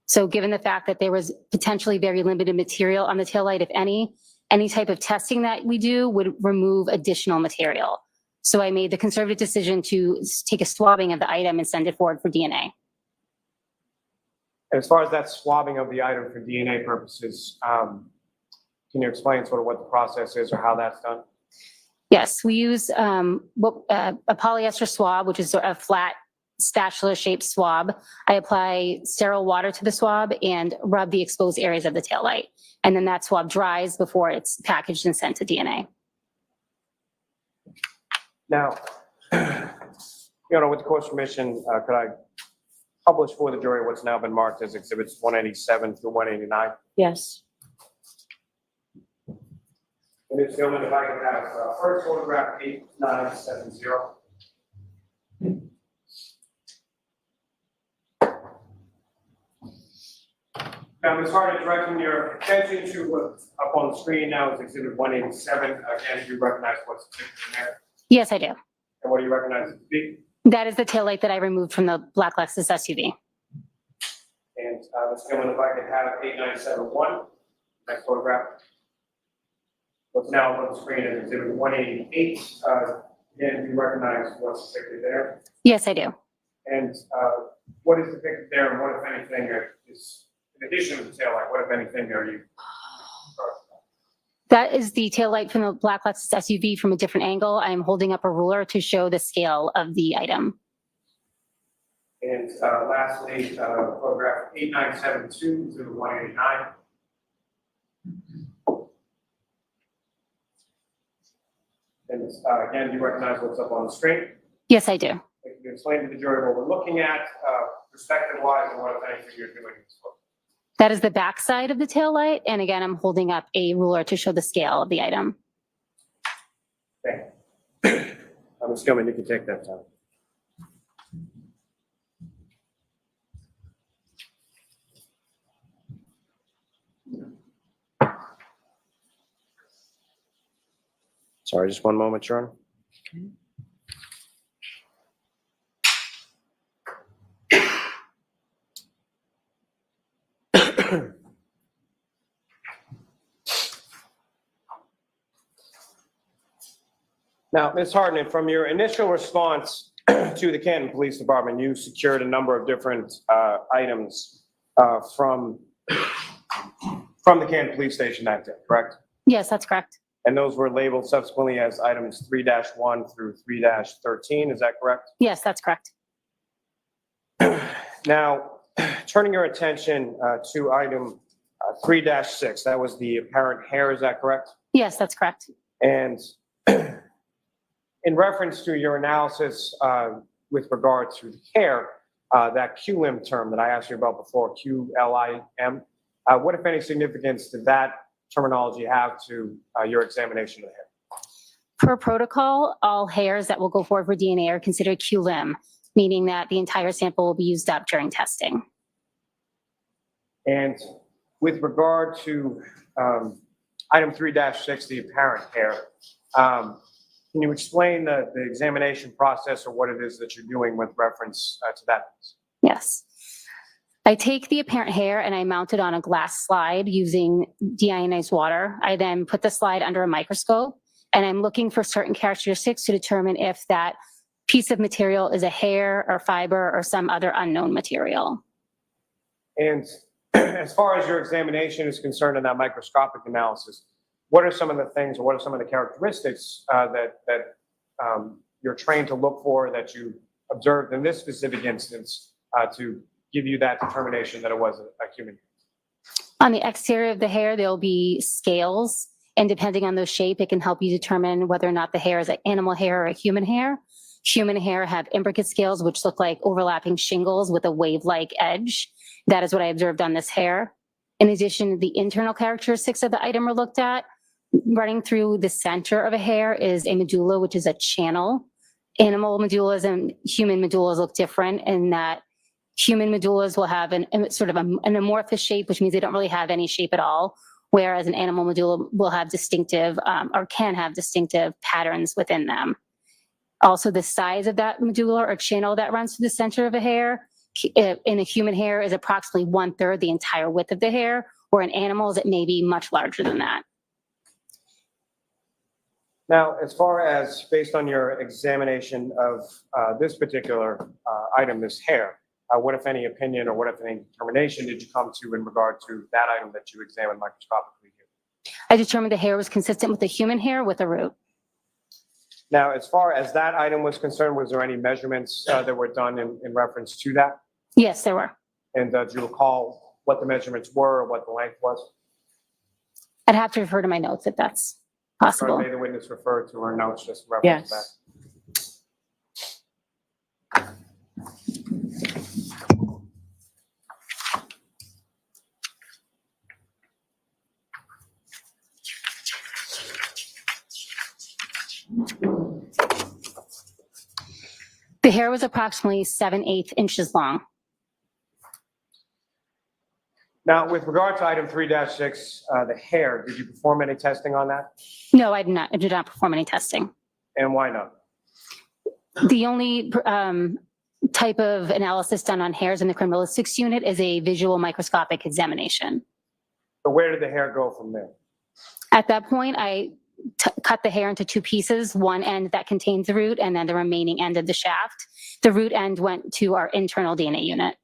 So given the fact that there was potentially very limited material on the taillight, if any type of testing that we do would remove additional material. So I made the conservative decision to take a swabbing of the item and send it forward for DNA. As far as that swabbing of the item for DNA purposes, can you explain sort of what the process is or how that's done? Yes, we use a polyester swab, which is a flat spatula-shaped swab. I apply sterile water to the swab and rub the exposed areas of the taillight. And then that swab dries before it's packaged and sent to DNA. Now, with the court's permission, could I publish for the jury what's now been marked as exhibits 187 through 189? Yes. And Ms. Gilman, if I could have first photograph 8970. Now, Ms. Hartnett, directing your attention to what's up on the screen now is Exhibit 187. Again, do you recognize what's depicted in there? Yes, I do. And what do you recognize it to be? That is the taillight that I removed from the black Lexus SUV. And Ms. Gilman, if I could have 8971, next photograph. What's now on the screen is Exhibit 188. Again, do you recognize what's depicted there? Yes, I do. And what is depicted there, and what, if anything, is, in addition to the taillight, what, if anything, are you? That is the taillight from the black Lexus SUV from a different angle. I am holding up a ruler to show the scale of the item. And lastly, photograph 8972 to 189. And again, do you recognize what's up on the screen? Yes, I do. If you can explain to the jury what we're looking at, perspective-wise, and what, if anything, you're doing in this book. That is the back side of the taillight. And again, I'm holding up a ruler to show the scale of the item. Okay. Ms. Gilman, you can take that time. Sorry, just one moment, Your Honor. Now, Ms. Hartnett, from your initial response to the Canton Police Department, you secured a number of different items from the Canton Police Station that day, correct? Yes, that's correct. And those were labeled subsequently as items 3-1 through 3-13, is that correct? Yes, that's correct. Now, turning your attention to item 3-6, that was the apparent hair, is that correct? Yes, that's correct. And in reference to your analysis with regard to the hair, that QLIM term that I asked you about before, QLIM, what, if any, significance did that terminology have to your examination of the hair? Per protocol, all hairs that will go forward for DNA are considered QLIM, meaning that the entire sample will be used up during testing. And with regard to item 3-6, the apparent hair, can you explain the examination process or what it is that you're doing with reference to that? Yes. I take the apparent hair and I mount it on a glass slide using deionized water. I then put the slide under a microscope and I'm looking for certain characteristics to determine if that piece of material is a hair or fiber or some other unknown material. And as far as your examination is concerned in that microscopic analysis, what are some of the things or what are some of the characteristics that you're trained to look for that you observed in this specific instance to give you that determination that it was a human hair? On the exterior of the hair, there'll be scales, and depending on the shape, it can help you determine whether or not the hair is an animal hair or a human hair. Human hair have imbricate scales, which look like overlapping shingles with a wave-like edge. That is what I observed on this hair. In addition, the internal characteristics of the item were looked at. Running through the center of a hair is a medulla, which is a channel. Animal medullas and human medullas look different in that human medullas will have an amorphous shape, which means they don't really have any shape at all, whereas an animal medulla will have distinctive or can have distinctive patterns within them. Also, the size of that medulla or channel that runs through the center of a hair in a human hair is approximately 1/3 the entire width of the hair, or in animals, it may be much larger than that. Now, as far as based on your examination of this particular item, this hair, what, if any, opinion or what, if any, determination did you come to in regard to that item that you examined microscopically here? I determined the hair was consistent with the human hair with a root. Now, as far as that item was concerned, was there any measurements that were done in reference to that? Yes, there were. And do you recall what the measurements were or what the length was? I'd have to refer to my notes if that's possible. May the witness refer to her notes just in reference to that? The hair was approximately 7/8 inches long. Now, with regard to item 3-6, the hair, did you perform any testing on that? No, I did not. I did not perform any testing. And why not? The only type of analysis done on hairs in the criminalistics unit is a visual microscopic examination. So where did the hair go from there? At that point, I cut the hair into two pieces, one end that contains the root and then the remaining end of the shaft. The root end went to our internal DNA unit.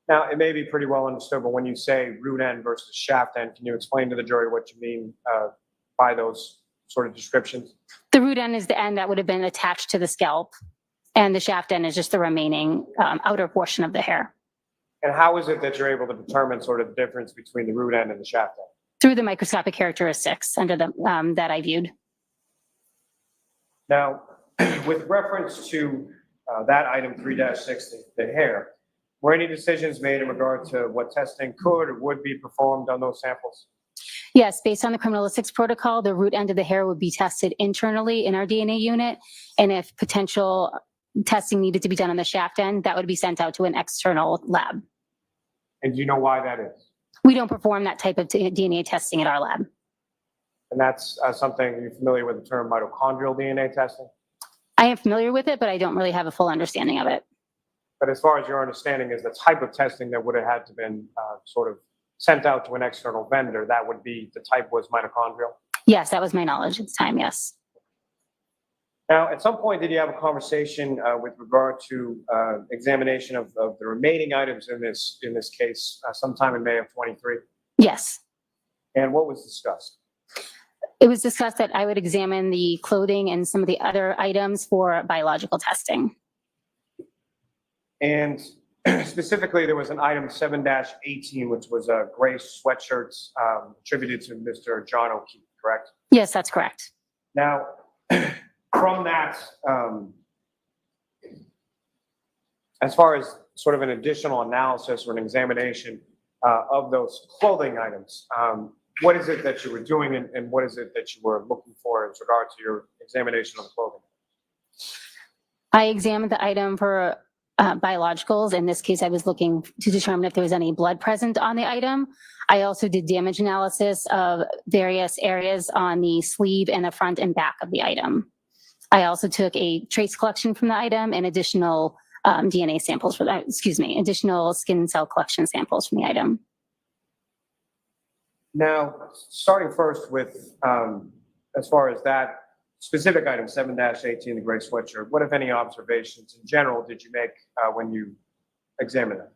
Now, it may be pretty well understood, but when you say root end versus shaft end, can you explain to the jury what you mean by those sort of descriptions? The root end is the end that would have been attached to the scalp, and the shaft end is just the remaining outer portion of the hair. And how is it that you're able to determine sort of the difference between the root end and the shaft end? Through the microscopic characteristics under the that I viewed. Now, with reference to that item 3-6, the hair, were any decisions made in regard to what testing could or would be performed on those samples? Yes, based on the criminalistics protocol, the root end of the hair would be tested internally in our DNA unit, and if potential testing needed to be done on the shaft end, that would be sent out to an external lab. And do you know why that is? We don't perform that type of DNA testing at our lab. And that's something, you're familiar with the term mitochondrial DNA testing? I am familiar with it, but I don't really have a full understanding of it. But as far as your understanding is the type of testing that would have had to been sort of sent out to an external vendor, that would be, the type was mitochondrial? Yes, that was my knowledge at the time, yes. Now, at some point, did you have a conversation with regard to examination of the remaining items in this case sometime in May of 23? Yes. And what was discussed? It was discussed that I would examine the clothing and some of the other items for biological testing. And specifically, there was an item 7-18, which was a gray sweatshirts attributed to Mr. John O'Keefe, correct? Yes, that's correct. Now, from that, as far as sort of an additional analysis or an examination of those clothing items, what is it that you were doing and what is it that you were looking for in regard to your examination of the clothing? I examined the item for biologicals. In this case, I was looking to determine if there was any blood present on the item. I also did damage analysis of various areas on the sleeve and the front and back of the item. I also took a trace collection from the item and additional DNA samples for that, additional skin cell collection samples from the item. Now, starting first with, as far as that specific item, 7-18, the gray sweatshirt, what, if any, observations in general did you make when you examined it?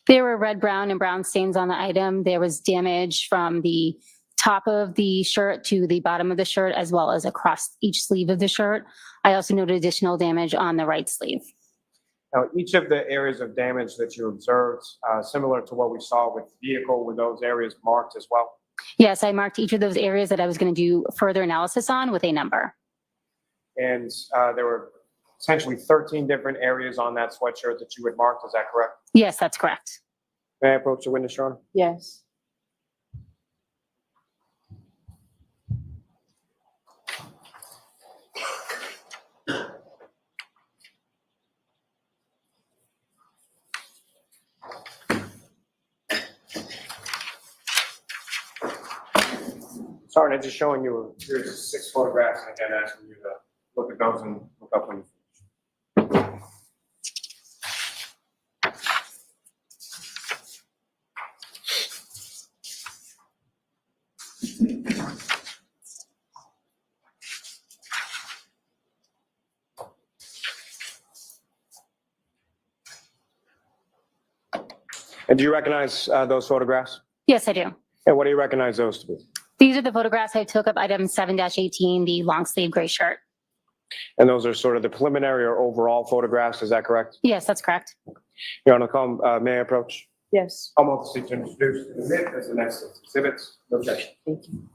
There were red, brown, and brown stains on the item. There was damage from the top of the shirt to the bottom of the shirt, as well as across each sleeve of the shirt. I also noted additional damage on the right sleeve. Now, each of the areas of damage that you observed, similar to what we saw with the vehicle, were those areas marked as well? Yes, I marked each of those areas that I was going to do further analysis on with a number. And there were essentially 13 different areas on that sweatshirt that you had marked, is that correct? Yes, that's correct. May I approach the witness, Your Honor? Yes. Sorry, I'm just showing you a series of 6 photographs, and again, asking you to look at those and look up when you And do you recognize those photographs? Yes, I do. And what do you recognize those to be? These are the photographs I took of item 7-18, the long sleeve gray shirt. And those are sort of the preliminary or overall photographs, is that correct? Yes, that's correct. Your Honor, may I approach? Yes. Commonwealth to introduce and admit as the next exhibits. No objection. Thank you.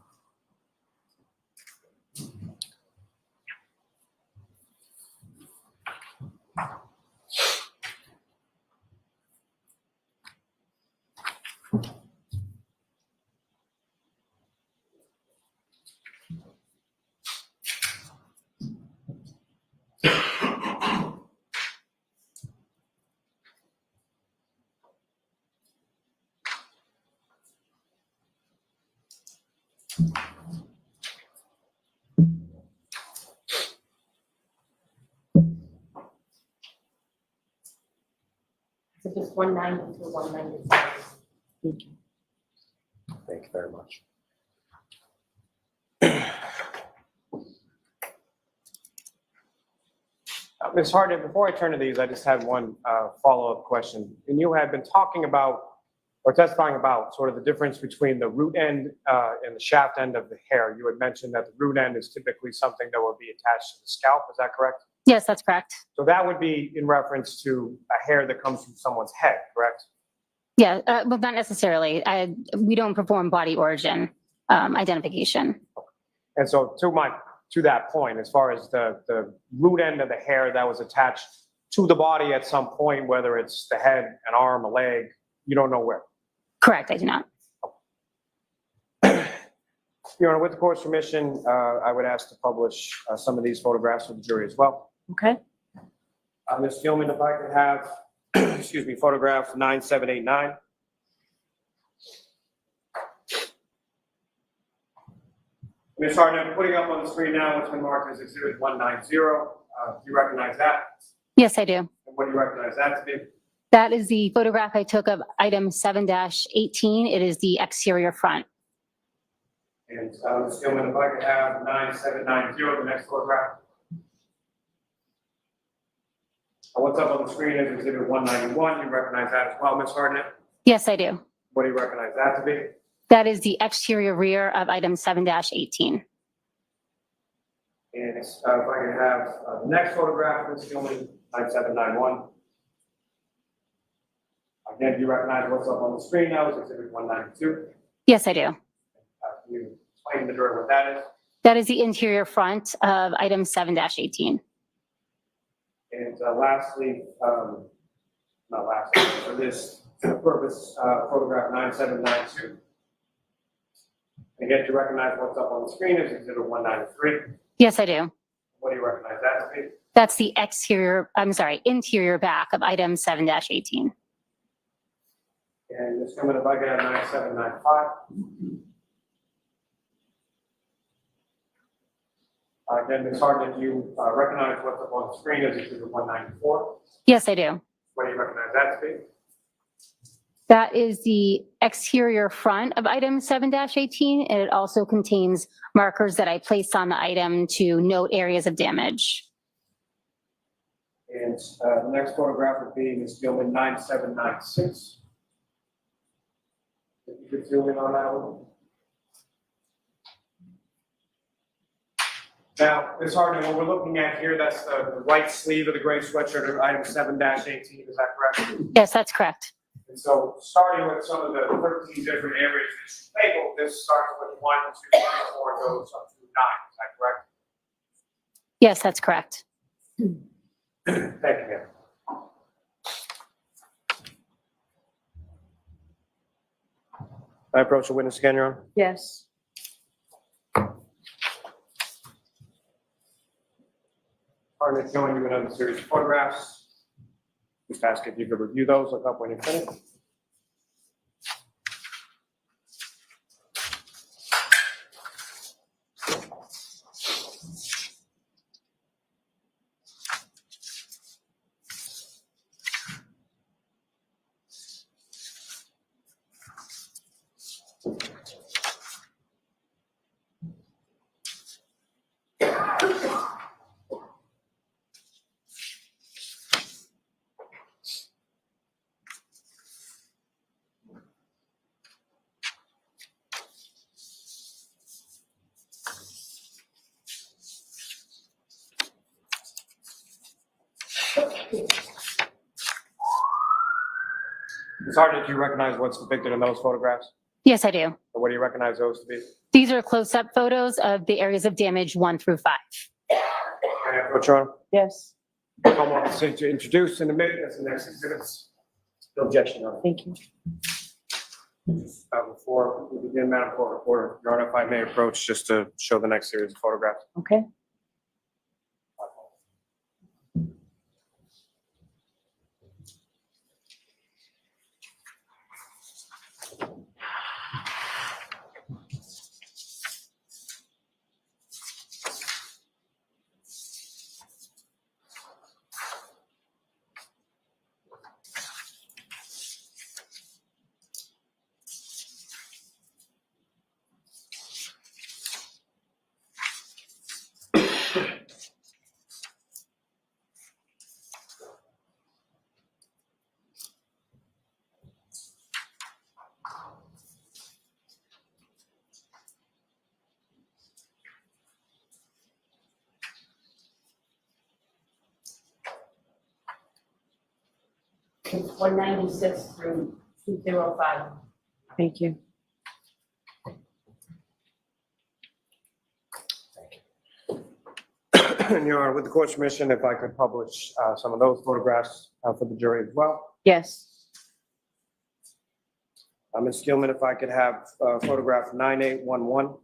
Exhibits 190 to 195. Thank you very much. Ms. Hartnett, before I turn to these, I just had one follow-up question. And you had been talking about, or testifying about, sort of the difference between the root end and the shaft end of the hair. You had mentioned that the root end is typically something that would be attached to the scalp. Is that correct? Yes, that's correct. So that would be in reference to a hair that comes from someone's head, correct? Yeah, well, not necessarily. We don't perform body origin identification. And so to that point, as far as the root end of the hair that was attached to the body at some point, whether it's the head, an arm, a leg, you don't know where? Correct, I do not. Your Honor, with the court's permission, I would ask to publish some of these photographs for the jury as well. Okay. Ms. Gilman, if I could have, excuse me, photograph 9789. Ms. Hartnett, I'm putting up on the screen now what's been marked as Exhibit 190. Do you recognize that? Yes, I do. And what do you recognize that to be? That is the photograph I took of item 7-18. It is the exterior front. And Ms. Gilman, if I could have 9790, the next photograph. What's up on the screen is Exhibit 191. You recognize that as well, Ms. Hartnett? Yes, I do. What do you recognize that to be? That is the exterior rear of item 7-18. And if I could have the next photograph, Ms. Gilman, 9791. Again, do you recognize what's up on the screen now is Exhibit 192? Yes, I do. Can you explain to the jury what that is? That is the interior front of item 7-18. And lastly, not lastly, for this purpose, photograph 9792. Again, do you recognize what's up on the screen is Exhibit 193? Yes, I do. What do you recognize that to be? That's the interior back of item 7-18. And Ms. Gilman, if I could have 9795. Again, Ms. Hartnett, do you recognize what's up on the screen as Exhibit 194? Yes, I do. What do you recognize that to be? That is the exterior front of item 7-18, and it also contains markers that I placed on the item to note areas of damage. And the next photograph would be Ms. Gilman 9796. If you could zoom in on that one. Now, Ms. Hartnett, what we're looking at here, that's the right sleeve of the gray sweatshirt of item 7-18, is that correct? Yes, that's correct. And so, starting with some of the 13 different areas that you labeled, this starts with 1, 2, 3, 4, and goes up to 9, is that correct? Yes, that's correct. Thank you, ma'am. I approach the witness again, Your Honor. Yes. Hartnett, showing you another series of photographs. Just ask if you could review those, look up when you're finished. Ms. Hartnett, do you recognize what's depicted in those photographs? Yes, I do. What do you recognize those to be? These are close-up photos of the areas of damage 1 through 5. Can I approach, Your Honor? Yes. Commonwealth to introduce and admit as the next exhibits. No objection, Your Honor. Thank you. Before we begin, Madam Court Reporter, Your Honor, if I may approach just to show the next series of photographs. Okay. It's 196 through 205. Thank you. Your Honor, with the court's permission, if I could publish some of those photographs for the jury as well. Yes. Ms. Gilman, if I could have photograph 9811.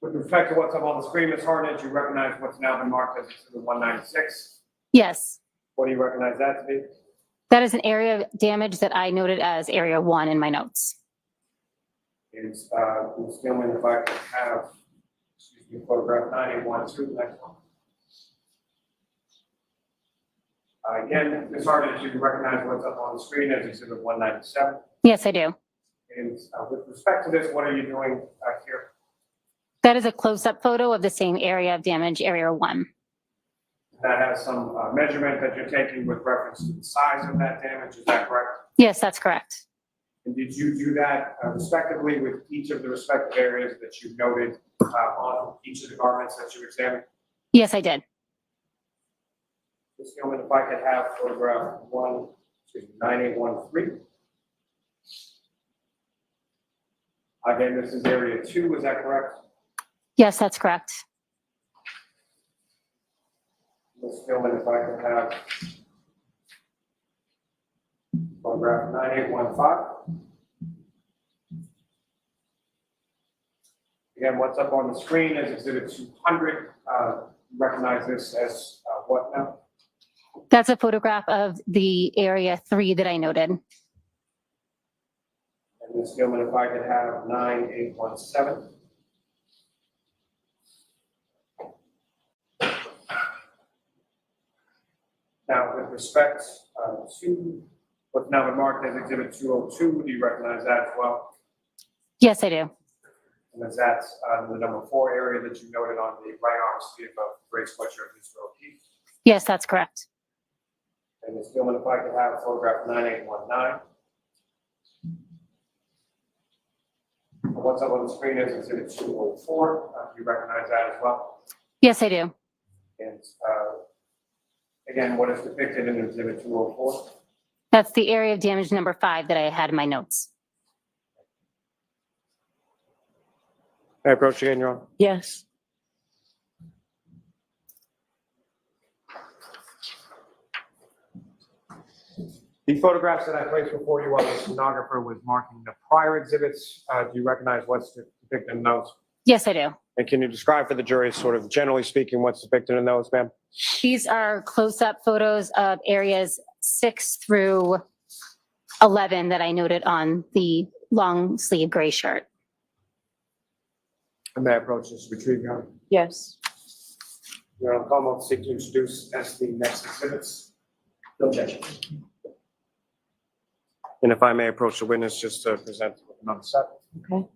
With respect to what's up on the screen, Ms. Hartnett, you recognize what's now been marked as Exhibit 196. Yes, What do you recognize that to be? that is an area of damage that I noted as area 1 in my notes. Is Ms. Gilman, if I could have, excuse me, photograph 9812, the next one. Again, Ms. Hartnett, do you recognize what's up on the screen as Exhibit 197? Yes, I do. And with respect to this, what are you doing here? That is a close-up photo of the same area of damage, area 1. That has some measurement that you're taking with reference to the size of that damage, is that correct? Yes, that's correct. And did you do that respectively with each of the respective areas that you noted on each of the garments that you examined? Yes, I did. Ms. Gilman, if I could have photograph 9813. Again, this is area 2, is that correct? Yes, that's correct. Ms. Gilman, if I could have photograph 9815. Again, what's up on the screen is Exhibit 200. Recognize this as what now? That's a photograph of the area 3 that I noted. And Ms. Gilman, if I could have 9817. Now, with respect to what's now been marked as Exhibit 202, do you recognize that as well? Yes, I do. And is that the number 4 area that you noted on the right arm sleeve of the gray sweatshirt, Ms. O'Keefe? Yes, that's correct. And Ms. Gilman, if I could have photograph 9819. What's up on the screen is Exhibit 204. Do you recognize that as well? Yes, I do. And again, what is depicted in Exhibit 204? That's the area of damage number 5 that I had in my notes. May I approach again, Your Honor? Yes. The photographs that I placed before you while the stenographer was marking the prior exhibits, do you recognize what's depicted in those? Yes, I do. And can you describe for the jury, sort of generally speaking, what's depicted in those, ma'am? These are close-up photos of areas 6 through 11 that I noted on the long sleeve gray shirt. And may I approach this retrieve, Your Honor? Yes. Your Honor, Commonwealth seek to introduce as the next exhibits. No objection. And if I may approach the witness just to present with another set. Okay.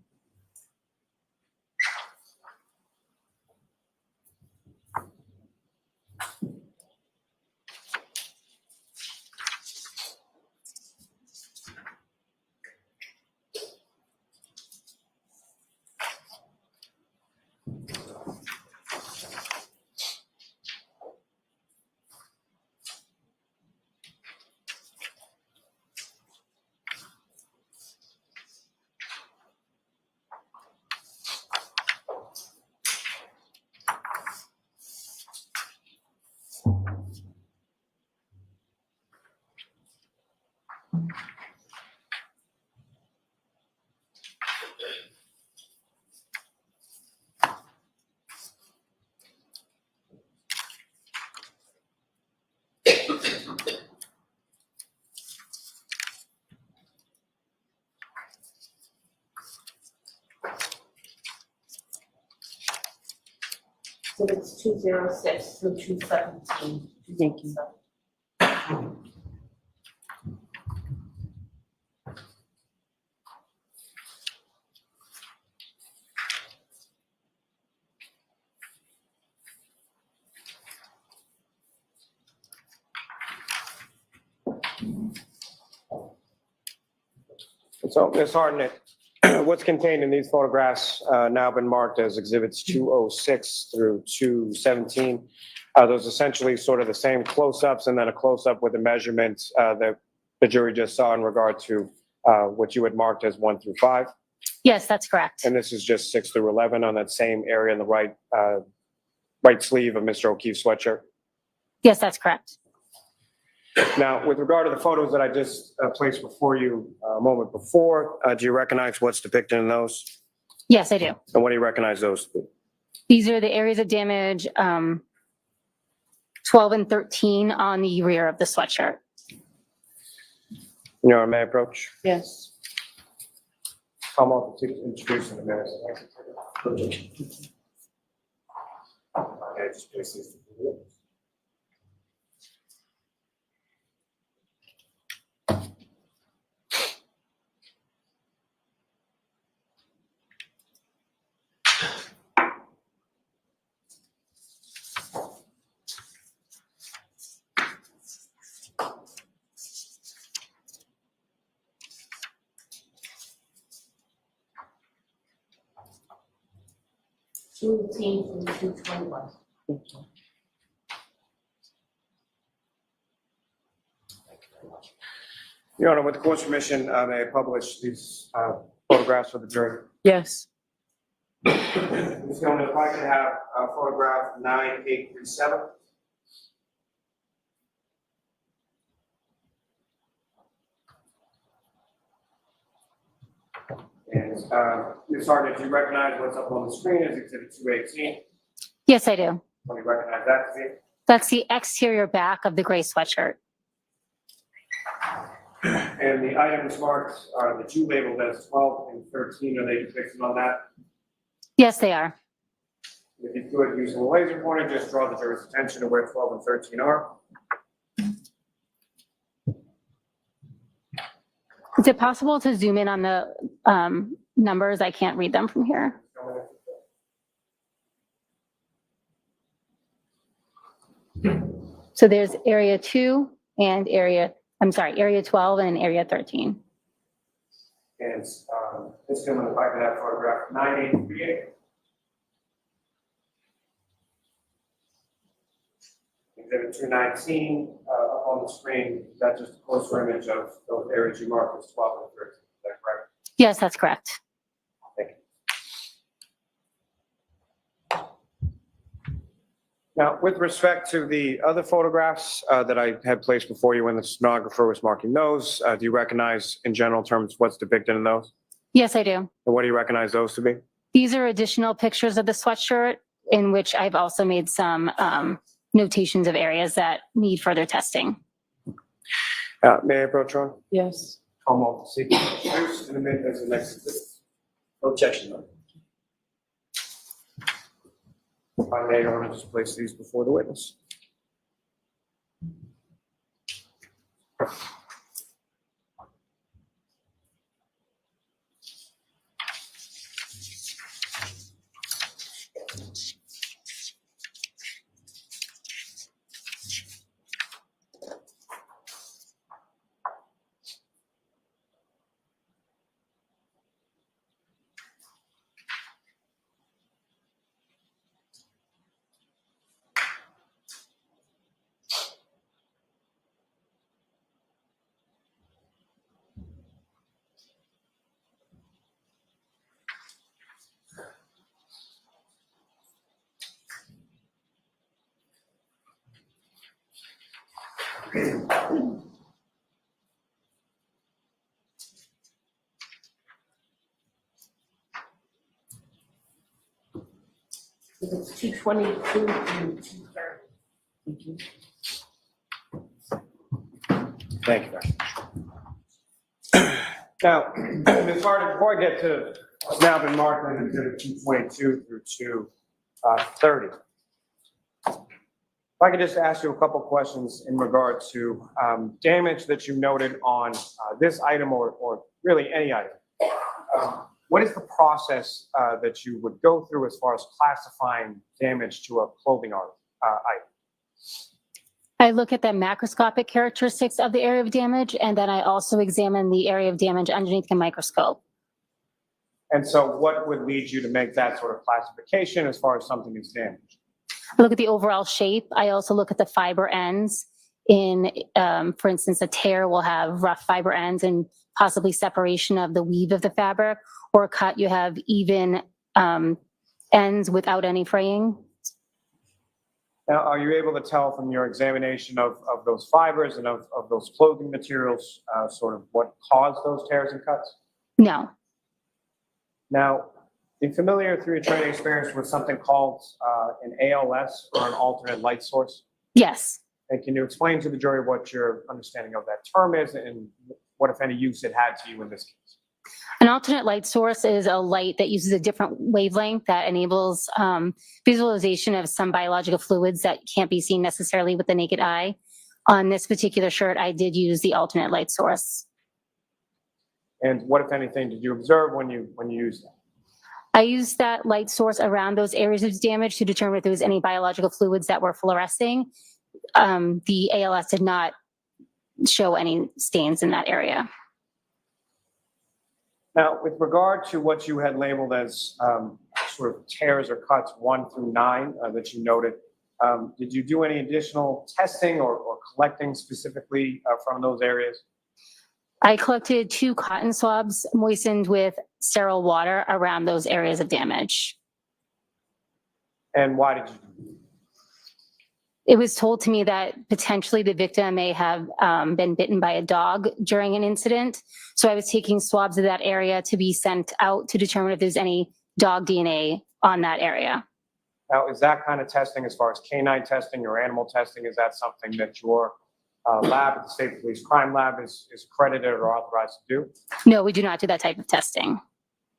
So it's 206 through 217. Thank you. So, Ms. Hartnett, what's contained in these photographs now been marked as exhibits 206 through 217. Those essentially sort of the same close-ups and then a close-up with the measurements that the jury just saw in regard to what you had marked as 1 through 5. Yes, that's correct. And this is just 6 through 11 on that same area in the right sleeve of Mr. O'Keefe's sweatshirt. Yes, that's correct. Now, with regard to the photos that I just placed before you a moment before, do you recognize what's depicted in those? Yes, I do. And what do you recognize those to be? These are the areas of damage 12 and 13 on the rear of the sweatshirt. Your Honor, may I approach? Yes. Come up to introduce in a minute. Okay, just place these. Two teams and 221. Your Honor, with the court's permission, may I publish these photographs for the jury? Yes. Ms. Gilman, if I could have photograph 9837. And Ms. Hartnett, do you recognize what's up on the screen as exhibit 218? Yes, I do. When you recognize that to be? That's the exterior back of the gray sweatshirt. And the items marked that you labeled as 12 and 13, are they depicted on that? Yes, they are. If you could, using a laser pointer, just draw the jury's attention to where 12 and 13 are. Is it possible to zoom in on the numbers? I can't read them from here. So there's area 2 and area 12 and area 13. And Ms. Gilman, if I could have photograph 9838. Exhibit 219 up on the screen, that's just a closer image of those areas you marked as 12 and 13. Is that correct? Yes, that's correct. Thank you. Now, with respect to the other photographs that I had placed before you when the stenographer was marking those, do you recognize in general terms what's depicted in those? Yes, I do. And what do you recognize those to be? These are additional pictures of the sweatshirt in which I've also made some notations of areas that need further testing. May I approach Ron? Yes. Come off the seat. Introduce and admit as the next exhibit. No objection, though. If I may, I want to just place these before the witness. It's 222 through 230. Thank you, Dr. Now, Ms. Hartnett, before I get to what's now been marked in exhibit 222 through 230, if I could just ask you a couple questions in regard to damage that you noted on this item or really any item. What is the process that you would go through as far as classifying damage to a clothing item? I look at the macroscopic characteristics of the area of damage, and then I also examine the area of damage underneath the microscope. And so what would lead you to make that sort of classification as far as something is damaged? I look at the overall shape. I also look at the fiber ends. For instance, a tear will have rough fiber ends and possibly separation of the weave of the fabric, or a cut, you have even ends without any fraying. Now, are you able to tell from your examination of those fibers and of those clothing materials sort of what caused those tears and cuts? No. Now, are you familiar through your training experience with something called an ALS, or an alternate light source? Yes. And can you explain to the jury what your understanding of that term is and what, if any, use it had to you in this case? An alternate light source is a light that uses a different wavelength that enables visualization of some biological fluids that can't be seen necessarily with the naked eye. On this particular shirt, I did use the alternate light source. And what, if anything, did you observe when you used that? I used that light source around those areas of damage to determine if there was any biological fluids that were fluorescing. The ALS did not show any stains in that area. Now, with regard to what you had labeled as sort of tears or cuts 1 through 9 that you noted, did you do any additional testing or collecting specifically from those areas? I collected 2 cotton swabs moistened with sterile water around those areas of damage. And why did you do that? It was told to me that potentially the victim may have been bitten by a dog during an incident. So I was taking swabs of that area to be sent out to determine if there's any dog DNA on that area. Now, is that kind of testing, as far as canine testing or animal testing, is that something that your lab at the State Police Crime Lab is accredited or authorized to do? No, we do not do that type of testing.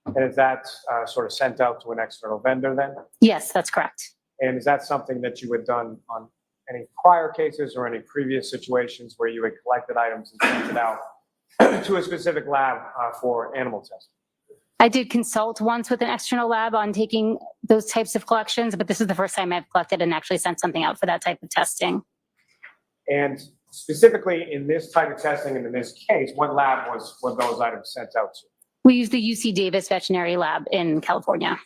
And is that sort of sent out to an external vendor then? Yes, that's correct. And is that something that you had done on any prior cases or any previous situations where you had collected items and sent it out to a specific lab for animal testing? I did consult once with an external lab on taking those types of collections, but this is the first time I've collected and actually sent something out for that type of testing. And specifically in this type of testing and in this case, what lab were those items sent out to? We use the UC Davis Veterinary Lab in California.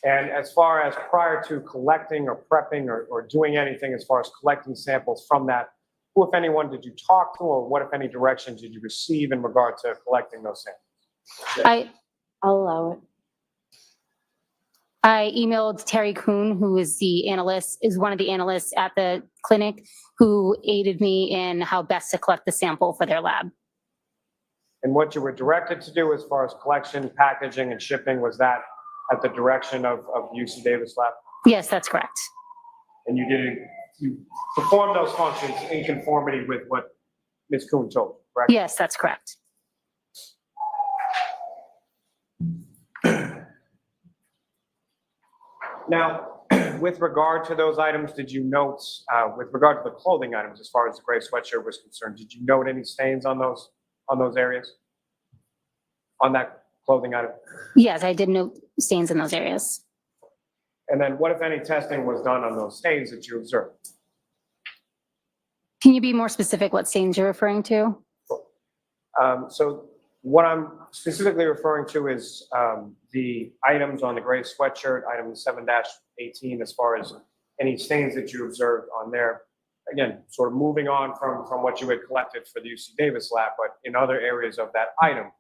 And as far as prior to collecting or prepping or doing anything as far as collecting samples from that, who, if anyone, did you talk to, or what, if any, directions did you receive in regard to collecting those samples? I'll allow it. I emailed Terry Kuhn, who is one of the analysts at the clinic, who aided me in how best to collect the sample for their lab. And what you were directed to do as far as collection, packaging, and shipping, was that at the direction of the UC Davis lab? Yes, that's correct. And you performed those functions in conformity with what Ms. Kuhn told you, correct? Yes, that's correct. Now, with regard to those items, did you note, with regard to the clothing items, as far as the gray sweatshirt was concerned, did you note any stains on those areas? On that clothing item? Yes, I did note stains in those areas. And then what, if any, testing was done on those stains that you observed? Can you be more specific what stains you're referring to? So what I'm specifically referring to is the items on the gray sweatshirt, item 7-18, as far as any stains that you observed on there. Again, sort of moving on from what you had collected for the UC Davis lab, but in other areas of that item.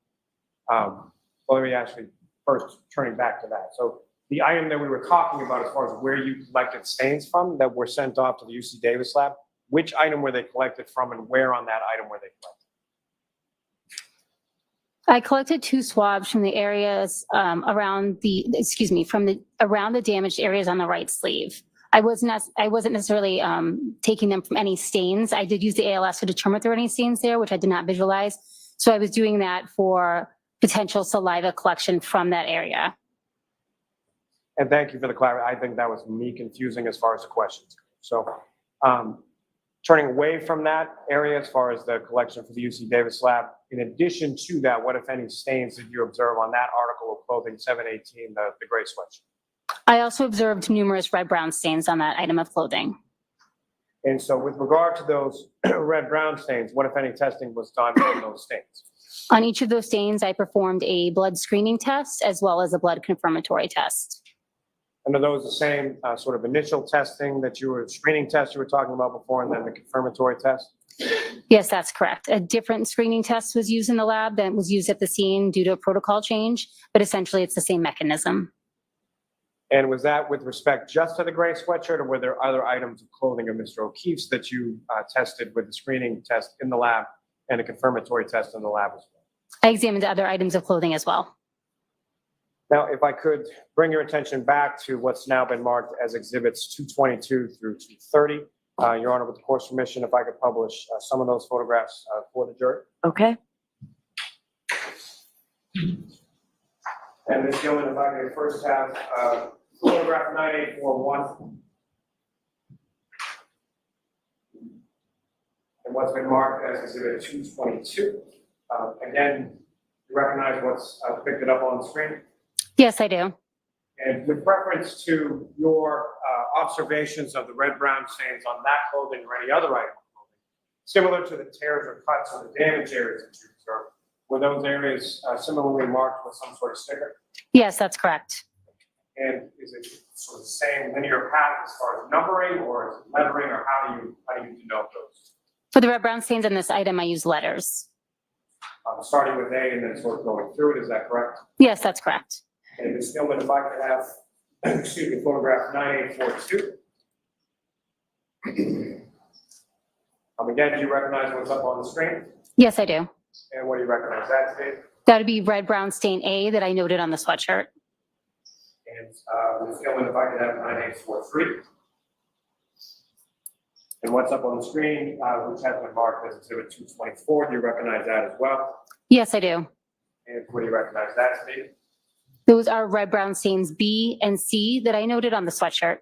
Well, let me actually first turning back to that. So the item that we were talking about as far as where you collected stains from that were sent off to the UC Davis lab, which item were they collected from and where on that item were they collected? I collected 2 swabs from the areas around the damaged areas on the right sleeve. I wasn't necessarily taking them from any stains. I did use the ALS to determine if there were any stains there, which I did not visualize. So I was doing that for potential saliva collection from that area. And thank you for the clarity. I think that was me confusing as far as the questions. So turning away from that area as far as the collection for the UC Davis lab, in addition to that, what, if any, stains did you observe on that article of clothing 718, the gray sweatshirt? I also observed numerous red-brown stains on that item of clothing. And so with regard to those red-brown stains, what, if any, testing was done on those stains? On each of those stains, I performed a blood screening test as well as a blood confirmatory test. And are those the same sort of initial testing that screening test you were talking about before, and then the confirmatory test? Yes, that's correct. A different screening test was used in the lab than was used at the scene due to a protocol change, but essentially it's the same mechanism. And was that with respect just to the gray sweatshirt, or were there other items of clothing of Mr. O'Keefe's that you tested with the screening test in the lab and a confirmatory test in the lab as well? I examined other items of clothing as well. Now, if I could bring your attention back to what's now been marked as exhibits 222 through 230. Your Honor, with the court's permission, if I could publish some of those photographs for the jury. Okay. And Ms. Gilman, if I could first have photograph 9841. And what's been marked as exhibit 222. Again, you recognize what's depicted up on the screen? Yes, I do. And with reference to your observations of the red-brown stains on that clothing or any other item of clothing, similar to the tears or cuts or the damage areas that you observed, were those areas similarly marked with some sort of sticker? Yes, that's correct. And is it sort of the same linear path as far as numbering, or is it lettering, or how do you denote those? For the red brown stains on this item, I use letters. Starting with A and then sort of going through it, is that correct? Yes, that's correct. And Ms. Gilman, if I could have, excuse me, photograph 9842. Again, do you recognize what's up on the screen? Yes, I do. And what do you recognize that to be? That would be red brown stain A that I noted on the sweatshirt. And Ms. Gilman, if I could have 9843. And what's up on the screen, which has been marked as exhibit 224, do you recognize that as well? Yes, I do. And what do you recognize that to be? Those are red brown stains B and C that I noted on the sweatshirt.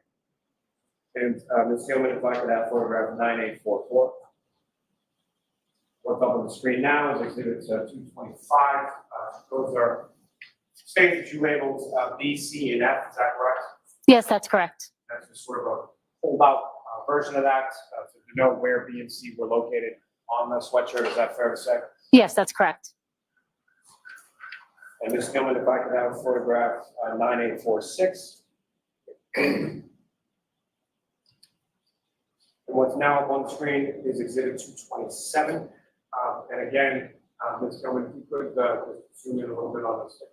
And Ms. Gilman, if I could have photograph 9844. What's up on the screen now is exhibit 225. Those are stains that you labeled B, C, and F, is that correct? Yes, that's correct. That's just sort of a pulled-out version of that to denote where B and C were located on the sweatshirt. Is that fair to say? Yes, that's correct. And Ms. Gilman, if I could have photograph 9846. And what's now up on the screen is exhibit 227. And again, Ms. Gilman, if you could zoom in a little bit on the stickers.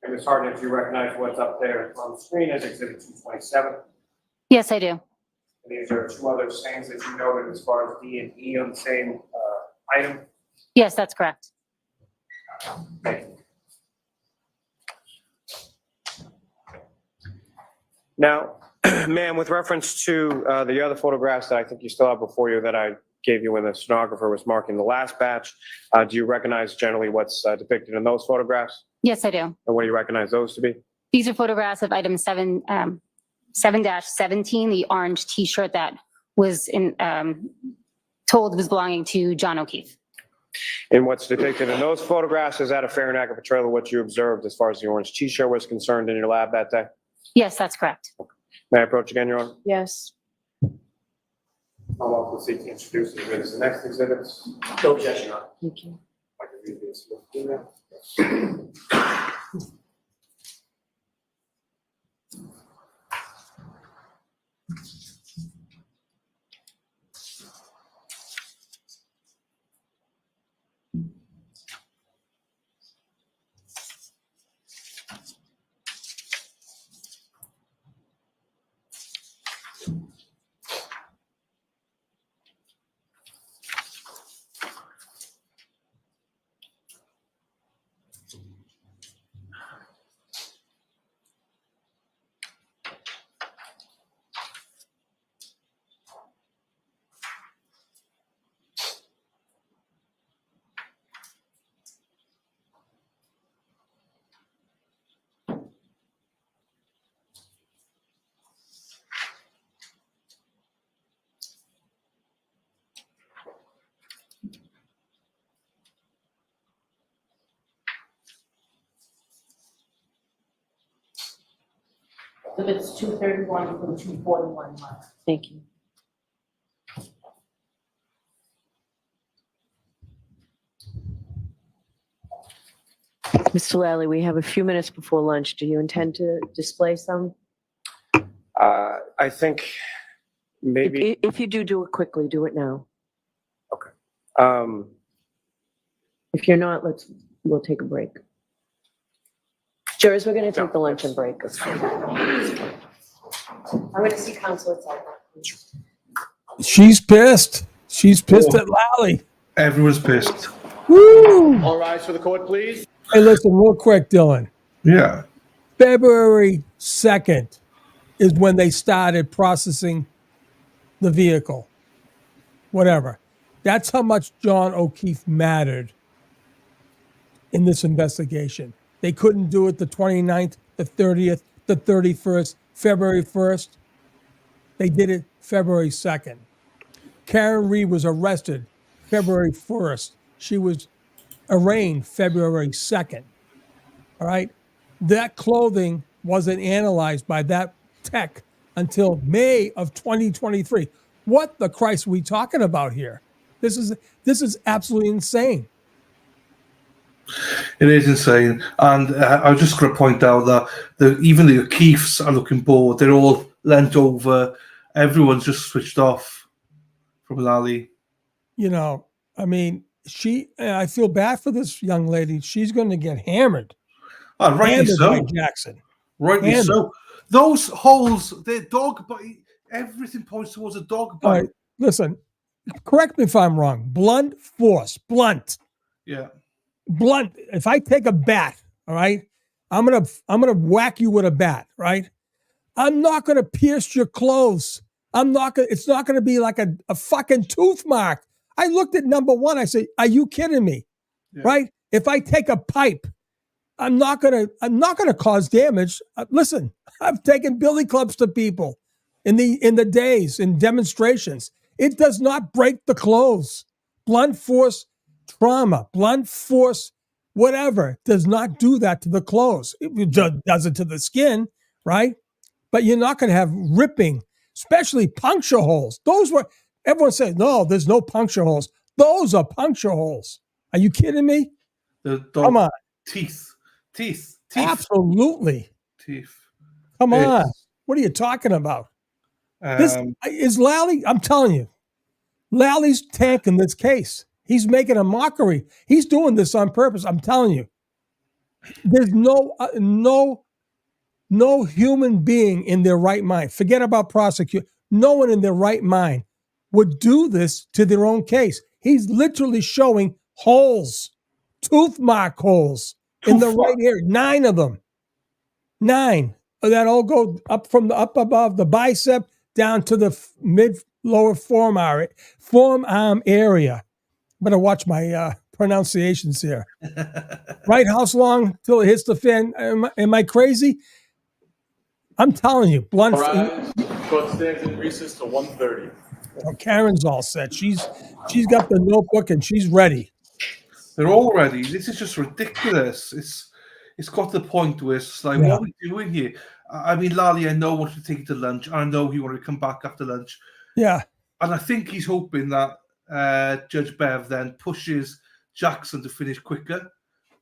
And Ms. Hartnett, do you recognize what's up there on the screen as exhibit 227? Yes, I do. And these are two other stains that you noted as far as D and E on the same item? Yes, that's correct. Thank you. Now, ma'am, with reference to the other photographs that I think you still have before you that I gave you when the stenographer was marking the last batch, do you recognize generally what's depicted in those photographs? Yes, I do. And what do you recognize those to be? These are photographs of item 7-17, the orange T-shirt that was told was belonging to John O'Keefe. And what's depicted in those photographs, is that a fair and accurate portrayal of what you observed as far as the orange T-shirt was concerned in your lab that day? Yes, that's correct. May I approach again, Your Honor? Yes. I'll also seek to introduce the exhibits. The next exhibits. No objection, Your Honor. Thank you. I can read this. Exhibits 231 through 241. Thank you. Mr. Lally, we have a few minutes before lunch. Do you intend to display some? I think maybe. If you do it quickly, do it now. Um, If you're not, we'll take a break. Jurors, we're going to take the luncheon break. I'm going to see Councilor Tucker. She's pissed. She's pissed at Lally. Everyone's pissed. Woo! All rise for the court, please. Hey, listen, real quick, Dylan. Yeah. February 2nd is when they started processing the vehicle. Whatever. That's how much John O'Keefe mattered in this investigation. They couldn't do it the 29th, the 30th, the 31st, February 1st. They did it February 2nd. Karen Reed was arrested February 1st. She was arraigned February 2nd. All right. That clothing wasn't analyzed by that tech until May of 2023. What the Christ are we talking about here? This is absolutely insane. It is insane. And I was just going to point out that even the O'Keefes are looking bored. They're all leant over. Everyone's just switched off from Lally. You know, I mean, I feel bad for this young lady. She's going to get hammered. Rightly Hammered so. by Jackson. Rightly Hammered. so. Those holes, they're dog bite. Everything points towards a dog bite. All right, listen, correct me if I'm wrong. Blunt force, blunt. Yeah. Blunt. If I take a bat, all right, I'm gonna whack you with a bat, right? I'm not gonna pierce your clothes. It's not gonna be like a fucking tooth mark. I looked at number one. I said, "Are you kidding me?" Yeah. Right? If I take a pipe, I'm not gonna cause damage. Listen, I've taken billy clubs to people in the days in demonstrations. It does not break the clothes. Blunt force trauma, blunt force, whatever, does not do that to the clothes. It does it to the skin, right? But you're not going to have ripping, especially puncture holes. Everyone says, no, there's no puncture holes. Those are puncture holes. Are you kidding me? Come on. Teeth. Absolutely. Teeth. Come on. What are you talking about? This is Lally. I'm telling you, Lally's tanking this case. He's making a mockery. He's doing this on purpose. I'm telling you. There's no human being in their right mind. Forget about prosecute. No one in their right mind would do this to their own case. He's literally showing holes, tooth mark holes in the right ear. 9 of them. 9 that all go up from up above the bicep down to the lower forearm area. Better watch my pronunciations here. Right house long till it hits the fan. Am I crazy? I'm telling you, blunt. Court stands in recess to 1:30. Well, Karen's all set. She's got the notebook and she's ready. They're all ready. This is just ridiculous. It's got to the point where it's like, what are we doing here? I mean, Lally, I know wanted to take you to lunch. I know he wanted to come back after lunch. Yeah. And I think he's hoping that Judge Bev then pushes Jackson to finish quicker.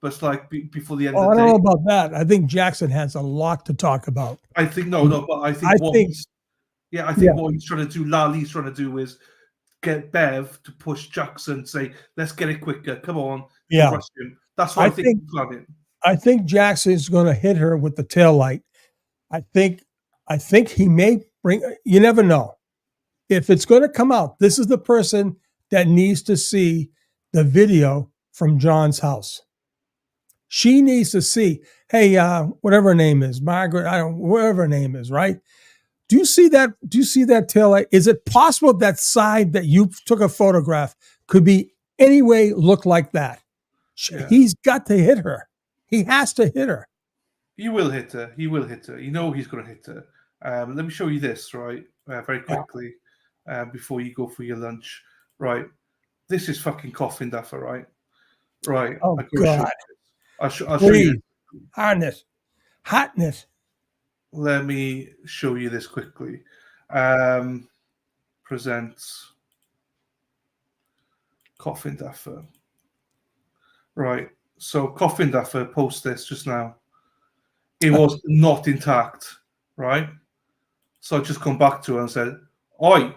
But it's like before the end of the day. I don't know about that. I think Jackson has a lot to talk about. I think but I think what he's trying to do, Lally's trying to do is get Bev to push Jackson, say, let's get it quicker. Come on. Yeah. That's what I think he's planning. I think Jackson's going to hit her with the taillight. I think he may bring, you never know. If it's going to come out, this is the person that needs to see the video from John's house. She needs to see, hey, whatever her name is, Margaret, whatever her name is, right? Do you see that taillight? Is it possible that side that you took a photograph could be any way look like that? Yeah. He's got to hit her. He has to hit her. He will hit her. You know he's going to hit her. Let me show you this, right? Very quickly before you go for your lunch. Right. This is fucking coffin duffer, right? Right. Oh, God. I'll show you. Hartnett. Let me show you this quickly. Presents coffin duffer. Right. So Coffin Daffer posted this just now. It was not intact, right? So I just come back to her and said, "Oi,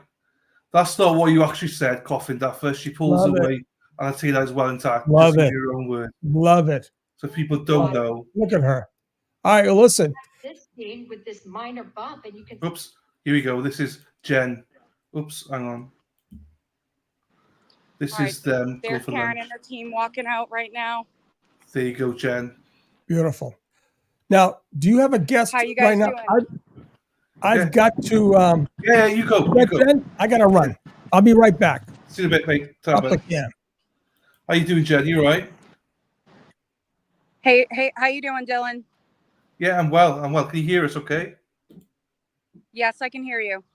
that's not what you actually said, Coffin Daffer." She pulls Love it. away, and I tell you that is well intact. Love just in it. your own word. Love it. So people don't know. Look at her. All right, well, listen. This scene with this minor bump, and you can. Oops, here we go. This is Jen. Oops, hang on. This is them. Go There's for Karen lunch. and her team walking out right now. There you go, Jen. Beautiful. Now, do you have a guest How you guys right now? doing? I've got to. Yeah, you go. You go. Jen, I got to run. I'll be right back. See you in a bit, mate. Up again. How you doing, Jen? You all right? Hey, how you doing, Dylan? Yeah, I'm well. I'm well. Can you hear us okay? Yes, I can hear you.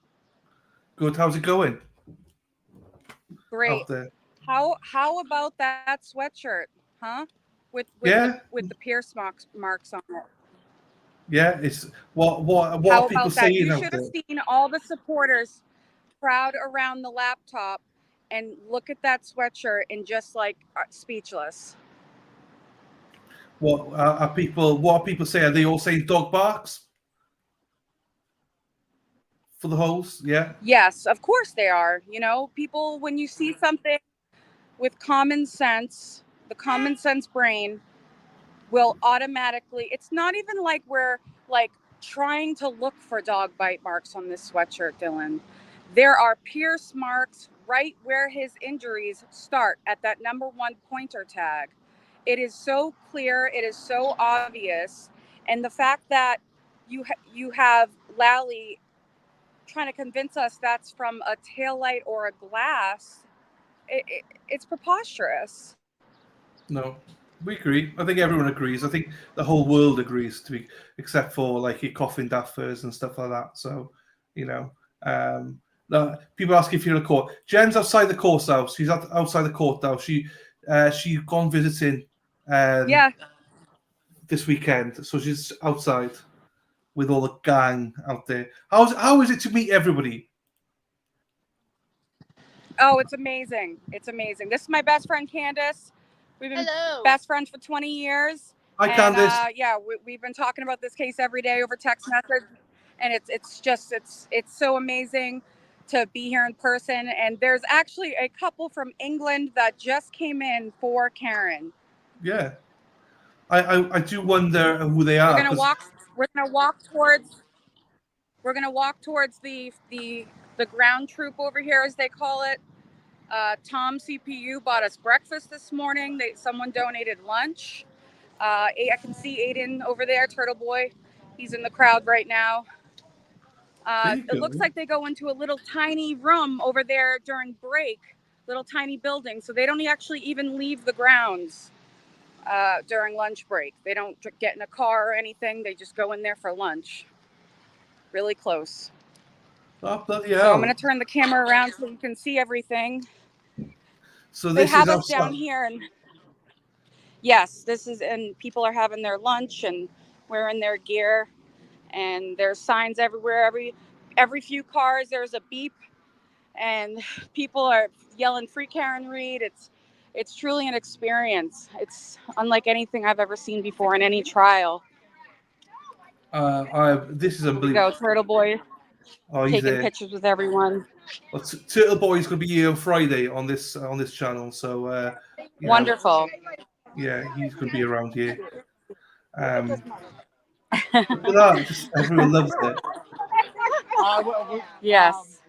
Good. How's it going? Great. Out there? How about that sweatshirt, huh? With the Pierce marks on it. Yeah, it's what How are people about that? saying You out should there? have seen all the supporters crowd around the laptop and look at that sweatshirt and just like speechless. What are people saying? Are they all saying dog barks for the holes? Yeah. Yes, of course they are. You know, people, when you see something with common sense, the common sense brain will automatically, it's not even like we're like trying to look for dog bite marks on this sweatshirt, Dylan. There are pierce marks right where his injuries start at that number 1 pointer tag. It is so clear. It is so obvious. And the fact that you have Lally trying to convince us that's from a taillight or a glass, it's preposterous. No, we agree. I think everyone agrees. I think the whole world agrees, except for like your coffin daffers and stuff like that. So, you know, people ask if you're in a court. Jen's outside the courthouse. She's outside the courthouse. She gone visiting. This weekend, so she's outside with all the gang out there. How is it to meet everybody? Oh, it's amazing. It's amazing. This is my best friend, Candace. We've been best friends for 20 years. Hi, Candace. Yeah, we've been talking about this case every day over text message. And it's so amazing to be here in person. And there's actually a couple from England that just came in for Karen. Yeah. I do wonder who they are. We're gonna walk towards the ground troop over here, as they call it. Tom CPU bought us breakfast this morning. Someone donated lunch. I can see Aiden over there, Turtle Boy. He's in the crowd right now. It looks like they go into a little tiny room over there during break, little tiny building. So they don't actually even leave the grounds during lunch break. They don't get in a car or anything. They just go in there for lunch. Really close. Oh, so I'm going to turn the camera around so you can see everything. So they this have is us down here, and yes, and people are having their lunch and wearing their gear, and there's signs everywhere. Every few cars there's a beep, and people are yelling "Free Karen Reed." It's truly an experience. It's unlike anything I've ever seen before in any trial. This is unbelievable. Go Turtle Boy. Oh, he's taking there. pictures with everyone. Well, Turtle Boy is going to be here on Friday on this channel. So wonderful. Yeah, he's going to be around here. Look at that! Just everyone loves it. Yes.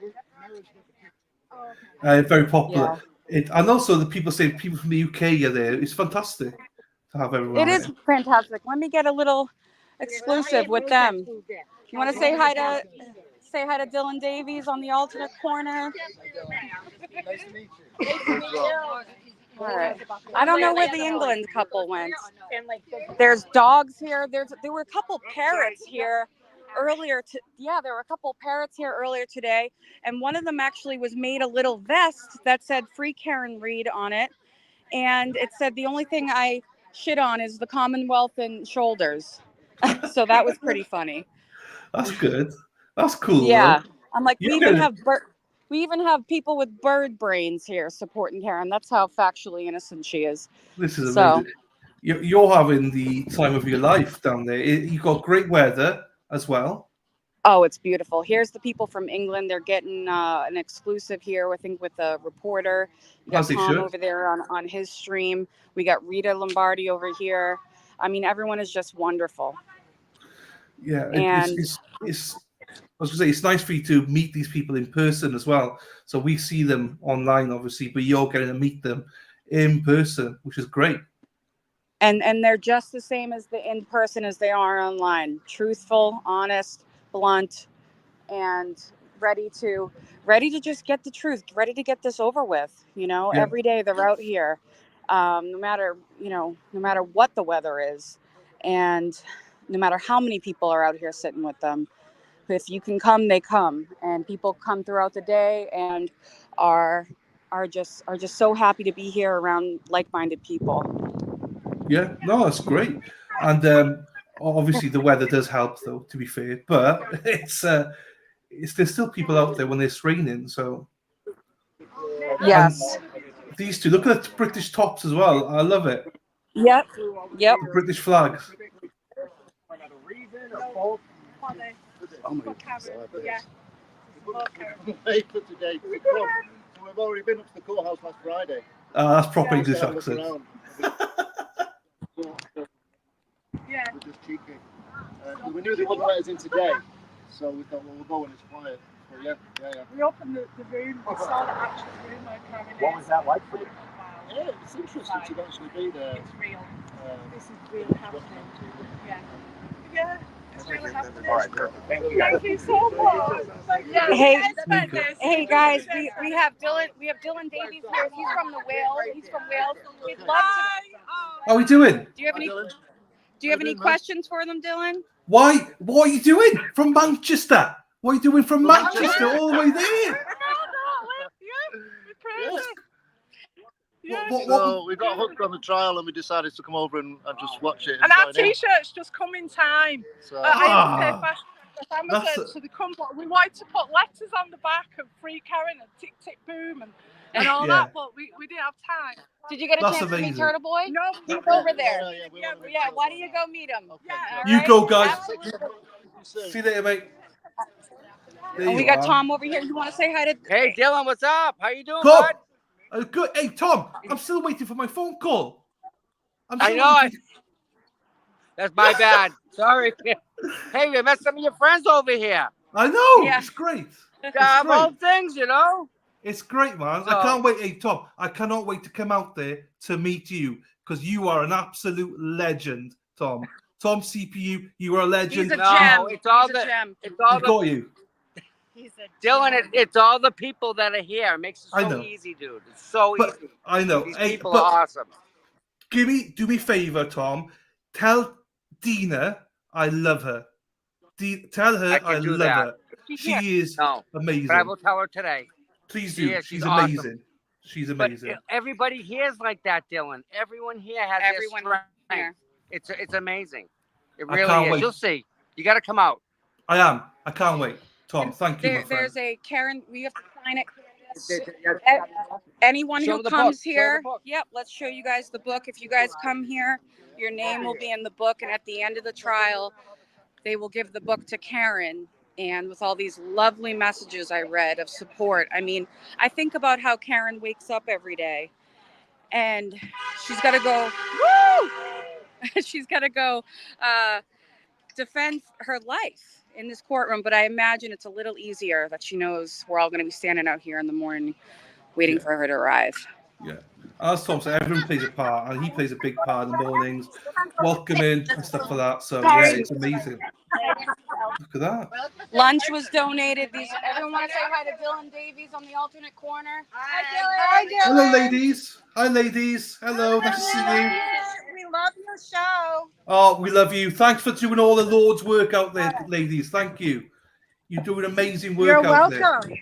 Very popular. Yeah. And also the people say people from the UK are there. It's fantastic to have everyone. It is fantastic. Let me get a little exclusive with them. You want to say hi to Dylan Davies on the alternate corner? Nice to meet you. Nice to meet you. All right. I don't know where the England couple went. There's dogs here. There were a couple parrots here earlier. There were a couple parrots here earlier today, and one of them actually was made a little vest that said "Free Karen Reed" on it, and it said the only thing I shit on is the Commonwealth and shoulders. So that was pretty funny. That's good. That's cool. Yeah, though. I'm like, we even have people with bird brains here supporting Karen. That's how factually innocent she is. This is amazing. You're having the time of your life down there. You've got great weather as well. Oh, it's beautiful. Here's the people from England. They're getting an exclusive here, I think, with a reporter. You got As they Tom should. over there on his stream. We got Rita Lombardi over here. I mean, everyone is just wonderful. Yeah, And I was going to say, it's nice for you to meet these people in person as well. So we see them online, obviously, but you're getting to meet them in person, which is great. And they're just the same as the in person as they are online. Truthful, honest, blunt, and ready to just get the truth, ready to get this over with. Yeah. Every day they're out here, no matter what the weather is, and no matter how many people are out here sitting with them. If you can come, they come, and people come throughout the day and are just so happy to be here around like-minded people. Yeah, no, that's great. And obviously the weather does help, though, to be fair. But there's still people out there when it's raining. So yes, and these two, look at the British tops as well. I love it. Yep. The British flags. Oh my God. Yeah. Wait for today. So we've already been up to the courthouse last Friday. That's proper Yeah. English So have a look accent. around. Yeah. We're just cheeky. We knew they wouldn't let us in today, so we thought, well, we'll go when it's quiet. But yeah. We opened the room, we saw the actual room like coming in. What was that like for you? Yeah, it's interesting to actually be there. It's real. This is really happening. Yeah. It's really happening. All right, perfect. Thank you so much. Hey guys, we have Dylan. We have Dylan Davies here. He's from Wales. He's from Wales. He'd love to. How are we doing? Do you have any questions for them, Dylan? What are you doing from Manchester? What are you doing from Manchester all the way there? So we got hooked on the trial and we decided to come over and just watch it. And our t-shirts just come in time. So, I had to pay for Amazon, so they come. But we wanted to put letters on the back of Free Karen and Tick Tick Boom and all that, but we didn't have time. Did you get a chance to meet Turtle Boy? No, he's over there. Yeah. Why don't you go meet him? Yeah. You go, guys. See you later, mate. And we got Tom over here. You want to say hi to? Hey, Dylan, what's up? How you doing, Tom. bud? Good. Hey, Tom, I'm still waiting for my phone call. I know. That's my bad. Sorry. Hey, we met some of your friends over here. I know. Yeah. It's great. Old things, It's great, man. I can't wait. Hey, Tom, I cannot wait to come out there to meet you because you are an absolute legend, Tom. Tom CPU, you are a legend. He's a gem. It's all the gem. It's all got you. Dylan, it's all the people that are here. It makes it so easy, dude. It's so easy. I know. These people are awesome. Do me a favor, Tom. Tell Dina I love her. Tell her I love her. She is amazing. But I will tell her today. Please do. She's amazing. Awesome. She's amazing. But everybody here is like that, Dylan. Everyone here has everyone here. It's amazing. It really is. Wait. You'll see. You got to come out. I am. I can't wait. Tom, thank you, my friend. There's a Karen. We have to sign it. Anyone who comes here, yep. Let's show you guys the book. If you guys come here, your name will be in the book, and at the end of the trial, they will give the book to Karen. And with all these lovely messages I read of support, I mean, I think about how Karen wakes up every day, and she's got to go. Woo! She's got to go defend her life in this courtroom, but I imagine it's a little easier that she knows we're all going to be standing out here in the morning waiting for her to arrive. Yeah. As Tom said, everyone plays a part, and he plays a big part in the mornings, welcoming and stuff like that. So, yeah, it's amazing. Look at that. Lunch was donated. Everyone want to say hi to Dylan Davies on the alternate corner? Hi, Dylan. Hello, ladies. Hi, ladies. Hello. Nice to see you. We love your show. Oh, we love you. Thanks for doing all the Lord's work out there, ladies. Thank you. You're doing amazing work out there. You're welcome.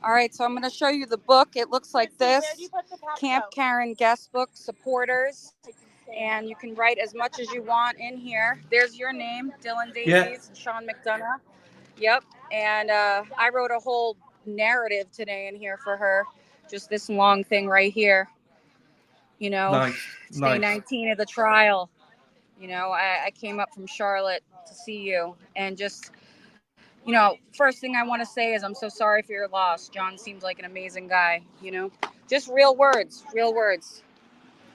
All right, so I'm going to show you the book. It looks like this. Camp Karen guest book, supporters. And you can write as much as you want in here. There's your name, Dylan Davies, Sean McDonough. Yep. And I wrote a whole narrative today in here for her. Just this long thing right here. You know, Nice. it's day 19 of the trial. You know, I came up from Charlotte to see you, and just, you know, first thing I want to say is I'm so sorry for your loss. John seems like an amazing guy, you know, just real words, Real words,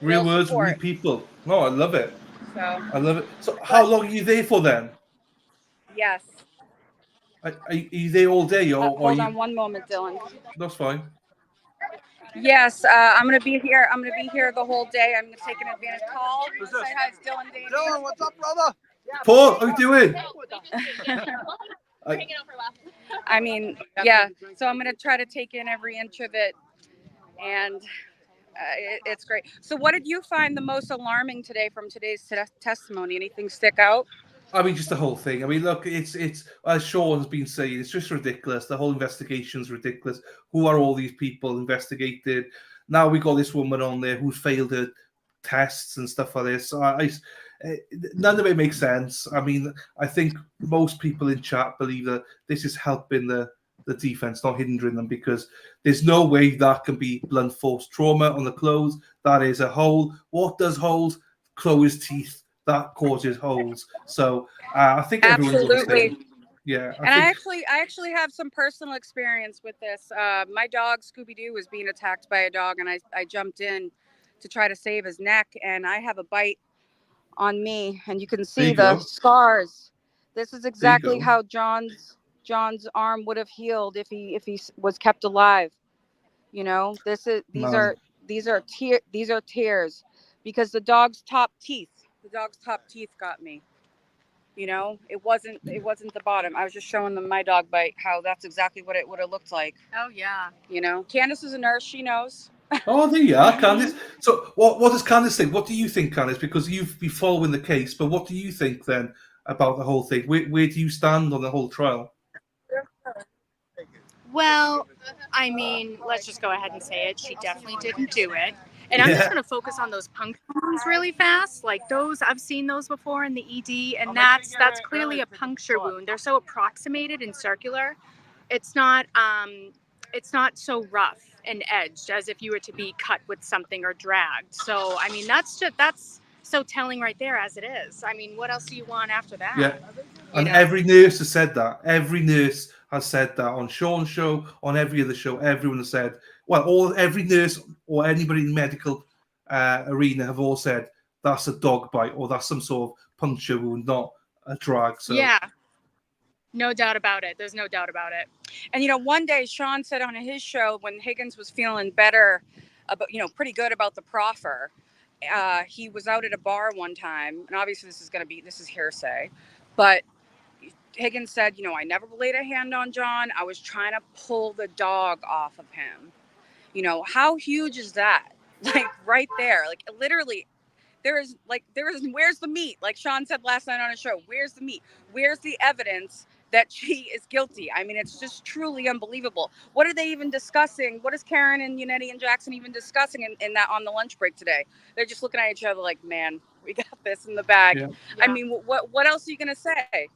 real people. No, I love it. So, I love it. So how long are you there for then? Yes. Are you there all day or are Hold you? on one moment, Dylan. That's fine. Yes, I'm gonna be here. I'm gonna be here the whole day. I'm gonna take an advantage call. Say hi, it's Dylan. Dylan, what's up, brother? Paul, how you doing? I mean, yeah. So I'm gonna try to take in every inch of it, and it's great. So, what did you find the most alarming today from today's testimony? Anything stick out? I mean, just the whole thing. I mean, look, it's as Sean's been saying, it's just ridiculous. The whole investigation's ridiculous. Who are all these people investigated? Now we got this woman on there who failed her tests and stuff like this. None of it makes sense. I mean, I think most people in chat believe that this is helping the defense, not hindering them, because there's no way that can be blunt force trauma on the clothes. That is a hole. What does holes? Closed teeth. That causes holes. So I think everyone's Absolutely. Yeah. I actually have some personal experience with this. My dog Scooby Doo was being attacked by a dog, and I jumped in to try to save his neck, and I have a bite on me, and you can see the scars. This is exactly how John's arm would have healed if he was kept alive. You know, these are tears because the dog's top teeth got me. You know, it wasn't the bottom. I was just showing them my dog bite, how that's exactly what it would have looked like. Oh yeah. You know, Candace is a nurse. She knows. Oh, there you are, Candace. So what does Candace think? What do you think, Candace? Because you've been following the case, but what do you think then about the whole thing? Where do you stand on the whole trial? Well, I mean, let's just go ahead and say it. She definitely didn't do it. And I'm just going to focus on those puncture wounds really fast. Like those, I've seen those before in the ED, and that's clearly a puncture wound. They're so approximated and circular. It's not so rough and edged as if you were to be cut with something or dragged. So, I mean, that's so telling right there as it is. I mean, what else do you want after that? Yeah. And every nurse has said that. Every nurse has said that on Sean's show, on every other show. Everyone has said, every nurse or anybody in the medical arena have all said that's a dog bite or that's some sort of puncture wound, not a drag. So yeah, no doubt about it. There's no doubt about it. And you know, one day Sean said on his show when Higgins was feeling better, pretty good about the proffer. He was out at a bar one time, and obviously this is hearsay, but Higgins said, I never laid a hand on John. I was trying to pull the dog off of him. You know, how huge is that? Like right there, like literally there is where's the meat? Like Sean said last night on his show, where's the meat? Where's the evidence that she is guilty? I mean, it's just truly unbelievable. What are they even discussing? What is Karen and Yannetti and Jackson even discussing in that on the lunch break today? They're just looking at each other like, man, we got this in the bag. Yeah. I mean, what else are you going to say?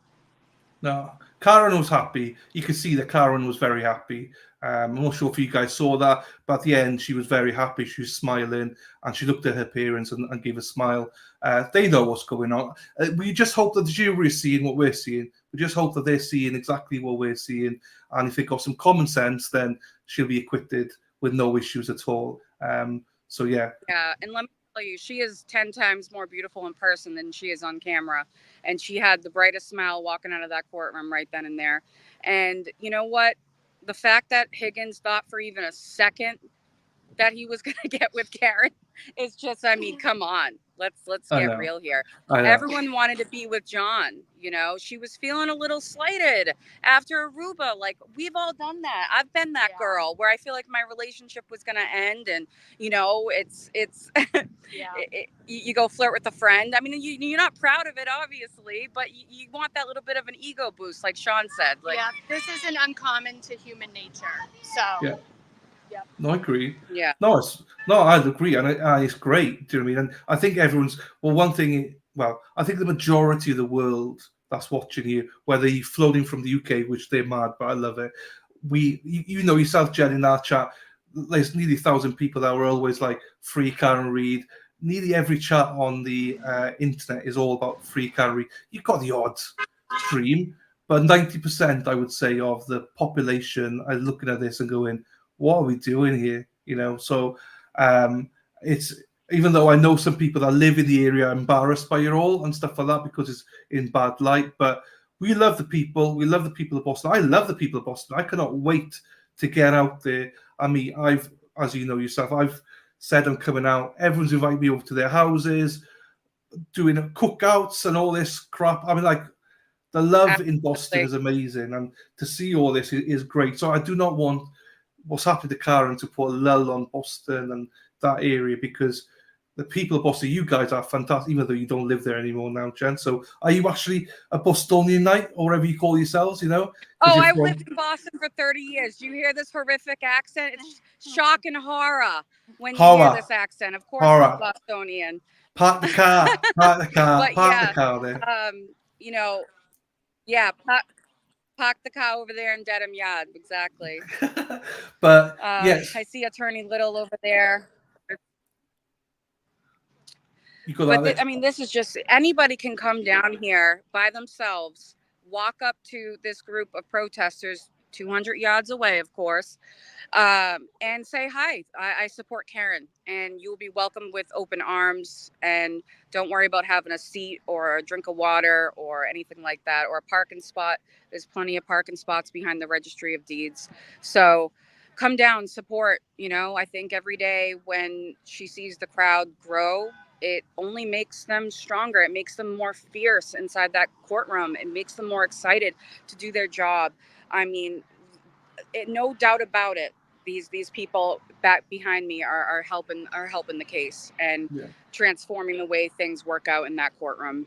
No, Karen was happy. You could see that Karen was very happy. I'm not sure if you guys saw that, but at the end, she was very happy. She was smiling, and she looked at her parents and gave a smile. They know what's going on. We just hope that the jury is seeing what we're seeing. We just hope that they're seeing exactly what we're seeing. And if they've got some common sense, then she'll be acquitted with no issues at all. So, yeah. Yeah, and let me tell you, she is 10 times more beautiful in person than she is on camera. And she had the brightest smile walking out of that courtroom right then and there. And you know what? The fact that Higgins thought for even a second that he was going to get with Karen is just, I mean, come on. Let's get real here. Everyone wanted to be with John. You know, she was feeling a little slighted after Aruba. Like, we've all done that. I've been that girl where I feel like my relationship was going to end. And, you know, it's you go flirt with a friend. I mean, you're not proud of it, obviously, but you want that little bit of an ego boost, like Sean said. Like, yeah, this isn't uncommon to human nature. So. Yeah. Yep. No, I agree. Yeah. No, I agree, and it's great. Do you know what I mean? And I think everyone's I think the majority of the world that's watching you, whether you're floating from the UK, which they're mad, but I love it. You know yourself, Jen, in our chat. there's nearly 1,000 people that were always like free Karen Read. Nearly every chat on the internet is all about free Karen Read. You've got the odd stream, but 90% I would say of the population are looking at this and going, what are we doing here? So it's, even though I know some people that live in the area are embarrassed by it all and stuff like that because it's in bad light, but we love the people. We love the people of Boston. I love the people of Boston. I cannot wait to get out there. I mean, as you know yourself, I've said I'm coming out. Everyone's invited me over to their houses, doing cookouts and all this crap. I mean, like, the love in Boston is amazing, and to see all this is great. So I do not want what's happened to Karen to put a lull on Boston and that area, because the people of Boston, you guys are fantastic, even though you don't live there anymore now, Jen. So are you actually a Bostonianite, or whatever you call yourselves, Oh, I've lived in Boston for 30 years. Do you hear this horrific accent? It's shock and horror when you hear this accent. Of course, I'm Bostonian. Park the car, park the car, park the car there. Park the car over there in Dedham Yard. Exactly. But yes. I see Attorney Little over there. But this is just, anybody can come down here by themselves, walk up to this group of protesters 200 yards away, of course, and say, hi, I support Karen, and you'll be welcomed with open arms, and don't worry about having a seat or a drink of water or anything like that, or a parking spot. There's plenty of parking spots behind the Registry of Deeds. So come down, support. I think every day when she sees the crowd grow, it only makes them stronger. It makes them more fierce inside that courtroom. It makes them more excited to do their job. I mean, no doubt about it. These people back behind me are helping the case and transforming the way things work out in that courtroom.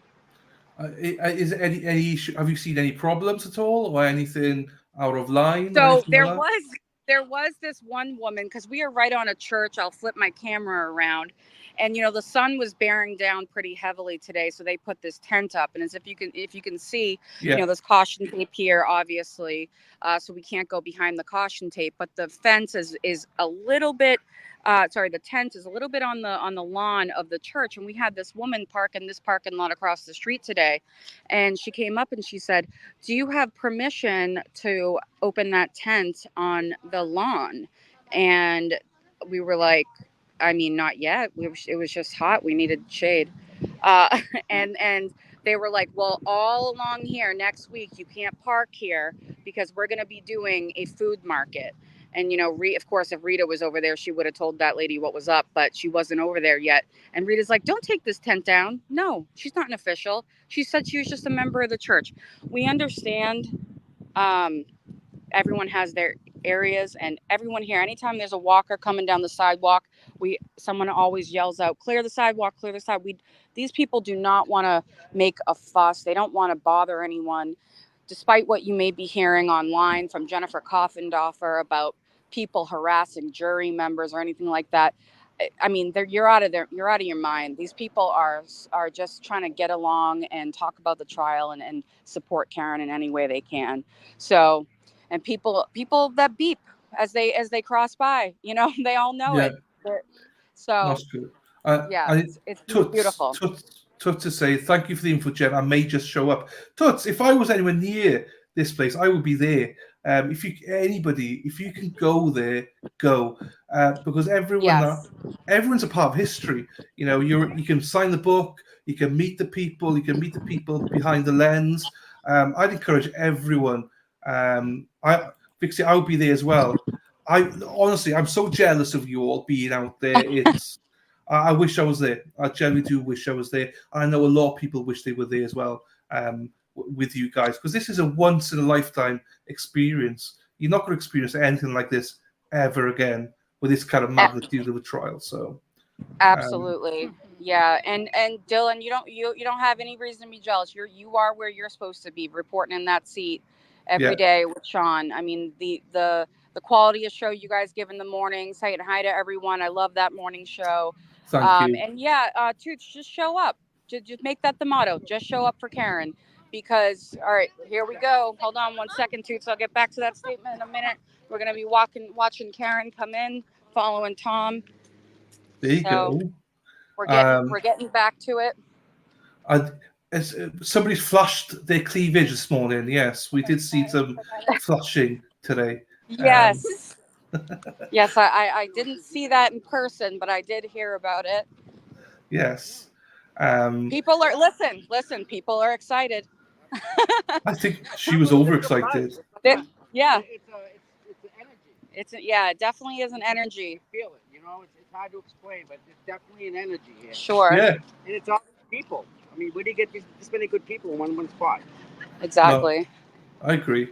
Is there any issue? Have you seen any problems at all, or anything out of line? So there was this one woman, because we are right on a church. I'll flip my camera around. And, the sun was bearing down pretty heavily today. So they put this tent up. And if you can see, there's caution tape here, obviously. So we can't go behind the caution tape. But the fence is a little bit, the tent is a little bit on the lawn of the church. And we had this woman park in this parking lot across the street today. And she came up and she said, do you have permission to open that tent on the lawn? And we were like, I mean, not yet. It was just hot. We needed shade. And they were like, well, all along here next week, you can't park here because we're going to be doing a food market. And, of course, if Rita was over there, she would have told that lady what was up, but she wasn't over there yet. And Rita's like, don't take this tent down. No, she's not an official. She said she was just a member of the church. We understand. Everyone has their areas, and everyone here, anytime there's a walker coming down the sidewalk, someone always yells out, clear the sidewalk, clear the side. These people do not want to make a fuss. They don't want to bother anyone, despite what you may be hearing online from Jennifer Coffendorfer about people harassing jury members or anything like that. I mean, you're out of your mind. These people are just trying to get along and talk about the trial and support Karen in any way they can. So, and people that beep as they cross by, they all know it. So that's good. it's beautiful. Toots to say thank you for the info, Jen. I may just show up. Toots, if I was anywhere near this place, I would be there. If you can go there, go, because everyone's a part of history. You can sign the book, you can meet the people, behind the lens. I'd encourage everyone. Vixie, I would be there as well. I'm so jealous of you all being out there. I wish I was there. I genuinely do wish I was there. I know a lot of people wish they were there as well. With you guys, because this is a once in a lifetime experience. You're not going to experience anything like this ever again with this kind of magnitude of a trial. So absolutely. And Dylan, you don't have any reason to be jealous. You are where you're supposed to be, reporting in that seat every day with Sean. I mean, the quality of show you guys give in the morning, saying hi to everyone. I love that morning show. Thank you. And Toots, just show up. Just make that the motto. Just show up for Karen. Because, all right, here we go. Hold on 1 second, Toots. I'll get back to that statement in a minute. We're going to be watching Karen come in following Tom. There you go. We're getting back to it. Somebody's flushed their cleavage this morning. Yes, we did see some flushing today. Yes. Yes, I didn't see that in person, but I did hear about it. Yes. People are listen, people are excited. I think she was overexcited. Yeah. It's an energy. It definitely is an energy. You feel it, you know, it's hard to explain, but it's definitely an energy here. Sure. Yeah. And it's all people. I mean, where do you get this many good people in one spot? Exactly. No, I agree.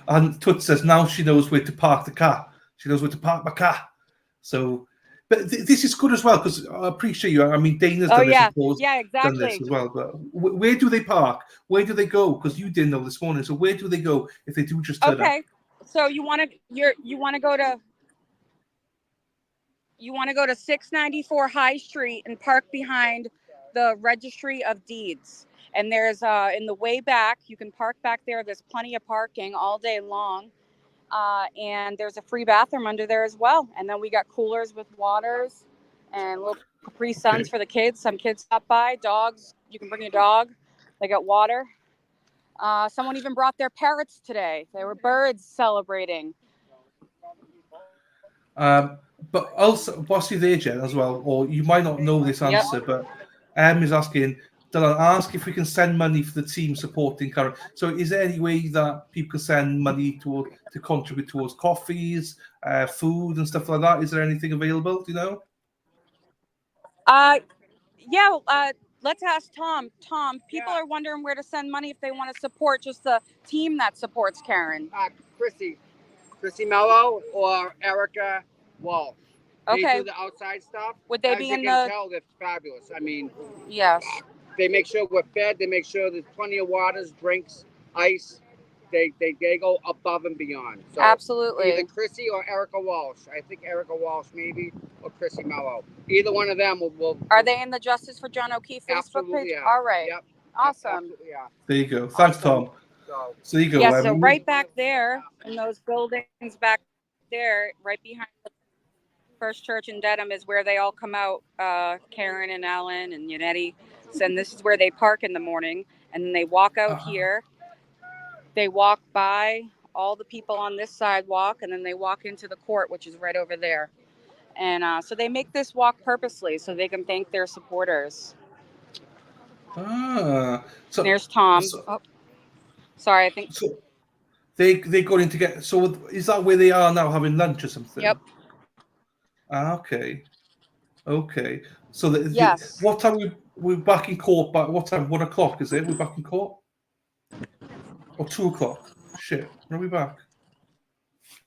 And Toots says now she knows where to park the car. She knows where to park my car. So, but this is good as well because I appreciate you. I mean, Dana's done this, of course. Yeah, exactly. Done this as well. But where do they park? Where do they go? Because you didn't know this morning. So where do they go if they do just turn up? Okay. So you want to go to 694 High Street and park behind the Registry of Deeds. And there's in the way back, you can park back there. There's plenty of parking all day long. And there's a free bathroom under there as well. And then we got coolers with waters and little Capri Suns for the kids. Some kids stop by. Dogs, you can bring your dog. They got water. Someone even brought their parrots today. There were birds celebrating. But also, whilst you're there, Jen, as well, or you might not know this answer, but is asking, Dylan, ask if we can send money for the team supporting Karen. So is there any way that people can send money to contribute towards coffees, food and stuff like that? Is there anything available? Do you know? Let's ask Tom. Tom, people are wondering where to send money if they want to support just the team that supports Karen. Chrissy Mello or Erica Walsh. They Okay. do the outside stuff. Would they As be you in can the? tell, they're fabulous. I mean, yes. They make sure we're fed. They make sure there's plenty of waters, drinks, ice. They go above and beyond. So absolutely. Either Chrissy or Erica Walsh. I think Erica Walsh maybe, or Chrissy Mello. Either one of them will. Are they in the Justice for John O'Keefe Facebook page? Yeah. All right. Yep. Awesome. Yeah. There you go. Thanks, Tom. So there you go. Yeah, so right back there in those buildings back there, right behind the First Church in Dedham is where they all come out, Karen and Alan and Yannetti. And this is where they park in the morning. And then they walk out here. They walk by all the people on this sidewalk, and then they walk into the court, which is right over there. And so they make this walk purposely so they can thank their supporters. So there's Tom. Sorry, I think. So they got in to get. So is that where they are now, having lunch or something? Yep. Okay. So yes. What time we're back in court? By what time? 1 o'clock, is it? We're back in court. Or 2 o'clock? Shit. When are we back?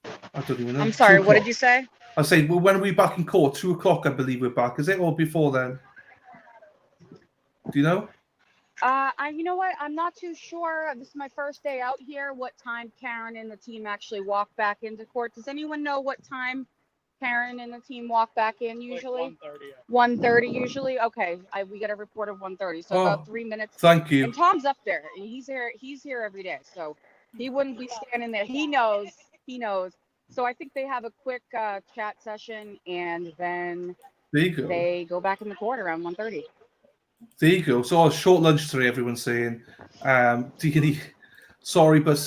I don't even know. I'm sorry. What did you say? I say, well, when are we back in court? 2 o'clock, I believe we're back. Is it, or before then? Do you know? You know what? I'm not too sure. This is my first day out here. What time Karen and the team actually walk back into court? Does anyone know what time Karen and the team walk back in usually? Like 1:30 usually. Okay, we got a report of 1:30, so about 3 minutes. Thank you. And Tom's up there, and he's here every day, so he wouldn't be standing there. He knows. So I think they have a quick chat session, and then they go back in the court around 1:30. There you go. So a short lunch today, everyone's saying. Sorry, but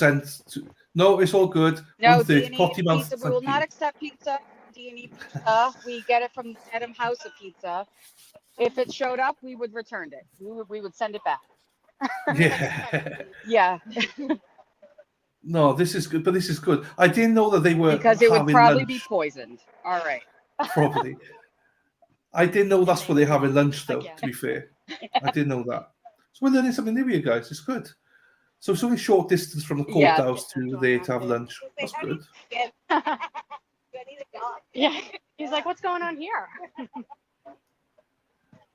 no, it's all good. No, D&E pizza. We will not accept pizza. D&E pizza. We get it from the Dedham House of Pizza. If it showed up, we would return it. We would send it back. Yeah. Yeah. No, this is good, but this is good. I didn't know that they were because it would probably lunch. Be poisoned. All right. Probably. I didn't know that's what they're having lunch, though. To be fair, I didn't know that. So we're learning something new here, guys. It's good. So it's only short distance from the courthouse to there to have lunch. That's good. Yeah. He's like, what's going on here?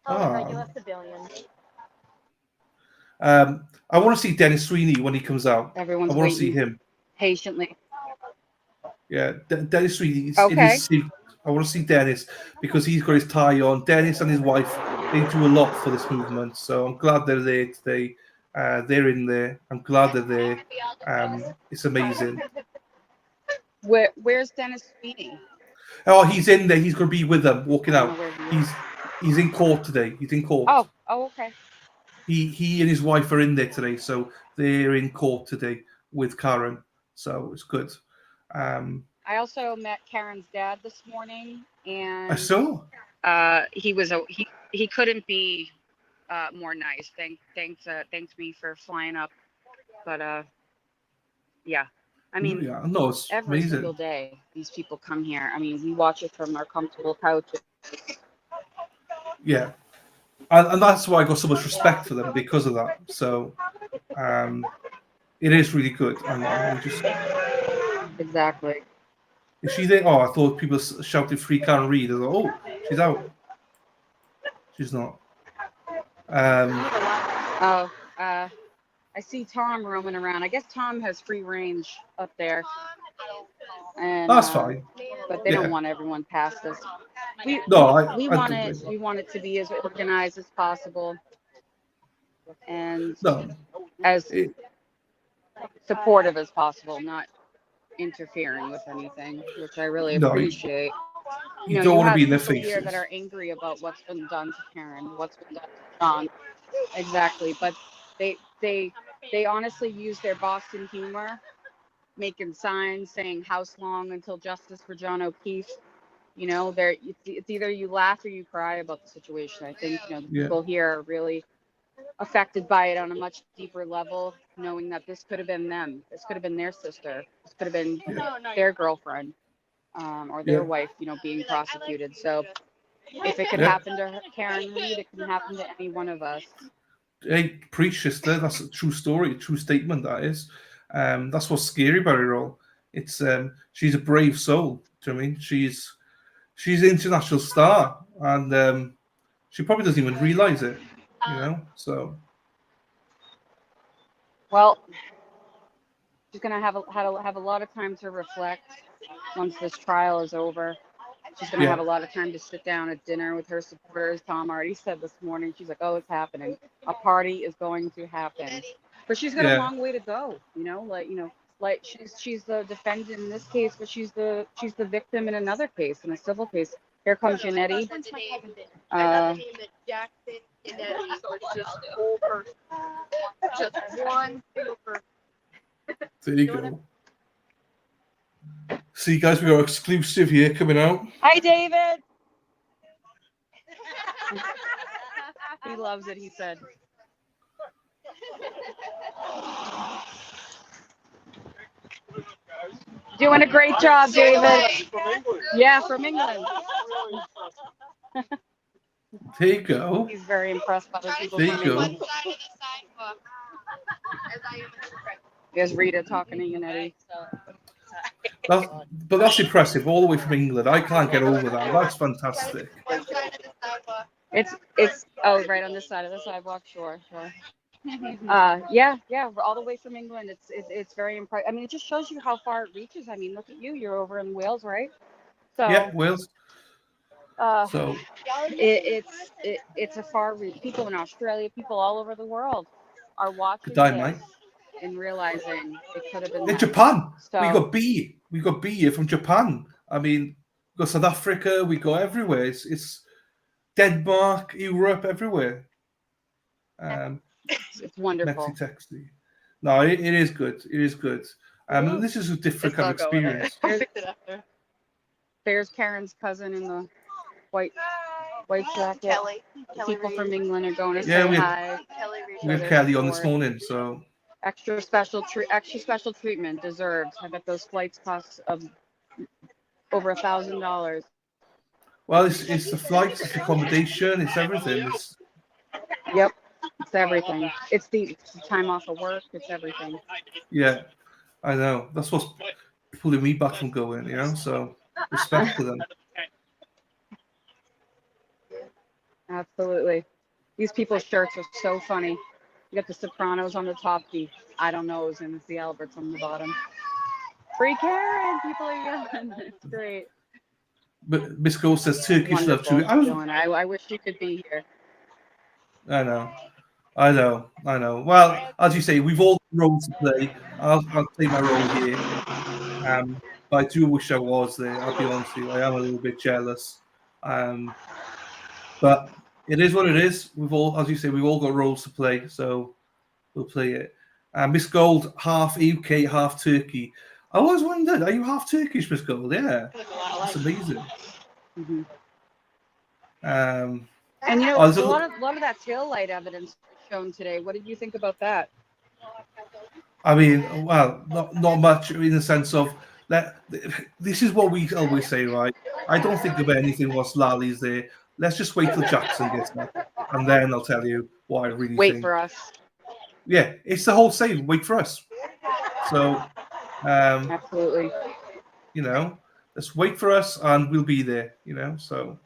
Regular civilian. I want to see Dennis Sweeney when he comes out. Everyone's I want to see him patiently. Yeah, Dennis Sweeney. Okay. I want to see Dennis because he's got his tie on. Dennis and his wife, they do a lot for this movement. So I'm glad they're there today. They're in there. I'm glad they're there. It's amazing. Where's Dennis Sweeney? Oh, he's in there. He's going to be with them, walking out. He's in court today. He's in court. Oh, okay. He and his wife are in there today, so they're in court today with Karen. So it's good. I also met Karen's dad this morning, and I saw. He couldn't be more nice. Thanks me for flying up, but yeah. I mean, yeah, no, it's every amazing. single day these people come here. I mean, we watch it from our comfortable couches. Yeah, and that's why I got so much respect for them because of that. So it is really good. Hang on, let me just. Exactly. Is she there? Oh, I thought people shouted free Karen Reid. I thought, oh, she's out. She's not. I see Tom roaming around. I guess Tom has free range up there. And that's fine. But they don't want everyone past us. We want it to be as organized as possible and as supportive as possible, not interfering with anything, which I really appreciate. You don't want to be in their faces. faces. Here that are angry about what's been done to Karen, what's been done to John. Exactly, but they honestly use their Boston humor, making signs saying "House long until justice for John O'Keefe." You know, it's either you laugh or you cry about the situation. I think the people here are really affected by it on a much deeper level, knowing that this could have been them, this could have been their sister, this could have been their girlfriend, or their wife, being prosecuted. So if it could happen to Karen Reid, it can happen to any one of us. Hey, preach, sister. That's a true story, a true statement. That is. That's what's scary about it all. It's she's a brave soul. Do you know what I mean? She's an international star, and she probably doesn't even realize it. So. Well, she's gonna have a lot of time to reflect once this trial is over. She's gonna have a lot of time to sit down at dinner with her supporters. Tom already said this morning. She's like, "Oh, it's happening. A party is going to happen." But she's got a long way to go. Like she's the defendant in this case, but she's the victim in another case, in a civil case. Here comes Janetti. Just one super. There you go. See, guys, we got exclusive here coming out. Hi, David. He loves it, he said. Doing a great job, David. Yeah, from England. There you go. He's very impressed by the people there from you England. There's Rita talking to Janetti. But that's impressive, all the way from England. I can't get over that. That's fantastic. It's right on this side of the sidewalk. Sure. Yeah, all the way from England. It's very impressive. I mean, it just shows you how far it reaches. I mean, look at you. You're over in Wales, right? So yeah, Wales. So it's a far reach. People in Australia, people all over the world are watching this and realizing it could have been in Japan. So, we got B here from Japan. I mean, we got South Africa. We go everywhere. It's Denmark, Europe, everywhere. It's wonderful. No, it is good. It is good. This is a different kind of experience. There's Karen's cousin in the white jacket. Kelly. People from England are going to say hi. We had Kelly on this morning, so extra special treatment deserved. I bet those flights cost over $1,000. Well, it's the flights, it's the accommodation, it's everything. Yep, it's everything. It's the time off of work. It's everything. Yeah, I know. That's what's pulling me back from going. So respect to them. Absolutely. These people's shirts are so funny. You got the Sopranos on the top, the I don't knows, and it's the Alberts on the bottom. Free Karen! People are yelling. It's great. But Miss Gold says Turkish love too. I wish you could be here. I know. Well, as you say, we've all roles to play. I'll play my role here. But I do wish I was there. I'll be honest with you. I am a little bit jealous. But it is what it is. We've all, as you say, we've all got roles to play, so we'll play it. Miss Gold, half UK, half Turkey. I always wondered, are you half Turkish, Miss Gold? Yeah, that's amazing. Mm-hmm. Um, And you know, a lot of that tail light evidence shown today. What did you think about that? I mean, well, not much in the sense of that. This is what we always say, right? I don't think of anything once Lali's there. Let's just wait till Jackson gets up, and then I'll tell you what I really Wait think. for us. Yeah, it's the whole saying, wait for us. So, absolutely. You know, let's wait for us, and we'll be there. You know, so.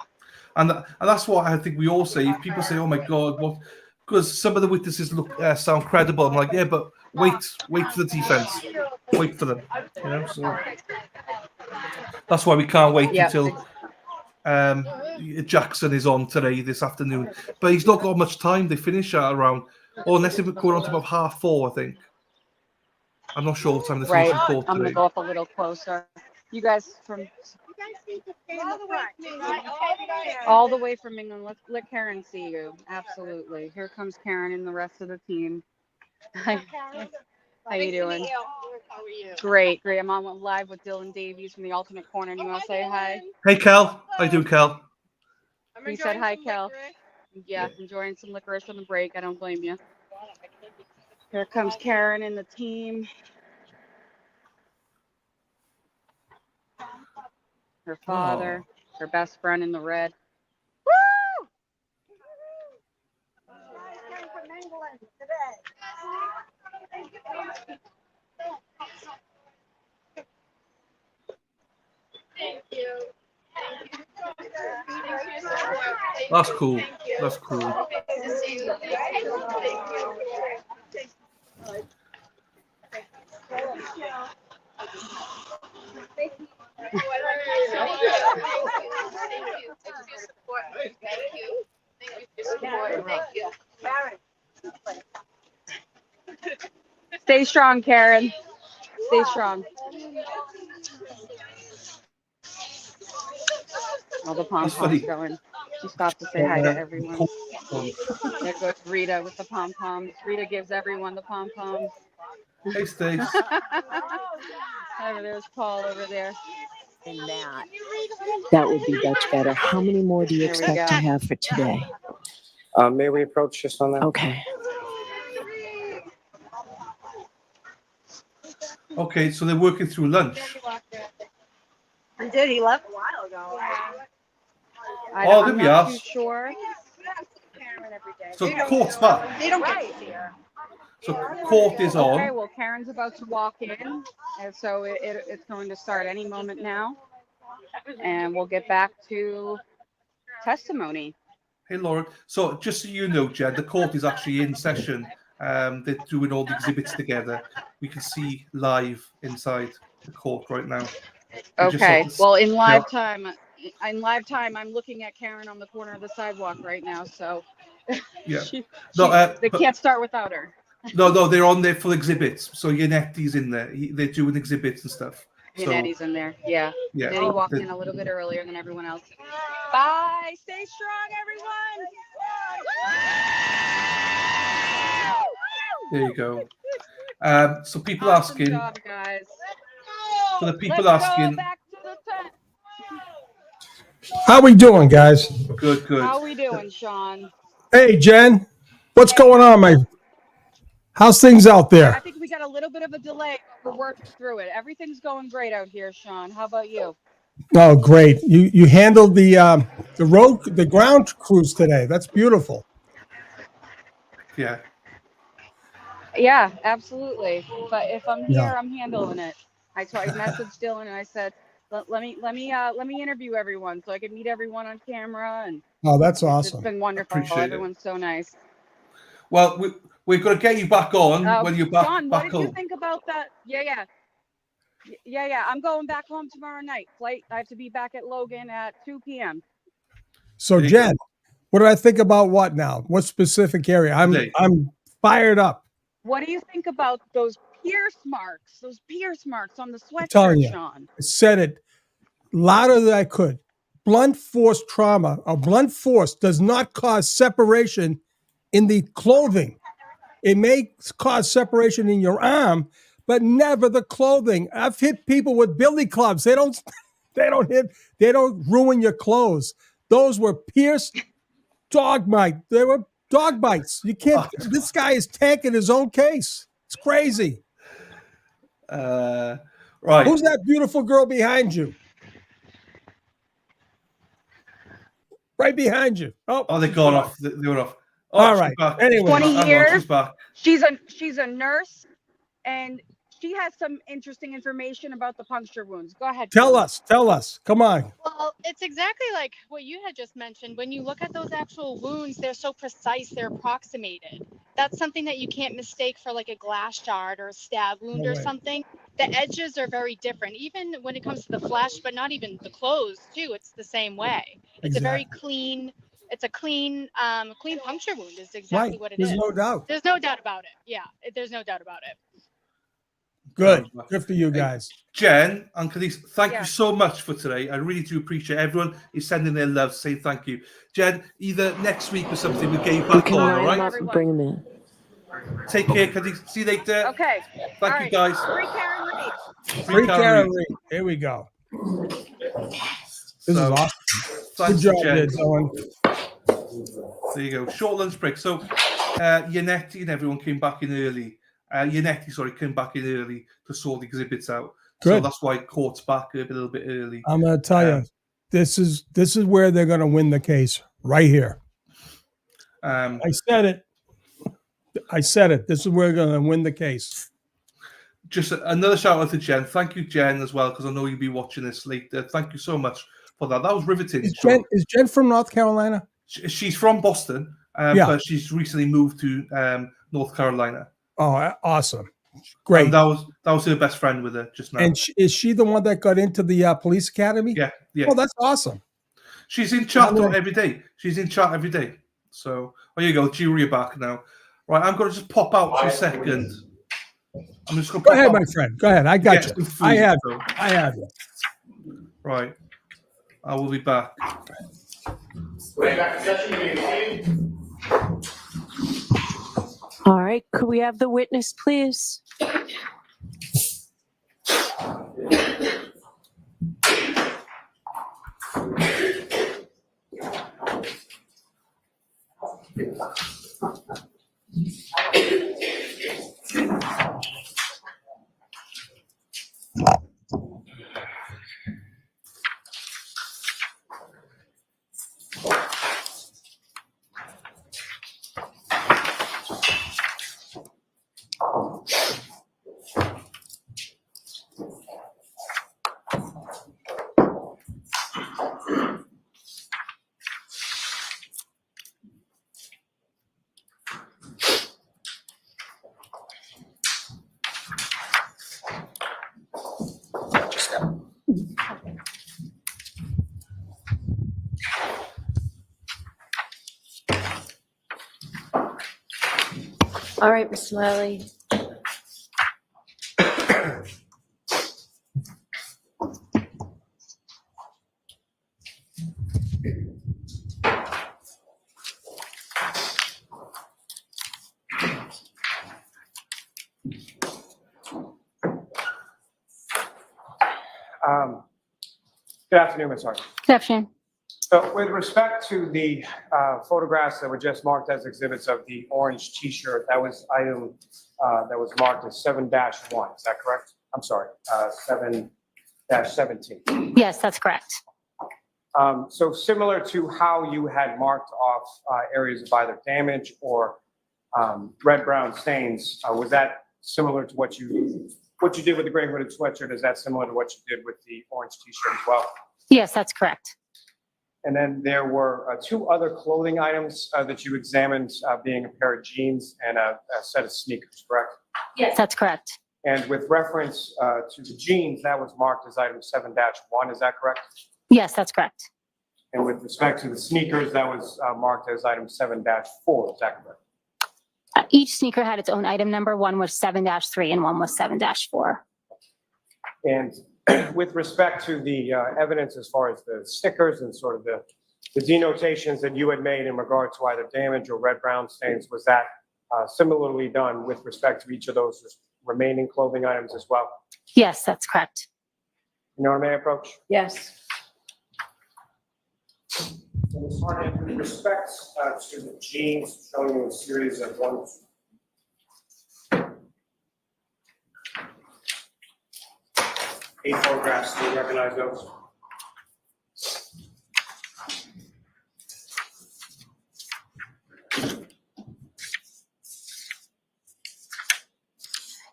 And that's what I think we all say. If people say, "Oh my God, what?" Because some of the witnesses sound credible. I'm like, yeah, but wait for the defense, wait for them. You know, so that's why we can't wait until Jackson is on today this afternoon. But he's not got much time. They finish at around, or unless they go on to about 4:30, I think. I'm not sure what time they finish in court today. I'm gonna go up a little closer. You guys from all the way from England. Let Karen see you. Absolutely. Here comes Karen and the rest of the team. Hi. How you doing? How are you? Great. I'm on live with Dylan Davies from the Alternate Corner. You want to say hi? Hey, Cal. How you doing, Cal? He said hi, Cal. Yeah, enjoying some licorice on the break. I don't blame you. Here comes Karen and the team. Her father, her best friend in the red. Woo! I came from England today. Thank you. That's cool. That's cool. Stay strong, Karen. Stay strong. All the pom-poms going. She stopped to say hi to everyone. There goes Rita with the pom-poms. Rita gives everyone the pom-poms. Hey, Stace. There's Paul over there. And that would be much better. How many more do you expect to have for today? May we approach just on that? Okay. Okay, so they're working through lunch. He did. He left a while ago. I'm not too sure. So court's back. They don't get to see her. So court is on. Okay, well, Karen's about to walk in, and so it's going to start any moment now, and we'll get back to testimony. Hey, Lauren. So just so you know, Jed, the court is actually in session. They're doing all the exhibits together. We can see live inside the court right now. Okay. Well, in live time, I'm looking at Karen on the corner of the sidewalk right now. So yeah, they can't start without her. No, they're on there for exhibits. So Yanetti's in there. They're doing exhibits and stuff. Yanetti's in there. Yeah. Yanetti walked in a little bit earlier than everyone else. Bye. Stay strong, everyone. There you go. So people asking. Job, guys. So the people asking. How we doing, guys? Good. How we doing, Sean? Hey, Jen. What's going on, my? How's things out there? I think we got a little bit of a delay, but we're working through it. Everything's going great out here, Sean. How about you? Oh, great. You handled the ground cruise today. That's beautiful. Yeah. Yeah, absolutely. But if I'm here, I'm handling it. I messaged Dylan and I said, let me interview everyone so I can meet everyone on camera. And oh, that's awesome. It's been wonderful. Everyone's so nice. Well, we're going to get you back on when you're back. Sean, what did you home. think about that? Yeah. I'm going back home tomorrow night. Flight. I have to be back at Logan at 2 p.m. So, Jen, what do I think about what now? What specific area? I'm fired up. What do you think about those pierce marks, those pierce marks on the I'm telling sweatshirt, you, Sean. I said it louder than I could. Blunt force trauma or blunt force does not cause separation in the clothing. It may cause separation in your arm, but never the clothing. I've hit people with billy clubs. They don't ruin your clothes. Those were pierced dog bite. They were dog bites. You can't. This guy is tanking his own case. It's crazy. Right. Who's that beautiful girl behind you? Right behind you. Oh, they've gone off. They were off. Oh, all right. Anyway, 20 years. She's back. She's a nurse, and she has some interesting information about the puncture wounds. Go ahead. Tell us. Come on. Well, it's exactly like what you had just mentioned. When you look at those actual wounds, they're so precise, they're approximated. That's something that you can't mistake for like a glass shard or a stab wound or something. The edges are very different, even when it comes to the flesh, but not even the clothes too. It's the same way. It's a very clean. It's a clean puncture wound. Is exactly what it is. There's no doubt. There's no doubt about it. Yeah, there's no doubt about it. Good for you guys. Jen and Khalees, thank you so much for today. I really do appreciate everyone is sending their love, saying thank you. Jen, either next week or something, we'll get you back on, all right? Bring them in. Take care, Khalees. See you later. Okay. Thank you, guys. Free Karen Reed. Free Karen Reed. Here we go. This is awesome. Good job, Jen. Dylan. There you go. Short lunch break. So, Yannetti and everyone came back in early. Yannetti, came back in early to sort the exhibits out. Good. So that's why court's back a little bit early. I'm going to tell you, this is where they're going to win the case, right here. I said it. This is where they're going to win the case. Just another shout out to Jen. Thank you, Jen, as well, because I know you'll be watching this later. Thank you so much for that. That was riveting. Is Jen from North Carolina? She's from Boston, but she's recently moved to North Carolina. Oh, awesome. Great. And that was her best friend with her just now. And is she the one that got into the police academy? Yeah. Oh, that's awesome. She's in chat every day. So, there you go. Jury back now. Right, I'm going to just pop out for a second. I'm just going to go ahead, my friend. Go ahead. I got you. I have you. Right. I will be back. All right. Could we have the witness, please? All right, Mr. Lally. Good afternoon, Ms. Hart. Good afternoon. So with respect to the photographs that were just marked as exhibits of the orange T-shirt, that was item that was marked as 7-1. Is that correct? I'm sorry, 7-17. Yes, that's correct. So similar to how you had marked off areas of either damage or red-brown stains, was that similar to what you did with the gray hooded sweatshirt? Is that similar to what you did with the orange T-shirt as well? Yes, that's correct. And then there were two other clothing items that you examined, being a pair of jeans and a set of sneakers, correct? Yes, that's correct. And with reference to the jeans, that was marked as item 7-1, is that correct? Yes, that's correct. And with respect to the sneakers, that was marked as item 7-4, is that correct? Each sneaker had its own item number. One was 7-3 and one was 7-4. And with respect to the evidence as far as the stickers and sort of the denotations that you had made in regard to either damage or red-brown stains, was that similarly done with respect to each of those remaining clothing items as well? Yes, that's correct. You know what I may approach? Yes. And as far as with respect to the jeans, showing you a series of 1, 8 photographs. Do you recognize those?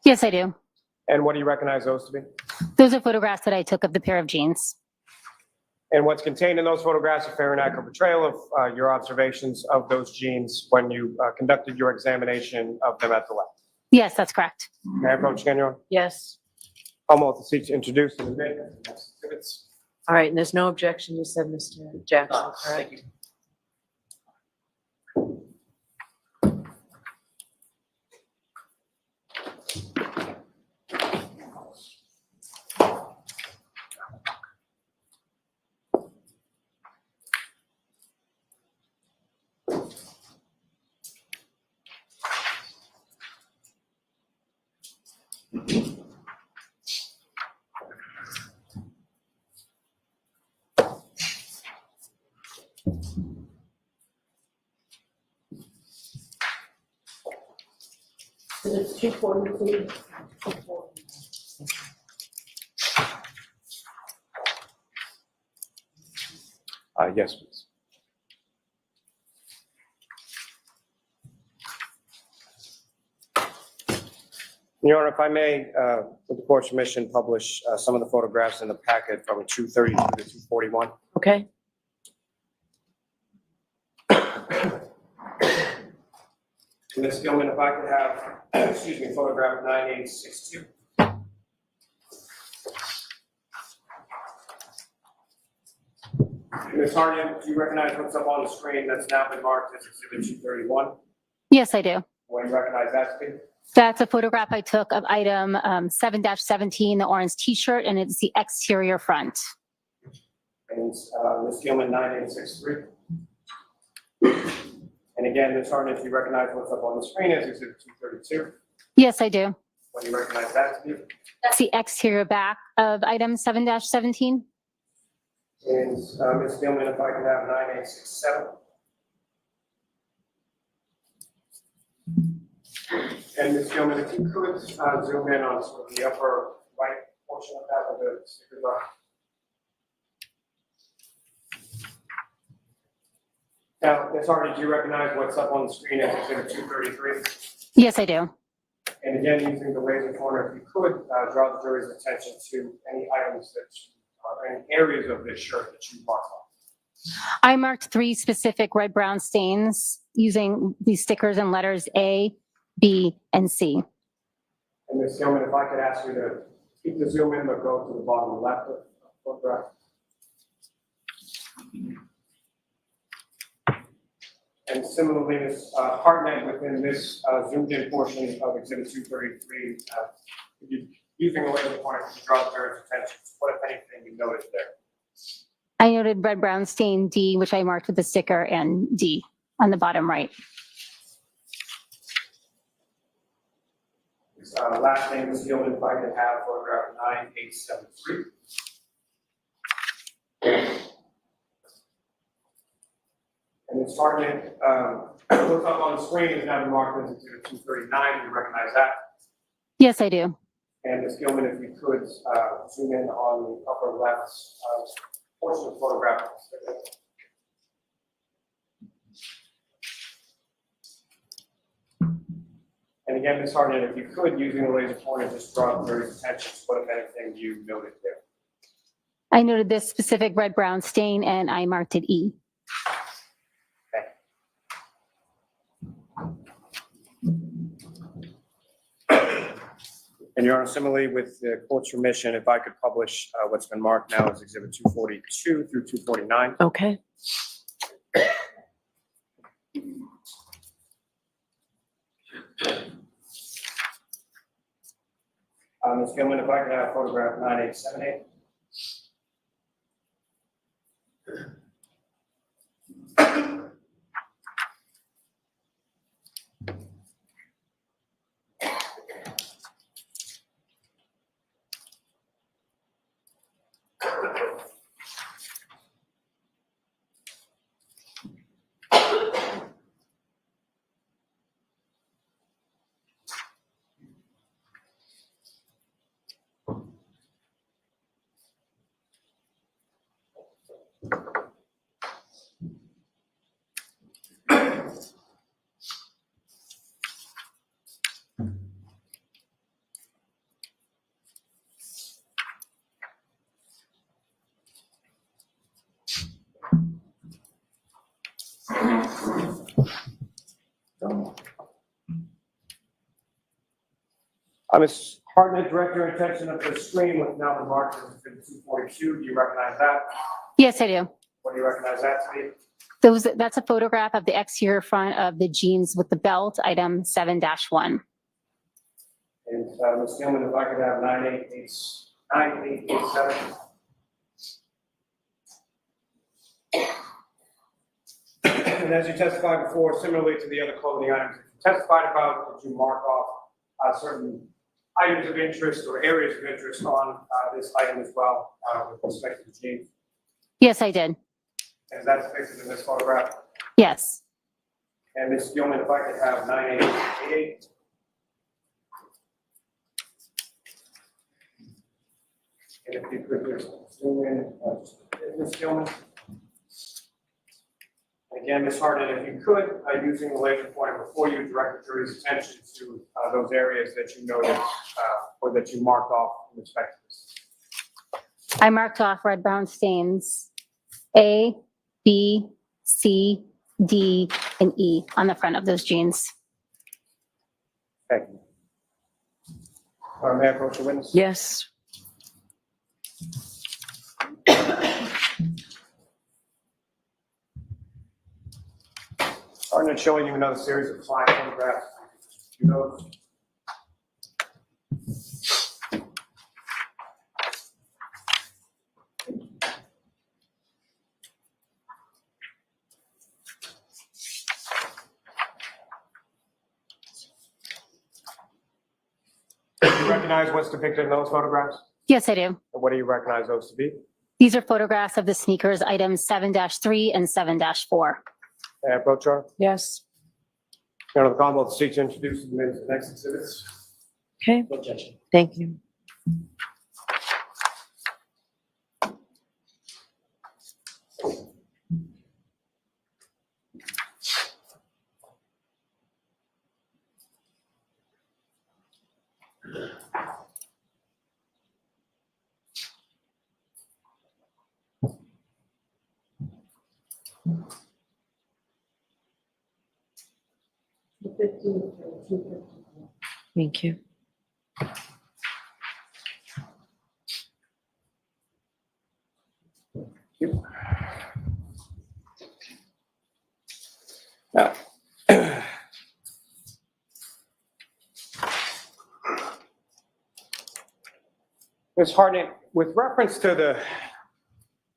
Yes, I do. And what do you recognize those to be? Those are photographs that I took of the pair of jeans. And what's contained in those photographs, a fair and accurate portrayal of your observations of those jeans when you conducted your examination of them at the lab? Yes, that's correct. May I approach again, Your Honor? Yes. Commonwealth to seek to introduce and admit exhibits. All right, and there's no objection, you said, Mr. Jackson, correct? Thank you. It's 242. Yes, please. Your Honor, if I may, with the court's permission, publish some of the photographs in the packet from 232 to 241. Okay. Ms. Gilman, if I could have, excuse me, photograph 9862. Ms. Hartnett, do you recognize what's up on the screen that's now been marked as Exhibit 231? Yes, I do. What do you recognize that to be? That's a photograph I took of item 7-17, the orange t-shirt, and it's the exterior front. And Ms. Gilman, 9863. And again, Ms. Hartnett, do you recognize what's up on the screen as Exhibit 232? Yes, I do. What do you recognize that to be? That's the exterior back of item 7-17. And Ms. Gilman, if I could have 9867. And Ms. Gilman, if you could zoom in on sort of the upper right portion of that with the stickers on. Now, Ms. Hardy, do you recognize what's up on the screen as Exhibit 233? Yes, I do. And again, using the laser pointer, if you could draw the jury's attention to any items that are any areas of this shirt that you marked on. I marked 3 specific red-brown stains using these stickers and letters A, B, and C. And Ms. Gilman, if I could ask you to keep the zoom in, but go to the bottom left of the photograph. And similarly, Ms. Hartnett, within this zoomed in portion of Exhibit 233, using a laser pointer to draw the jury's attention, what, if anything, you noticed there? I noted red-brown stain D, which I marked with the sticker, and D on the bottom right. Last name is Gilman, if I could have photograph 9873. And Ms. Hartnett, what's up on the screen is now marked as Exhibit 239. Do you recognize that? Yes, I do. And Ms. Gilman, if you could zoom in on the upper left portion of the photograph. And again, Ms. Hartnett, if you could, using the laser pointer, just draw the jury's attention to what, if anything, you noted there. I noted this specific red-brown stain, and I marked it E. And Your Honor, similarly, with the court's permission, if I could publish what's been marked now as Exhibit 242 through 249. Ms. Gilman, if I could have photograph 9878. Ms. Hartnett, direct your attention of the screen with now the mark as 5242. Do you recognize that? Yes, I do. What do you recognize that to be? That's a photograph of the exterior front of the jeans with the belt, item 7-1. And Ms. Gilman, if I could have 9887. And as you testified before, similarly to the other clothing items that you testified about, did you mark off certain items of interest or areas of interest on this item as well with respect to the jeans? Yes, I did. And that's depicted in this photograph? Yes. And Ms. Gilman, if I could have 9888. And if you could just zoom in, Ms. Gilman. Again, Ms. Hartnett, if you could, using the laser pointer before you, direct the jury's attention to those areas that you noticed or that you marked off in respect to this. I marked off red brown stains A, B, C, D, and E on the front of those jeans. Thank you. May I approach the witness? Yes. Hartnett, showing you another series of flying photographs. You know, do you recognize what's depicted in those photographs? Yes, I do. And what do you recognize those to be? These are photographs of the sneakers, items 7-3 and 7-4. May I approach her? Yes. Your Honor, the Commonwealth seeks to introduce the next exhibits. Okay. No objection. Thank you. Thank you. Now, Ms. Hartnett, with reference to the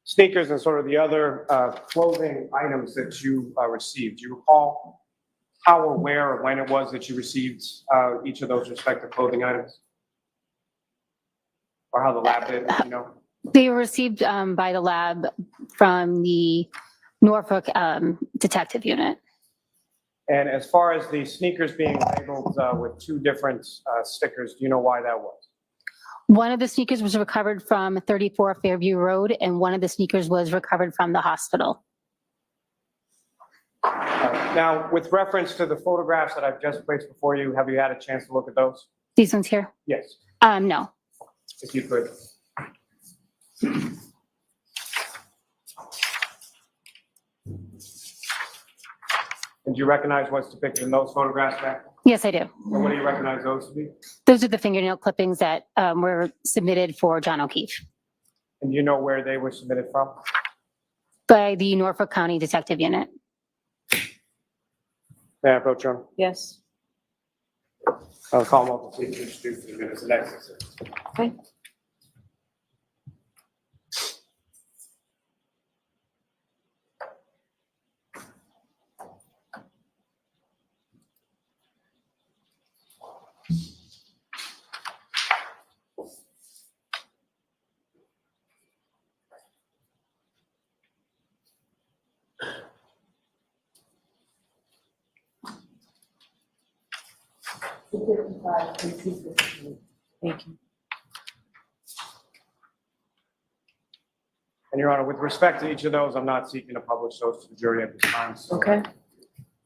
sneakers and sort of the other clothing items that you received, do you recall how or where or when it was that you received each of those respective clothing items? Or how the lab did, you know? They were received by the lab from the Norfolk detective unit. And as far as the sneakers being labeled with two different stickers, do you know why that was? One of the sneakers was recovered from 34 Fairview Road, and one of the sneakers was recovered from the hospital. Now, with reference to the photographs that I've just placed before you, have you had a chance to look at those? These ones here? Yes. No. If you could. And do you recognize what's depicted in those photographs, Matt? Yes, I do. And what do you recognize those to be? Those are the fingernail clippings that were submitted for John O'Keefe And do you know where they were submitted from? by the Norfolk County Detective Unit. May I approach you? Yes. Commonwealth will please introduce the minutes of next. Okay. Thank you. And Your Honor, with respect to each of those, I'm not seeking to publish those to the jury at this time. So Okay.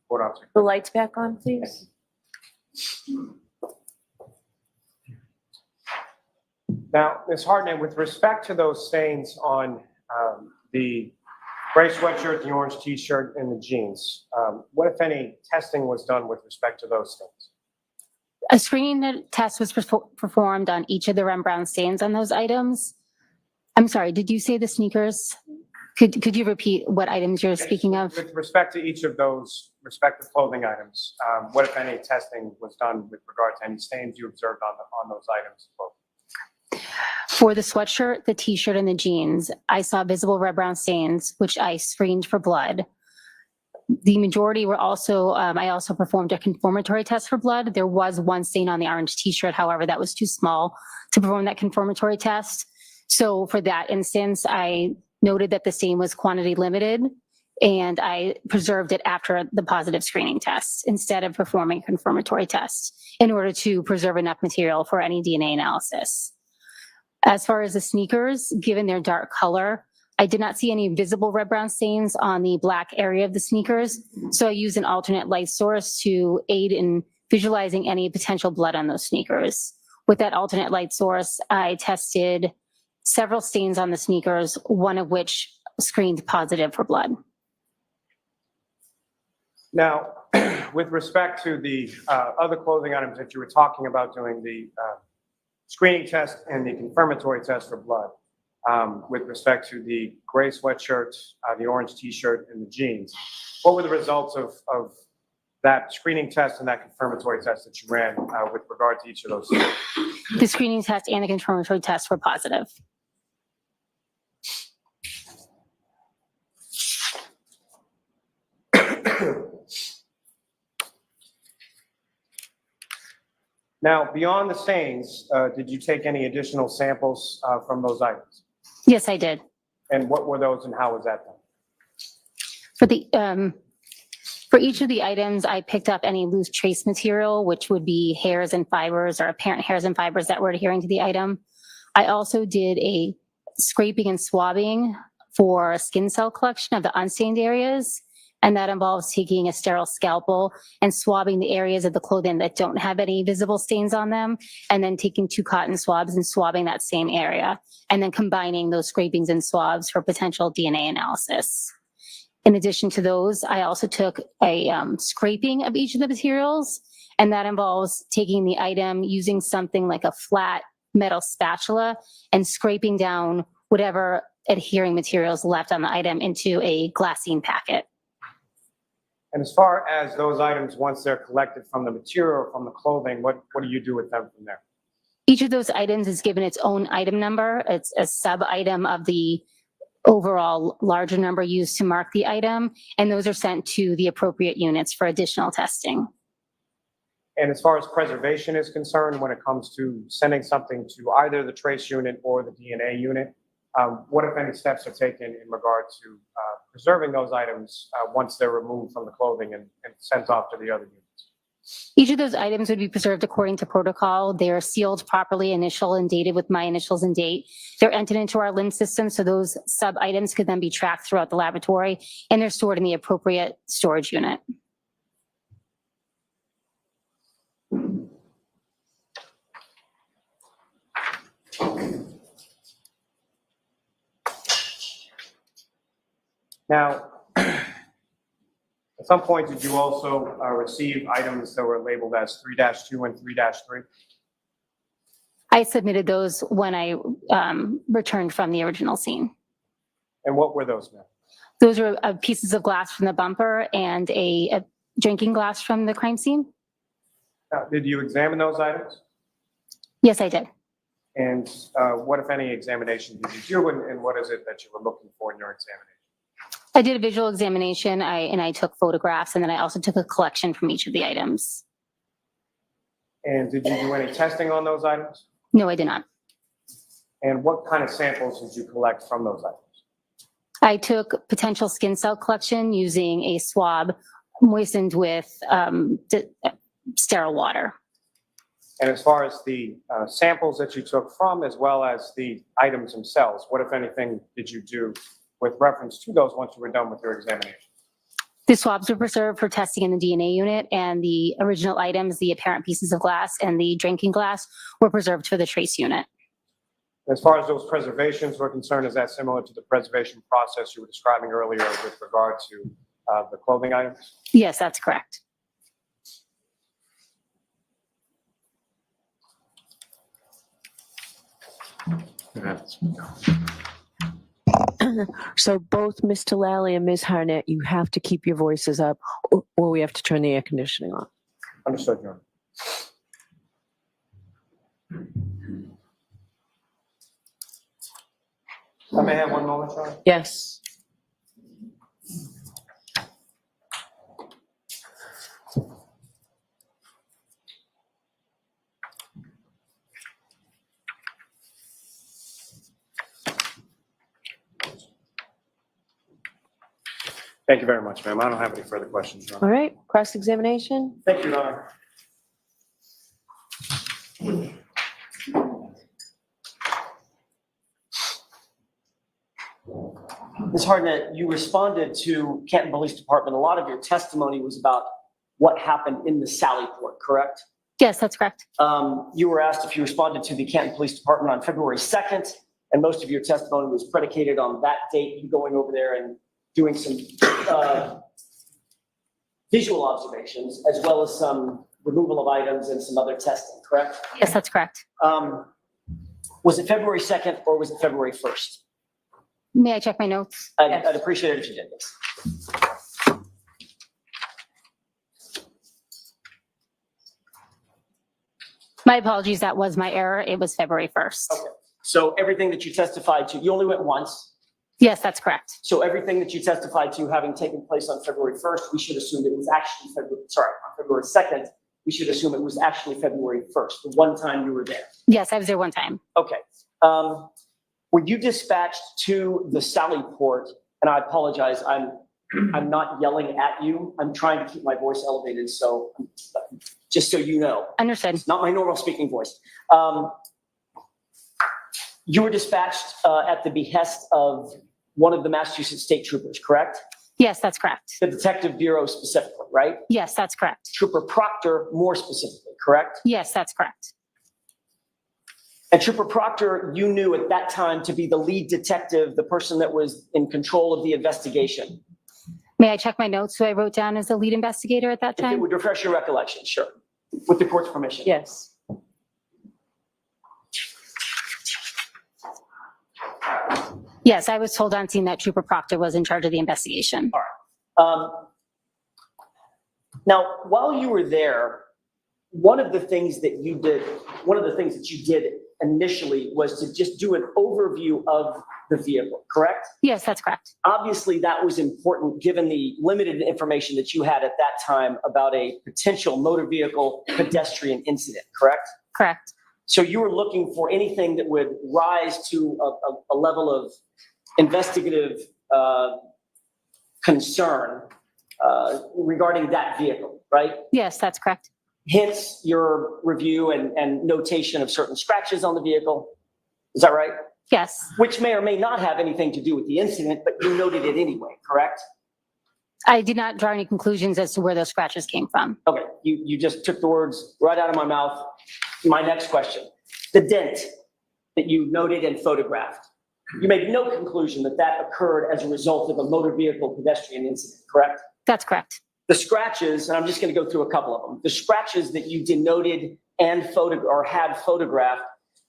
Court officer. The lights back on, please. Now, Ms. Hartnett, with respect to those stains on the gray sweatshirt, the orange t-shirt, and the jeans, what, if any, testing was done with respect to those stains? A screening test was performed on each of the Rembrandt stains on those items. I'm sorry, did you say the sneakers? Could you repeat what items you're speaking of? With respect to each of those respective clothing items, what, if any, testing was done with regard to any stains you observed on those items? For the sweatshirt, the t-shirt, and the jeans, I saw visible red brown stains, which I screened for blood. The majority were also, I also performed a confirmatory test for blood. There was one stain on the orange t-shirt, however, that was too small to perform that confirmatory test. So for that instance, I noted that the stain was quantity limited, and I preserved it after the positive screening test instead of performing a confirmatory test in order to preserve enough material for any DNA analysis. As far as the sneakers, given their dark color, I did not see any visible red brown stains on the black area of the sneakers, so I used an alternate light source to aid in visualizing any potential blood on those sneakers. With that alternate light source, I tested several stains on the sneakers, one of which screened positive for blood. Now, with respect to the other clothing items that you were talking about doing the screening test and the confirmatory test for blood, with respect to the gray sweatshirt, the orange t-shirt, and the jeans, what were the results of that screening test and that confirmatory test that you ran with regard to each of those? The screening test and the confirmatory test were positive. Now, beyond the stains, did you take any additional samples from those items? Yes, I did. And what were those and how was that done? For each of the items, I picked up any loose trace material, which would be hairs and fibers or apparent hairs and fibers that were adhering to the item. I also did a scraping and swabbing for a skin cell collection of the unstained areas. And that involves taking a sterile scalpel and swabbing the areas of the clothing that don't have any visible stains on them, and then taking 2 cotton swabs and swabbing that same area, and then combining those scrapings and swabs for potential DNA analysis. In addition to those, I also took a scraping of each of the materials, and that involves taking the item using something like a flat metal spatula and scraping down whatever adhering materials left on the item into a glassine packet. And as far as those items, once they're collected from the material or from the clothing, what do you do with them from there? Each of those items is given its own item number. It's a sub-item of the overall larger number used to mark the item, and those are sent to the appropriate units for additional testing. And as far as preservation is concerned, when it comes to sending something to either the trace unit or the DNA unit, what, if any, steps are taken in regard to preserving those items once they're removed from the clothing and sent off to the other units? Each of those items would be preserved according to protocol. They are sealed properly, initial and dated with my initials and date. They're entered into our LIMS system, so those sub-items could then be tracked throughout the laboratory, and they're stored in the appropriate storage unit. Now, at some point, did you also receive items that were labeled as 3-2 and 3-3? I submitted those when I returned from the original scene. And what were those, ma'am? Those were pieces of glass from the bumper and a drinking glass from the crime scene. Did you examine those items? Yes, I did. And what, if any, examination did you do, and what is it that you were looking for in your examination? I did a visual examination, and I took photographs, and then I also took a collection from each of the items. And did you do any testing on those items? No, I did not. And what kind of samples did you collect from those items? I took potential skin cell collection using a swab moistened with sterile water. And as far as the samples that you took from, as well as the items themselves, what, if anything, did you do with reference to those once you were done with your examination? The swabs were preserved for testing in the DNA unit, and the original items, the apparent pieces of glass and the drinking glass, were preserved for the trace unit. As far as those preservations were concerned, is that similar to the preservation process you were describing earlier with regard to the clothing items? Yes, that's correct. So both Ms. Lally and Ms. Hartnett, you have to keep your voices up, or we have to turn the air conditioning on. Understood, Your Honor. I may have one moment, Your Honor. Yes. Thank you very much, ma'am. I don't have any further questions, Your Honor. All right, cross-examination? Thank you, Your Honor. Ms. Hartnett, you responded to Canton Police Department. A lot of your testimony was about what happened in the Sallyport, correct? Yes, that's correct. You were asked if you responded to the Canton Police Department on February 2nd, and most of your testimony was predicated on that date, you going over there and doing some visual observations, as well as some removal of items and some other testing, correct? Yes, that's correct. Was it February 2nd or was it February 1st? May I check my notes? I'd appreciate it if you did this. My apologies, that was my error. It was February 1st. Okay. So everything that you testified to, you only went once. Yes, that's correct. So everything that you testified to having taken place on February 1st, we should assume it was actually on February 2nd, we should assume it was actually February 1st, the one time you were there. Yes, I was there one time. Okay. Were you dispatched to the Sallyport? And I apologize, I'm not yelling at you. I'm trying to keep my voice elevated, so just so you know. Understood. It's not my normal speaking voice. You were dispatched at the behest of one of the Massachusetts State Troopers, correct? Yes, that's correct. The Detective Bureau specifically, right? Yes, that's correct. Trooper Proctor more specifically, correct? Yes, that's correct. And Trooper Proctor, you knew at that time to be the lead detective, the person that was in control of the investigation. May I check my notes who I wrote down as the lead investigator at that If it time? would refresh your recollection, sure. With the court's permission. Yes. Yes, I was told on scene that Trooper Proctor was in charge of the investigation. All right. Now, while you were there, one of the things that you did initially was to just do an overview of the vehicle, correct? Yes, that's correct. Obviously, that was important given the limited information that you had at that time about a potential motor vehicle pedestrian incident, correct? Correct. So you were looking for anything that would rise to a level of investigative concern regarding that vehicle, right? Yes, that's correct. Hence your review and notation of certain scratches on the vehicle. Is that right? Yes. Which may or may not have anything to do with the incident, but you noted it anyway, correct? I did not draw any conclusions as to where those scratches came from. Okay, you just took the words right out of my mouth. My next question, the dent that you noted and photographed, you made no conclusion that that occurred as a result of a motor vehicle pedestrian incident, correct? That's correct. The scratches, and I'm just going to go through a couple of them. The scratches that you denoted and had photographed,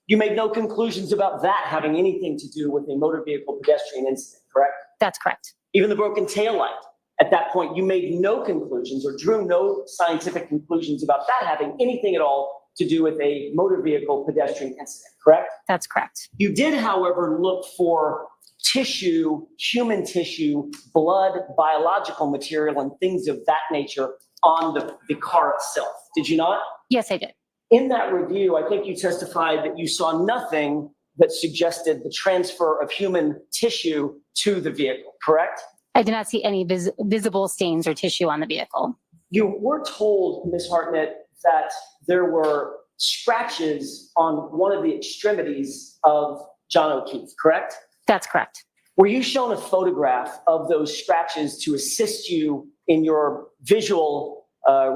you made no conclusions about that having anything to do with a motor vehicle pedestrian incident, correct? That's correct. Even the broken taillight At that point, you made no conclusions or drew no scientific conclusions about that having anything at all to do with a motor vehicle pedestrian incident, correct? That's correct. You did, however, look for tissue, human tissue, blood, biological material, and things of that nature on the car itself. Did you not? Yes, I did. In that review, I think you testified that you saw nothing that suggested the transfer of human tissue to the vehicle, correct? I did not see any visible stains or tissue on the vehicle. You were told, Ms. Hartnett, that there were scratches on one of the extremities of John O'Keefe, correct? That's correct. Were you shown a photograph of those scratches to assist you in your visual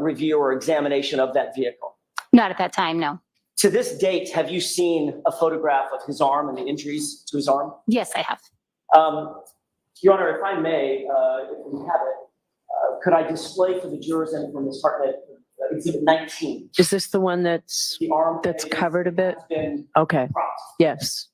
review or examination of that vehicle? Not at that time, no. To this date, have you seen a photograph of his arm and the injuries to his arm? Yes, I have. Your Honor, if I may, if we have it, could I display for the jurors and for Ms. Hartnett Exhibit 19? Is this the one that's The arm that's covered a bit? has been Okay. propped. Yes.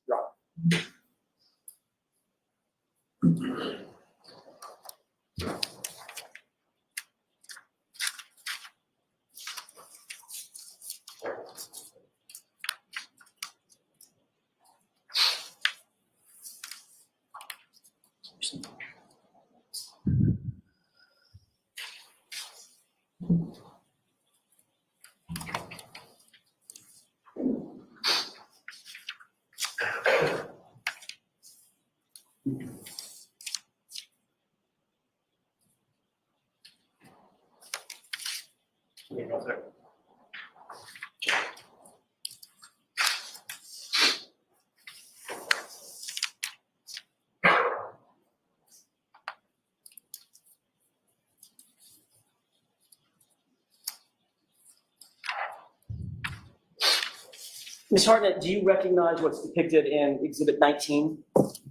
Ms. Hartnett, do you recognize what's depicted in Exhibit 19?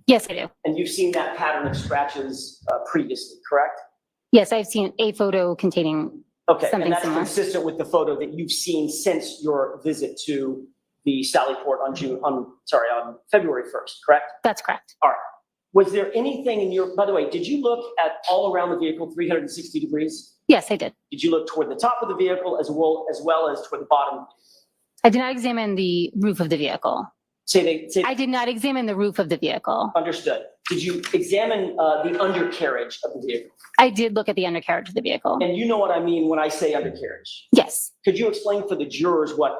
Yes, I do. And you've seen that pattern of scratches previously, correct? Yes, I've seen a photo containing Okay, something and that's similar. consistent with the photo that you've seen since your visit to the Sallyport on February 1st, correct? That's correct. All right. Was there anything in your, by the way, did you look at all around the vehicle 360 degrees? Yes, I did. Did you look toward the top of the vehicle as well as toward the bottom? I did not examine the roof of the vehicle. I did not examine the roof of the vehicle. Understood. Did you examine the undercarriage of the vehicle? I did look at the undercarriage of the vehicle. And you know what I mean when I say undercarriage? Yes. Could you explain for the jurors what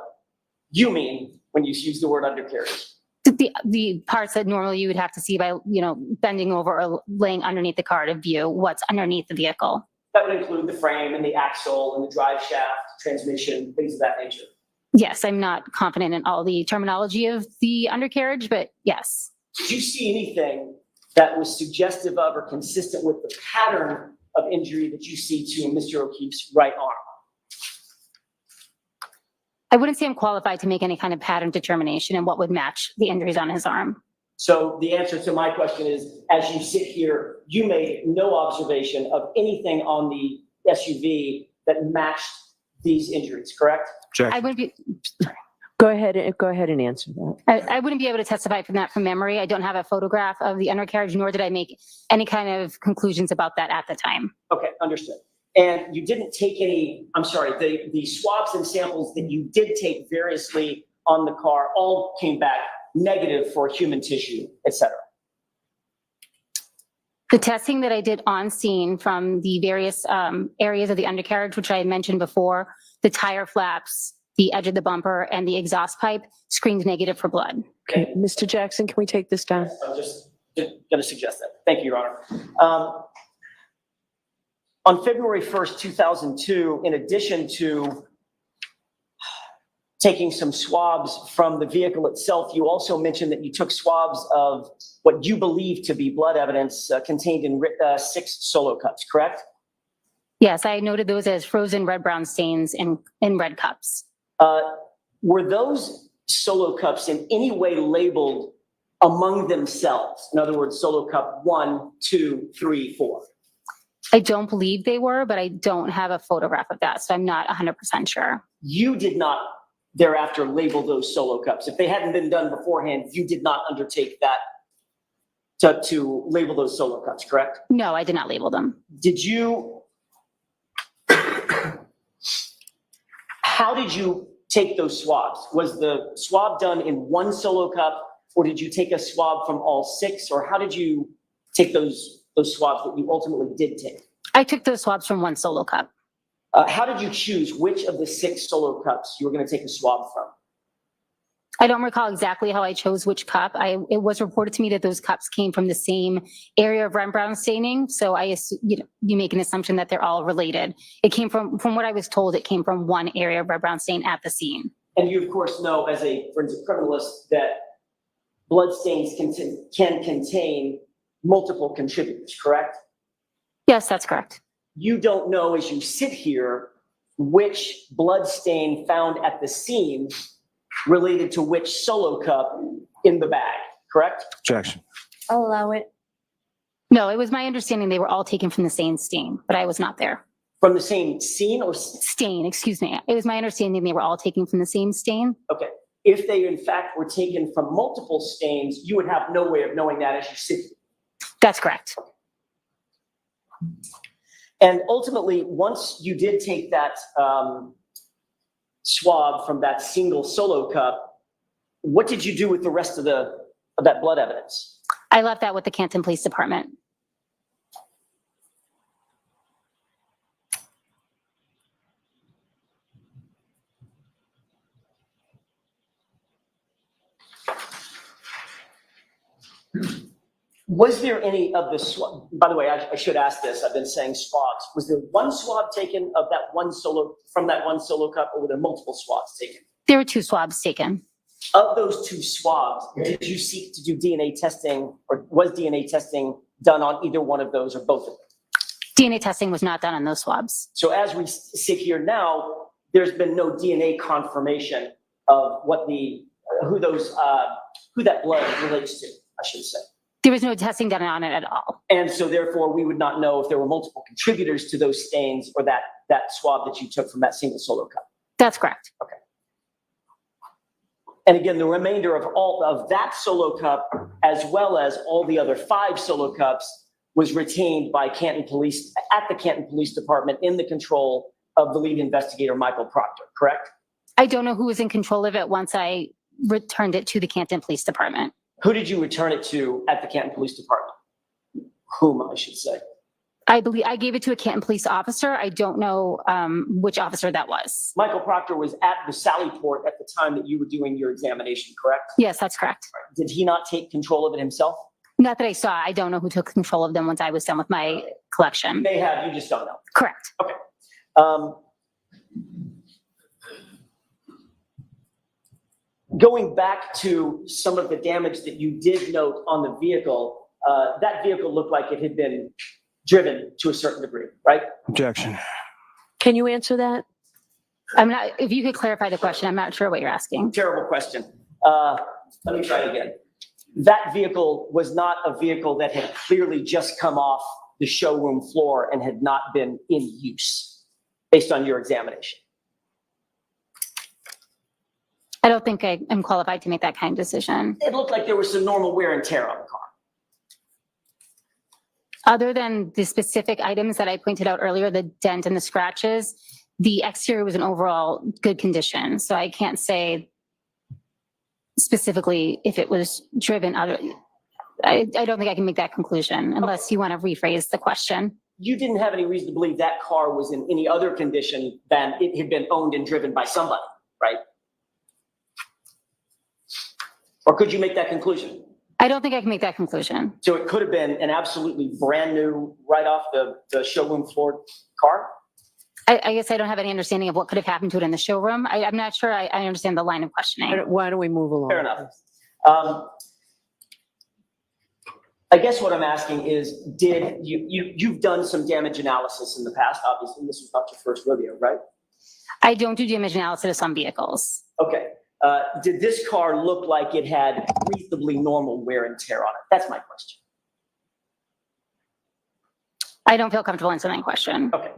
you mean when you use the word undercarriage? The parts that normally you would have to see by, bending over or laying underneath the car to view what's underneath the vehicle. That would include the frame and the axle and the drive shaft, transmission, things of that nature. Yes, I'm not confident in all the terminology of the undercarriage, but yes. Did you see anything that was suggestive of or consistent with the pattern of injury that you see to Mr. O'Keefe's right arm? I wouldn't say I'm qualified to make any kind of pattern determination and what would match the injuries on his arm. So the answer to my question is, as you sit here, you made no observation of anything on the SUV that matched these injuries, correct? I wouldn't be. Go ahead and answer that. I wouldn't be able to testify from memory. I don't have a photograph of the undercarriage, nor did I make any kind of conclusions about that at the time. Okay, understood. And you didn't take any, the swabs and samples that you did take variously on the car all came back negative for human tissue, et cetera. The testing that I did on scene from the various areas of the undercarriage, which I had mentioned before, the tire flaps, the edge of the bumper, and the exhaust pipe screened negative for blood. Okay, Mr. Jackson, can we take this down? I'm just going to suggest that. Thank you, Your Honor. On February 1st, 2002, in addition to taking some swabs from the vehicle itself, you also mentioned that you took swabs of what you believe to be blood evidence contained in 6 solo cups, correct? Yes, I noted those as frozen red-brown stains in red cups. Were those solo cups in any way labeled among themselves? In other words, solo cup 1, 2, 3, 4. I don't believe they were, but I don't have a photograph of that, so I'm not 100% sure. You did not thereafter label those solo cups. If they hadn't been done beforehand, you did not undertake that to label those solo cups, correct? No, I did not label them. Did you, how did you take those swabs? Was the swab done in one solo cup, or did you take a swab from all 6, or how did you take those swabs that you ultimately did take? I took those swabs from one solo cup. How did you choose which of the 6 solo cups you were going to take a swab from? I don't recall exactly how I chose which cup. It was reported to me that those cups came from the same area of red brown staining. So you make an assumption that they're all related. It came from what I was told, it came from one area of red brown stain at the scene. And you of course know as a forensic criminalist that blood stains can contain multiple contributors, correct? Yes, that's correct. You don't know as you sit here which blood stain found at the scene related to which solo cup in the bag, correct? Objection. I'll allow it. No, it was my understanding they were all taken from the same stain, but I was not there. From the same scene or? Stain, excuse me. It was my understanding they were all taken from the same stain. Okay. If they in fact were taken from multiple stains, you would have no way of knowing that as you sit here. That's correct. And ultimately, once you did take that swab from that single solo cup, what did you do with the rest of that blood evidence? I left that with the Canton Police Department. Was there any of the swab? By the way, I should ask this. I've been saying swabs. Was there one swab taken of that one solo from that one solo cup, or were there multiple swabs taken? There were 2 swabs taken. Of those 2 swabs, did you seek to do DNA testing, or was DNA testing done on either one of those or both of them? DNA testing was not done on those swabs. So as we sit here now, there's been no DNA confirmation of what who that blood relates to, I should say. There was no testing done on it at all. And so therefore we would not know if there were multiple contributors to those stains or that swab that you took from that single solo cup. That's correct. Okay. And again, the remainder of all of that solo cup, as well as all the other 5 solo cups, was retained by Canton Police at the Canton Police Department in the control of the lead investigator, Michael Proctor, correct? I don't know who was in control of it once I returned it to the Canton Police Department. Who did you return it to at the Canton Police Department? Whom, I should say. I believe I gave it to a Canton police officer. I don't know which officer that was. Michael Proctor was at the Sally Port at the time that you were doing your examination, correct? Yes, that's correct. Did he not take control of it himself? Not that I saw. I don't know who took control of them once I was done with my collection. You may have, you just don't know. Correct. Okay. Going back to some of the damage that you did note on the vehicle, that vehicle looked like it had been driven to a certain degree, right? Objection. Can you answer that? I'm not, if you could clarify the question, I'm not sure what you're asking. Terrible question. Let me try it again. That vehicle was not a vehicle that had clearly just come off the showroom floor and had not been in use based on your examination. I don't think I am qualified to make that kind of decision. It looked like there was some normal wear and tear on the car. Other than the specific items that I pointed out earlier, the dent and the scratches, the exterior was in overall good condition. So I can't say specifically if it was driven I don't think I can make that conclusion unless you want to rephrase the question. You didn't have any reason to believe that car was in any other condition than it had been owned and driven by somebody, right? Or could you make that conclusion? I don't think I can make that conclusion. So it could have been an absolutely brand new, right off the showroom floor car? I guess I don't have any understanding of what could have happened to it in the showroom. I'm not sure I understand the line of questioning. Why don't we move along? Fair enough. I guess what I'm asking is, did you've done some damage analysis in the past, obviously. This was not your first rodeo, right? I don't do damage analysis on vehicles. Okay. Did this car look like it had reasonably normal wear and tear on it? That's my question. I don't feel comfortable answering that question. Okay.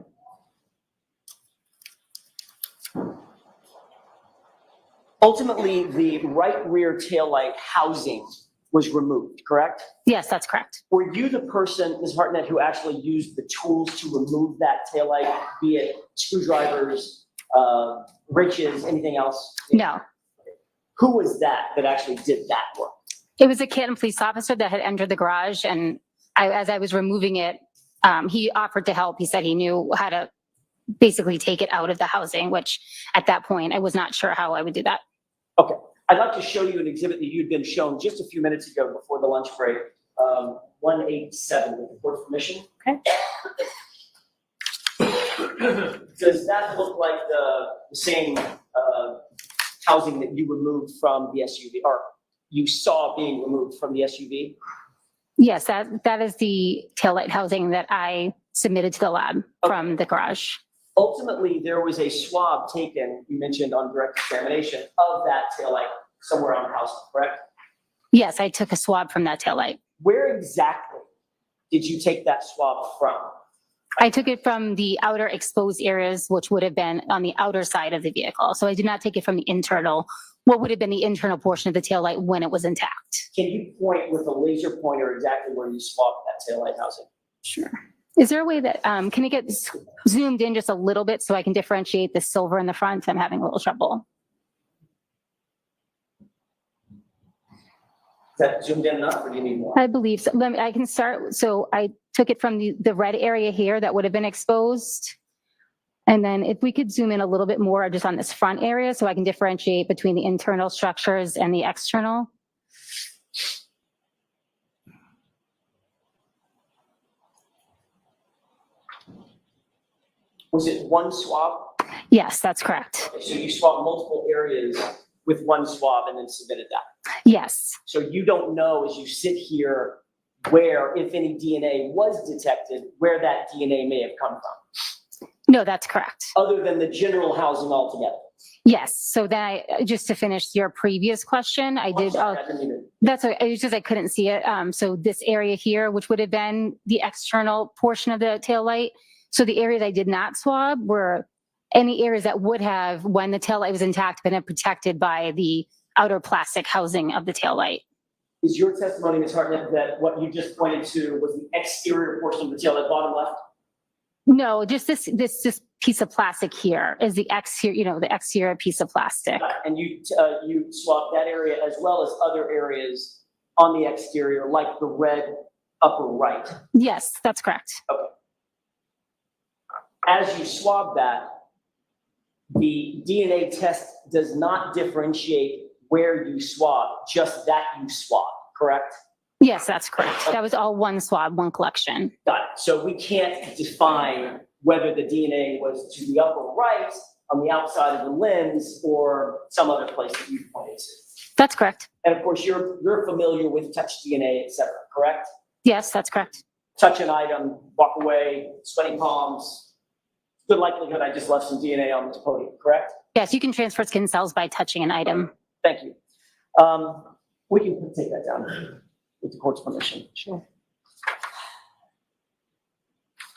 Ultimately, the right rear taillight housing was removed, correct? Yes, that's correct. Were you the person, Ms. Hartnett, who actually used the tools to remove that taillight, be it screwdrivers, wrenches, anything else? No. Who was that actually did that work? It was a Canton police officer that had entered the garage, and as I was removing it, he offered to help. He said he knew how to basically take it out of the housing, which at that point, I was not sure how I would do that. Okay. I'd like to show you an exhibit that you'd been shown just a few minutes ago before the lunch break, 187 with the court's permission. Okay. Does that look like the same housing that you removed from the SUV, or you saw being removed from the SUV? Yes, that is the taillight housing that I submitted to the lab from the garage. Ultimately, there was a swab taken, you mentioned on direct examination, of that taillight somewhere on the house, correct? Yes, I took a swab from that taillight. Where exactly did you take that swab from? I took it from the outer exposed areas, which would have been on the outer side of the vehicle. So I did not take it from the internal, what would have been the internal portion of the taillight when it was intact. Can you point with a laser pointer exactly where you swabbed that taillight housing? Sure. Is there a way that, can it get zoomed in just a little bit so I can differentiate the silver in the front? I'm having a little trouble. Is that zoomed in enough, or do you need more? I believe so. I can start. So I took it from the red area here that would have been exposed. And then if we could zoom in a little bit more just on this front area so I can differentiate between the internal structures and the external. Was it one swab? Yes, that's correct. Okay, so you swabbed multiple areas with one swab and then submitted that? Yes. So you don't know, as you sit here, where, if any DNA was detected, where that DNA may have come from? No, that's correct. Other than the general housing altogether? Yes. So then just to finish your previous question, I did. That's what, it was just I couldn't see it. So this area here, which would have been the external portion of the taillight. So the areas I did not swab were any areas that would have, when the taillight was intact, been protected by the outer plastic housing of the taillight. Is your testimony, Ms. Hartnett, that what you just pointed to was the exterior portion of the taillight, bottom left? No, just this piece of plastic here is the exterior, the exterior piece of plastic. And you swabbed that area as well as other areas on the exterior, like the red upper right? Yes, that's correct. Okay. As you swab that, the DNA test does not differentiate where you swab, just that you swab, correct? Yes, that's correct. That was all one swab, one collection. Got it. So we can't define whether the DNA was to the upper right, on the outside of the lens, or some other place that you pointed to. That's correct. And of course, you're familiar with touch DNA, et cetera, correct? Yes, that's correct. Touch an item, walk away, sweaty palms. Good likelihood I just left some DNA on this podium, correct? Yes, you can transfer skin cells by touching an item. Thank you. We can take that down with the court's permission. Sure.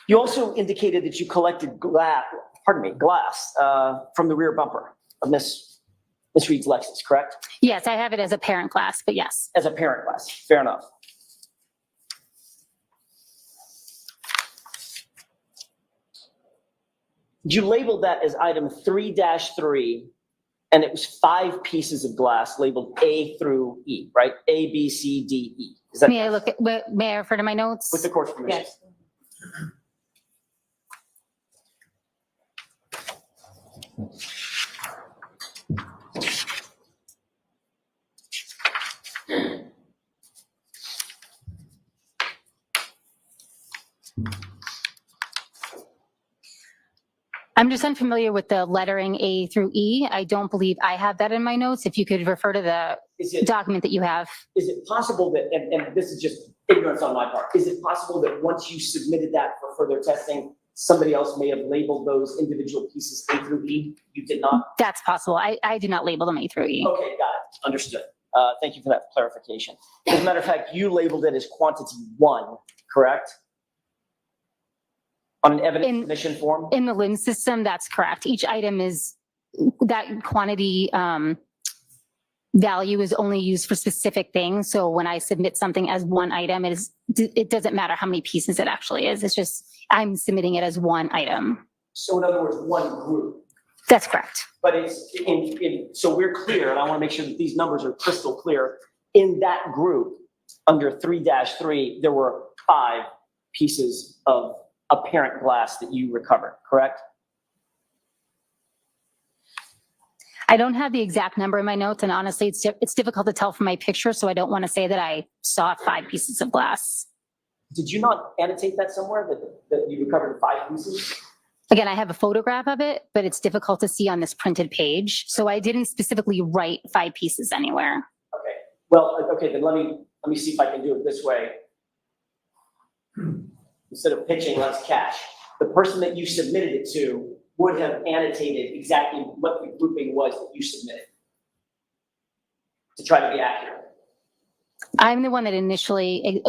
You also indicated that you collected glass from the rear bumper of Miss Reed's Lexus, correct? Yes, I have it as a parent glass, but yes. As a parent glass, fair enough. You labeled that as item 3-3, and it was 5 pieces of glass labeled A through E, right? A, B, C, D, E. Is that may I refer to my notes? with the court's permission? Yes. I'm just unfamiliar with the lettering A through E. I don't believe I have that in my notes. If you could refer to the document that you have. Is it possible that, and this is just ignorance on my part, is it possible that once you submitted that for further testing, somebody else may have labeled those individual pieces A through E? You did not? That's possible. I do not label them A through E. Okay, got it. Understood. Thank you for that clarification. As a matter of fact, you labeled it as quantity 1, correct? On an evidence submission form? In the LIMS system, that's correct. Each item is that quantity value is only used for specific things. So when I submit something as one item, it doesn't matter how many pieces it actually is. It's just, I'm submitting it as one item. So in other words, one group. That's correct. But it's so we're clear, and I want to make sure that these numbers are crystal clear. In that group, under 3-3, there were 5 pieces of apparent glass that you recovered, correct? I don't have the exact number in my notes, and honestly, it's difficult to tell from my picture, so I don't want to say that I saw 5 pieces of glass. Did you not annotate that somewhere, that you recovered 5 pieces? Again, I have a photograph of it, but it's difficult to see on this printed page, so I didn't specifically write 5 pieces anywhere. Okay. Well, okay, then let me see if I can do it this way. Instead of pitching, let's cash. The person that you submitted it to would have annotated exactly what the grouping was that you submitted to try to be accurate. I'm the one that initially,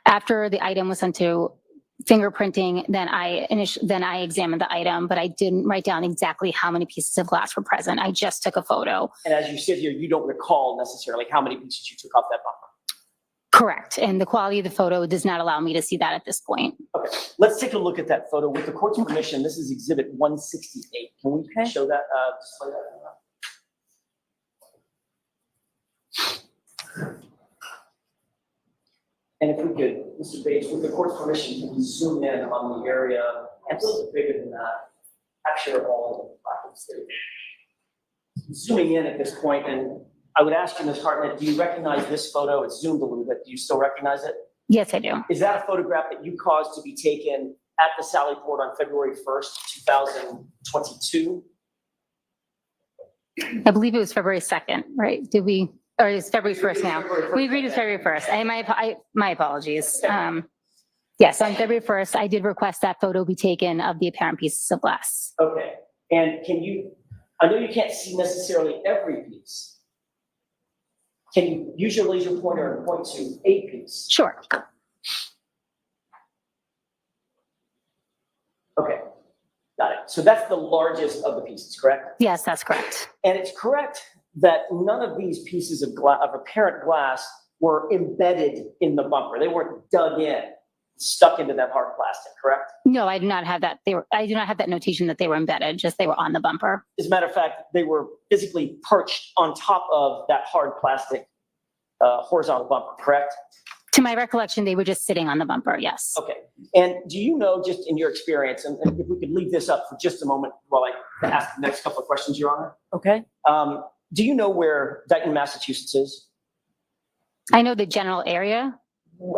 after the item was sent to fingerprinting, then I examined the item, but I didn't write down exactly how many pieces of glass were present. I just took a photo. And as you sit here, you don't recall necessarily how many pieces you took off that bumper. Correct. And the quality of the photo does not allow me to see that at this point. Okay, let's take a look at that photo. With the court's permission, this is exhibit 168. Can we show that, display that? And if we could, Mr. Bates, with the court's permission, can we zoom in on the area, and a little bit bigger than that, capture all of the plaques there. Zooming in at this point, and I would ask you, Ms. Hartnett, do you recognize this photo? It's zoomed a little bit. Do you still recognize it? Yes, I do. Is that a photograph that you caused to be taken at the Sally Port on February 1st, 2022? I believe it was February 2nd, right? Did we, or it's February 1st now? We agreed it's February 1st. My apologies. Yes, on February 1st, I did request that photo be taken of the apparent pieces of glass. Okay, and can you, I know you can't see necessarily every piece. Can you use your laser pointer and point to a piece? Sure. Okay, got it. So that's the largest of the pieces, correct? Yes, that's correct. And it's correct that none of these pieces of apparent glass were embedded in the bumper. They weren't dug in, stuck into that hard plastic, correct? No, I do not have that. I do not have that notation that they were embedded, just they were on the bumper. As a matter of fact, they were physically perched on top of that hard plastic horizontal bumper, correct? To my recollection, they were just sitting on the bumper, yes. Okay. And do you know, just in your experience, and if we could leave this up for just a moment while I ask the next couple of questions, Your Honor. Okay. Do you know where Dighton, Massachusetts is? I know the general area.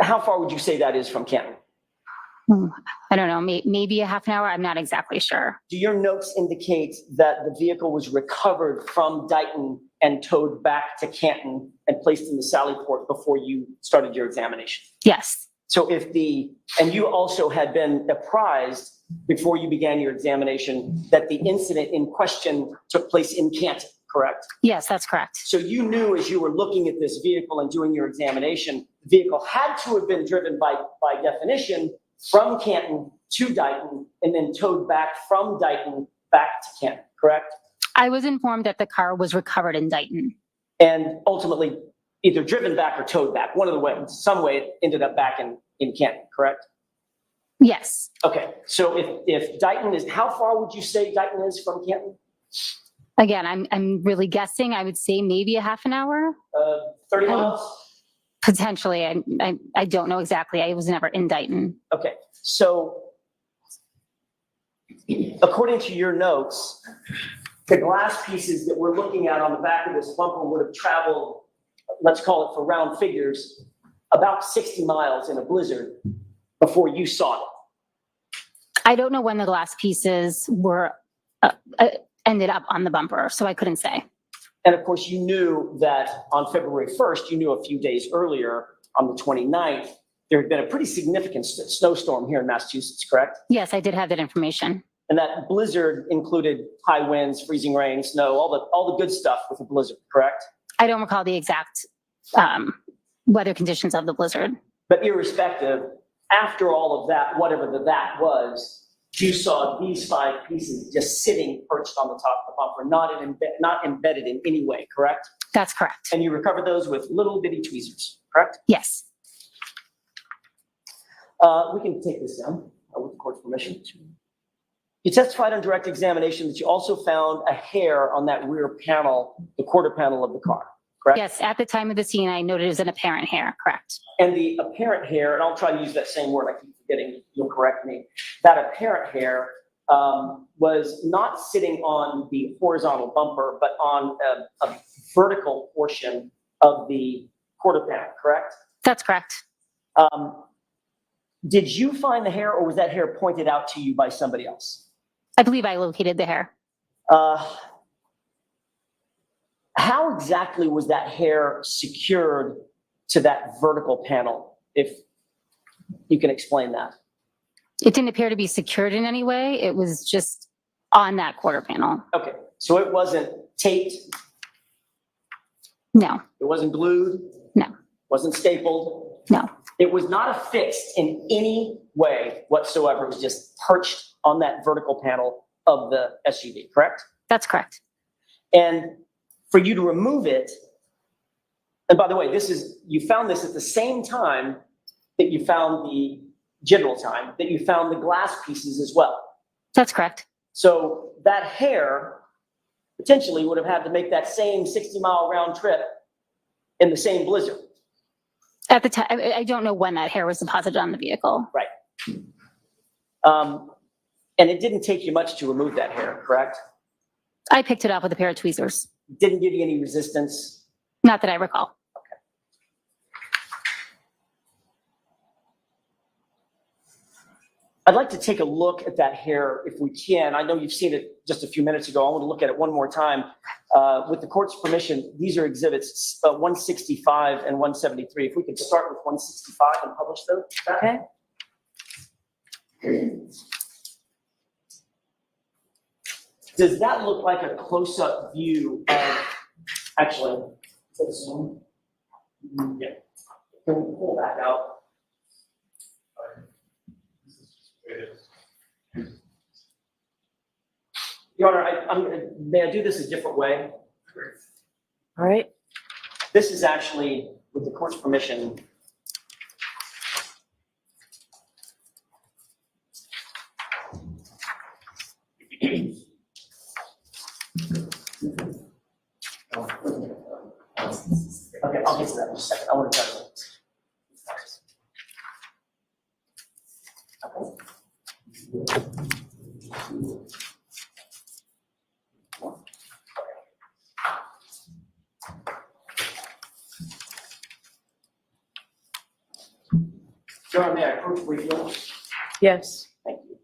How far would you say that is from Canton? I don't know, maybe a half an hour. I'm not exactly sure. Do your notes indicate that the vehicle was recovered from Dighton and towed back to Canton and placed in the Sally Port before you started your examination? Yes. So and you also had been apprised before you began your examination that the incident in question took place in Canton, correct? Yes, that's correct. So you knew as you were looking at this vehicle and doing your examination, the vehicle had to have been driven by definition from Canton to Dighton and then towed back from Dighton back to Canton, correct? I was informed that the car was recovered in Dighton. And ultimately either driven back or towed back, one of the ways, some way it ended up back in Canton, correct? Yes. Okay, so if Dighton is, how far would you say Dighton is from Canton? Again, I'm really guessing. I would say maybe a half an hour. 30 miles? Potentially. I don't know exactly. I was never in Dighton. Okay, so according to your notes, the glass pieces that we're looking at on the back of this bumper would have traveled, let's call it for round figures, about 60 miles in a blizzard before you saw it. I don't know when the glass pieces were ended up on the bumper, so I couldn't say. And of course, you knew that on February 1st, you knew a few days earlier, on the 29th, there had been a pretty significant snowstorm here in Massachusetts, correct? Yes, I did have that information. And that blizzard included high winds, freezing rain, snow, all the good stuff with a blizzard, correct? I don't recall the exact weather conditions of the blizzard. But irrespective, after all of that, whatever that was, You saw these 5 pieces just sitting perched on the top of the bumper, not embedded in any way, correct? That's correct. And you recovered those with little bitty tweezers, correct? Yes. We can take this down with the court's permission. You testified on direct examination that you also found a hair on that rear panel, the quarter panel of the car, correct? Yes, at the time of the scene, I noted it was an apparent hair, correct. And the apparent hair, and I'll try to use that same word, I keep forgetting, you'll correct me. That apparent hair was not sitting on the horizontal bumper, but on a vertical portion of the quarter panel, correct? That's correct. Did you find the hair, or was that hair pointed out to you by somebody else? I believe I located the hair. How exactly was that hair secured to that vertical panel, if you can explain that? It didn't appear to be secured in any way. It was just on that quarter panel. Okay, so it wasn't taped? No. It wasn't glued? No. Wasn't stapled? No. It was not affixed in any way whatsoever. It was just perched on that vertical panel of the SUV, correct? That's correct. And for you to remove it, and by the way, you found this at the same time that you found the general time, that you found the glass pieces as well. That's correct. So that hair potentially would have had to make that same 60-mile round trip in the same blizzard. At the time, I don't know when that hair was deposited on the vehicle. Right. And it didn't take you much to remove that hair, correct? I picked it up with a pair of tweezers. Didn't give you any resistance? Not that I recall. I'd like to take a look at that hair if we can. I know you've seen it just a few minutes ago. I want to look at it one more time. With the court's permission, these are exhibits 165 and 173. If we could start with 165 and publish those. Okay. Does that look like a close-up view of, actually, zoom? Yeah. Can we pull that out? Your Honor, may I do this a different way? All right. This is actually, with the court's permission, okay, I'll get to that in just a second. I want to try to. Your Honor, may I approach briefly? Yes. Thank you.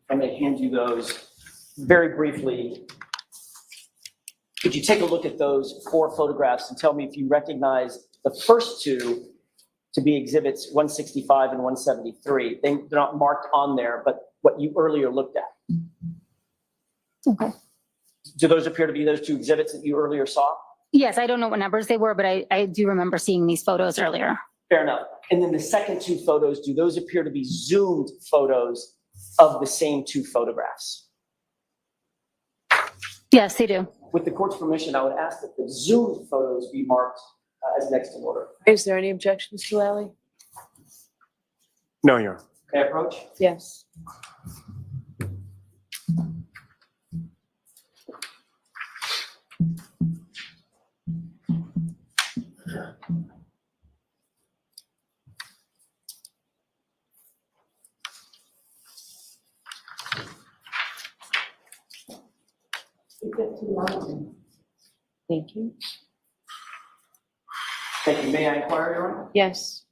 I'm going to hand you those very briefly. Could you take a look at those 4 photographs and tell me if you recognize the first 2 to be exhibits 165 and 173? They're not marked on there, but what you earlier looked at. Okay. Do those appear to be those 2 exhibits that you earlier saw? Yes, I don't know what numbers they were, but I do remember seeing these photos earlier. Fair enough. And then the second 2 photos, do those appear to be zoomed photos of the same 2 photographs? Yes, they do. With the court's permission, I would ask that the zoomed photos be marked as next in order. Is there any objections to Ally? No, Your Honor. May I approach? Yes. Thank you. Thank you. May I inquire, Your Honor? Yes.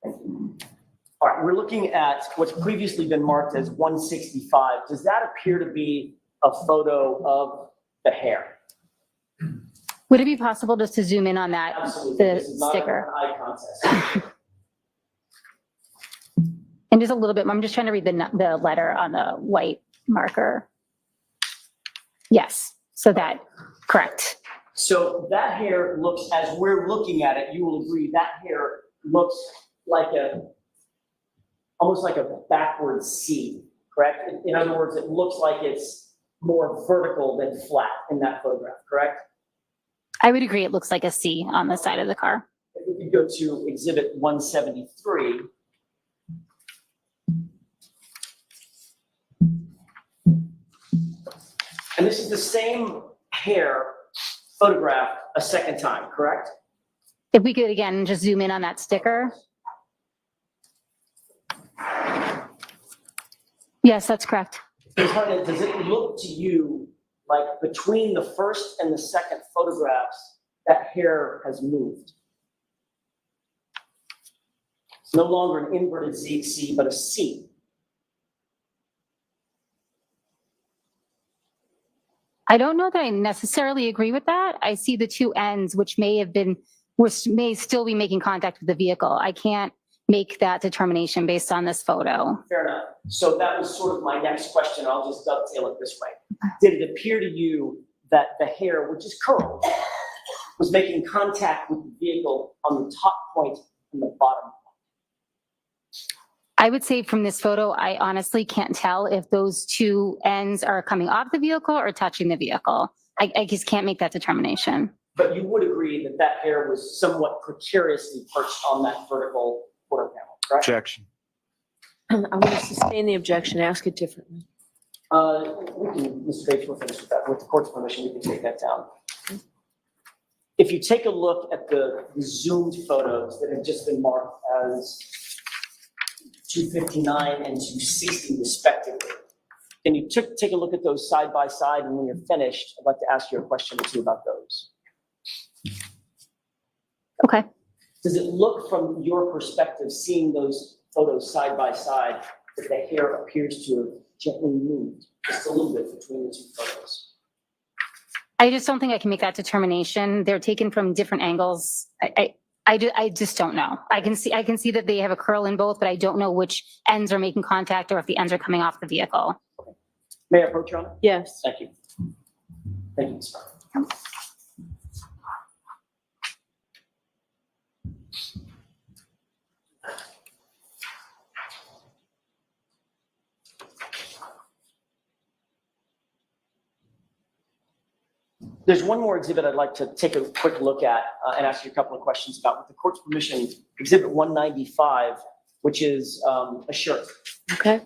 Thank you. All right, we're looking at what's previously been marked as 165. Does that appear to be a photo of the hair? Would it be possible just to zoom in on that, Absolutely. the This is not sticker? an eye contest. And just a little bit, I'm just trying to read the letter on the white marker. Yes, so that, correct. So that hair looks, as we're looking at it, you will agree, that hair looks like almost like a backward C, correct? In other words, it looks like it's more vertical than flat in that photograph, correct? I would agree it looks like a C on the side of the car. If we could go to exhibit 173. And this is the same hair photographed a second time, correct? If we could, again, just zoom in on that sticker. Yes, that's correct. Ms. Hartnett, does it look to you like between the first and the second photographs, that hair has moved? It's no longer an inverted C, but a C. I don't know that I necessarily agree with that. I see the two ends, which may still be making contact with the vehicle. I can't make that determination based on this photo. Fair enough. So that was sort of my next question. I'll just dovetail it this way. Did it appear to you that the hair, which is curled, was making contact with the vehicle on the top point and the bottom point? I would say from this photo, I honestly can't tell if those two ends are coming off the vehicle or touching the vehicle. I just can't make that determination. But you would agree that that hair was somewhat precariously perched on that vertical quarter panel, correct? Objection. I'm going to sustain the objection. Ask it differently. Mr. Bates will finish with that. With the court's permission, we can take that down. If you take a look at the zoomed photos that have just been marked as 259 and 260 respectively, can you take a look at those side by side, and when you're finished, I'd like to ask you a question or two about those. Okay. Does it look from your perspective, seeing those photos side by side, that the hair appears to have gently moved just a little bit between the two photos? I just don't think I can make that determination. They're taken from different angles. I just don't know. I can see that they have a curl in both, but I don't know which ends are making contact or if the ends are coming off the vehicle. Okay. May I approach, Your Honor? Yes. Thank you. Thank you, Ms. Brown. There's one more exhibit I'd like to take a quick look at and ask you a couple of questions about. With the court's permission, exhibit 195, which is a shirt. Okay.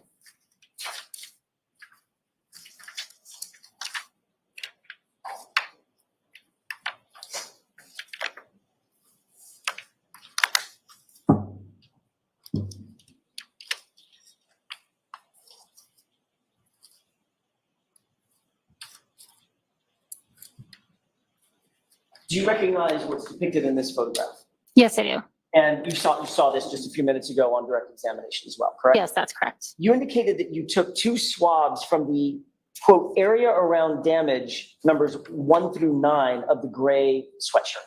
Do you recognize what's depicted in this photograph? Yes, I do. And you saw this just a few minutes ago on direct examination as well, correct? Yes, that's correct. You indicated that you took two swabs from the, quote, area around damage, numbers 1 through 9 of the gray sweatshirt,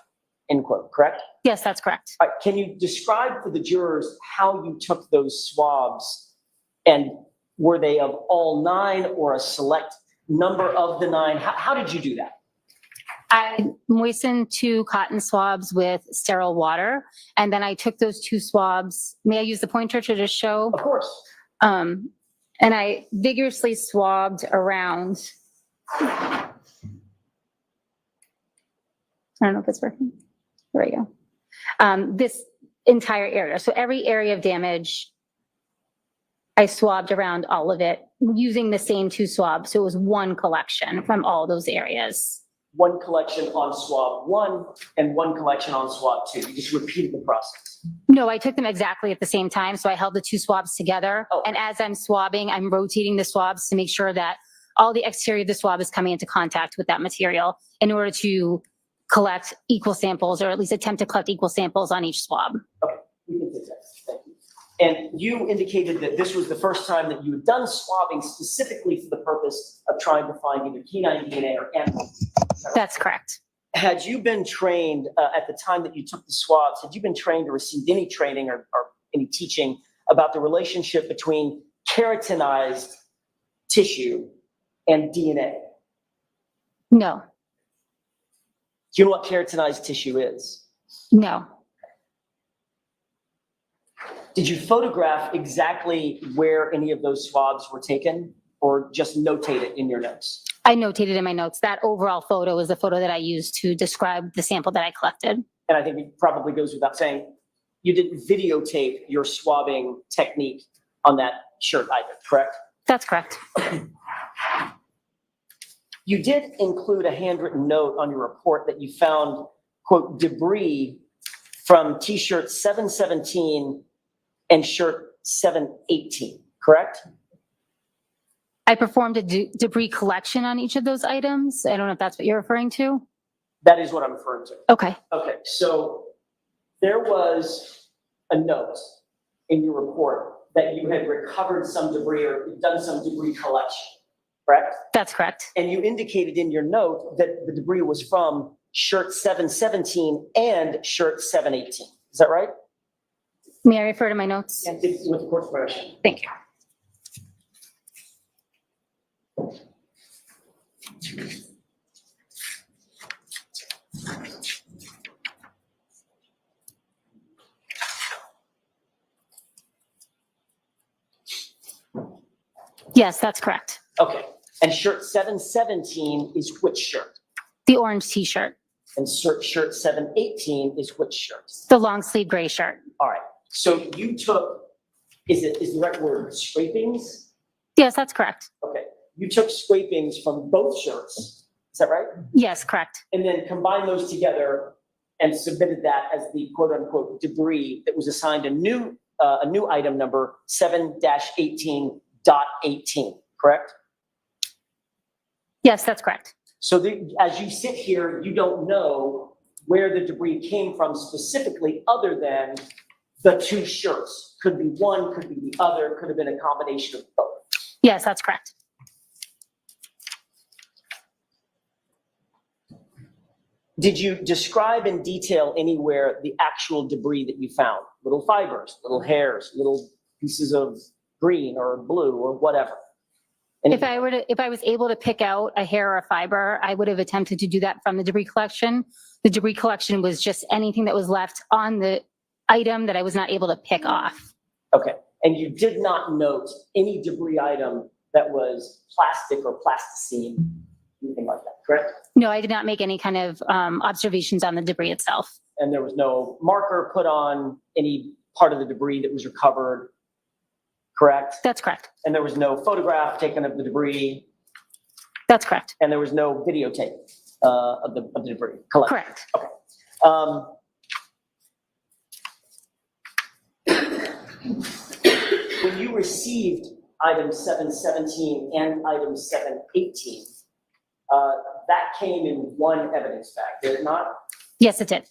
end quote, correct? Yes, that's correct. All right, can you describe for the jurors how you took those swabs, and were they of all 9 or a select number of the 9? How did you do that? I moistened 2 cotton swabs with sterile water, and then I took those 2 swabs. May I use the pointer to just show? Of course. And I vigorously swabbed around. I don't know if it's working. There we go. This entire area. So every area of damage, I swabbed around all of it using the same 2 swabs. So it was one collection from all those areas. One collection on swab 1 and one collection on swab 2. You just repeated the process. No, I took them exactly at the same time. So I held the 2 swabs together. Oh. And as I'm swabbing, I'm rotating the swabs to make sure that all the exterior of the swab is coming into contact with that material in order to collect equal samples, or at least attempt to collect equal samples on each swab. Okay, we can take that. Thank you. And you indicated that this was the first time that you had done swabbing specifically for the purpose of trying to find either canine DNA or animal DNA. That's correct. Had you been trained at the time that you took the swabs, had you been trained or received any training or any teaching about the relationship between keratinized tissue and DNA? No. Do you know what keratinized tissue is? No. Did you photograph exactly where any of those swabs were taken, or just notate it in your notes? I notated in my notes. That overall photo is the photo that I used to describe the sample that I collected. And I think it probably goes without saying, you didn't videotape your swabbing technique on that shirt either, correct? That's correct. You did include a handwritten note on your report that you found, quote, debris from T-shirt 717 and shirt 718, correct? I performed a debris collection on each of those items. I don't know if that's what you're referring to. That is what I'm referring to. Okay. Okay, so there was a note in your report that you had recovered some debris or done some debris collection, correct? That's correct. And you indicated in your note that the debris was from shirt 717 and shirt 718. Is that right? May I refer to my notes? And with the court's permission. Thank you. Yes, that's correct. Okay, and shirt 717 is which shirt? The orange t-shirt. And shirt 718 is which shirt? The long sleeve gray shirt. All right, so you took, is the right word scrapings? Yes, that's correct. Okay, you took scrapings from both shirts, is that right? Yes, correct. And then combined those together and submitted that as the quote unquote debris that was assigned a new item number 7-18.18, correct? Yes, that's correct. So as you sit here, you don't know where the debris came from specifically other than the two shirts. Could be one, could be the other, could have been a combination of both. Yes, that's correct. Did you describe in detail anywhere the actual debris that you found? Little fibers, little hairs, little pieces of green or blue or whatever? If I was able to pick out a hair or a fiber, I would have attempted to do that from the debris collection. The debris collection was just anything that was left on the item that I was not able to pick off. Okay, and you did not note any debris item that was plastic or plasticine, anything like that, correct? No, I did not make any kind of observations on the debris itself. And there was no marker put on any part of the debris that was recovered, correct? That's correct. And there was no photograph taken of the debris? That's correct. And there was no videotape of the debris collected? Correct. Okay. When you received item 717 and item 718, that came in one evidence bag, did it not? Yes, it did.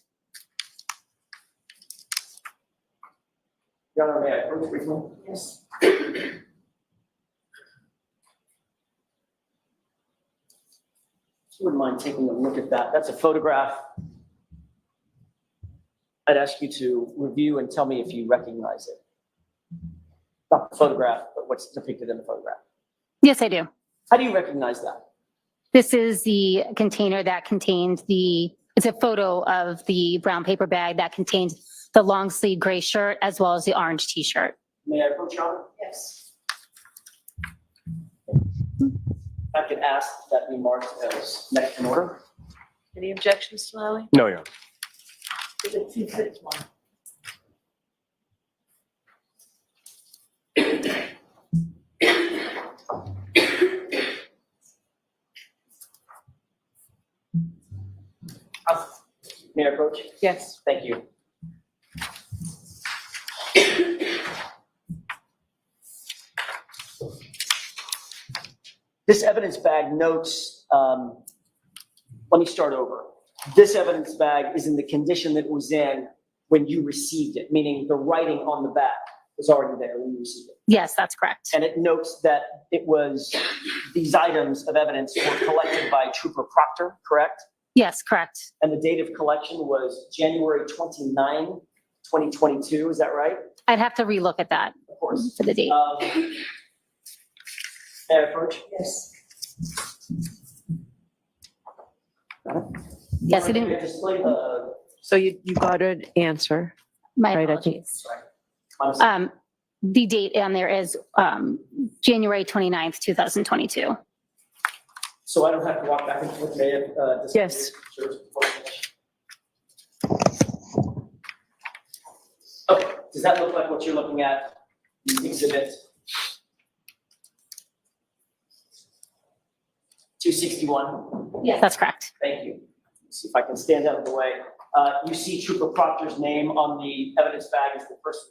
Your Honor, may I approach briefly? Yes. If you wouldn't mind taking a look at that. That's a photograph. I'd ask you to review and tell me if you recognize it. Not the photograph, but what's depicted in the photograph. Yes, I do. How do you recognize that? This is the container that contained it's a photo of the brown paper bag that contained the long sleeve gray shirt as well as the orange t-shirt. May I approach, Your Honor? Yes. I could ask that be marked as next in order. Any objections to Lally? No, Your Honor. Is it 261? May I approach? Yes. Thank you. This evidence bag notes, let me start over. This evidence bag is in the condition that it was in when you received it, meaning the writing on the back was already there when you received it. Yes, that's correct. And it notes that these items of evidence were collected by Trooper Proctor, correct? Yes, correct. And the date of collection was January 29, 2022. Is that right? I'd have to relook at that Of course. for the date. May I approach? Yes. Yes, I didn't. Display the. So you got an answer. My Right, I think. apologies. The date on there is January 29th, 2022. So I don't have to walk back and forth, may I, Yes. Okay, does that look like what you're looking at? Exhibit 261? Yes, that's correct. Thank you. Let's see if I can stand out of the way. You see Trooper Proctor's name on the evidence bag as the person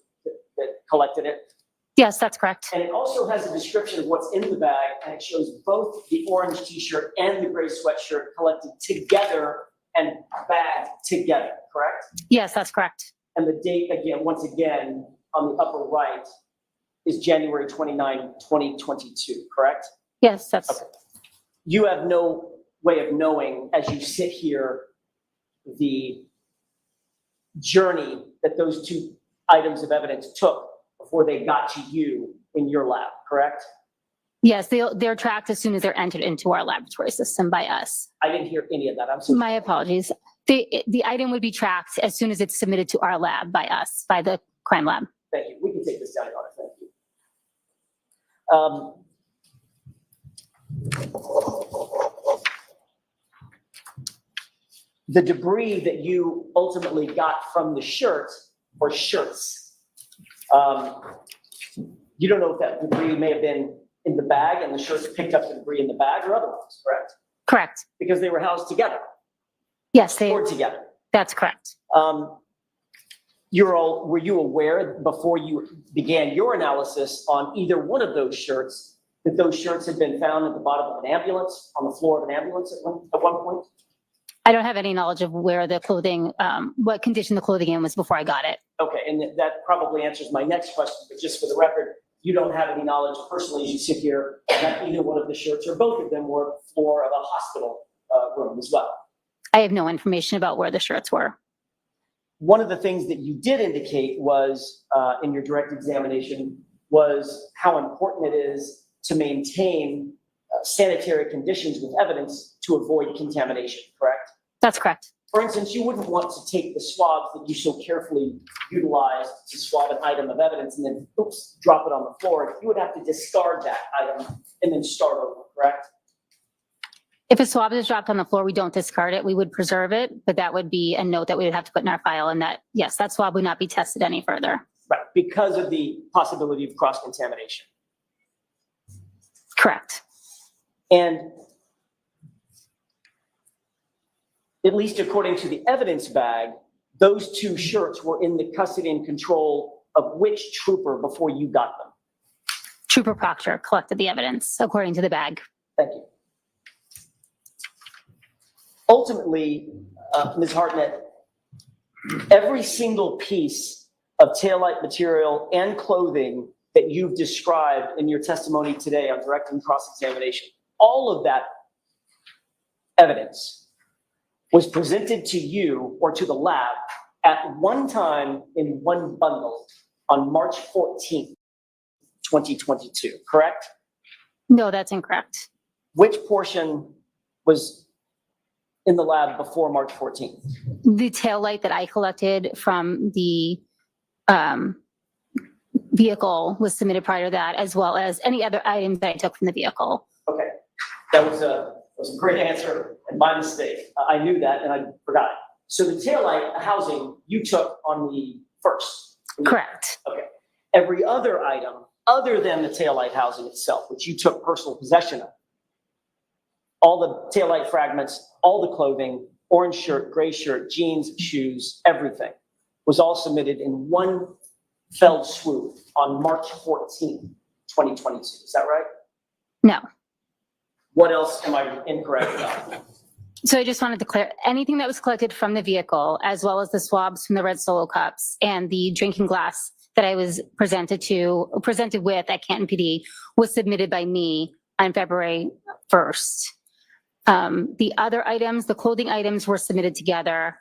that collected it. Yes, that's correct. And it also has a description of what's in the bag, and it shows both the orange t-shirt and the gray sweatshirt collected together and bagged together, correct? Yes, that's correct. And the date, again, once again, on the upper right is January 29, 2022, correct? Yes, that's. Okay. You have no way of knowing, as you sit here, the journey that those two items of evidence took before they got to you in your lab, correct? Yes, they're tracked as soon as they're entered into our laboratory system by us. I didn't hear any of that. I'm sorry. My apologies. The item would be tracked as soon as it's submitted to our lab by us, by the crime lab. Thank you. We can take this down, Your Honor. Thank you. The debris that you ultimately got from the shirt or shirts, you don't know if that debris may have been in the bag and the shirts picked up the debris in the bag or otherwise, correct? Correct. Because they were housed together. Yes, stored together. That's correct. Were you aware before you began your analysis on either one of those shirts that those shirts had been found at the bottom of an ambulance, on the floor of an ambulance at one point? I don't have any knowledge of where the clothing, what condition the clothing in was before I got it. Okay, and that probably answers my next question, but just for the record, you don't have any knowledge personally as you sit here that either one of the shirts or both of them were floor of a hospital room as well. I have no information about where the shirts were. One of the things that you did indicate was, in your direct examination, was how important it is to maintain sanitary conditions with evidence to avoid contamination, correct? That's correct. For instance, you wouldn't want to take the swabs that you so carefully utilized to swab an item of evidence and then, oops, drop it on the floor. You would have to discard that item and then start over, correct? If a swab is dropped on the floor, we don't discard it. We would preserve it, but that would be a note that we would have to put in our file, and that, yes, that swab would not be tested any further. Right, because of the possibility of cross-contamination. Correct. And at least according to the evidence bag, those two shirts were in the custody and control of which trooper before you got them? Trooper Proctor collected the evidence according to the bag. Thank you. Ultimately, Ms. Hartnett, every single piece of taillight material and clothing that you've described in your testimony today on direct and cross-examination, all of that evidence was presented to you or to the lab at one time in one bundle on March 14th, 2022, correct? No, that's incorrect. Which portion was in the lab before March 14th? The taillight that I collected from the vehicle was submitted prior to that, as well as any other items that I took from the vehicle. Okay, that was a great answer and my mistake. I knew that and I forgot it. So the taillight housing you took on the first? Correct. Okay. Every other item other than the taillight housing itself, which you took personal possession of, all the taillight fragments, all the clothing, orange shirt, gray shirt, jeans, shoes, everything was all submitted in one fell swoop on March 14th, 2022. Is that right? No. What else am I incorrect about? So I just wanted to clear anything that was collected from the vehicle, as well as the swabs from the red Solo cups and the drinking glass that I was presented with at Canton PD was submitted by me on February 1st. The other items, the clothing items, were submitted together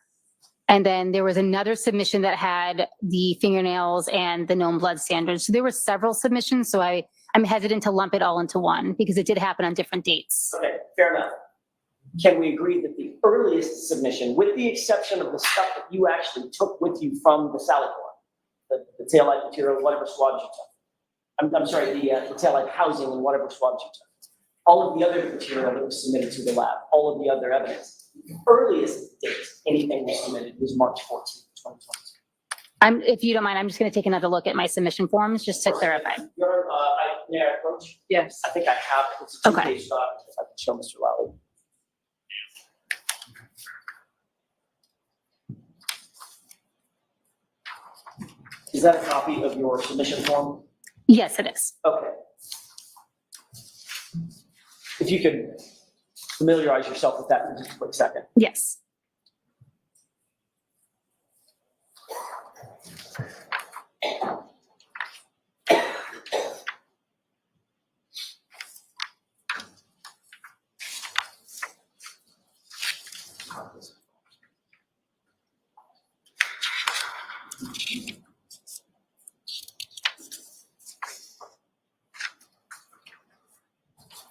And then there was another submission that had the fingernails and the known blood standards. So there were several submissions. So I'm hesitant to lump it all into one because it did happen on different dates. Okay, fair enough. Can we agree that the earliest submission, with the exception of the stuff that you actually took with you from the Sally Corn, the taillight material, whatever swabs you took, I'm sorry, the taillight housing and whatever swabs you took, all of the other material that was submitted to the lab, all of the other evidence, the earliest date anything was submitted was March 14th, 2022. If you don't mind, I'm just going to take another look at my submission forms just to clarify. May I approach? Yes. I think I have it. It's a two-page document, if I can show Mr. Lally. Is that a copy of your submission form? Yes, it is. Okay. If you could familiarize yourself with that for just a quick second. Yes.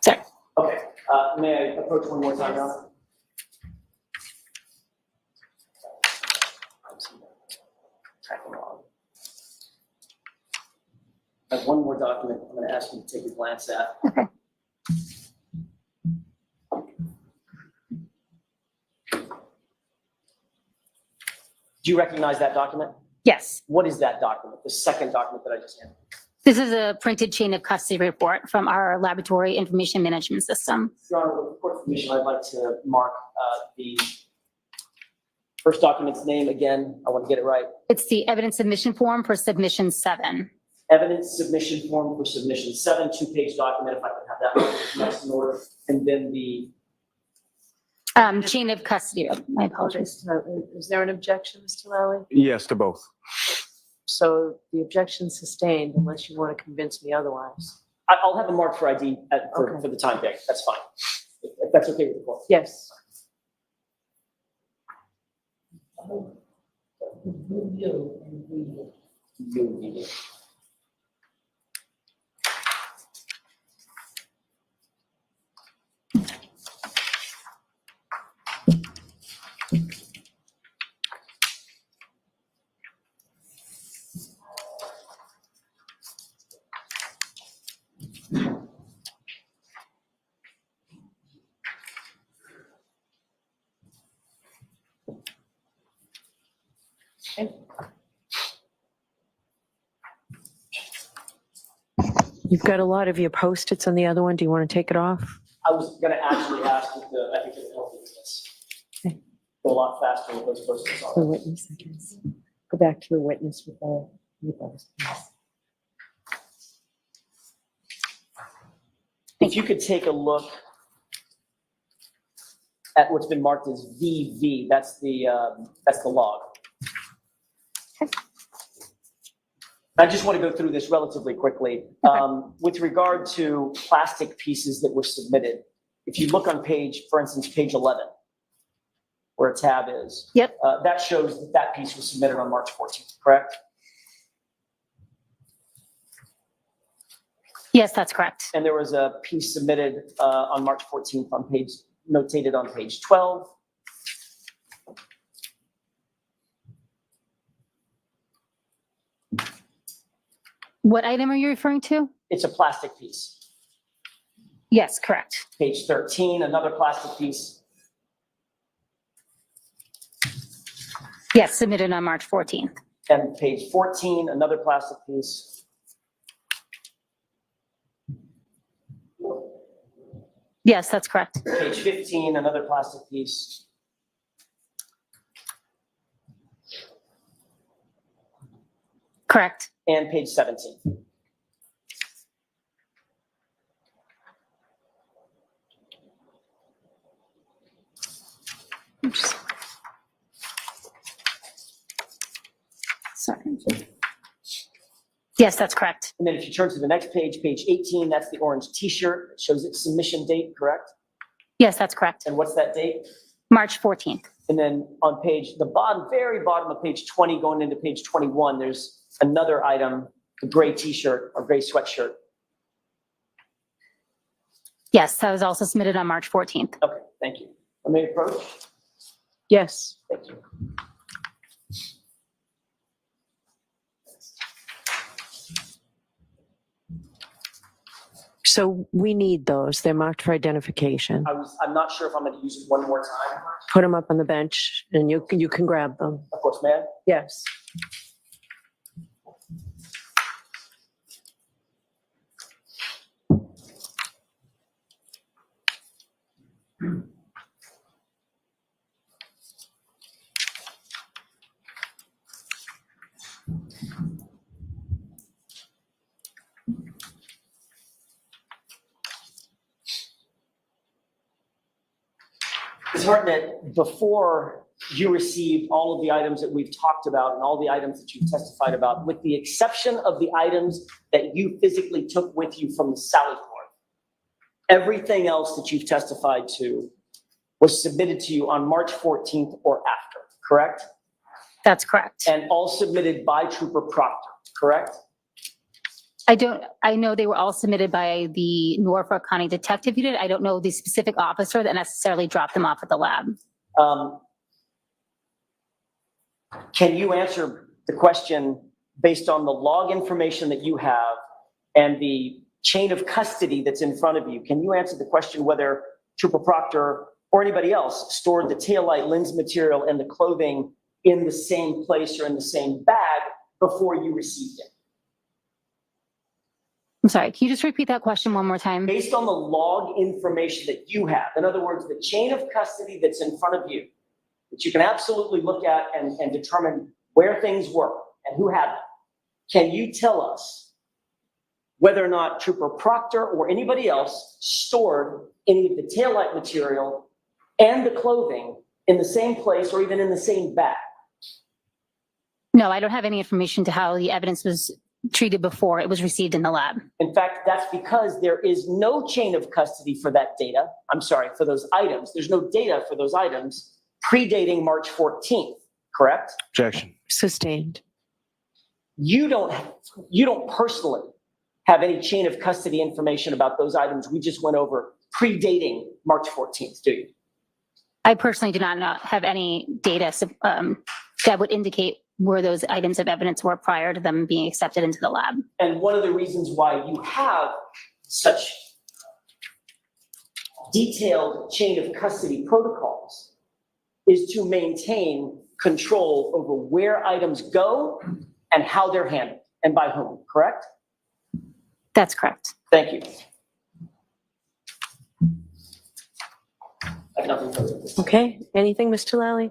Sorry. Okay. May I approach one more time, Your Honor? I have one more document I'm going to ask you to take a glance at. Okay. Do you recognize that document? Yes. What is that document? The second document that I just handed. This is a printed chain of custody report from our laboratory information management system. Your Honor, with the court's permission, I'd like to mark the first document's name again. I want to get it right. It's the evidence submission form for submission 7. Evidence submission form for submission 7, 2-page document, if I can have that next in order. And then the chain of custody. My apologies. Is there an objection, Mr. Lally? Yes, to both. So the objection sustained unless you want to convince me otherwise. I'll have a mark for ID for the time being. That's fine. If that's okay with the court. Yes. You've got a lot of your Post-its on the other one. Do you want to take it off? I was going to actually ask if I think it would help with this. Okay. Go a lot faster with those Post-its The on. witness, I guess. Go back to the witness with those, please. If you could take a look at what's been marked as VV, that's the log. I just want to go through this relatively quickly. With regard to plastic pieces that were submitted, if you look on page, for instance, page 11, where a tab is, yep, that shows that that piece was submitted on March 14th, correct? Yes, that's correct. And there was a piece submitted on March 14th on page, notated on page 12. What item are you referring to? It's a plastic piece. Yes, correct. Page 13, another plastic piece. Yes, submitted on March 14th. And page 14, another plastic piece. Yes, that's correct. Page 15, another plastic piece. Correct. And page 17. Oops. Sorry. Yes, that's correct. And then if you turn to the next page, page 18, that's the orange t-shirt. It shows its submission date, correct? Yes, that's correct. And what's that date? March 14th. And then on the bottom, very bottom of page 20, going into page 21, there's another item, a gray t-shirt or gray sweatshirt. Yes, that was also submitted on March 14th. Okay, thank you. May I approach? Yes. Thank you. So we need those. They're marked for identification. I'm not sure if I'm going to use it one more time. Put them up on the bench and you can grab them. Of course, ma'am. Yes. Ms. Hartnett, before you received all of the items that we've talked about and all the items that you've testified about, with the exception of the items that you physically took with you from the Sally Port, everything else that you've testified to was submitted to you on March 14th or after, correct? That's correct. And all submitted by Trooper Proctor, correct? I know they were all submitted by the Norfolk County Detective Unit. I don't know the specific officer that necessarily dropped them off at the lab. Can you answer the question based on the log information that you have and the chain of custody that's in front of you? Can you answer the question whether Trooper Proctor or anybody else stored the taillight lens material and the clothing in the same place or in the same bag before you received it? I'm sorry, can you just repeat that question one more time? Based on the log information that you have, in other words, the chain of custody that's in front of you, that you can absolutely look at and determine where things were and who had them, can you tell us whether or not Trooper Proctor or anybody else stored any of the taillight material and the clothing in the same place or even in the same bag? No, I don't have any information to how the evidence was treated before it was received in the lab. In fact, that's because there is no chain of custody for that data. I'm sorry, for those items. There's no data for those items predating March 14th, correct? Objection. Sustained. You don't personally have any chain of custody information about those items we just went over predating March 14th, do you? I personally do not have any data that would indicate where those items of evidence were prior to them being accepted into the lab. And one of the reasons why you have such detailed chain of custody protocols is to maintain control over where items go and how they're handled and by whom, correct? That's correct. Thank you. I have nothing further. Okay, anything, Mr. Lally?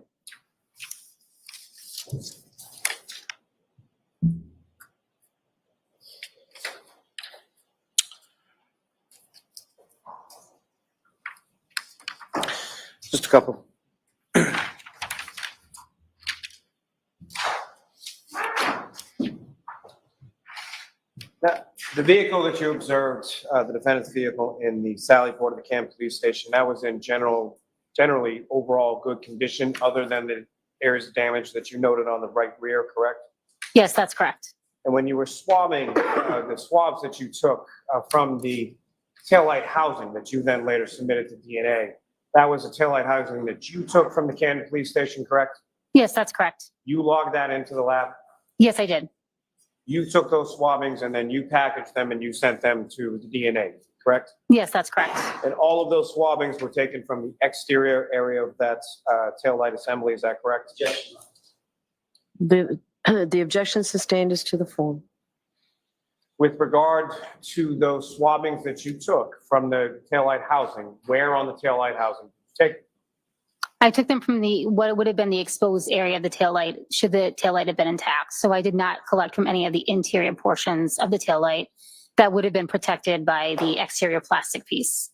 Just a couple. Now, the vehicle that you observed, the defendant's vehicle in the Sally Port of the Camp Police Station, that was in generally overall good condition, other than the areas of damage that you noted on the right rear, correct? Yes, that's correct. And when you were swabbing, the swabs that you took from the taillight housing that you then later submitted to DNA, that was a taillight housing that you took from the Camden Police Station, correct? Yes, that's correct. You logged that into the lab? Yes, I did. You took those swabbings and then you packaged them and you sent them to the DNA, correct? Yes, that's correct. And all of those swabbings were taken from the exterior area of that taillight assembly, is that correct? Yes. The objection sustained is to the form. With regard to those swabbings that you took from the taillight housing, where on the taillight housing did you take them? I took them from what would have been the exposed area of the taillight, should the taillight have been intact. So I did not collect from any of the interior portions of the taillight that would have been protected by the exterior plastic piece.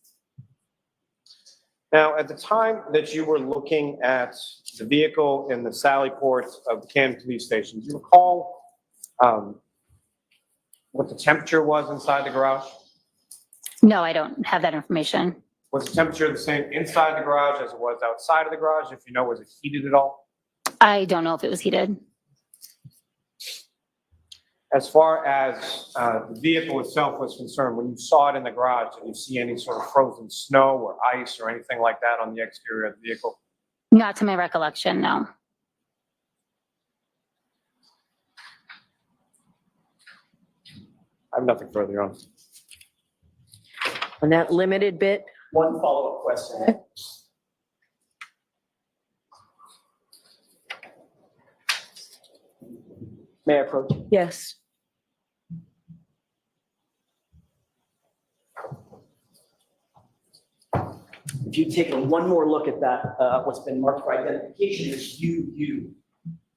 Now, at the time that you were looking at the vehicle in the Sally Port of the Camden Police Station, do you recall what the temperature was inside the garage? No, I don't have that information. Was the temperature the same inside the garage as it was outside of the garage? If you know, was it heated at all? I don't know if it was heated. As far as the vehicle itself was concerned, when you saw it in the garage, did you see any sort of frozen snow or ice or anything like that on the exterior of the vehicle? Not to my recollection, no. I have nothing further on. On that limited bit, One follow-up question. May I approach? yes. If you take one more look at that, what's been marked for identification is you.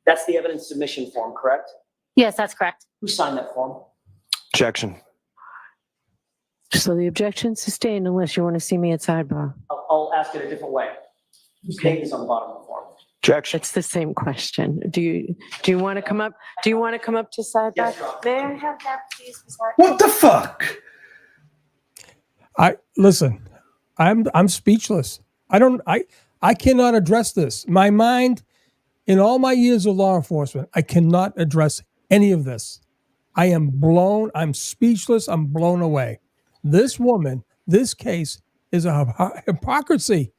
That's the evidence submission form, correct? Yes, that's correct. Who signed that form? Objection. So the objection sustained unless you want to see me at sidebar. I'll ask it a different way. Whose name is on the bottom of the form? Objection. It's the same question. Do you want to come up? Do you want to come up to sidebar? Yes, Your Honor. May I have that, please? What the fuck? Listen. I'm speechless. I cannot address this. My mind, in all my years of law enforcement, I cannot address any of this. I'm speechless. I'm blown away. This woman, this case is a hypocrisy.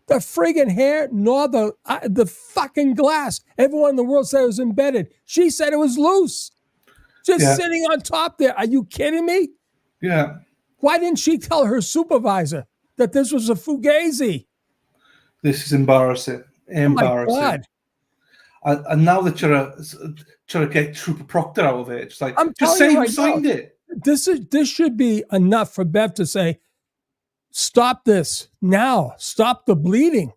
The friggin' hair, nor the fucking glass. Everyone in the world said it was embedded. She said it was loose. Just sitting on top there. Are you kidding me? Yeah. Why didn't she tell her supervisor that this was a fugazi? This is embarrassing. Embarrassing. Oh my God. And now they're trying to get Trooper Proctor out of it. It's like, I'm just telling say you who right signed now, it. This should be enough for Bev to say, stop this now. Stop the bleeding.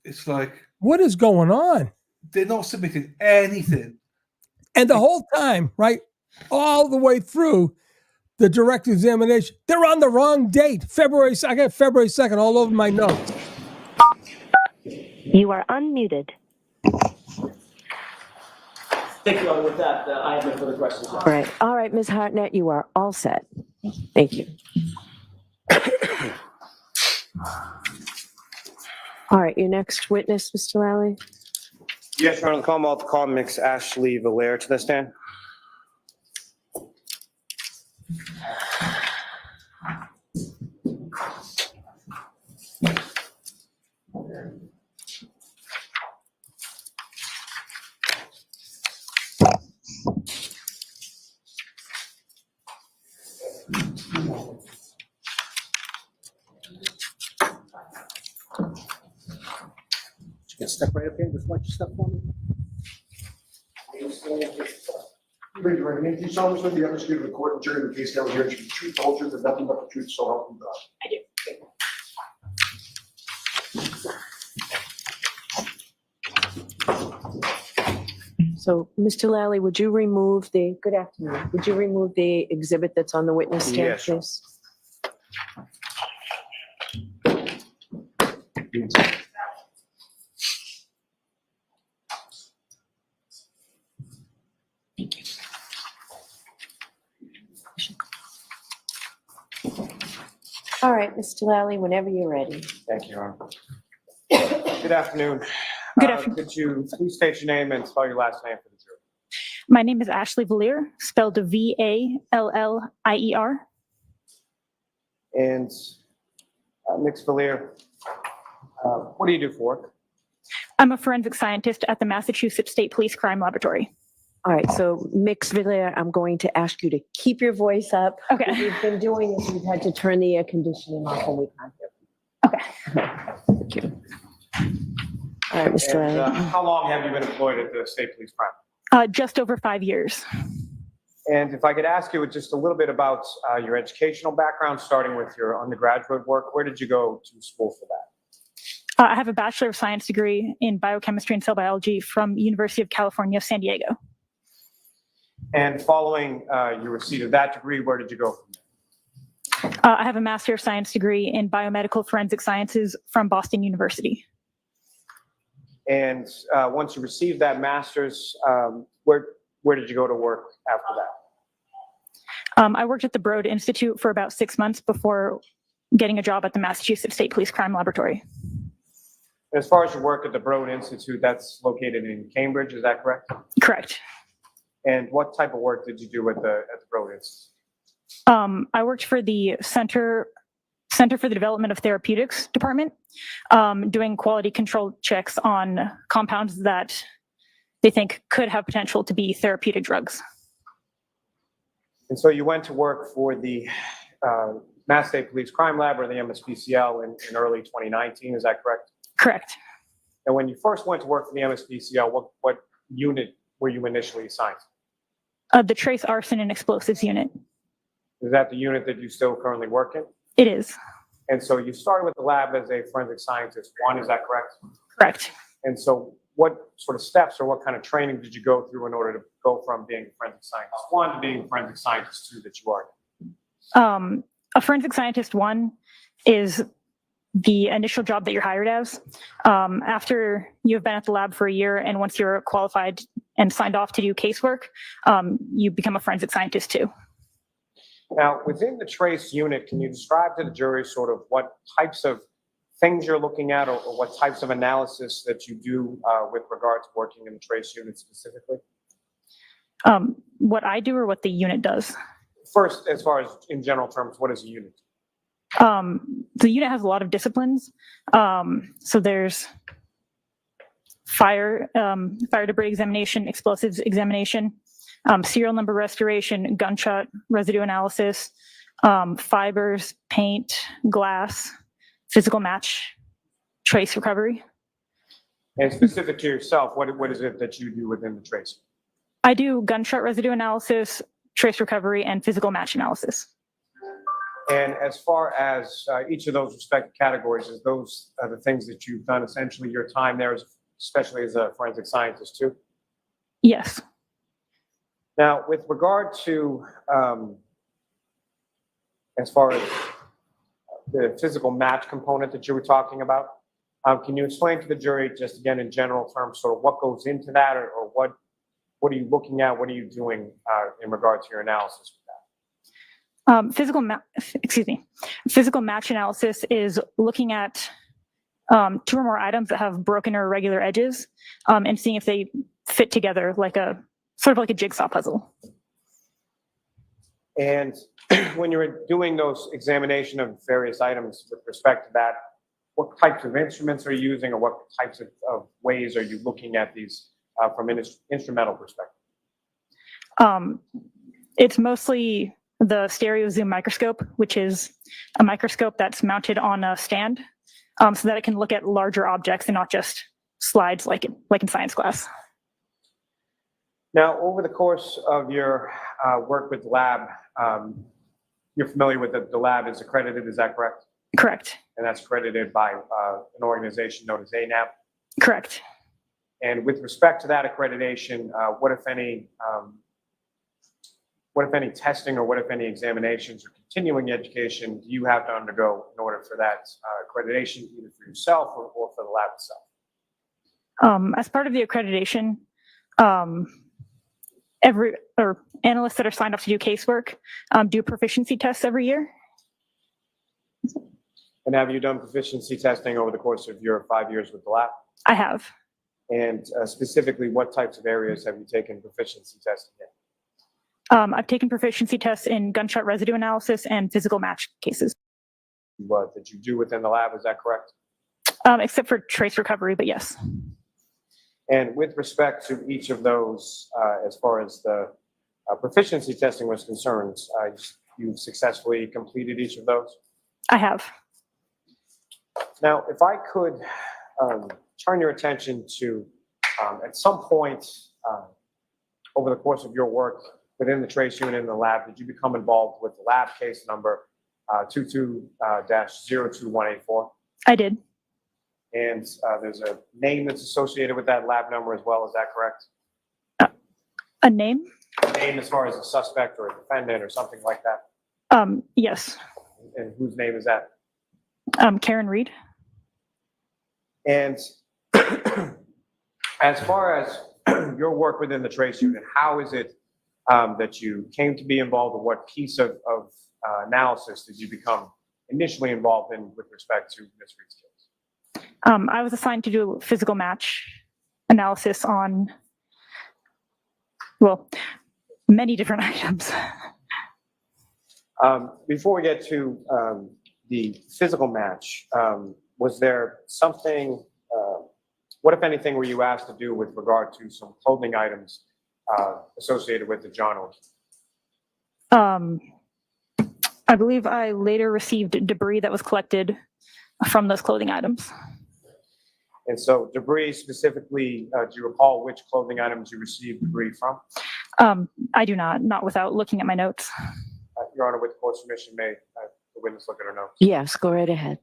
It's like, what is going on? They're not submitting anything. And the whole time, right, all the way through the direct examination, they're on the wrong date. I got February 2nd all over my notes. You are unmuted. Thank you, Your Honor. With that, I have no further questions. All right, Ms. Hartnett, you are all set. Thank you. All right, your next witness, Mr. Lally. Yes, Your Honor, the Commonwealth call Ms. Ashley Vallier to the stand. You can step right up here. Just watch your step for me. Raise your right hand. Do you solemnly swear the evidence given to the court and jury in the case that was here to be the truth, the whole truth, and nothing but the truth, so help you God? I do. So, Mr. Lally, would you remove good afternoon, would you remove the exhibit that's on the witness stand, Yes. please? All right, Mr. Lally, whenever you're ready. Thank you, Your Honor. Good afternoon. Good afternoon. Could you please state your name and spell your last name for the jury? My name is Ashley Vallier, spelled Vallier. And Ms. Vallier, what do you do for work? I'm a forensic scientist at the Massachusetts State Police Crime Laboratory. All right, so Ms. Vallier, I'm going to ask you to keep your voice up. Okay. What we've been doing is we've had to turn the air conditioning off when we can't hear. Okay. Thank you. All right, Mr. And, Lally. how long have you been employed at the State Police Crime? Just over 5 years. And if I could ask you just a little bit about your educational background, starting with your undergraduate work, where did you go to school for that? I have a Bachelor of Science degree in biochemistry and cell biology from University of California, San Diego. And following your receipt of that degree, where did you go from there? I have a Master of Science degree in biomedical forensic sciences from Boston University. And once you received that master's, where did you go to work after that? I worked at the Broad Institute for about 6 months before getting a job at the Massachusetts State Police Crime Laboratory. As far as your work at the Broad Institute, that's located in Cambridge, is that correct? Correct. And what type of work did you do at the Broad Institute? I worked for the Center for the Development of Therapeutics department, doing quality control checks on compounds that they think could have potential to be therapeutic drugs. And so you went to work for the Mass State Police Crime Lab, or the MSPCL, in early 2019, is that correct? Correct. And when you first went to work for the MSPCL, what unit were you initially assigned? The Trace Arson and Explosives Unit. Is that the unit that you still currently work in? It is. And so you started with the lab as a forensic scientist one, is that correct? Correct. And so what sort of steps or what kind of training did you go through in order to go from being a forensic scientist one to being a forensic scientist two that you are? A forensic scientist one is the initial job that you're hired as. After you've been at the lab for a year, and once you're qualified and signed off to do casework, you become a forensic scientist too. Now, within the Trace unit, can you describe to the jury sort of what types of things you're looking at, or what types of analysis that you do with regard to working in the Trace unit specifically? What I do or what the unit does? First, as far as in general terms, what is a unit? The unit has a lot of disciplines. So there's fire debris examination, explosives examination, serial number restoration, gunshot residue analysis, fibers, paint, glass, physical match, trace recovery. And specific to yourself, what is it that you do within the Trace? I do gunshot residue analysis, trace recovery, and physical match analysis. And as far as each of those respective categories, is those are the things that you've done essentially your time there, especially as a forensic scientist too? Yes. Now, with regard to, as far as the physical match component that you were talking about, can you explain to the jury, just again in general terms, sort of what goes into that, or what are you looking at, what are you doing in regard to your analysis with that? Physical match analysis is looking at two or more items that have broken or irregular edges, and seeing if they fit together like a jigsaw puzzle. And when you're doing those examination of various items with respect to that, what types of instruments are you using, or what types of ways are you looking at these from an instrumental perspective? It's mostly the stereo zoom microscope, which is a microscope that's mounted on a stand, so that it can look at larger objects and not just slides like in science class. Now, over the course of your work with the lab, you're familiar with the lab is accredited, is that correct? Correct. And that's accredited by an organization known as ANAP? Correct. And with respect to that accreditation, what if any testing or what if any examinations or continuing education do you have to undergo in order for that accreditation, either for yourself or for the lab itself? As part of the accreditation, analysts that are signed up to do casework do proficiency tests every year. And have you done proficiency testing over the course of your 5 years with the lab? I have. And specifically, what types of areas have you taken proficiency testing in? I've taken proficiency tests in gunshot residue analysis and physical match cases. What did you do within the lab? Is that correct? Except for trace recovery, but yes. And with respect to each of those, as far as the proficiency testing was concerned, you've successfully completed each of those? I have. Now, if I could turn your attention to, at some point over the course of your work within the Trace unit in the lab, did you become involved with the lab case number 22-02184? I did. And there's a name that's associated with that lab number as well, is that correct? A name? A name as far as a suspect or a defendant or something like that? Yes. And whose name is that? Karen Reed. And as far as your work within the Trace unit, how is it that you came to be involved, or what piece of analysis did you become initially involved in with respect to Ms. Reed's case? I was assigned to do physical match analysis on, well, many different items. Before we get to the physical match, was there something, what if anything were you asked to do with regard to some clothing items associated with the John Oates? I believe I later received debris that was collected from those clothing items. And so debris specifically, do you recall which clothing items you received debris from? I do not without looking at my notes. Your Honor, with the court's permission, may the witness look at her notes? Yes, go right ahead.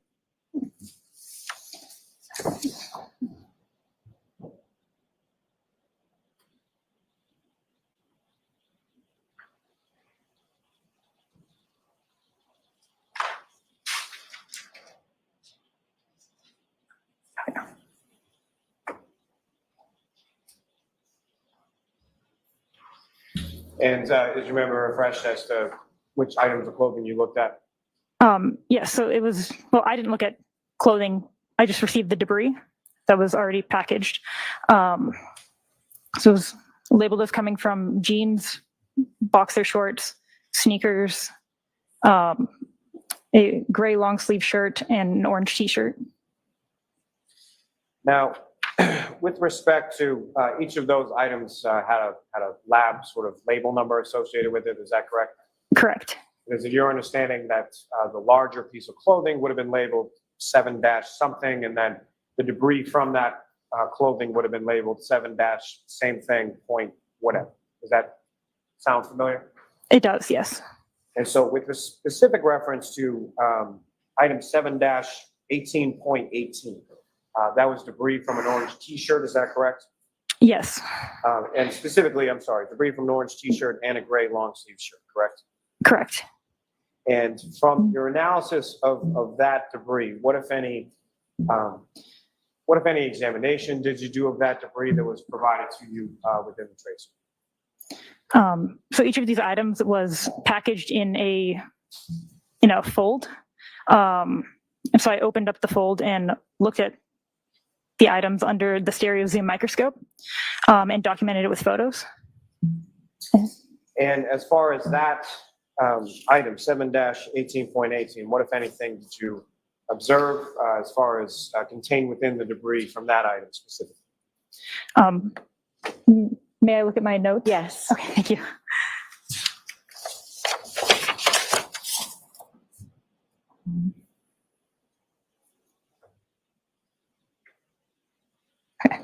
And did you remember refreshed as to which items of clothing you looked at? Yes, so it was, well, I didn't look at clothing. I just received the debris that was already packaged. So it was labeled as coming from jeans, boxer shorts, sneakers, a gray long sleeve shirt, and an orange t-shirt. Now, with respect to each of those items had a lab sort of label number associated with it, is that correct? Correct. Is it your understanding that the larger piece of clothing would have been labeled 7- something, and then the debris from that clothing would have been labeled 7- same thing, point, whatever? Does that sound familiar? It does, yes. And so with the specific reference to item 7-18.18, that was debris from an orange t-shirt, is that correct? Yes. And specifically, I'm sorry, debris from an orange t-shirt and a gray long sleeve shirt, correct? Correct. And from your analysis of that debris, what if any examination did you do of that debris that was provided to you within the trace? So each of these items was packaged in a fold. And so I opened up the fold and looked at the items under the stereo zoom microscope and documented it with photos. And as far as that item 7-18.18, what if anything did you observe as far as contained within the debris from that item specifically? May I look at my notes? Yes. Okay, thank you. Okay.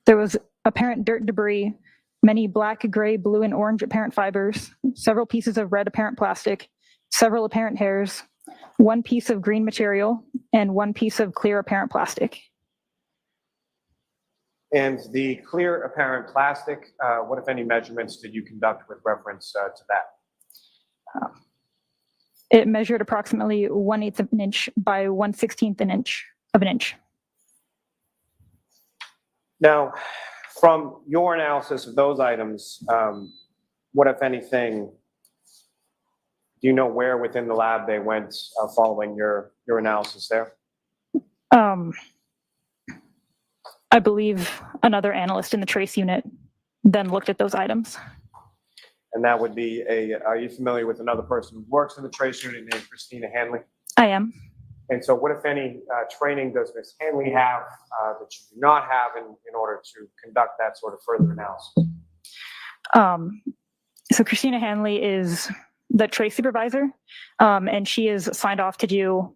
There was apparent dirt debris, many black, gray, blue, and orange apparent fibers, several pieces of red apparent plastic, several apparent hairs, one piece of green material, and one piece of clear apparent plastic. And the clear apparent plastic, what if any measurements did you conduct with reference to that? It measured approximately 1/8 of an inch by 1/16 an inch of an inch. Now, from your analysis of those items, what if anything, do you know where within the lab they went following your analysis there? I believe another analyst in the trace unit then looked at those items. And that would be are you familiar with another person who works in the trace unit named Christina Hanley? I am. And so what, if any, training does Ms. Hanley have that you do not have in order to conduct that sort of further analysis? So Christina Hanley is the trace supervisor, and she is signed off to do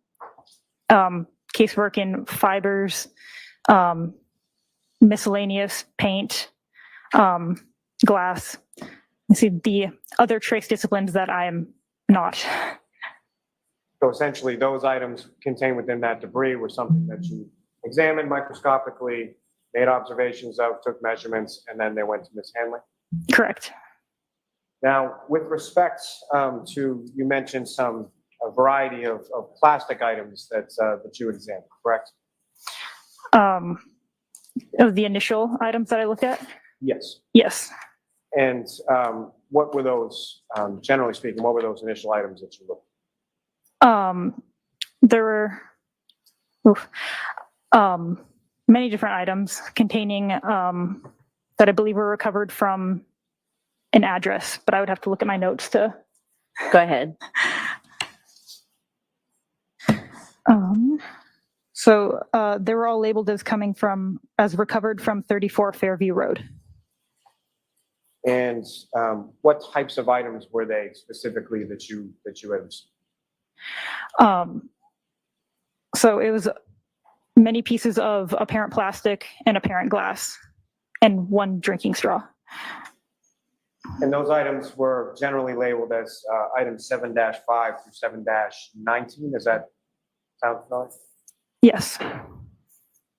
casework in fibers, miscellaneous paint, glass. You see the other trace disciplines that I am not. So essentially those items contained within that debris were something that you examined microscopically, made observations of, took measurements, and then they went to Ms. Hanley? Correct. Now, with respect to, you mentioned a variety of plastic items that you examined, correct? Of the initial items that I looked at? Yes. Yes. And what were those, generally speaking, what were those initial items that you looked There were many different items containing that I believe were recovered from an address, but I would have to look at my notes to. Go ahead. So they were all labeled as recovered from 34 Fairview Road. And what types of items were they specifically that you had received? So it was many pieces of apparent plastic and apparent glass and one drinking straw. And those items were generally labeled as items 7-5 through 7-19. Does that sound familiar? Yes.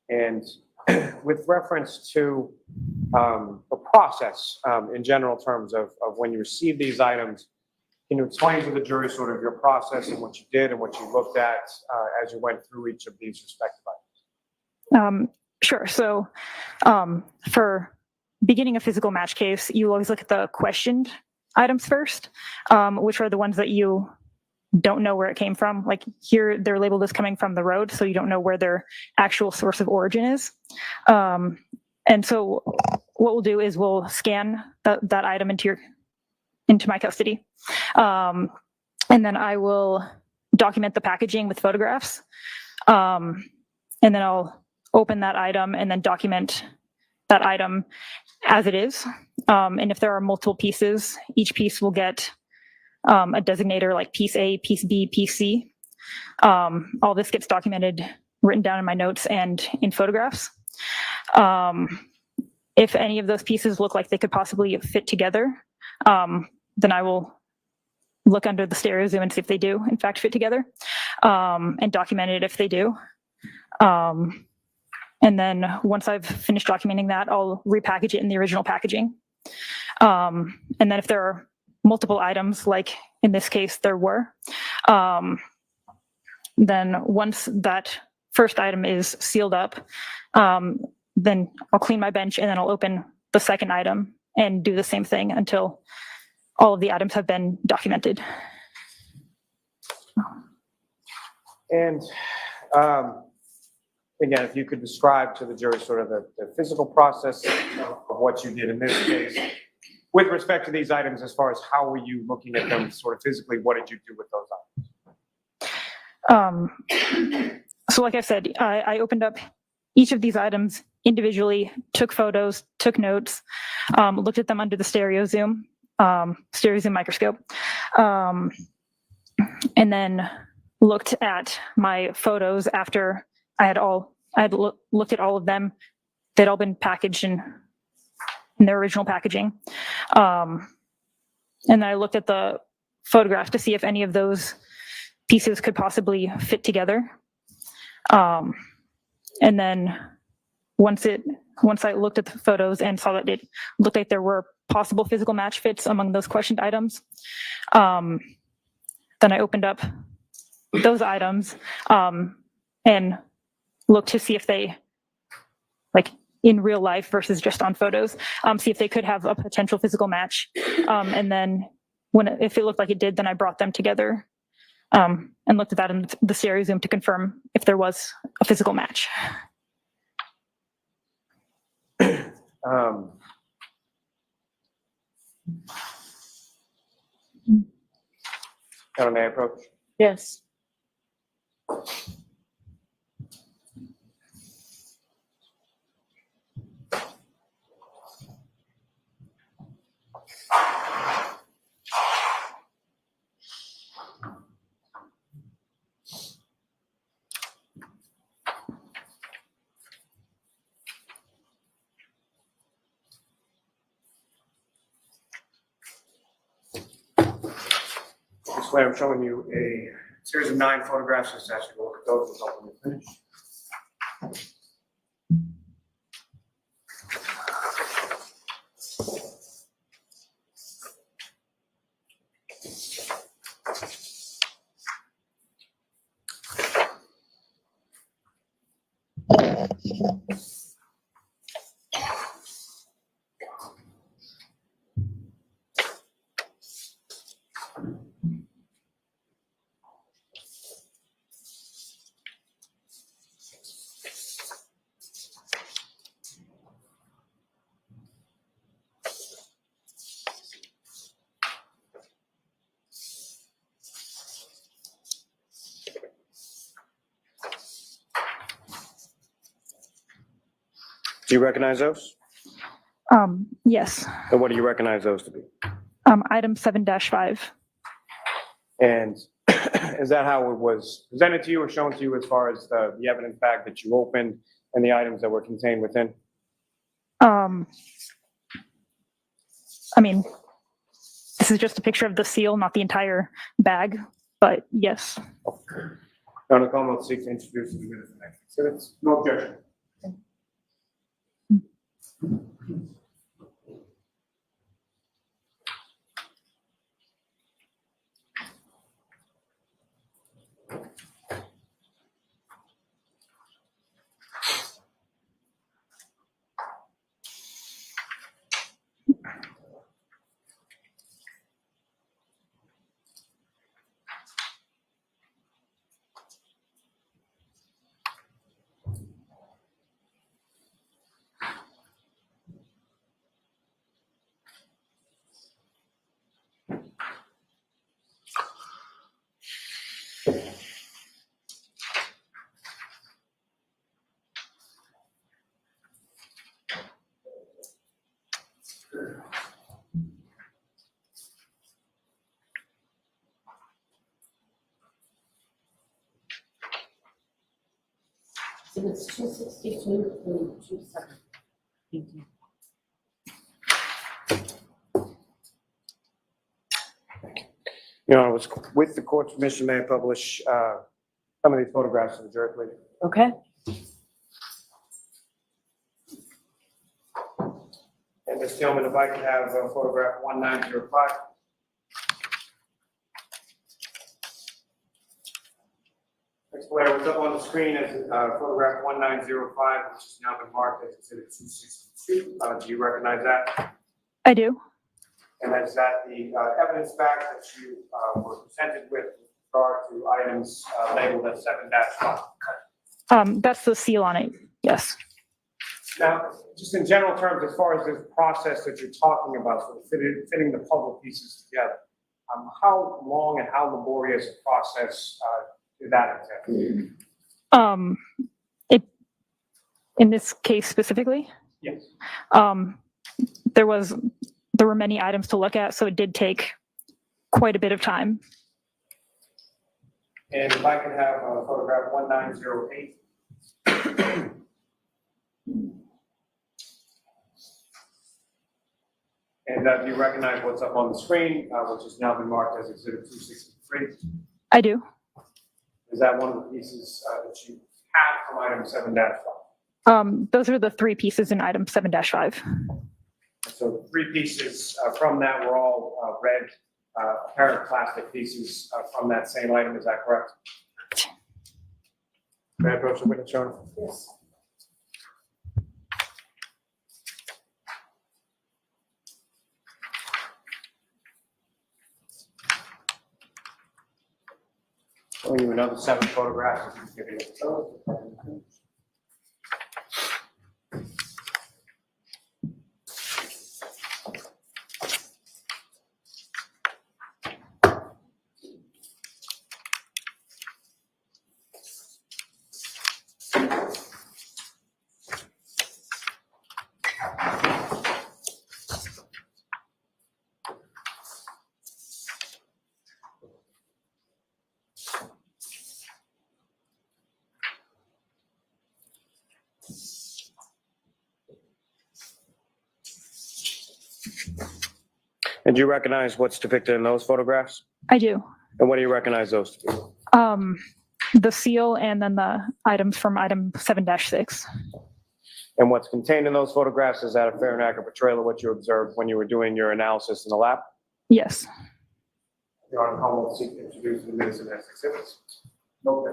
And with reference to the process in general terms of when you receive these items, can you explain to the jury sort of your process and what you did and what you looked at as you went through each of these respective items? Sure. So for beginning a physical match case, you always look at the questioned items first, which are the ones that you don't know where it came from. Like here, they're labeled as coming from the road, so you don't know where their actual source of origin is. And so what we'll do is we'll scan that item into my custody. And then I will document the packaging with photographs. And then I'll open that item and then document that item as it is. And if there are multiple pieces, each piece will get a designator like piece A, piece B, piece C. All this gets documented, written down in my notes and in photographs. If any of those pieces look like they could possibly fit together, then I will look under the stereo zoom and see if they do in fact fit together, and document it if they do. And then once I've finished documenting that, I'll repackage it in the original packaging. And then if there are multiple items, like in this case there were, then once that first item is sealed up, then I'll clean my bench and then I'll open the second item and do the same thing until all of the items have been documented. And again, if you could describe to the jury sort of the physical process of what you did in this case with respect to these items, as far as how were you looking at them sort of physically, what did you do with those items? So like I said, I opened up each of these items individually, took photos, took notes, looked at them under the stereo zoom microscope, and then looked at my photos after I had looked at all of them. They'd all been packaged in their original packaging. And then I looked at the photograph to see if any of those pieces could possibly fit together. And then once I looked at the photos and saw that it looked like there were possible physical match fits among those questioned items, then I opened up those items and looked to see if they, like in real life versus just on photos, see if they could have a potential physical match. And then if it looked like it did, then I brought them together and looked at that in the stereo zoom to confirm if there was a physical match. May I approach? Yes. This way I'm showing you a series of 9 photographs. Just ask you to look at those until we finish. Do you recognize those? Yes. And what do you recognize those to be? Item 7-5. And is that how it was presented to you or shown to you as far as the evidence bag that you opened and the items that were contained within? I mean, this is just a picture of the seal, not the entire bag, but yes. Your Honor, the Commonwealth seeks to introduce the minutes of the next exhibits. No objection. Exhibits 262 through 270. Your Honor, with the court's permission, may I publish some of these photographs to the jury, please? Okay. And Ms. Tillman, if I could have photograph 1905. Next, Blair, what's up on the screen is photograph 1905, which has now been marked as exhibit 262. Do you recognize that? I do. And is that the evidence back that you were presented with regard to items labeled as 7-5? That's the seal on it. Yes. Now, just in general terms, as far as this process that you're talking about, sort of fitting the puzzle pieces together, how long and how laborious a process did that entail? In this case specifically? Yes. There were many items to look at, so it did take quite a bit of time. And if I could have photograph 1908. And do you recognize what's up on the screen, which has now been marked as exhibit 263? I do. Is that one of the pieces that you have from item 7-5? Those are the 3 pieces in item 7-5. So 3 pieces from that were all red, apparent plastic pieces from that same item. Is that correct? May I approach the witness, Your Honor? Yes. Showing you another 7 photographs. And do you recognize what's depicted in those photographs? I do. And what do you recognize those to be? The seal and then the items from item 7-6. And what's contained in those photographs, is that a fair and accurate portrayal of what you observed when you were doing your analysis in the lab? Yes. Your Honor, Commonwealth seeks to introduce the minutes of next exhibits. No.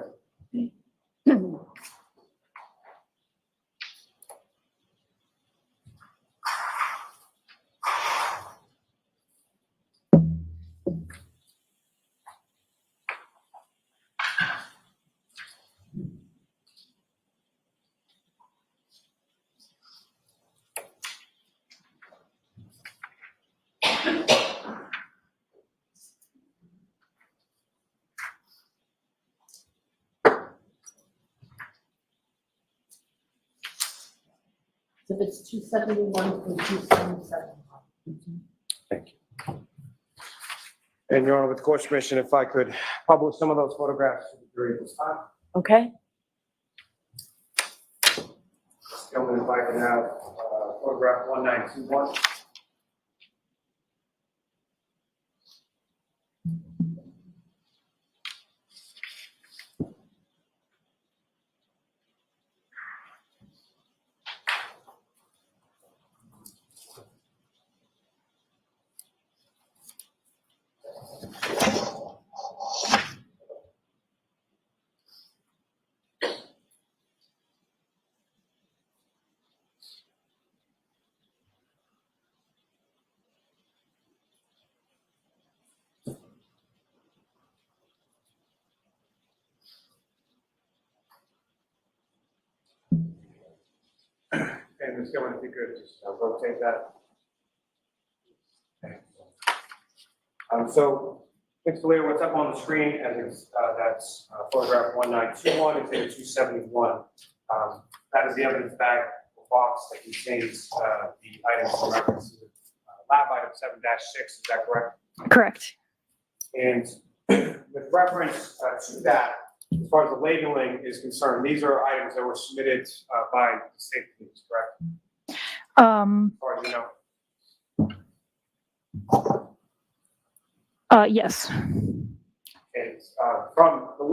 Exhibits 271 through 277. Thank you. And Your Honor, with the court's permission, if I could publish some of those photographs to the jury at this time. Okay. Gentlemen, if I could have photograph 1921. And Ms. Gilman, if you could just rotate that. So, Ms. Vallier, what's up on the screen, as that's photograph 1921, exhibit 271. That is the evidence bag or box that contains the items in reference to lab item 7-6. Is that correct? Correct. And with reference to that, as far as the labeling is concerned, these are items that were submitted by the state police, correct? As far as you know. Yes. Okay. From the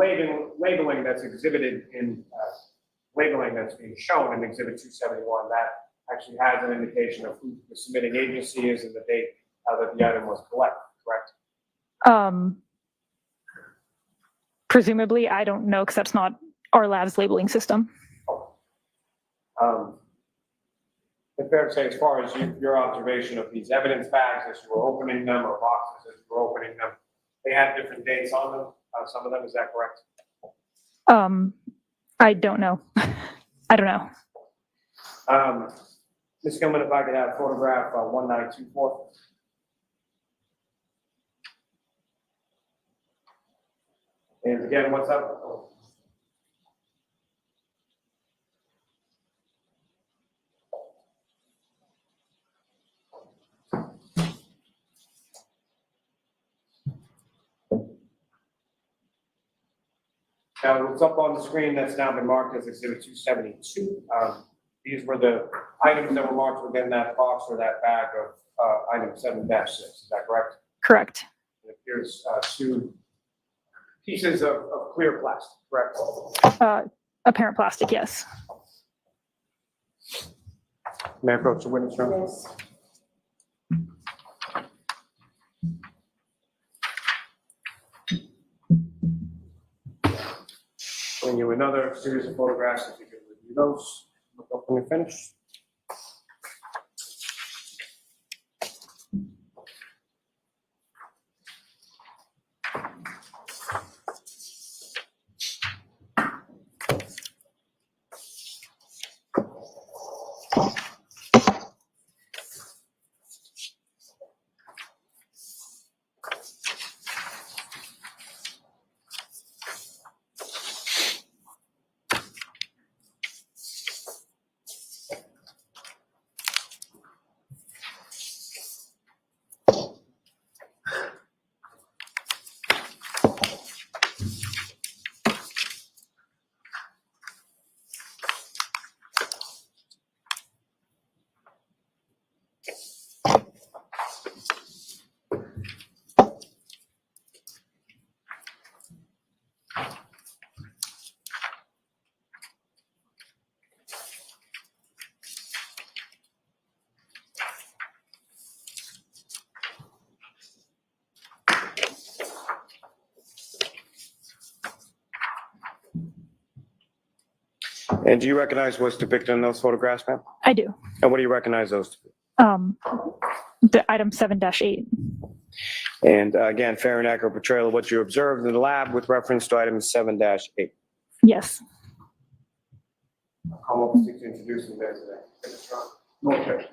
labeling that's exhibited in labeling that's being shown in Exhibit 271, that actually has an indication of who the submitting agency is and the date that the item was collected, correct? Presumably, I don't know because that's not our lab's labeling system. It's fair to say, as far as your observation of these evidence bags as you were opening them, or boxes as you were opening them, they had different dates on them. Some of them, is that correct? I don't know. I don't know. Ms. Gilman, if I could have photograph 1924. And again, what's up? Now, what's up on the screen that's now been marked as Exhibit 272. These were the items that were marked within that box or that bag of item 7-6. Is that correct? Correct. It appears two pieces of clear plastic, correct? Apparent plastic, yes. May I approach the witness room? Yes. Bring you another series of photographs if you could review those. Look up when you're finished. And do you recognize what's depicted in those photographs, ma'am? I do. And what do you recognize those to be? The item 7-8. And again, fair and accurate portrayal of what you observed in the lab with reference to item 7-8. Yes. Commonwealth seeks to introduce them there today. Okay.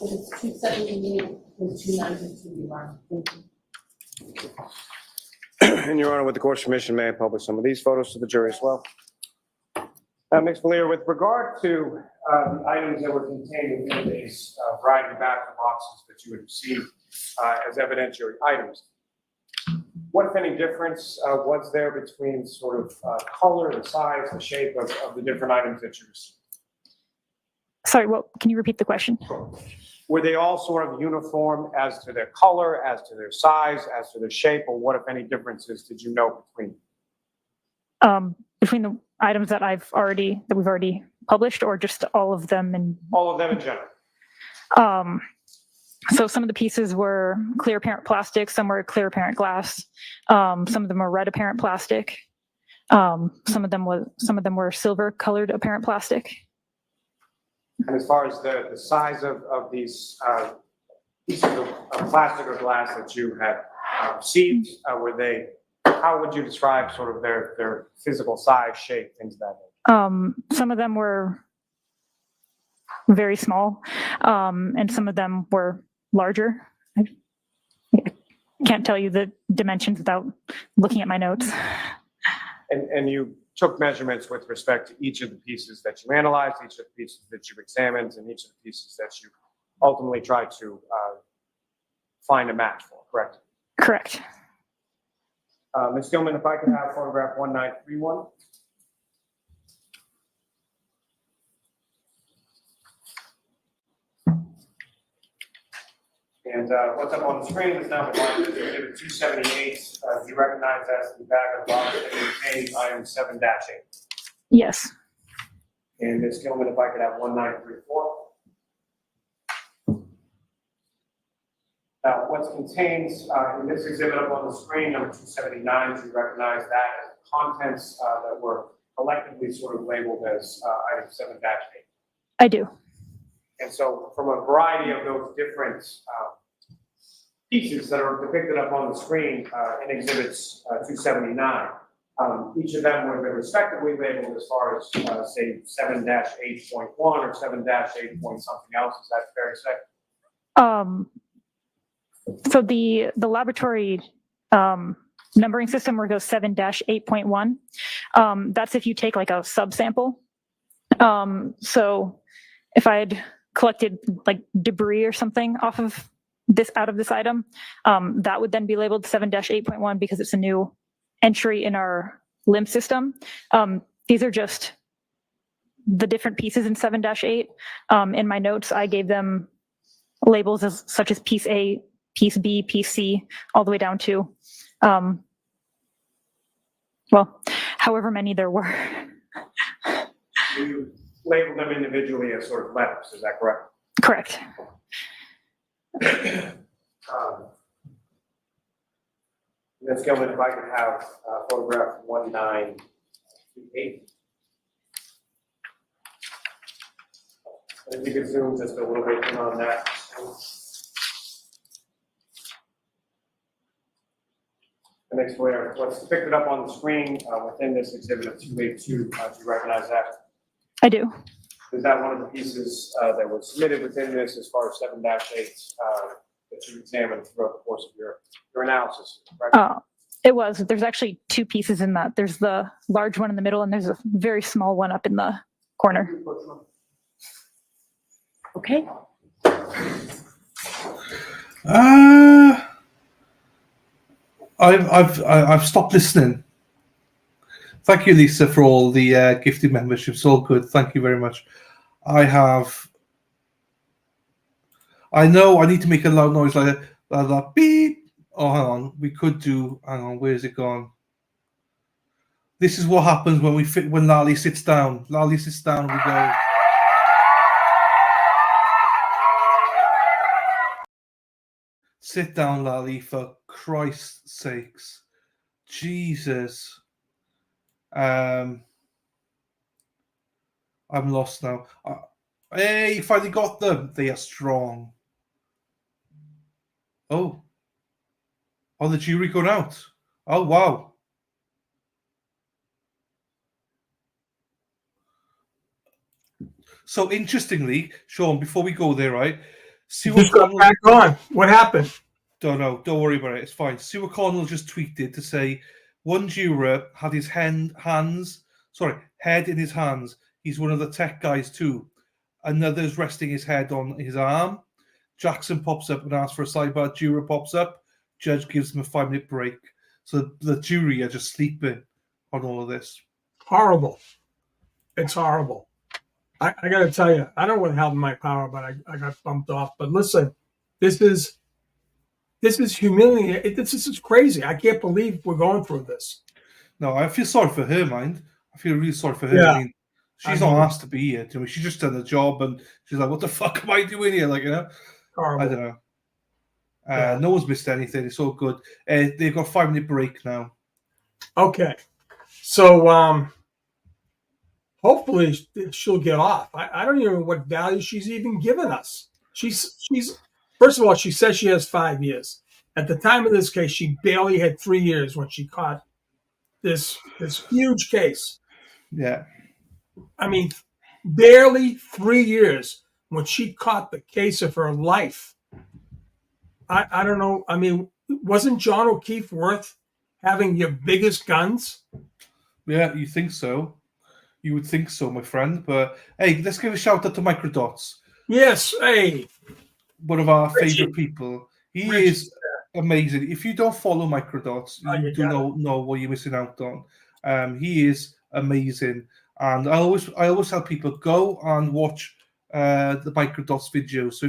It's 278 and 292. Thank you. And Your Honor, with the court's permission, may I publish some of these photos to the jury as well? Ms. Vallier, with regard to the items that were contained within these variety of ballot boxes that you had received as evidentiary items, what, if any, difference was there between sort of color, the size, the shape of the different items that you received? Sorry, well, can you repeat the question? Were they all sort of uniform as to their color, as to their size, as to their shape, or what, if any, differences did you note between them? Between the items that we've already published, or just all of them? All of them in general. So some of the pieces were clear apparent plastic, some were clear apparent glass, some of them were red apparent plastic, some of them were silver colored apparent plastic. And as far as the size of these pieces of plastic or glass that you had received, how would you describe sort of their physical size, shape, things of that nature? Some of them were very small, and some of them were larger. I can't tell you the dimensions without looking at my notes. And you took measurements with respect to each of the pieces that you analyzed, each of the pieces that you examined, and each of the pieces that you ultimately tried to find a match for, correct? Correct. Ms. Gilman, if I could have photograph 1931. And what's up on the screen is now Exhibit 278. Do you recognize as the bag of box that contains item 7-8? Yes. And Ms. Gilman, if I could have 1934. Now, what's contained in this exhibit up on the screen, number 279, do you recognize that as contents that were collectively sort of labeled as item 7-8? I do. And so from a variety of those different pieces that are depicted up on the screen in exhibits 279, each of them would have been respectively labeled as far as say 7-8.1 or 7-8 point something else. Is that fair to say? So the laboratory numbering system where it goes 7-8.1, that's if you take like a subsample. So if I had collected like debris or something out of this item, that would then be labeled 7-8.1 because it's a new entry in our limb system. These are just the different pieces in 7-8. In my notes, I gave them labels such as piece A, piece B, piece C, all the way down to, well, however many there were. You labeled them individually as sort of letters, is that correct? Correct. Ms. Gilman, if I could have photograph 1928. And if you could zoom just a little bit in on that. And explain what's depicted up on the screen within this exhibit of 282. Do you recognize that? I do. Is that one of the pieces that was submitted within this as far as 7-8 that you examined throughout the course of your analysis? Right? It was. There's actually two pieces in that. There's the large one in the middle, and there's a very small one up in the corner. Okay. I've stopped listening. Thank you, Lisa, for all the gifted memberships. All good. Thank you very much. I know I need to make a loud noise like that. Beep. Oh, hang on. We could do. Hang on. Where's it gone? This is what happens when Lally sits down. Lally sits down. We go. Sit down, Lally, for Christ's sakes. Jesus. I'm lost now. Hey, you finally got them. They are strong. Oh, the jury gone out. Oh, wow. So interestingly, Sean, before we go there, right? Sue Just got back on. What happened? Don't know. Don't worry about it. It's fine. Sue O'Connell just tweeted to say one juror had his head in his hands. He's one of the tech guys too. Another's resting his head on his arm. Jackson pops up and asks for a sidebar. Juror pops up. Judge gives him a 5-minute break. So the jury are just sleeping on all of this. Horrible. It's horrible. I got to tell you, I don't know what held in my power, but I got bumped off. But listen, this is humiliating. This is crazy. I can't believe we're going through this. No, I feel sorry for her, mind. I feel really sorry for her. Yeah. I mean, she's not asked to be here. She's just done the job, and she's like, "What the fuck am I doing here?" Like, horrible. I don't know. No one's missed anything. It's all good. They've got a 5-minute break now. Okay, so hopefully she'll get off. I don't even know what value she's even given us. She's first of all, she says she has 5 years. At the time of this case, she barely had 3 years when she caught this huge case. Yeah. I mean, barely 3 years when she caught the case of her life. I don't know. I mean, wasn't John O'Keefe worth having your biggest guns? Yeah, you think so. You would think so, my friend. But hey, let's give a shout out to Microdots. Yes, hey. One of our favorite people. He is amazing. If you don't follow Microdots, you do not know what you're missing out on. He is amazing. And I always tell people, go and watch the Microdots videos. So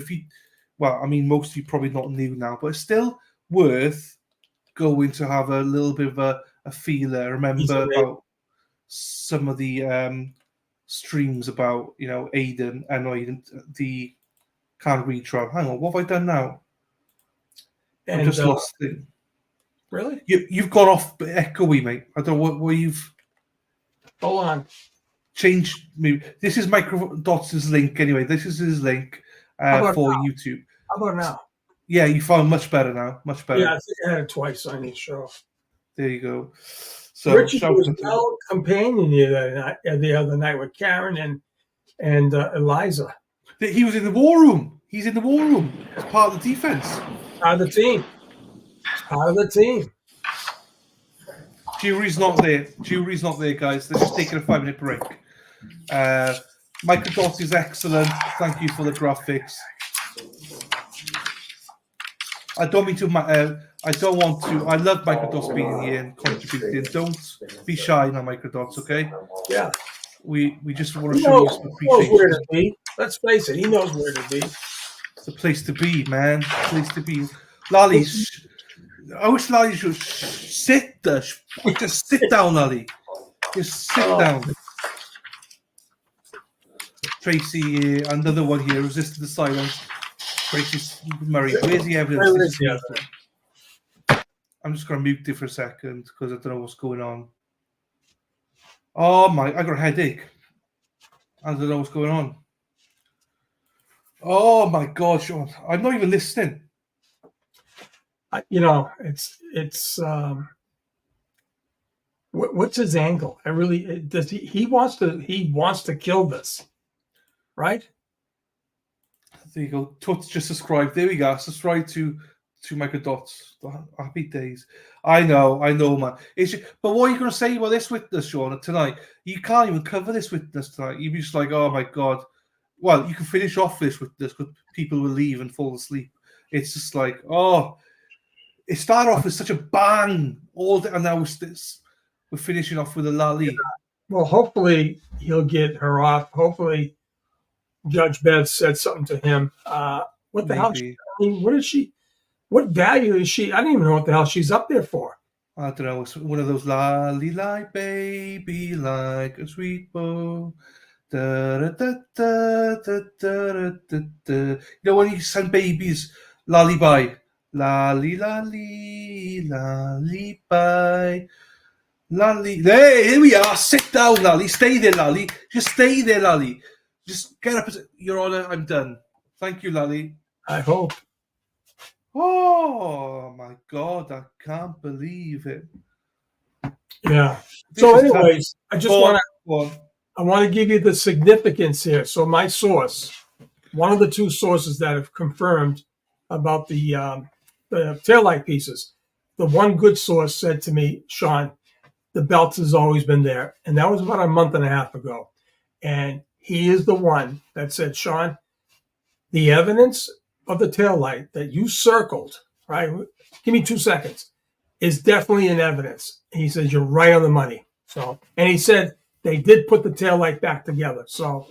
most of you probably not new now, but it's still worth going to have a little bit of a feeler. Remember about some of the streams about Aiden and the can't read trial. Hang on, what have I done now? And, I just lost it. Really? You've gone off echoey, mate. I don't know what you've. Hold on. Change me. This is Microdots' link anyway. This is his link for now? YouTube. How about now? Yeah, you found much better now. Much better. Yeah, I think I had it twice on your show. There you go. So Richie was well companion you the other night with Karen and Eliza. He was in the war room. He's in the war room. As part of the defense. Part of the team. Part of the team. Jury's not there. Jury's not there, guys. They're just taking a 5-minute break. Microdots is excellent. Thank you for the graphics. I don't mean to. I don't want to. I love Microdots being here and contributing. Don't be shy now, Microdots. Okay? Yeah. We just want to show you some appreciation. He knows where to be. Let's face it. He knows where to be. It's the place to be, man. Place to be. Lolly, I wish Lolly should sit there. Just sit down, Lolly. Just sit down. Tracy, another one here, resisted the silence. Tracy Murray, where's the evidence? I'm just going to mute it for a second because I don't know what's going on. Oh my, I got a headache. I don't know what's going on. Oh my God, Sean, I'm not even listening. It's what's his angle? He wants to kill this, right? There you go. Toots just subscribed. There we go. Subscribe to Microdots. Happy days. I know, man. But what are you going to say about this witness, Sean, tonight? You can't even cover this witness tonight. You'd be just like, oh my God. Well, you can finish off this witness because people will leave and fall asleep. It's just like, oh, it started off with such a bang, and now we're finishing off with a lolly. Well, hopefully he'll get her off. Hopefully Judge Bev said something to him. What the hell? What value is she? I don't even know what the hell she's up there for. I don't know. It's one of those lolly like baby, like a sweet bow. Da, da, da, da, da, da, da, da. You know when you send babies lullaby, lolly, lolly, lullaby. Lally, here we are. Sit down, Lally. Stay there, Lally. Just stay there, Lally. Just get up. Your Honor, I'm done. Thank you, Lally. I hope. Oh my God, I can't believe it. Yeah. So, anyways, I just want to give you the significance here. So, my source, one of the two sources that have confirmed about the taillight pieces, the one good source said to me, Sean, the belt has always been there. And that was about a month and a half ago. And he is the one that said, Sean, the evidence of the taillight that you circled, right? Give me 2 seconds, is definitely in evidence. And he says, you're right on the money. So, and he said they did put the taillight back together. So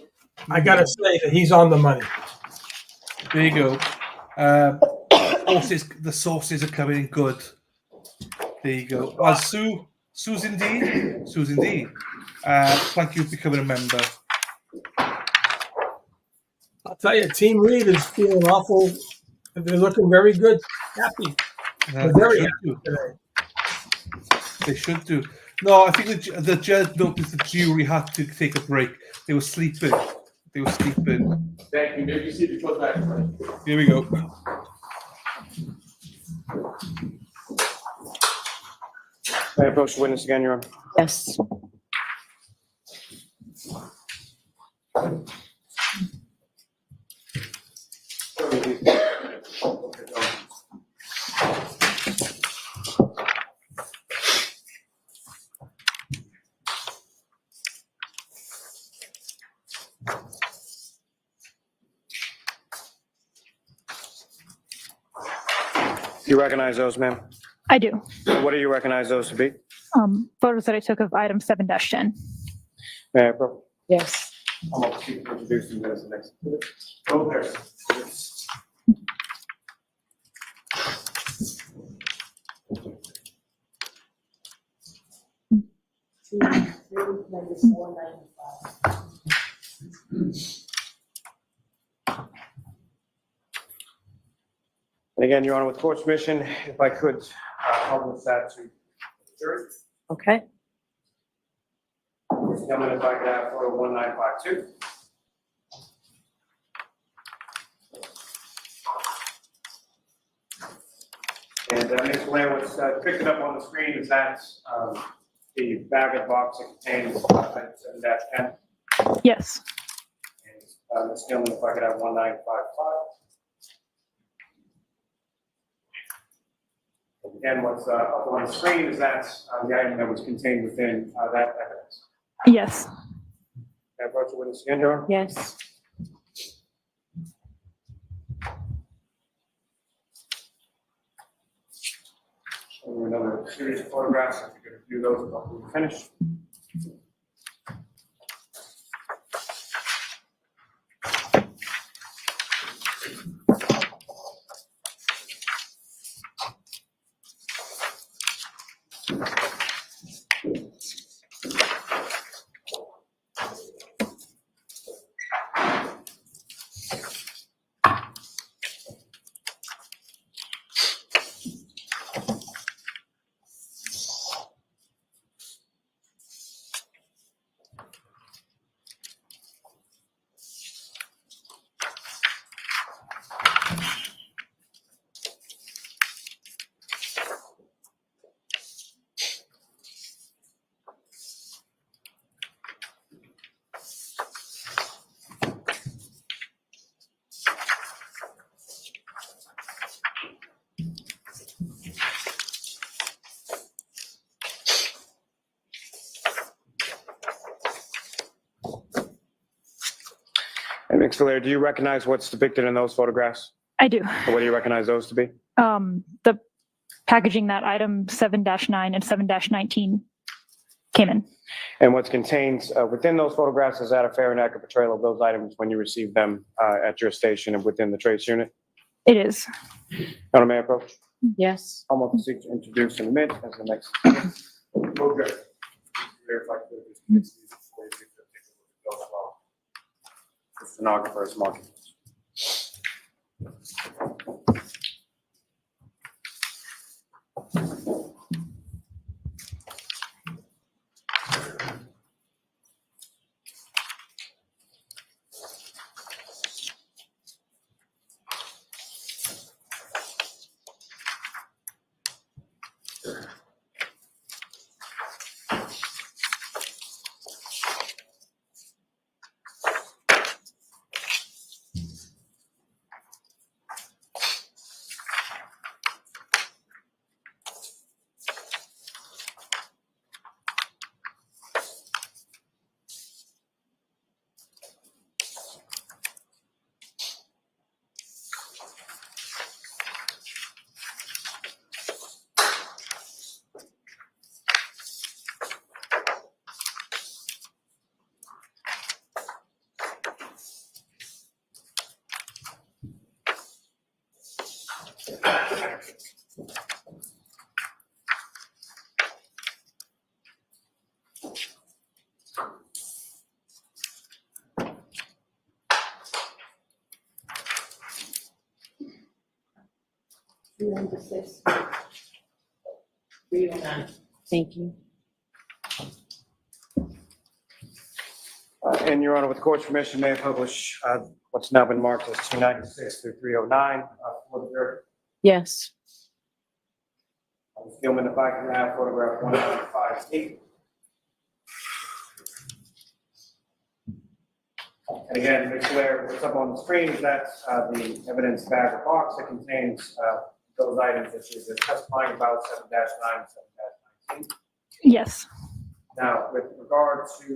I got to say that he's on the money. There you go. The sources are coming in good. There you go. Well, Sue's indeed. Thank you for becoming a member. I'll tell you, Team Reed is feeling awful. They're looking very good, happy. They're very happy today. They should do. No, I think the judge noticed the jury had to take a break. They were sleeping. Thank you. Maybe you see the close back. Here we go. May I approach the witness again, Your Honor? Yes. Do you recognize those, ma'am? I do. What do you recognize those to be? Photos that I took of item 7-10. May I approach? Yes. I'm going to introduce you as the next. Go there. And again, Your Honor, with court's permission, if I could publish that to the jury. Okay. Gentlemen, if I could have photo 1952. And Ms. Vallier, what's depicted up on the screen is that the bag box that contains item 7-10. Yes. And Ms. Gilman, if I could have 1955. Again, what's up on the screen is that the item that was contained within that evidence. Yes. Can I approach the witness again, Your Honor? Yes. Another series of photographs. If you could view those before we finish. And Ms. Vallier, do you recognize what's depicted in those photographs? I do. What do you recognize those to be? The packaging that item 7-9 and 7-19 came in. And what's contained within those photographs, is that a fair and accurate portrayal of those items when you receive them at your station and within the trace unit? It is. Honor, may I approach? Yes. I'm going to seek to introduce in a minute as the next. Okay. Verify the stenographer's marking. Thank you. And Your Honor, with the court's permission, may I publish what's now been marked as 296 through 309 for the verdict? Yes. Ms. Gilman, if I can have photograph 1958. And again, Ms. Blair, what's up on the screen is that's the evidence bag or box that contains those items that you're testifying about, 7-9 and 7-19. Yes. Now, with regard to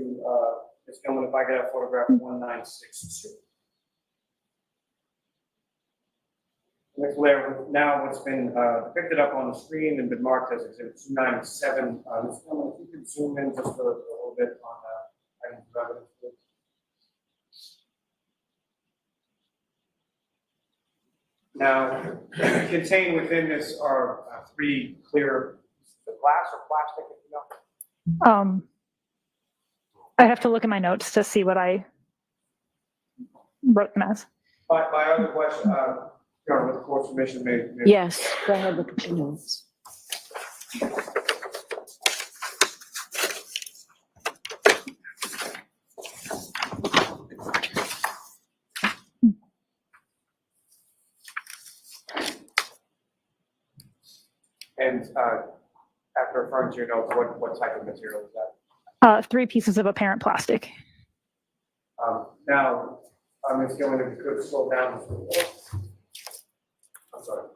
Ms. Gilman, if I could have photograph 1962. Ms. Blair, now what's been depicted up on the screen and been marked as exhibit 297. Ms. Gilman, if you could zoom in just a little bit on items of evidence, please. Now, contained within this are 3 clear pieces of glass or plastic, if you know. I have to look at my notes to see what I wrote them as. My other question, Your Honor, with the court's permission, may Yes, go ahead, look at your notes. And after referring to your notes, what type of material is that? 3 pieces of apparent plastic. Now, Ms. Gilman, if you could slow down just a little. I'm sorry.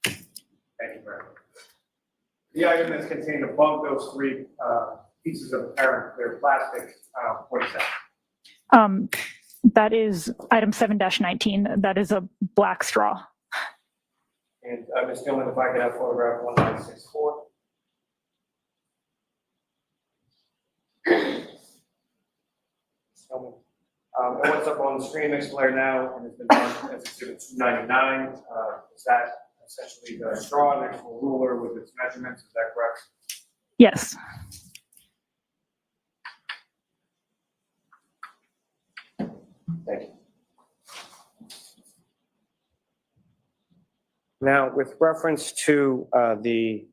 Thank you very much. The item that's contained above those 3 pieces of apparent clear plastic, what is that? That is item 7-19. That is a black straw. And Ms. Gilman, if I could have photograph 1964. And what's up on the screen, Ms. Blair, now, and has been done as exhibit 299. Is that essentially the straw next to a ruler with its measurements? Is that correct? Yes. Thank you. Now, with reference to the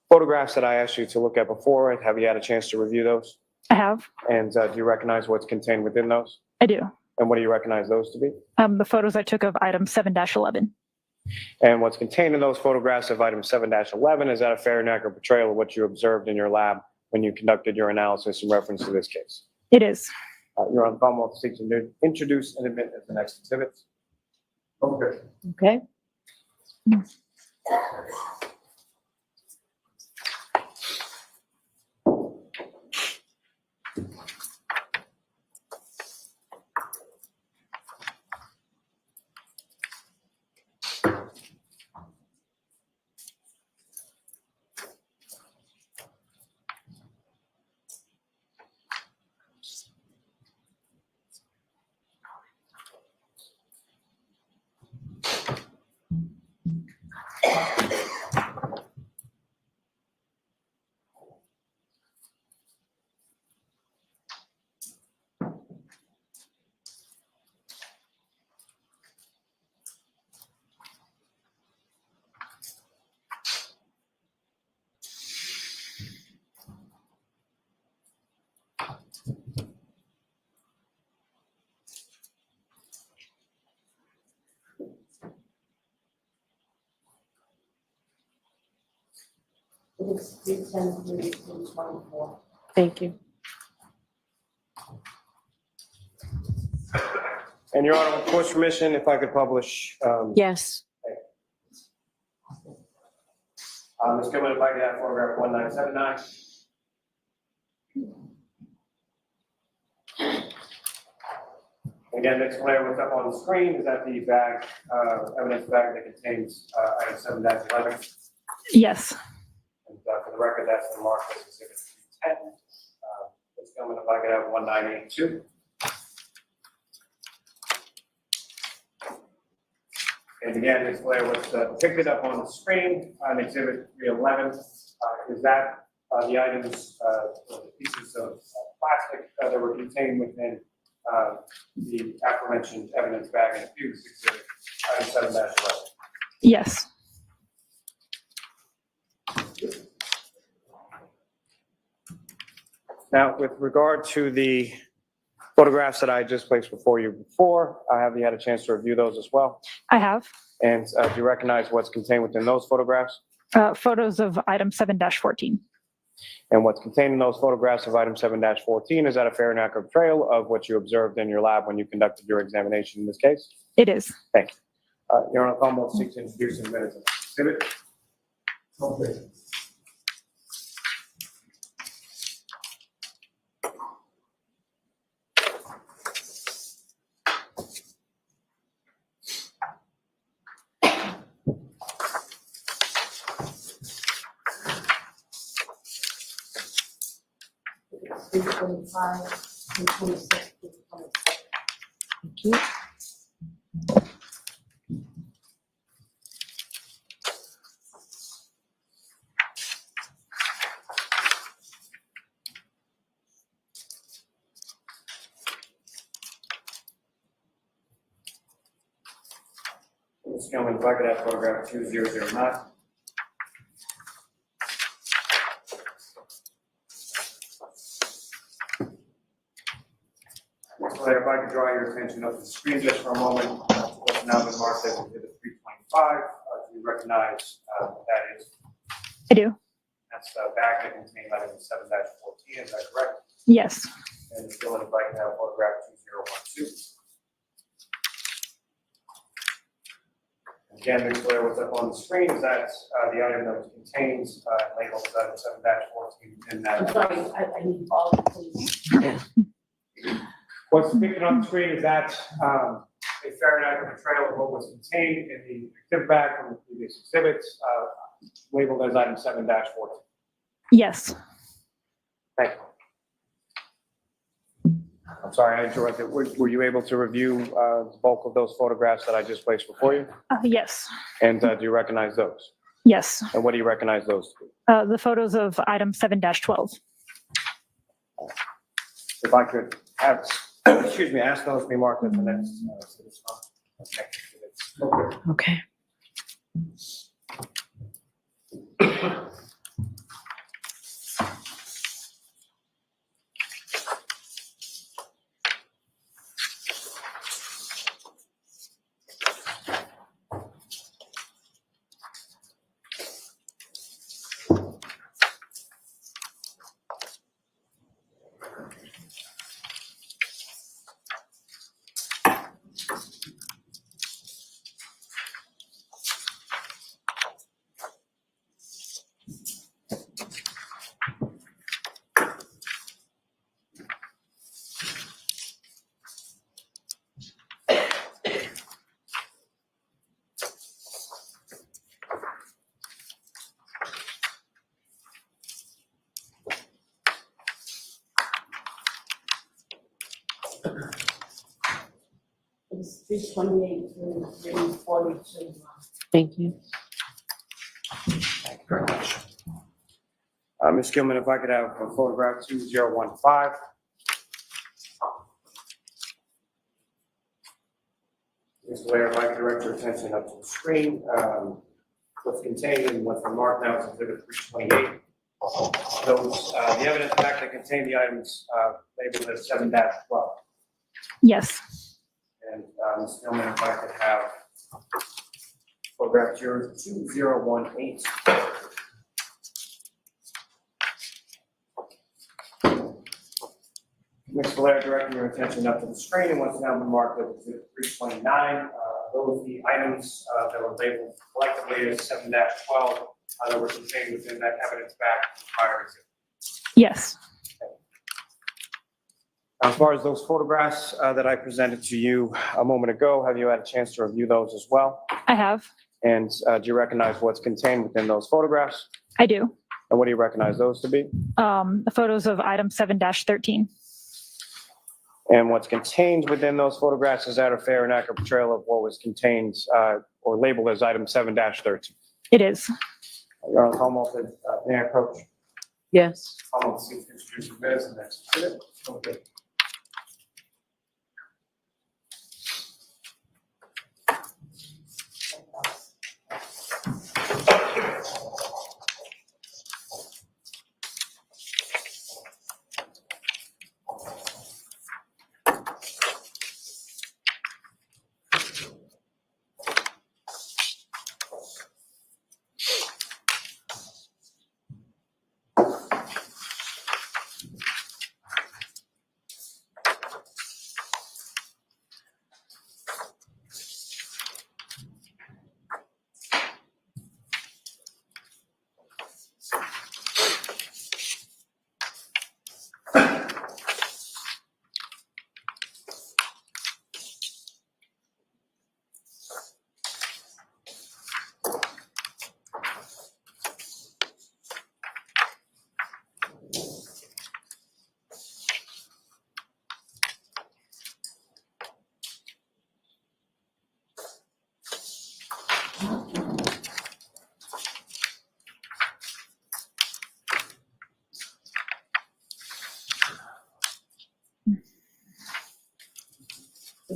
photographs that I asked you to look at before, have you had a chance to review those? I have. And do you recognize what's contained within those? I do. And what do you recognize those to be? The photos I took of item 7-11. And what's contained in those photographs of item 7-11, is that a fair and accurate portrayal of what you observed in your lab when you conducted your analysis in reference to this case? It is. Your Honor, Commonwealth seeks to introduce and admit as the next exhibit. Okay. Okay. Thank you. And Your Honor, with court's permission, if I could publish. Yes. Ms. Gilman, if I could have photograph 1979. Again, Ms. Blair, what's up on the screen is that the bag, evidence bag that contains item 7-11. Yes. And for the record, that's the mark as exhibit 310. Ms. Gilman, if I could have 1982. And again, Ms. Vallier, what's depicted up on the screen on Exhibit 311 is that the items, the pieces of plastic that were contained within the aforementioned evidence bag and abuse exhibit item 7-11. Yes. Now, with regard to the photographs that I just placed before you before, have you had a chance to review those as well? I have. And do you recognize what's contained within those photographs? Photos of item 7-14. And what's contained in those photographs of item 7-14, is that a fair and accurate portrayal of what you observed in your lab when you conducted your examination in this case? It is. Thank you. Your Honor, Commonwealth seeks to introduce in minutes of exhibit. Okay. Three 25, 26, 27. Thank you. Ms. Gilman, if I could have photograph 2009. If I could draw your attention up to the screen just for a moment, what's now been marked as Exhibit 325. Do you recognize what that is? I do. That's the bag that contained item 7-14, is that correct? Yes. And Ms. Gilman, if I can have photograph 2012. Again, Ms. Vallier, what's up on the screen is that the item that was contained, labeled as item 7-14 in that. I'm sorry, I need all of it, please. What's depicted on the screen is that a fair and accurate portrayal of what was contained in the exhibit bag from the previous exhibits, labeled as item 7-14. Yes. Thank you. I'm sorry, I interrupted. Were you able to review the bulk of those photographs that I just placed before you? Yes. And do you recognize those? Yes. And what do you recognize those to be? The photos of item 7-12. If I could have, excuse me, ask those to be marked as the next. Okay. It's 328 to 342. Thank you. Thank you very much. Ms. Gilman, if I could have a photograph 2015. Ms. Vallier, if I could direct your attention up to the screen, what's contained and what's been marked now is Exhibit 328. Those, the evidence back that contain the items labeled as 7-12. Yes. And Ms. Gilman, if I could have photograph 2018. Ms. Vallier, directing your attention up to the screen and what's now been marked as Exhibit 329. Those are the items that were labeled collectively as 7-12 that were contained within that evidence back from the prior exhibit. Yes. As far as those photographs that I presented to you a moment ago, have you had a chance to review those as well? I have. And do you recognize what's contained within those photographs? I do. And what do you recognize those to be? The photos of item 7-13. And what's contained within those photographs, is that a fair and accurate portrayal of what was contained or labeled as item 7-13. It is. Your Honor, Commonwealth, may I approach? Yes. Commonwealth, seek to introduce the minutes and next. Okay.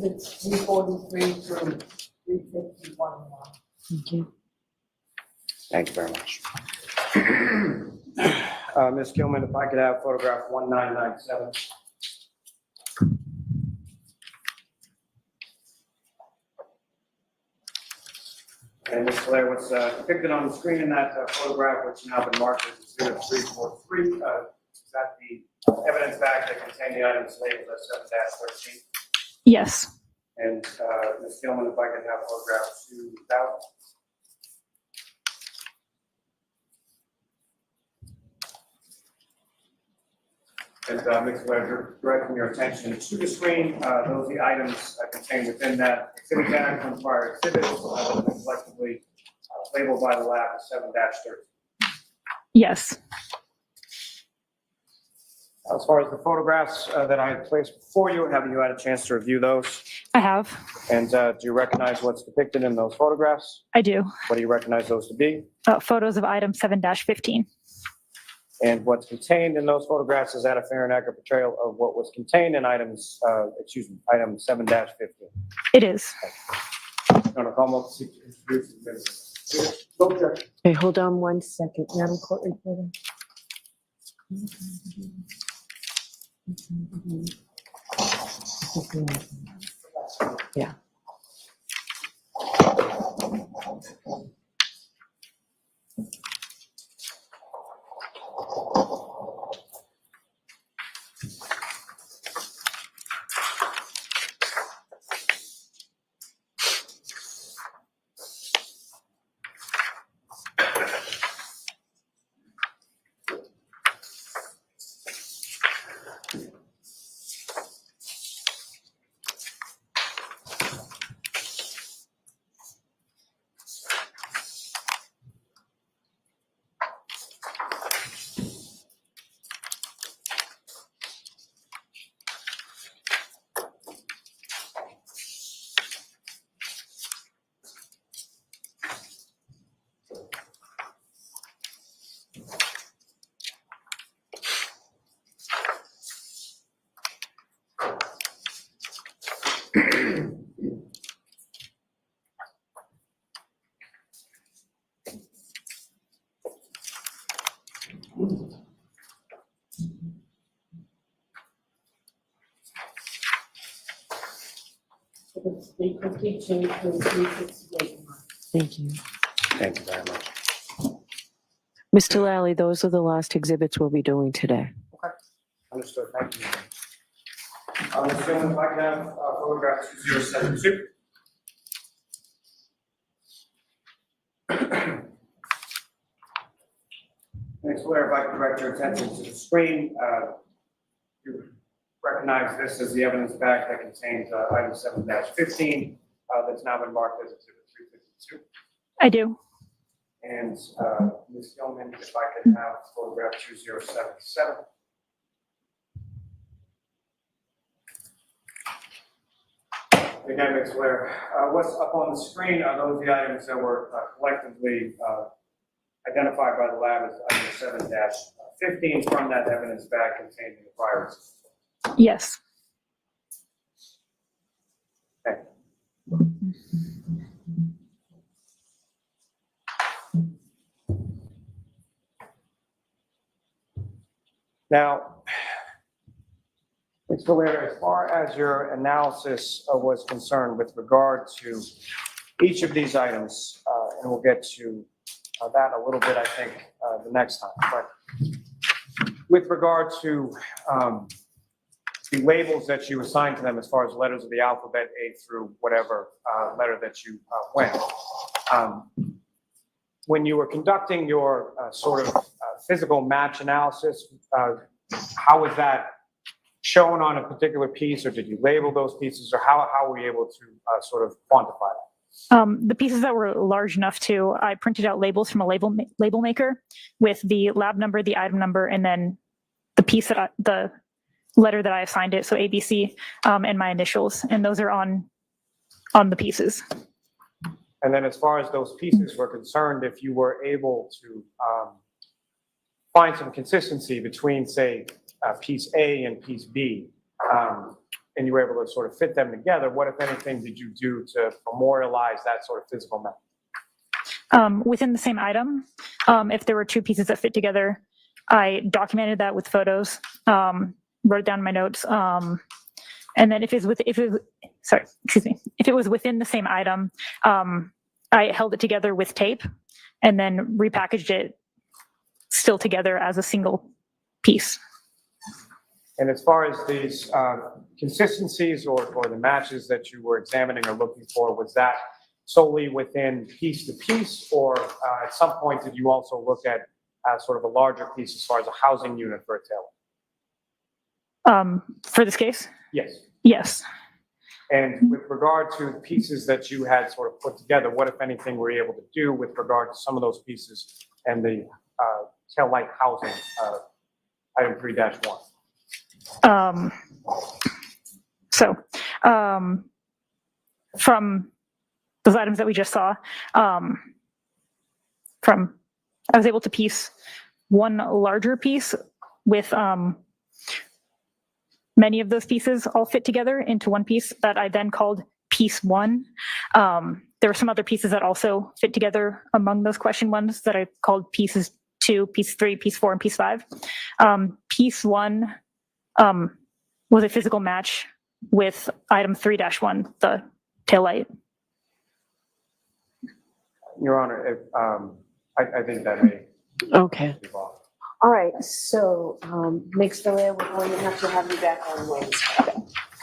It's 343 through 351 now. Thank you. Thank you very much. Ms. Gilman, if I could have photograph 1997. And Ms. Vallier, what's depicted on the screen in that photograph, which has now been marked as Exhibit 343, is that the evidence bag that contained the items labeled as 7-13? Yes. And Ms. Gilman, if I could have photograph 2000. And Ms. Vallier, directing your attention to the screen, those are the items contained within that exhibit bag from prior exhibits that have been collectively labeled by the lab as 7-13. Yes. As far as the photographs that I had placed before you, have you had a chance to review those? I have. And do you recognize what's depicted in those photographs? I do. What do you recognize those to be? Photos of item 7-15. And what's contained in those photographs, is that a fair and accurate portrayal of what was contained in items, item 7-15? It is. Governor Commonwealth, seek to introduce the minutes. Okay, hold on one second, Madam Court Reporter. Yeah. It's 352 through 368. Thank you. Thank you very much. Mr. Lally, those are the last exhibits we'll be doing today. Okay. Understood. Thank you. Ms. Gilman, if I could have photograph 2072. Next, Vallier, if I could direct your attention to the screen, you recognize this as the evidence bag that contains item 7-15 that's now been marked as Exhibit 352. I do. And Ms. Gilman, if I could have photograph 2077. Again, Ms. Vallier, what's up on the screen are those the items that were collectively identified by the lab as item 7-15 from that evidence bag contained in the prior. Yes. Okay. Now, Ms. Vallier, as far as your analysis was concerned with regard to each of these items, and we'll get to that a little bit, I think, the next time. But with regard to the labels that you assigned to them as far as letters of the alphabet, A through whatever letter that you went, when you were conducting your sort of physical match analysis, how was that shown on a particular piece, or did you label those pieces, or how were you able to sort of quantify that? The pieces that were large enough to, I printed out labels from a label maker with the lab number, the item number, and then the piece that the letter that I assigned it, so ABC, and my initials, and those are on the pieces. And then as far as those pieces were concerned, if you were able to find some consistency between, say, piece A and piece B, and you were able to sort of fit them together, what, if anything, did you do to memorialize that sort of physical method? Within the same item, if there were two pieces that fit together, I documented that with photos, wrote it down in my notes, and then if it was within the same item, I held it together with tape and then repackaged it still together as a single piece. And as far as these consistencies or the matches that you were examining or looking for, was that solely within piece to piece, or at some point did you also look at sort of a larger piece as far as a housing unit for a tailor? For this case? Yes. Yes. And with regard to the pieces that you had sort of put together, what, if anything, were you able to do with regard to some of those pieces and the tail light housing, item 3-1? From those items that we just saw, I was able to piece one larger piece with many of those pieces all fit together into one piece that I then called piece 1. There were some other pieces that also fit together among those question ones that I called pieces 2, piece 3, piece 4, and piece 5. Piece 1 was a physical match with item 3-1, the taillight. Your Honor, I think that may. Okay. All right, so, Ms. Vallier, we're going to have you back on Wednesday.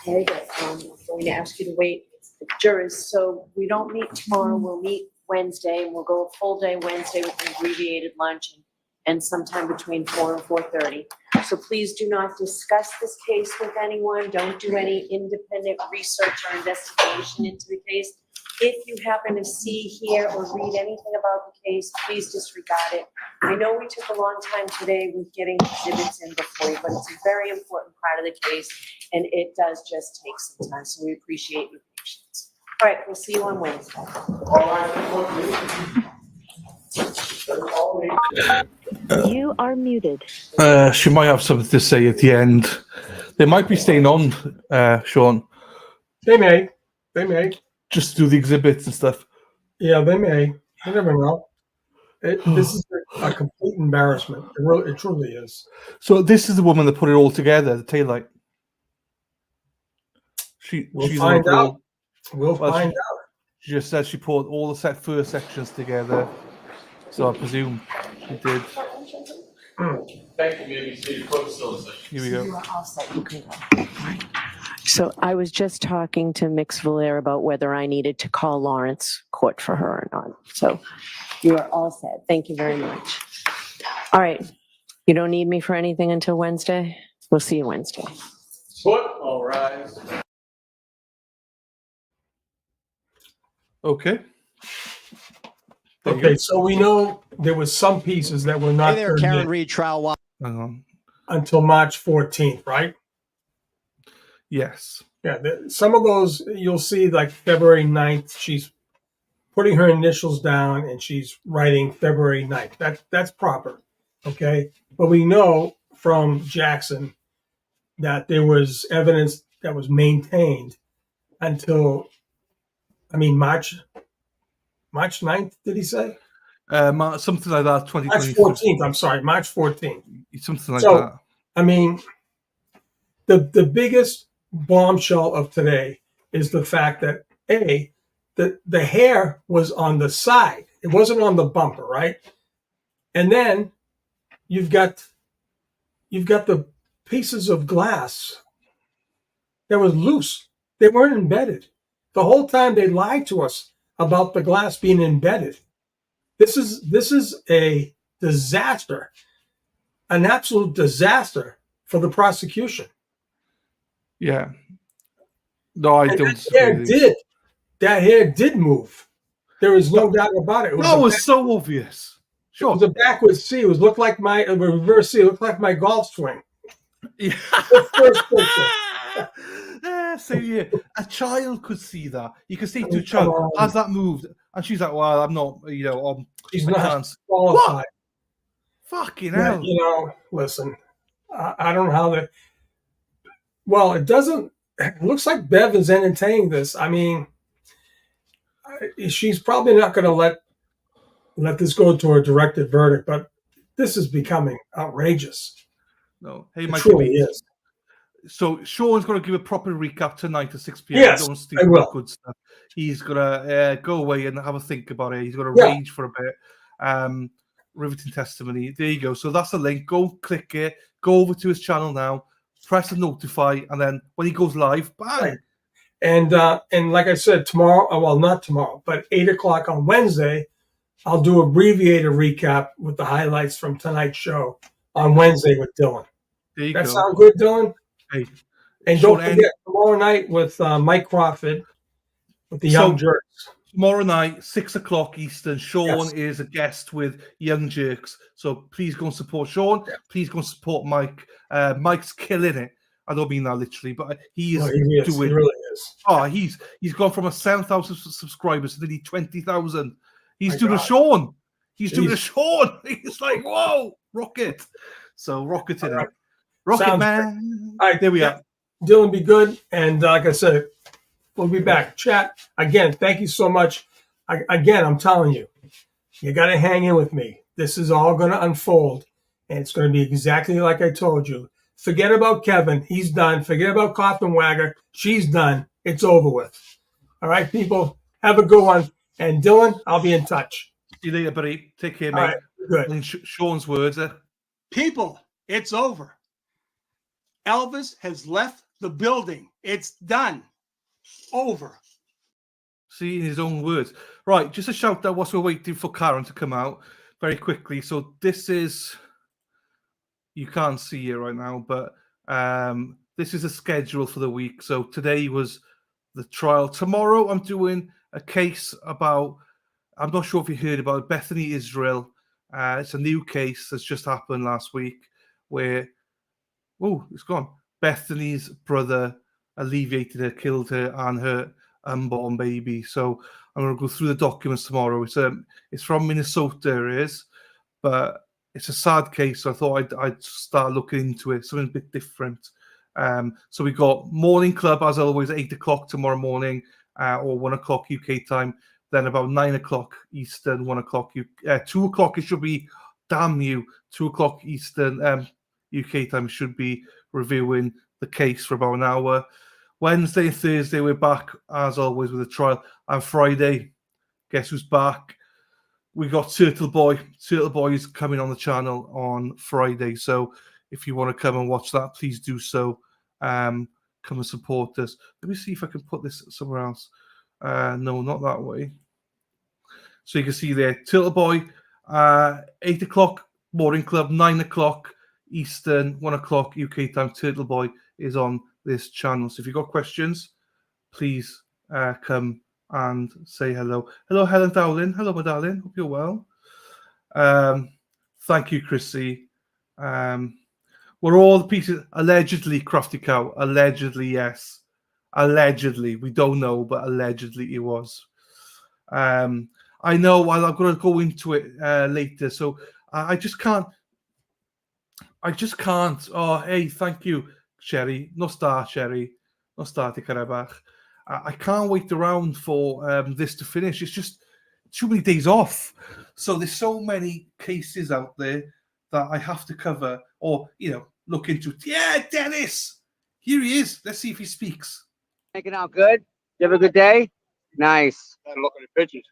Very good. I'm going to ask you to wait the jurors. So we don't meet tomorrow, we'll meet Wednesday, and we'll go a full day Wednesday with an abbreviated lunch and sometime between 4 and 4:30. So please do not discuss this case with anyone. Don't do any independent research or investigation into the case. If you happen to see, hear, or read anything about the case, please disregard it. I know we took a long time today with getting exhibits in before you, but it's a very important part of the case, and it does just take some time, so we appreciate your patience. All right, we'll see you on Wednesday. You are muted. She might have something to say at the end. They might be staying on, Sean. They may. They may. Just do the exhibits and stuff. Yeah, they may. You never know. This is a complete embarrassment. It truly is. So this is the woman that put it all together, the taillight. We'll she's find on out. We'll find out. She just said she put all the first sections together. So I presume she did. Thank you, maybe see your quote still. Here we go. You are all set. You can go. So I was just talking to Ms. Vallier about whether I needed to call Lawrence Court for her or not. So you are all set. Thank you very much. All right. You don't need me for anything until Wednesday? We'll see you Wednesday. Court, all rise. Okay. Okay, so we know there was some pieces that were not. Hey there, Karen Reed, trial Hang on. until March 14th, right? Yes. Yeah, some of those you'll see, like February 9th, she's putting her initials down and she's writing February 9th. That's proper, okay? But we know from Jackson that there was evidence that was maintained until, March 9th, did he say? Something like that, March 2023. 14th, I'm sorry, March 14th. Something like So, that. I mean, the biggest bombshell of today is the fact that the hair was on the side. It wasn't on the bumper, right? And then you've got the pieces of glass that was loose. They weren't embedded. The whole time they lied to us about the glass being embedded. This is a disaster, an absolute disaster for the prosecution. Yeah. No, I And don't. that hair did move. There was no doubt about it. It was so obvious. Sure. It was a backwards C. It looked like a reverse C. It looked like my golf swing. Yeah. The first picture. So yeah, a child could see that. You can say to a child, "Has that moved?" And she's like, "Well, I'm not. She's I not can't." qualified. What? Fucking hell! Listen. I don't know how that. Well, it doesn't. It looks like Bev is entertaining this. I mean, she's probably not going to let this go to a directed verdict, but this is becoming outrageous. No, hey, it Mike, truly is. So Sean's going to give a proper recap tonight at 6 p.m. Yes, I will. Good stuff. He's going to go away and have a think about it. He's going to rage for a bit. Riveting testimony. There you go. So that's the link. Go click it. Go over to his channel now. Press the notify, and then when he goes live, bang. Right. And like I said, tomorrow, well, not tomorrow, but 8:00 on Wednesday, I'll do abbreviated recap with the highlights from tonight's show on Wednesday with Dylan. There you that go. sound good, Dylan? Hey, and don't forget, tomorrow night with Mike Crawford with the Young Jerks. Tomorrow night, 6:00 Eastern, Sean is a guest with Young Jerks. So please go and support Sean. Yeah. Please go and support Mike. Mike's killing it. I don't mean that literally, but he is doing. He really is. Oh, he's gone from 7,000 subscribers to nearly 20,000. He's doing a Sean. He's doing a Sean. He's like, whoa, rocket. So rocket in it. Rocket Sounds man. All right, there we are. Dylan, be good. And like I said, we'll be back. Chat, again, thank you so much. I'm telling you, you got to hang in with me. This is all going to unfold, and it's going to be exactly like I told you. Forget about Kevin. He's done. Forget about Coffin-Wagger. She's done. It's over with. All right, people, have a good one. And Dylan, I'll be in touch. See you later, buddy. Take care, mate. All right, good. And Sean's words. People, it's over. Elvis has left the building. It's done. Over. See, in his own words. Right, just a shout out whilst we're waiting for Karen to come out very quickly. So this is, you can't see it right now, but this is a schedule for the week. So today was the trial. Tomorrow I'm doing a case about, I'm not sure if you heard about it, Bethany Israel. It's a new case that's just happened last week where, it's gone. Bethany's brother alleviated her, killed her, and her unborn baby. So I'm going to go through the documents tomorrow. It's from Minnesota, it is, but it's a sad case. So I thought I'd start looking into it, something a bit different. So we got Morning Club, as always, 8:00 tomorrow morning, or 1:00 UK time. Then about 9:00 Eastern, 1:00 2:00 it should be. Damn you, 2:00 Eastern UK time should be reviewing the case for about an hour. Wednesday and Thursday we're back as always with the trial, and Friday, guess who's back? We got Turtle Boy. Turtle Boy is coming on the channel on Friday, so if you want to come and watch that, please do so. Come and support us. Let me see if I can put this somewhere else. No, not that way. So you can see there, Turtle Boy, 8:00 Morning Club, 9:00 Eastern, 1:00 UK time. Turtle Boy is on this channel. So if you've got questions, please come and say hello. Hello, Helen Dowling. Hello, my darling. Hope you're well. Thank you, Chrissy. We're all the pieces, allegedly, Crafty Cow. Allegedly, yes. Allegedly, we don't know, but allegedly it was. I know I'm going to go into it later, so I just can't. Oh, hey, thank you, Sherry. No star, Sherry. No star to Karabakh. I can't wait around for this to finish. It's just too many days off. So there's so many cases out there that I have to cover or, look into. Yeah, Dennis! Here he is. Let's see if he speaks. Making out good? You have a good day? Nice. I'm looking at pictures.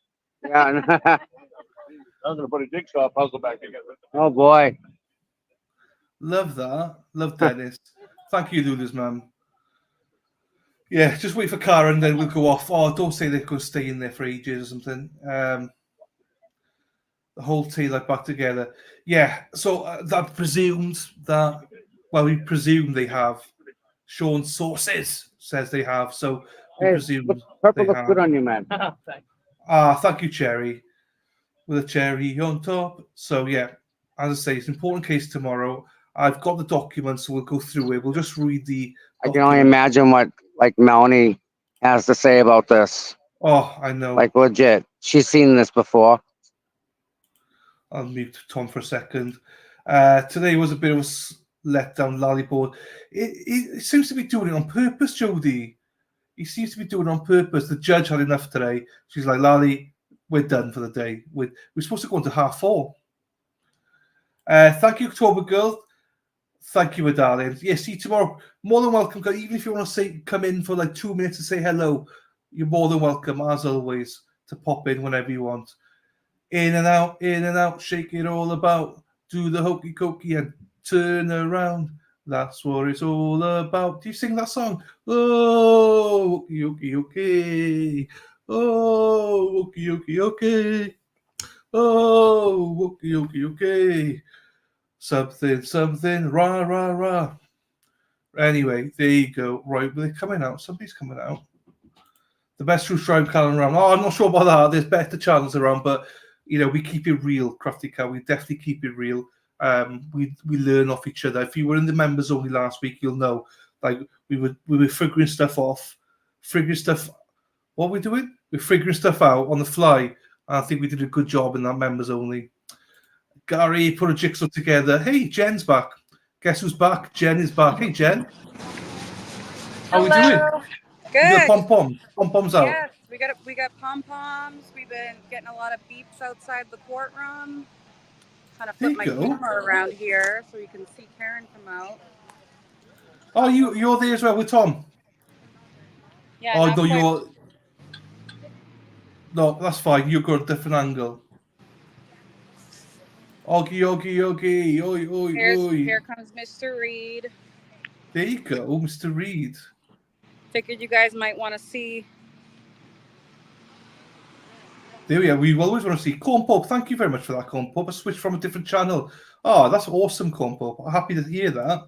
Yeah. I'm gonna put a jigsaw puzzle back together. Oh boy. Love that. Love Dennis. Thank you, Lula's mum. Yeah, just wait for Karen, then we'll go off. Oh, don't say they're going to stay in there for ages or something. The whole team like back together. Yeah, so that presumed that. Well, we presume they have. Sean's sources says they have, so we presume Purple they looks have. good on you, man. Thank you, Cherry. With a cherry on top. So yeah, as I say, it's an important case tomorrow. I've got the documents, so we'll go through it. We'll just read the. I can only imagine what Melanie has to say about this. Oh, I know. Like legit, she's seen this before. I'll mute Tom for a second. Today was a bit of a letdown, Lollipop. It seems to be doing it on purpose, Jodie. He seems to be doing it on purpose. The judge had enough today. She's like, Lally, we're done for the day. We're supposed to go into 4:30. Thank you, October Girl. Thank you, my darling. Yeah, see you tomorrow. More than welcome. Even if you want to come in for like 2 minutes to say hello, you're more than welcome, as always, to pop in whenever you want. In and out, shake it all about. Do the hokey cokey and turn around. That's what it's all about. Do you sing that song? Oh, hokey hokey. Oh, hokey hokey. Oh, hokey hokey. Something, rah, rah, rah. Anyway, there you go. Right, they're coming out. Somebody's coming out. The best true crime channel around. Oh, I'm not sure about that. There's better channels around, but we keep it real, Crafty Cow. We definitely keep it real. We learn off each other. If you were in the members only last week, you'll know. Like we were figuring stuff off, What we're doing? We're figuring stuff out on the fly. I think we did a good job in that members only. Gary put a jigsaw together. Hey, Jen's back. Guess who's back? Jen is back. Hey, Jen. How are we doing? Good. You got pom-poms out. Yes, we got pom-poms. We've been getting a lot of beeps outside the courtroom. Kind of flip my camera around here so you can see Karen come out. Oh, you're there as well with Tom? Yeah. Oh, no, No, that's fine. You've got a different angle. Oggy. Oi, oi, oi. Here comes Mr. Reed. There you go, Mr. Reed. Figured you guys might want to see. There we are. We always want to see Corn Pop. Thank you very much for that, Corn Pop. I switched from a different channel. Oh, that's awesome, Corn Pop. I'm happy to hear that.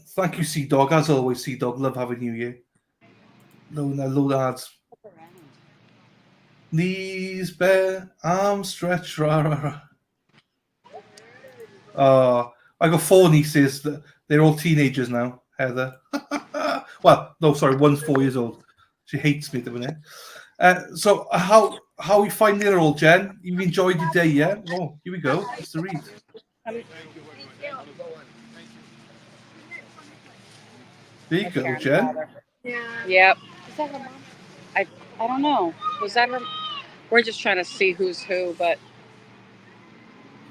Thank you, Sea Dog. As always, Sea Dog. Love having you here. Low lads. Knees bare, arms stretched. Rah, rah, rah. I got 4 nieces. They're all teenagers now, Heather. Well, no, sorry. One's 4 years old. She hates me at the minute. So how are you finding it all, Jen? You've enjoyed your day, yeah? Oh, here we go. Mr. Reed. There you go, Jen. Yep. Is that her mom? I don't know. Was that her? We're just trying to see who's who, but.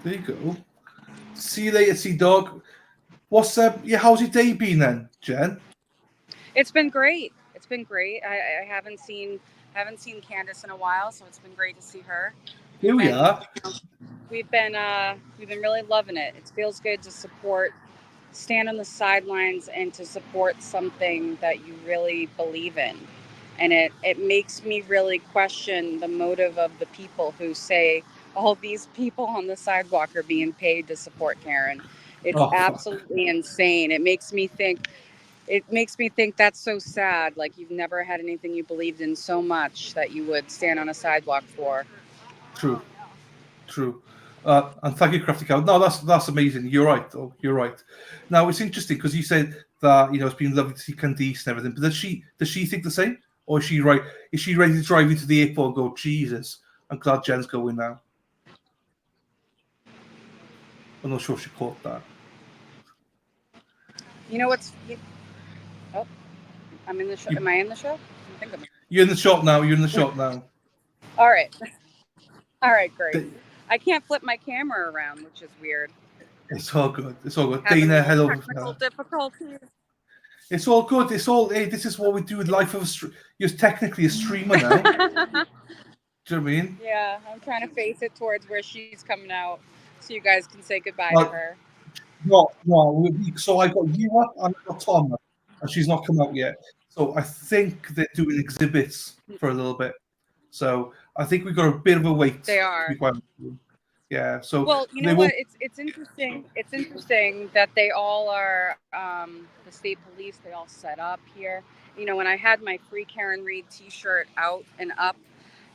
There you go. See you later, Sea Dog. How's your day been then, Jen? It's been great. It's been great. I haven't seen Candace in a while, so it's been great to see her. Here we are. We've been really loving it. It feels good to stand on the sidelines and to support something that you really believe in. And it makes me really question the motive of the people who say all these people on the sidewalk are being paid to support Karen. It's absolutely insane. It makes me think that's so sad. Like you've never had anything you believed in so much that you would stand on a sidewalk for. True. And thank you, Crafty Cow. No, that's amazing. You're right, though. You're right. Now it's interesting because you said that it's been lovely to see Candice and everything. But does she think the same, or is she right? Is she ready to drive into the airport and go, Jesus, I'm glad Jen's going now? I'm not sure if she caught that. You know what's? Oh, I'm in the show. Am I in the show? I think I'm. You're in the shop now. You're in the shop now. All right. All right, great. I can't flip my camera around, which is weird. It's all good. It's all good. Having Dana, hello. technical difficulties. It's all good. It's all. Hey, this is what we do with life of a. You're technically a streamer now. Do you know what I mean? Yeah, I'm trying to face it towards where she's coming out, so you guys can say goodbye to her. No. So I got you up and I got Tom up, and she's not come out yet. So I think they're doing exhibits for a little bit. So I think we've got a bit of a wait. They are. Yeah. So well, you know what? It's interesting. It's interesting that they all are the state police. They all set up here. When I had my Free Karen Reed T-shirt out and up,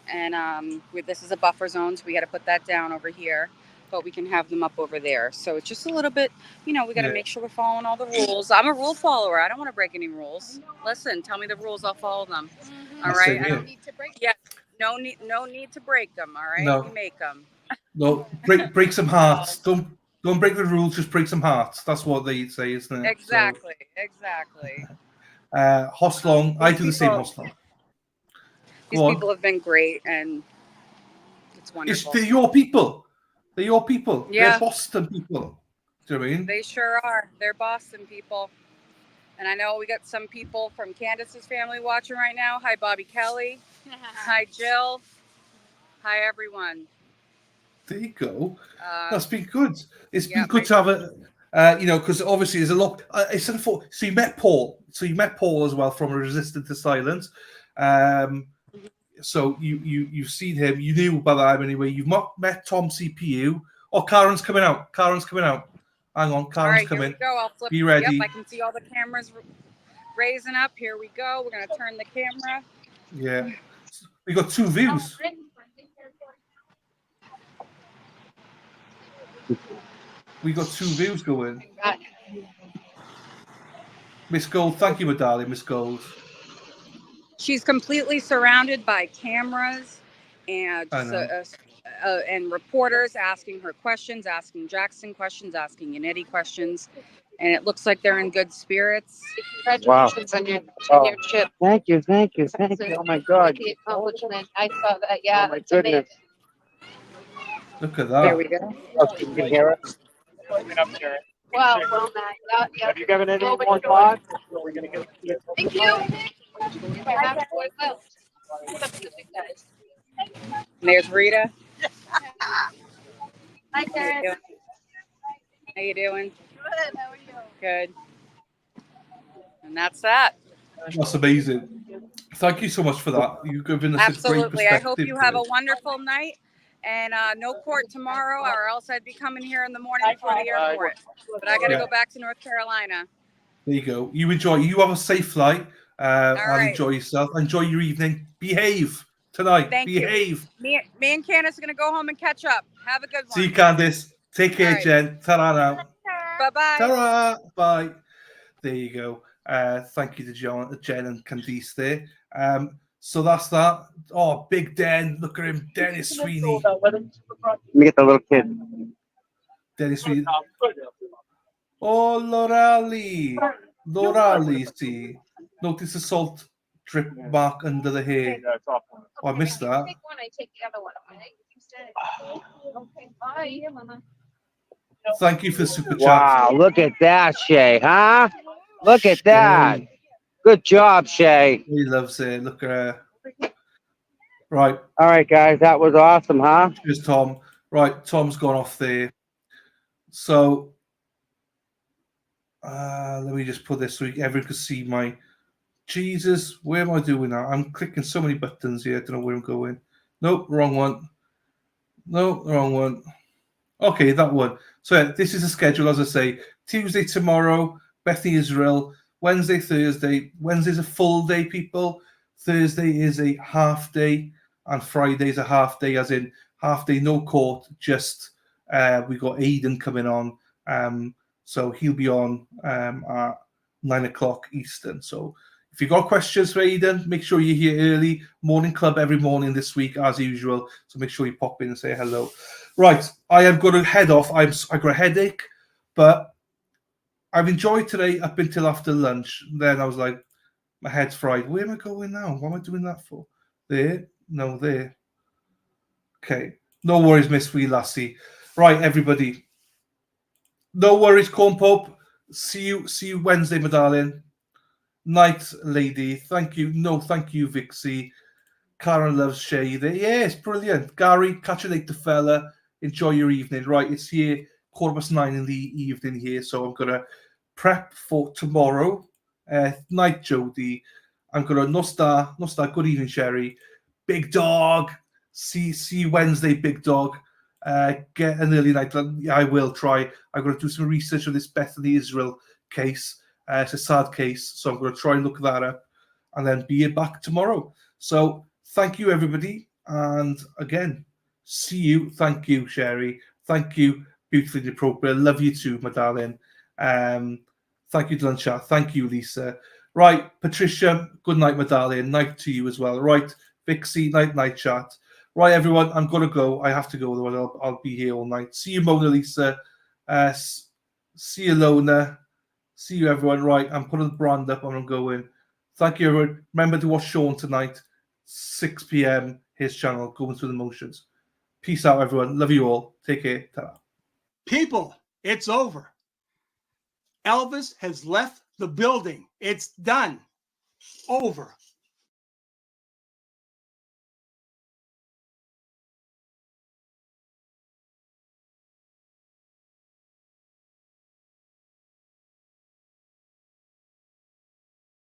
and this is a buffer zone, so we got to put that down over here. But we can have them up over there. So it's just a little bit, we got to make sure we're following all the rules. I'm a rule follower. I don't want to break any rules. Listen, tell me the rules, I'll follow them. All right. I don't need to break. Yeah. No need to break them. All right. No. We make them. No, break some hearts. Don't break the rules. Just break some hearts. That's what they say, isn't it? Exactly. So, exactly. Hoslong, I do the same Hoslong. These people have been great, and it's wonderful. They're your people. They're your people. Yeah. They're Boston people. Do you know what I mean? They sure are. They're Boston people. And I know we got some people from Candace's family watching right now. Hi, Bobby Kelly. Hi, Jill. Hi, everyone. There you go. That's been good. It's been good right. to have a, because obviously there's a lot. So you met Paul. So you met Paul as well from Resistant to Silence. So you've seen him. You knew by that time anyway. You've not met Tom CPU. Oh, Karen's coming out. Hang on, Karen's all right, coming. Here we go. I'll flip. Be ready. Yep, I can see all the cameras raising up. Here we go. We're gonna turn the camera. Yeah, we got 2 views. We got 2 views going. Miss Gold, thank you, my darling, Miss Gold. She's completely surrounded by cameras and reporters asking her questions, asking Jackson questions, asking Yannetti questions, and it looks like they're in good spirits. Congratulations on your trip. Thank you. Oh my God. The accomplishment. I saw that. Yeah. Oh my goodness. Look at that. There we go. Oh, can you hear us? Well, yeah. Have you given any more thought? Thank you. There's Rita. Hi, Karen. How you doing? Good. How are you? Good. And that's that. That's amazing. Thank you so much for that. You've given us Absolutely. a great perspective. I hope you have a wonderful night. And no court tomorrow, or else I'd be coming here in the morning before the airport. But I got to go back to North Carolina. There you go. You enjoy. You have a safe flight. And right. enjoy yourself. Enjoy your evening. Behave tonight. Thank Behave. you. Me and Candace are going to go home and catch up. Have a good one. See you, Candice. Take care, Jen. Ta-ra now. Bye-bye. Ta-ra. Bye. There you go. Thank you to Jen and Candice there. So that's that. Oh, Big Den. Look at him. Dennis Sweeney. Let me get the little kid. Dennis Sweeney. Oh, Lorali, see. Notice the salt drip mark under the hair. Oh, I missed that. Take one, I take the other one. Okay, bye. Mama. Thank you for the super chat. Wow, look at that, Shay, huh? Look at that. Good job, Shay. He loves it. Look at her. Right. All right, guys, that was awesome, huh? Here's Tom. Right, Tom's gone off there. So let me just put this so everyone can see my Jesus. Where am I doing now? I'm clicking so many buttons here. I don't know where I'm going. Nope, wrong one. No, wrong one. Okay, that one. So yeah, this is a schedule, as I say. Tuesday tomorrow, Bethany Israel. Wednesday, Thursday. Wednesday's a full day, people. Thursday is a half day, and Friday's a half day, as in half day, no court, just We got Aidan coming on, so he'll be on at 9 o'clock Eastern. So if you've got questions for Aidan, make sure you're here early. Morning club every morning this week, as usual. So make sure you pop in and say hello. Right, I am going to head off. I got a headache, but I've enjoyed today up until after lunch. Then I was like, my head's fried. Where am I going now? What am I doing that for? There? No, there. Okay. No worries, Miss Wee Lassie. Right, everybody. No worries, Corn Pope. See you Wednesday, my darling. Night, lady. Thank you. No, thank you, Vixie. Karen loves Shay there. Yes, brilliant. Gary, catch you later, fella. Enjoy your evening. Right, it's here, 9:15 in the evening here, so I'm gonna prep for tomorrow. Night, Jody. I'm gonna no star. Good evening, Sherry. Big dog. See you Wednesday, big dog. Get an early night. I will try. I'm gonna do some research on this Bethany Israel case. It's a sad case, so I'm gonna try and look that up, and then be back tomorrow. So thank you, everybody, and again, see you. Thank you, Sherry. Thank you, beautifully appropriate. Love you too, my darling. Thank you, Dylan Chat. Thank you, Lisa. Right, Patricia, good night, my darling. Night to you as well. Right, Vixie, night, chat. Right, everyone, I'm going to go. I have to go, otherwise I'll be here all night. See you, Mona Lisa. See you, Lona. See you, everyone. Right, I'm putting the brand up and I'm going. Thank you, everyone. Remember to watch Sean tonight, 6 p.m., his channel, Going Through the Motions. Peace out, everyone. Love you all. Take care. Ta-ra. People, it's over. Elvis has left the building. It's done. Over.